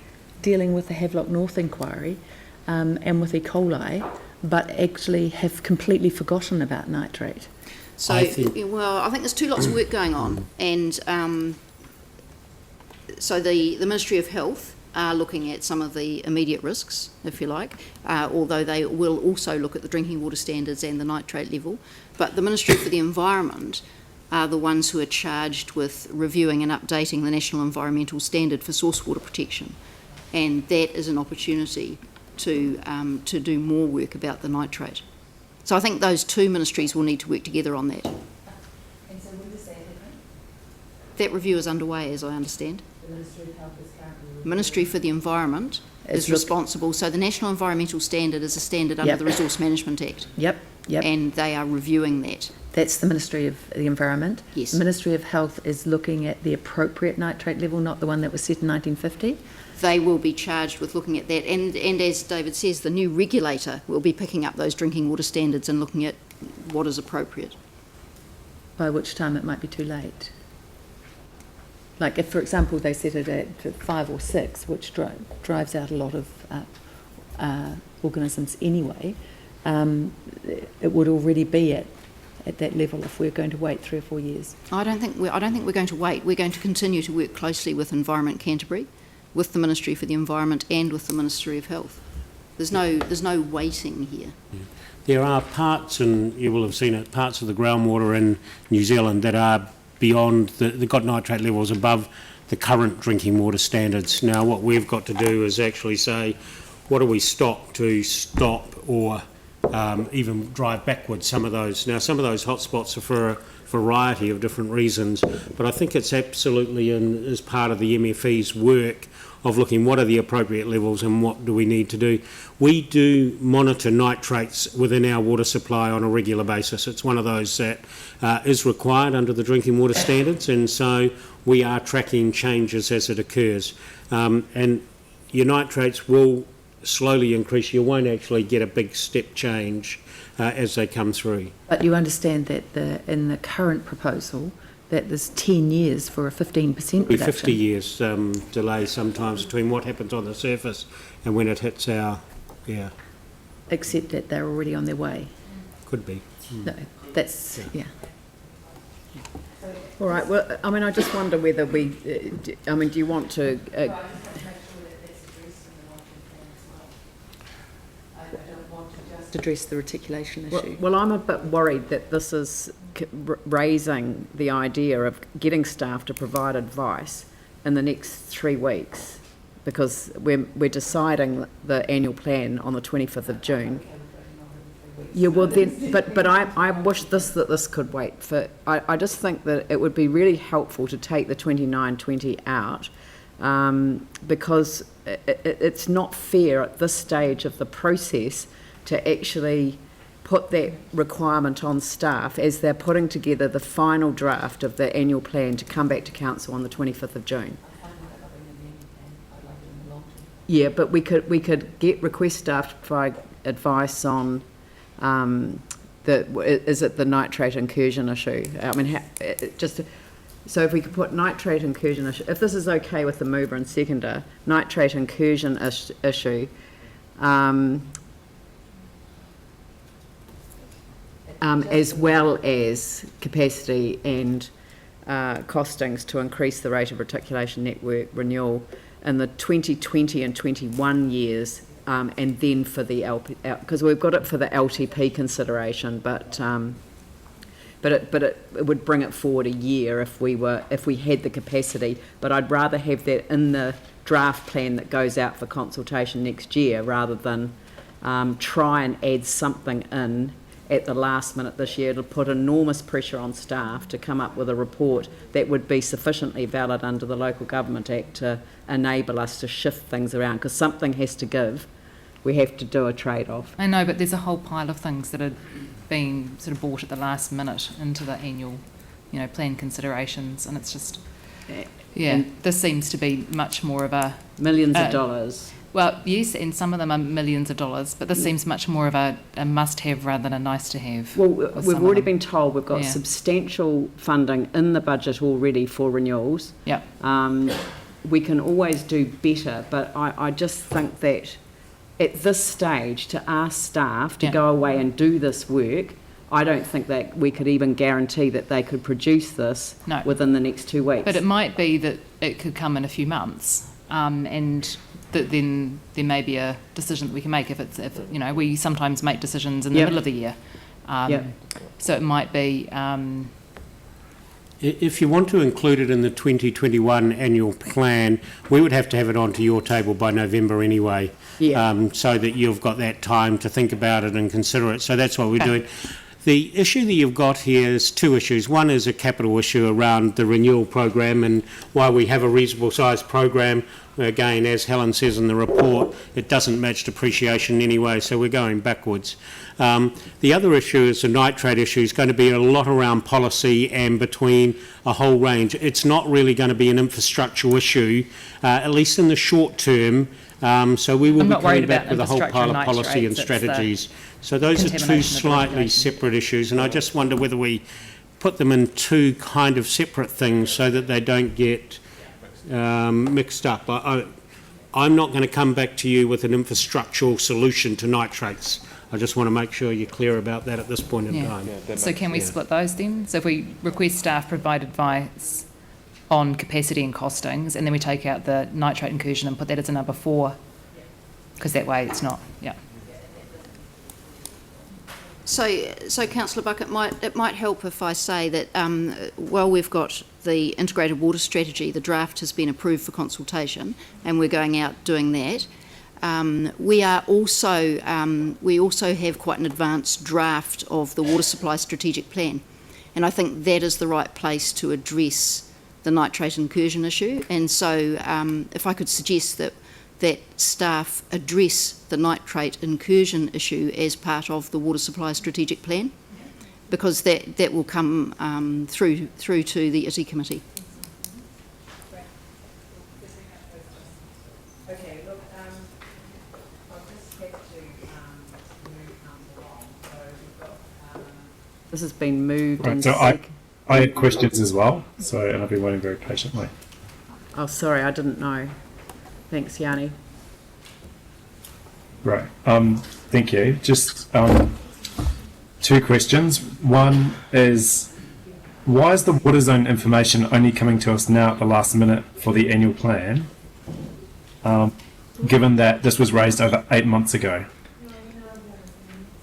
dealing with the Havelock North inquiry and with E. coli, but actually have completely forgotten about nitrate. So, I think there's two lots of work going on, and so the Ministry of Health are looking at some of the immediate risks, if you like, although they will also look at the drinking water standards and the nitrate level. But the Ministry for the Environment are the ones who are charged with reviewing and updating the National Environmental Standard for source water protection. And that is an opportunity to do more work about the nitrate. So I think those two ministries will need to work together on that. And so when does that happen? That review is underway, as I understand. The Ministry of Health is currently... Ministry for the Environment is responsible. So the National Environmental Standard is a standard under the Resource Management Act. Yep. And they are reviewing that. That's the Ministry of the Environment. Yes. The Ministry of Health is looking at the appropriate nitrate level, not the one that was set in 1950. They will be charged with looking at that, and as David says, the new regulator will be picking up those drinking water standards and looking at what is appropriate. By which time it might be too late. Like if, for example, they set it at 5 or 6, which drives out a lot of organisms anyway, it would already be at that level if we're going to wait 3 or 4 years. I don't think we're going to wait. We're going to continue to work closely with Environment Canterbury, with the Ministry for the Environment, and with the Ministry of Health. There's no waiting here. Yeah. There are parts, and you will have seen it, parts of the groundwater in New Zealand that are beyond, they've got nitrate levels above the current drinking water standards. Now what we've got to do is actually say, what do we stop or even drive backwards some of those. Now some of those hotspots are for a variety of different reasons, but I think it's absolutely as part of the MFE's work of looking what are the appropriate levels and what do we need to do. We do monitor nitrates within our water supply on a regular basis. It's one of those that is required under the drinking water standards, and so we are tracking changes as it occurs. And your nitrates will slowly increase. You won't actually get a big step change as they come through. But you understand that in the current proposal that there's 10 years for a 15% reduction. 50 years delay sometimes between what happens on the surface and when it hits our, Except that they're already on their way. Could be. No, that's, yeah. All right, well, I mean, I just wonder whether do you want to... address the reticulation issue. Well, I'm a bit worried that this is raising the idea of getting staff to provide advice in the next 3 weeks, because we're deciding the annual plan on the 25th of June. Yeah, well then, but I wish that this could wait for. I just think that it would be really helpful to take the 29-20 out, because it's not fair at this stage of the process to actually put that requirement on staff as they're putting together the final draft of the annual plan to come back to council on the 25th of June. Yeah, but we could request staff to provide advice on is it the nitrate incursion issue? I mean, so if we could put nitrate incursion issue, if this is okay with the mover and seconder, nitrate incursion issue. As well as capacity and costings to increase the rate of reticulation network renewal in the 2020 and 21 years, and then for the LP, because we've got it for the LTP consideration, but it would bring it forward a year if we had the capacity. But I'd rather have that in the draft plan that goes out for consultation next year, rather than try and add something in at the last minute this year. It'll put enormous pressure on staff to come up with a report that would be sufficiently valid under the Local Government Act to enable us to shift things around, because something has to give. We have to do a trade-off. I know, but there's a whole pile of things that are being sort of brought at the last minute into the annual, plan considerations, and it's just, this seems to be much more of a... Millions of dollars. Well, yes, and some of them are millions of dollars, but this seems much more of a must-have rather than a nice-to-have. Well, we've already been told we've got substantial funding in the budget already for renewals. Yeah. We can always do better, but I just think that at this stage, to ask staff to go away and do this work, I don't think that we could even guarantee that they could produce this within the next 2 weeks. But it might be that it could come in a few months, and that then there may be a decision that we can make if we sometimes make decisions in the middle of the year. So it might be... If you want to include it in the 2021 annual plan, we would have to have it onto your table by November anyway, so that you've got that time to think about it and consider it. So that's what we're doing. The issue that you've got here is 2 issues. One is a capital issue around the renewal program, and while we have a reasonable sized program, again, as Helen says in the report, it doesn't match depreciation anyway, so we're going backwards. The other issue is the nitrate issue is going to be a lot around policy and between a whole range. It's not really going to be an infrastructural issue, at least in the short term. So we will be coming back with a whole pile of policy and strategies. So those are two slightly separate issues, and I just wonder whether we put them in two kind of separate things so that they don't get mixed up. I'm not going to come back to you with an infrastructural solution to nitrates. I just want to make sure you're clear about that at this point in time. So can we split those then? So if we request staff provide advice on capacity and costings, and then we take out the nitrate incursion and put that as a number 4, because that way it's not, So Councillor Buck, it might help if I say that while we've got the integrated water strategy, the draft has been approved for consultation, and we're going out doing that. We also have quite an advanced draft of the water supply strategic plan, and I think that is the right place to address the nitrate incursion issue. And so, if I could suggest that staff address the nitrate incursion issue as part of the water supply strategic plan, because that will come through to the ITI committee. Okay, look, I'll just have to move along. So we've got, this has been moved right, and so I had questions as well, and I've been waiting very patiently. Oh, sorry, I didn't know. Thanks, Yanni. Right, thank you. Just two questions. One is, why is the water zone information only coming to us now at the last minute for the annual plan, given that this was raised over 8 months ago?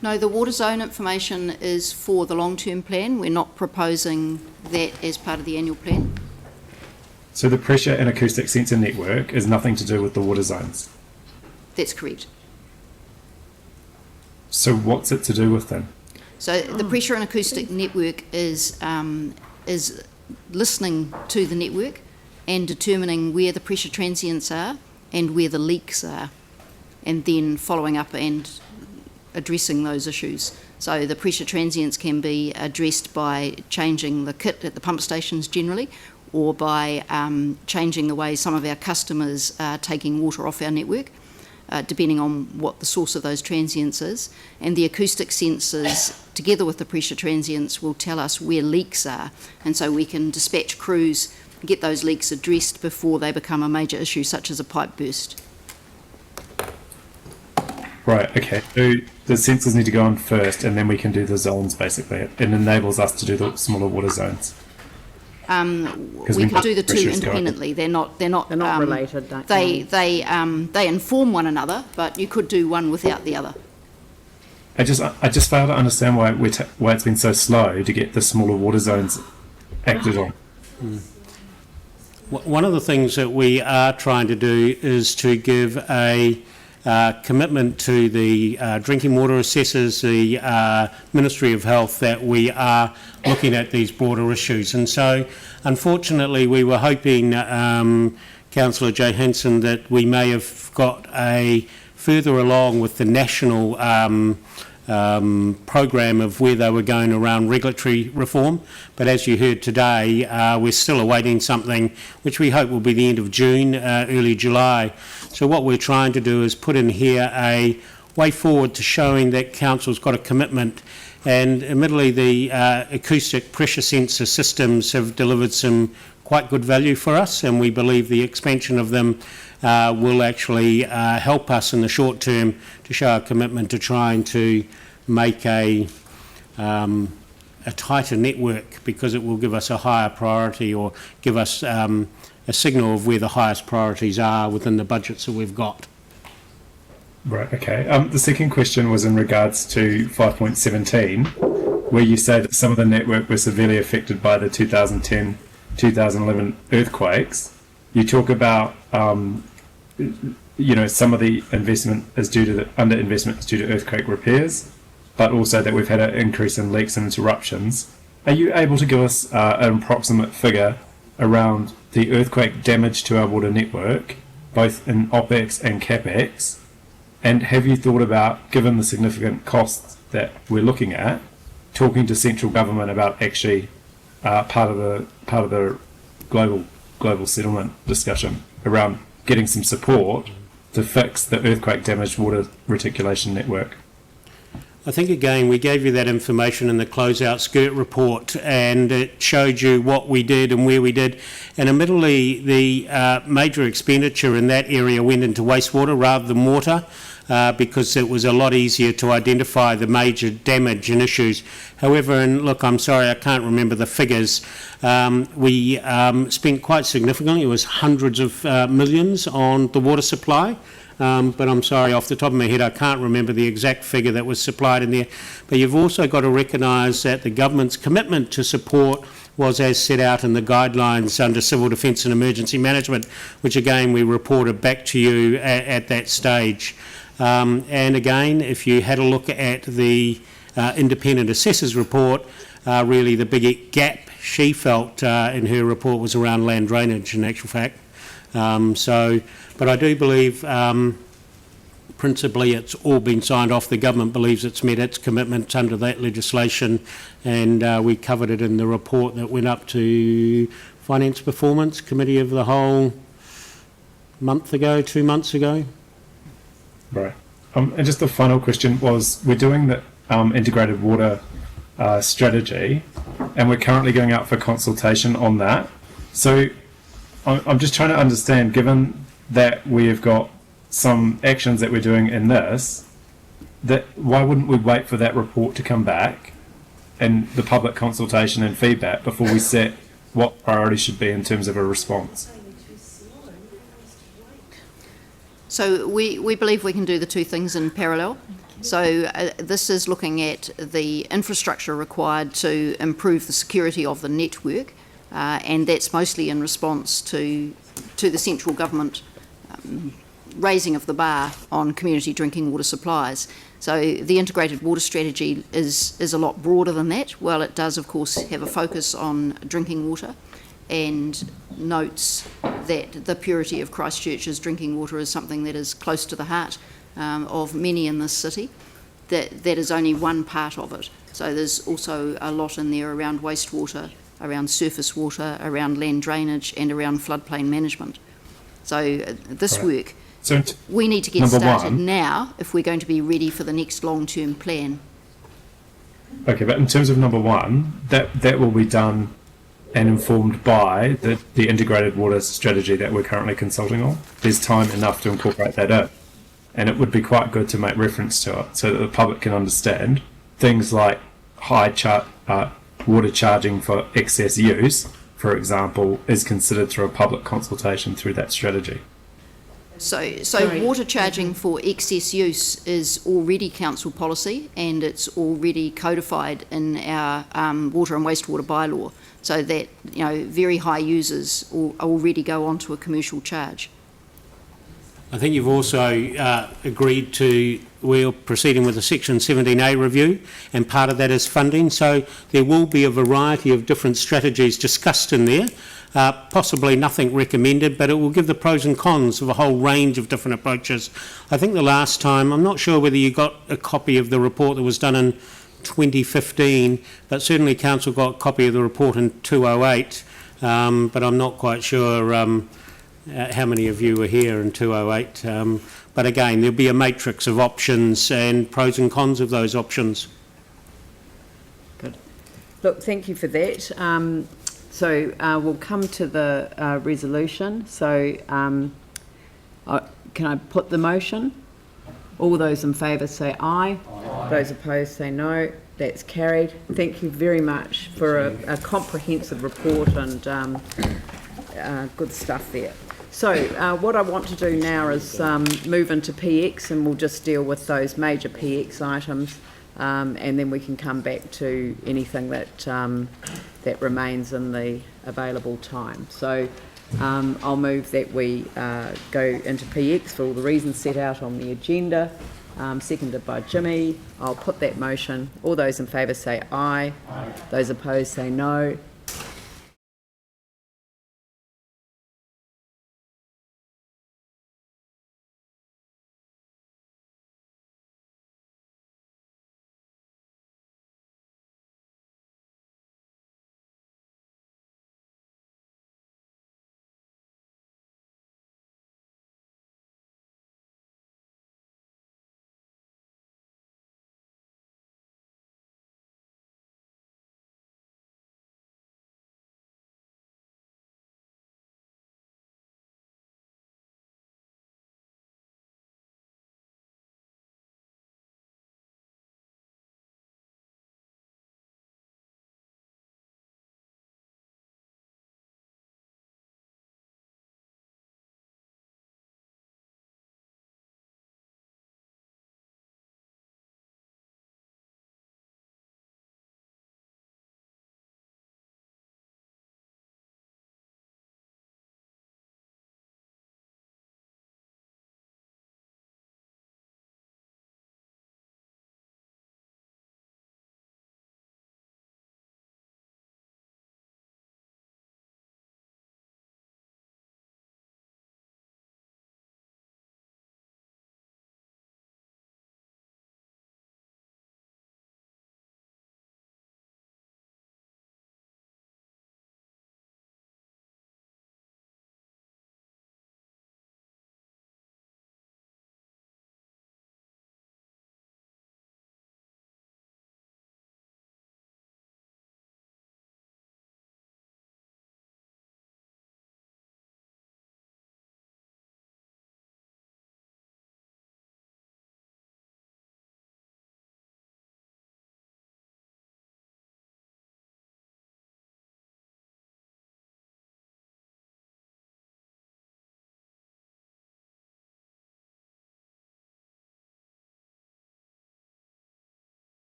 No, the water zone information is for the long-term plan. We're not proposing that as part of the annual plan. So the pressure and acoustic sensor network is nothing to do with the water zones? That's correct. So what's it to do with then? So the pressure and acoustic network is listening to the network and determining where the pressure transients are and where the leaks are, and then following up and addressing those issues. So the pressure transients can be addressed by changing the kit at the pump stations generally, or by changing the way some of our customers are taking water off our network, depending on what the source of those transients is. And the acoustic sensors, together with the pressure transients, will tell us where leaks are, and so we can dispatch crews, get those leaks addressed before they become a major issue, such as a pipe burst. Right, okay. So the sensors need to go on first, and then we can do the zones, basically. It enables us to do the smaller water zones. We could do the two independently. They're not related. They inform one another, but you could do one without the other. I just fail to understand why it's been so slow to get the smaller water zones acted on. One of the things that we are trying to do is to give a commitment to the drinking water assessors, the Ministry of Health, that we are looking at these broader issues. And so, unfortunately, we were hoping, Councillor Johansson, that we may have got further along with the national program of where they were going around regulatory reform. But as you heard today, we're still awaiting something which we hope will be the end of June, early July. So what we're trying to do is put in here a way forward to showing that Council's got a commitment. And admittedly, the acoustic pressure sensor systems have delivered some quite good value for us, and we believe the expansion of them will actually help us in the short term to show our commitment to trying to make a tighter network, because it will give us a higher priority, or give us a signal of where the highest priorities are within the budgets that we've got. Right, okay. The second question was in regards to 5.17, where you say that some of the network was severely affected by the 2010-2011 earthquakes. You talk about, some of the investment is due to underinvestment is due to earthquake repairs, but also that we've had an increase in leaks and interruptions. Are you able to give us an approximate figure around the earthquake damage to our water network both in OPEX and CAPEX? And have you thought about, given the significant costs that we're looking at, talking to central government about actually part of the global settlement discussion around getting some support to fix the earthquake damaged water reticulation network? I think, again, we gave you that information in the closeout skirt report, and it showed you what we did and where we did. And admittedly, the major expenditure in that area went into wastewater rather than water, because it was a lot easier to identify the major damage and issues. However, and look, I'm sorry, I can't remember the figures, we spent quite significantly, it was hundreds of millions on the water supply. But I'm sorry, off the top of my head, I can't remember the exact figure that was supplied in there. But you've also got to recognise that the government's commitment to support was as set out in the guidelines under Civil Defence and Emergency Management, which again we reported back to you at that stage. And again, if you had a look at the independent assessor's report, really the big gap she felt in her report was around land drainage, in actual fact. But I do believe principally it's all been signed off. The government believes it's met its commitments under that legislation, and we covered it in the report that went up to Finance Performance Committee of the Whole month ago, 2 months ago. Right. And just the final question was, we're doing the integrated water strategy, and we're currently going out for consultation on that. So I'm just trying to understand, given that we have got some actions that we're doing in this, that why wouldn't we wait for that report to come back and the public consultation and feedback before we set what priorities should be in terms of a response? So we believe we can do the two things in parallel. So this is looking at the infrastructure required to improve the security of the network, and that's mostly in response to the central government raising of the bar on community drinking water supplies. So the integrated water strategy is a lot broader than that. While it does, of course, have a focus on drinking water and notes that the purity of Christchurch's drinking water is something that is close to the heart of many in this city, that is only one part of it. So there's also a lot in there around wastewater, around surface water, around land drainage, and around floodplain management. So this work, we need to get started now if we're going to be ready for the next long-term plan. Okay, but in terms of number one, that will be done and informed by the integrated water strategy that we're currently consulting on. There's time enough to incorporate that in. And it would be quite good to make reference to it so that the public can understand things like water charging for excess use, for example, is considered through a public consultation through that strategy. So water charging for excess use is already council policy, and it's already codified in our water and wastewater bylaw, so that very high users already go onto a commercial charge. I think you've also agreed to, we're proceeding with a Section 17A review, and part of that is funding. So there will be a variety of different strategies discussed in there, possibly nothing recommended, but it will give the pros and cons of a whole range of different approaches. I think the last time, I'm not sure whether you got a copy of the report that was done in 2015, but certainly Council got a copy of the report in 208, but I'm not quite sure how many of you were here in 208, but again there'll be a matrix of options and pros and cons of those options. Good. Look, thank you for that. So we'll come to the resolution. So can I put the motion? All those in favour say aye. Aye. Those opposed say no. That's carried. Thank you very much for a comprehensive report and good stuff there. So what I want to do now is move into PX, and we'll just deal with those major PX items, and then we can come back to anything that that remains in the available time. So I'll move that we go into PX for all the reasons set out on the agenda, seconded by Jimmy. I'll put that motion. All those in favour say aye. Aye. Those opposed say no.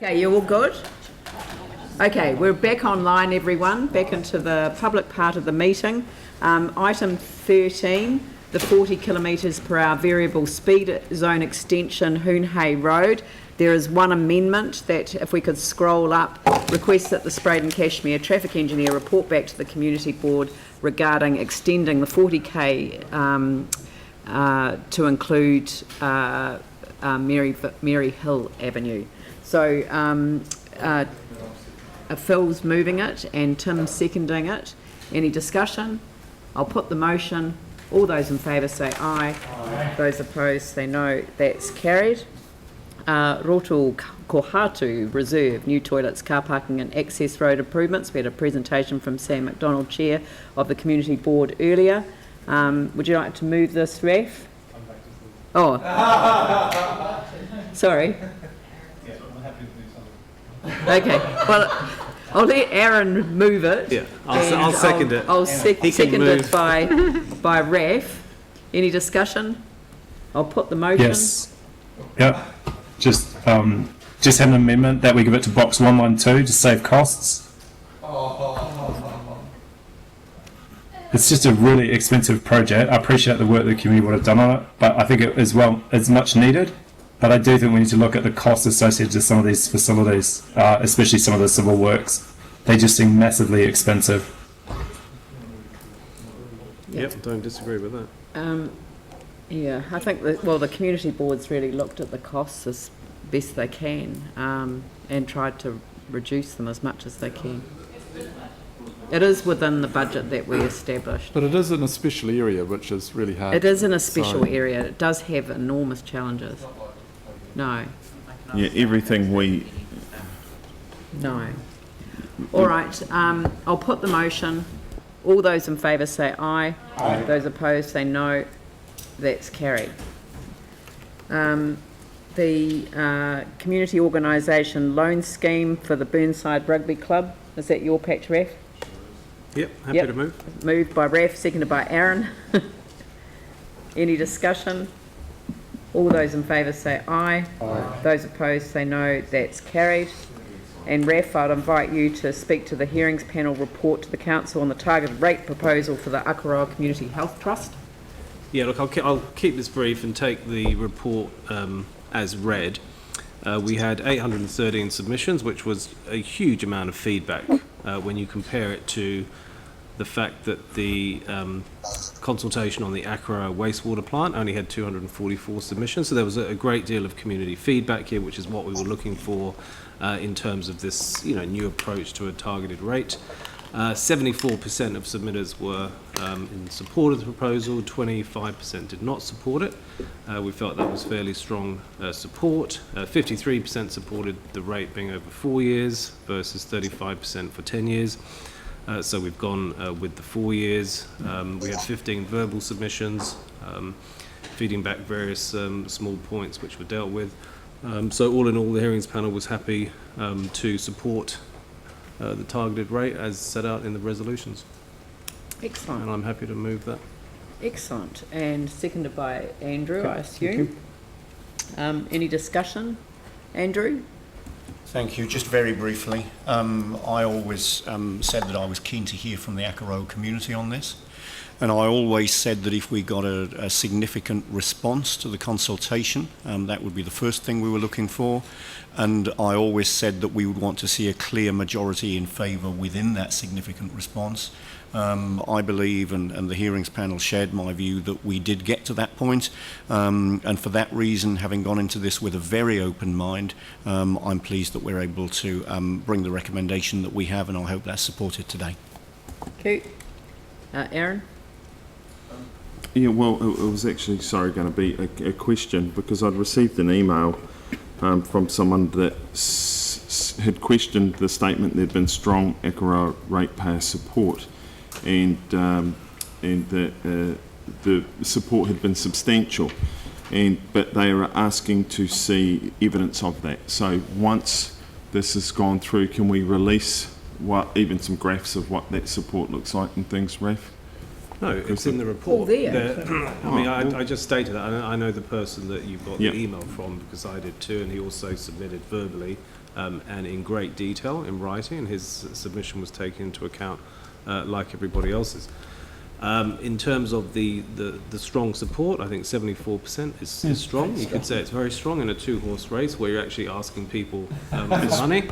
Okay, you all good? Okay, we're back online, everyone, back into the public part of the meeting. Item 13, the 40 kilometres per hour variable speed zone extension, Hoonhay Road. There is one amendment that, if we could scroll up, requests that the Spraden Cashmere Traffic Engineer report back to the Community Board regarding extending the 40k to include Mary Hill Avenue. So Phil's moving it and Tim's seconding it. Any discussion? I'll put the motion. All those in favour say aye. Aye. Those opposed say no. That's carried. Roto Kohatu Reserve, new toilets, car parking and access road improvements. We had a presentation from Sam McDonald, Chair of the Community Board earlier. Would you like to move this, Raf? Oh. Sorry. Okay, well, I'll let Aaron move it. Yeah, I'll second it. I'll second it by Raf. Any discussion? I'll put the motion. Yes. Yep. Just have an amendment that we give it to box 112 to save costs. It's just a really expensive project. I appreciate the work the community would have done on it, but I think it as well is much needed. But I do think we need to look at the costs associated with some of these facilities, especially some of the civil works. They just seem massively expensive. Yep, don't disagree with that. Yeah, I think the Community Board's really looked at the costs as best they can and tried to reduce them as much as they can. It is within the budget that we established. But it is in a special area, which is really hard. It is in a special area. It does have enormous challenges. No. Yeah, everything we... No. All right, I'll put the motion. All those in favour say aye. Aye. Those opposed say no. That's carried. The community organisation loan scheme for the Burnside Rugby Club. Is that your patch, Raf? Yep, happy to move. Moved by Raf, seconded by Aaron. Any discussion? All those in favour say aye. Aye. Those opposed say no. That's carried. And Raf, I'd invite you to speak to the hearings panel report to the council on the targeted rate proposal for the Akaroa Community Health Trust. Yeah, look, I'll keep this brief and take the report as read. We had 813 submissions, which was a huge amount of feedback when you compare it to the fact that the consultation on the Akaroa wastewater plant only had 244 submissions. So there was a great deal of community feedback here, which is what we were looking for in terms of this, new approach to a targeted rate. 74% of submitters were in support of the proposal, 25% did not support it. We felt that was fairly strong support. 53% supported the rate being over 4 years versus 35% for 10 years. So we've gone with the 4 years. We had 15 verbal submissions, feeding back various small points which were dealt with. So all in all, the hearings panel was happy to support the targeted rate as set out in the resolutions. Excellent. And I'm happy to move that. Excellent. And seconded by Andrew, I assume. Any discussion? Andrew? Thank you. Just very briefly, I always said that I was keen to hear from the Akaroa community on this. And I always said that if we got a significant response to the consultation, that would be the first thing we were looking for. And I always said that we would want to see a clear majority in favour within that significant response. I believe, and the hearings panel shared my view, that we did get to that point. And for that reason, having gone into this with a very open mind, I'm pleased that we're able to bring the recommendation that we have, and I hope that's supported today. Okay. Aaron? Yeah, well, it was actually, going to be a question, because I'd received an email from someone that had questioned the statement there'd been strong Akaroa ratepayer support, and the support had been substantial, but they are asking to see evidence of that. So once this has gone through, can we release even some graphs of what that support looks like and things, Raf? No, it's in the report. I just stated that. I know the person that you've got the email from, because I did too, and he also submitted verbally and in great detail in writing, and his submission was taken into account like everybody else's. In terms of the strong support, I think 74% is strong. You could say it's very strong in a two-horse race where you're actually asking people for money.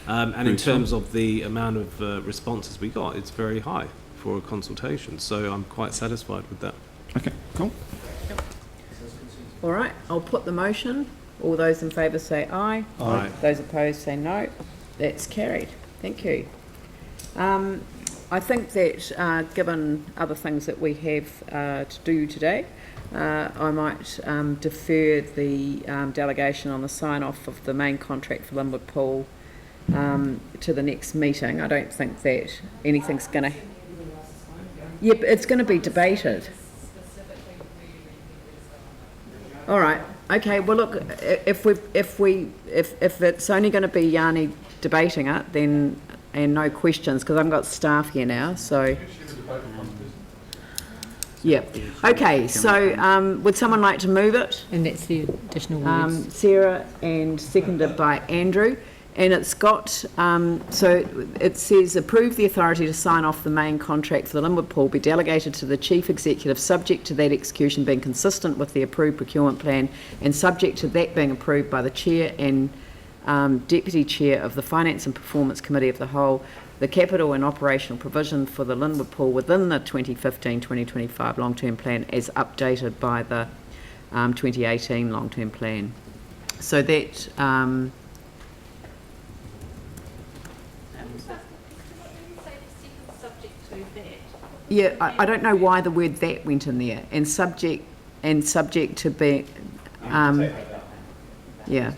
And in terms of the amount of responses we got, it's very high for a consultation. So I'm quite satisfied with that. Okay, cool. All right, I'll put the motion. All those in favour say aye. Aye. Those opposed say no. That's carried. Thank you. I think that given other things that we have to do today, I might defer the delegation on the sign-off of the main contract for Lynwood Pool to the next meeting. I don't think that anything's going to... Yeah, but it's going to be debated. All right. Okay. Well, look, if it's only going to be Yanni debating it, then and no questions, because I've got staff here now. So. Yeah. Okay. So, would someone like to move it? And that's the additional words. Sarah, and seconded by Andrew. And it's got, so it says, approve the authority to sign off the main contract for the Lynwood Pool be delegated to the Chief Executive, subject to that execution being consistent with the approved procurement plan and subject to that being approved by the Chair and Deputy Chair of the Finance and Performance Committee of the whole, the capital and operational provision for the Lynwood Pool within the 2015-2025 long-term plan as updated by the 2018 long-term plan. So that... yeah, I don't know why the word "that" went in there, and subject to be, yeah.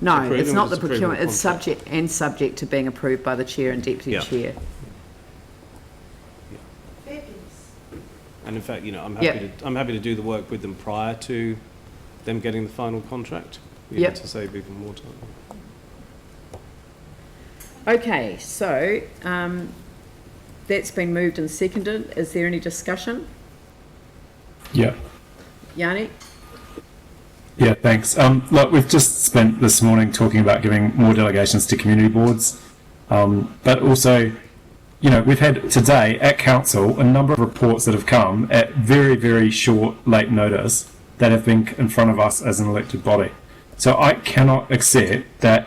No, it's not the procurement. It's subject to being approved by the chair and deputy chair. And in fact, I'm happy to do the work with them prior to them getting the final contract. To save even more time. Okay, so. That's been moved and seconded. Is there any discussion? Yeah. Yanni? Yeah, thanks. Look, we've just spent this morning talking about giving more delegations to community boards, but also, we've had today at council a number of reports that have come at very, very short, late notice that have been in front of us as an elected body. So I cannot accept that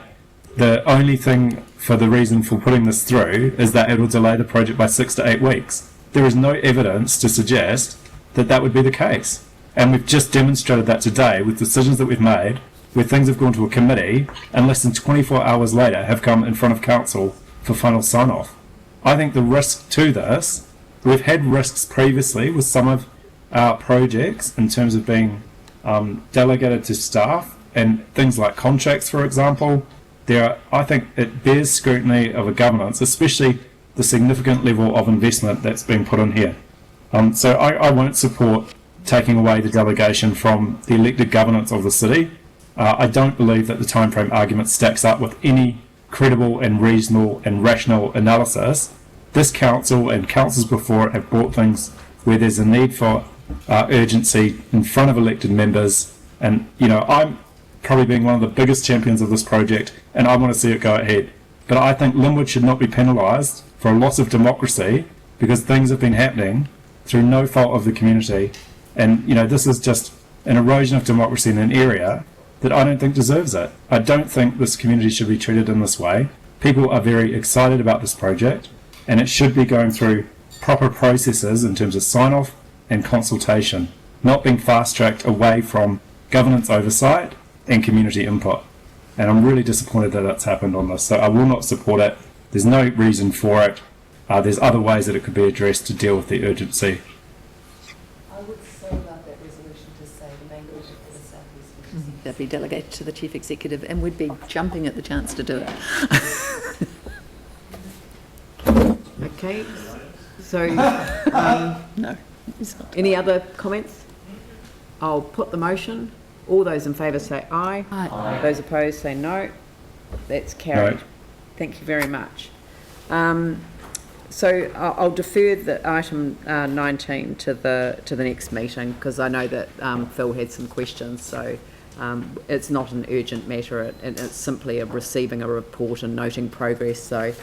the only thing for the reason for putting this through is that it will delay the project by 6 to 8 weeks. There is no evidence to suggest that that would be the case. And we've just demonstrated that today with decisions that we've made, where things have gone to a committee and less than 24 hours later have come in front of council for final sign-off. I think the risk to this, we've had risks previously with some of our projects in terms of being delegated to staff and things like contracts, for example. I think it bears scrutiny of a governance, especially the significant level of investment that's being put in here. So I won't support taking away the delegation from the elected governance of the city. I don't believe that the timeframe argument stacks up with any credible and reasonable and rational analysis. This council and councils before it have brought things where there's a need for urgency in front of elected members. And, I'm probably being one of the biggest champions of this project, and I want to see it go ahead. But I think Lynwood should not be penalised for a loss of democracy because things have been happening through no fault of the community. And, this is just an erosion of democracy in an area that I don't think deserves it. I don't think this community should be treated in this way. People are very excited about this project, and it should be going through proper processes in terms of sign-off and consultation, not being fast-tracked away from governance oversight and community input. And I'm really disappointed that that's happened on this. So I will not support it. There's no reason for it. There's other ways that it could be addressed to deal with the urgency. I would so love that resolution to say the main project for the South East would be delegated to the Chief Executive, and we'd be jumping at the chance to do it. Okay. So, no. Any other comments? I'll put the motion. All those in favour say aye. Aye. Those opposed say no. That's carried. No. Thank you very much. So I'll defer the item 19 to the next meeting because I know that Phil had some questions. So It's not an urgent matter, it's simply receiving a report and noting progress, so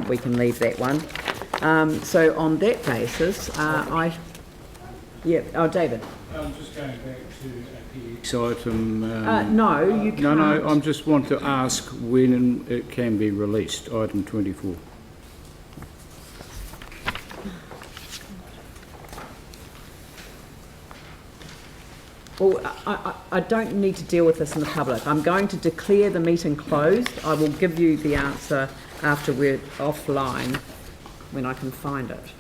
we can leave that one. So on that basis, David. I'm just going back to a PX item. No, you can't. No, I just want to ask when it can be released, item 24. Well, I don't need to deal with this in the public. I'm going to declare the meeting closed. I will give you the answer after we're offline when I can find it.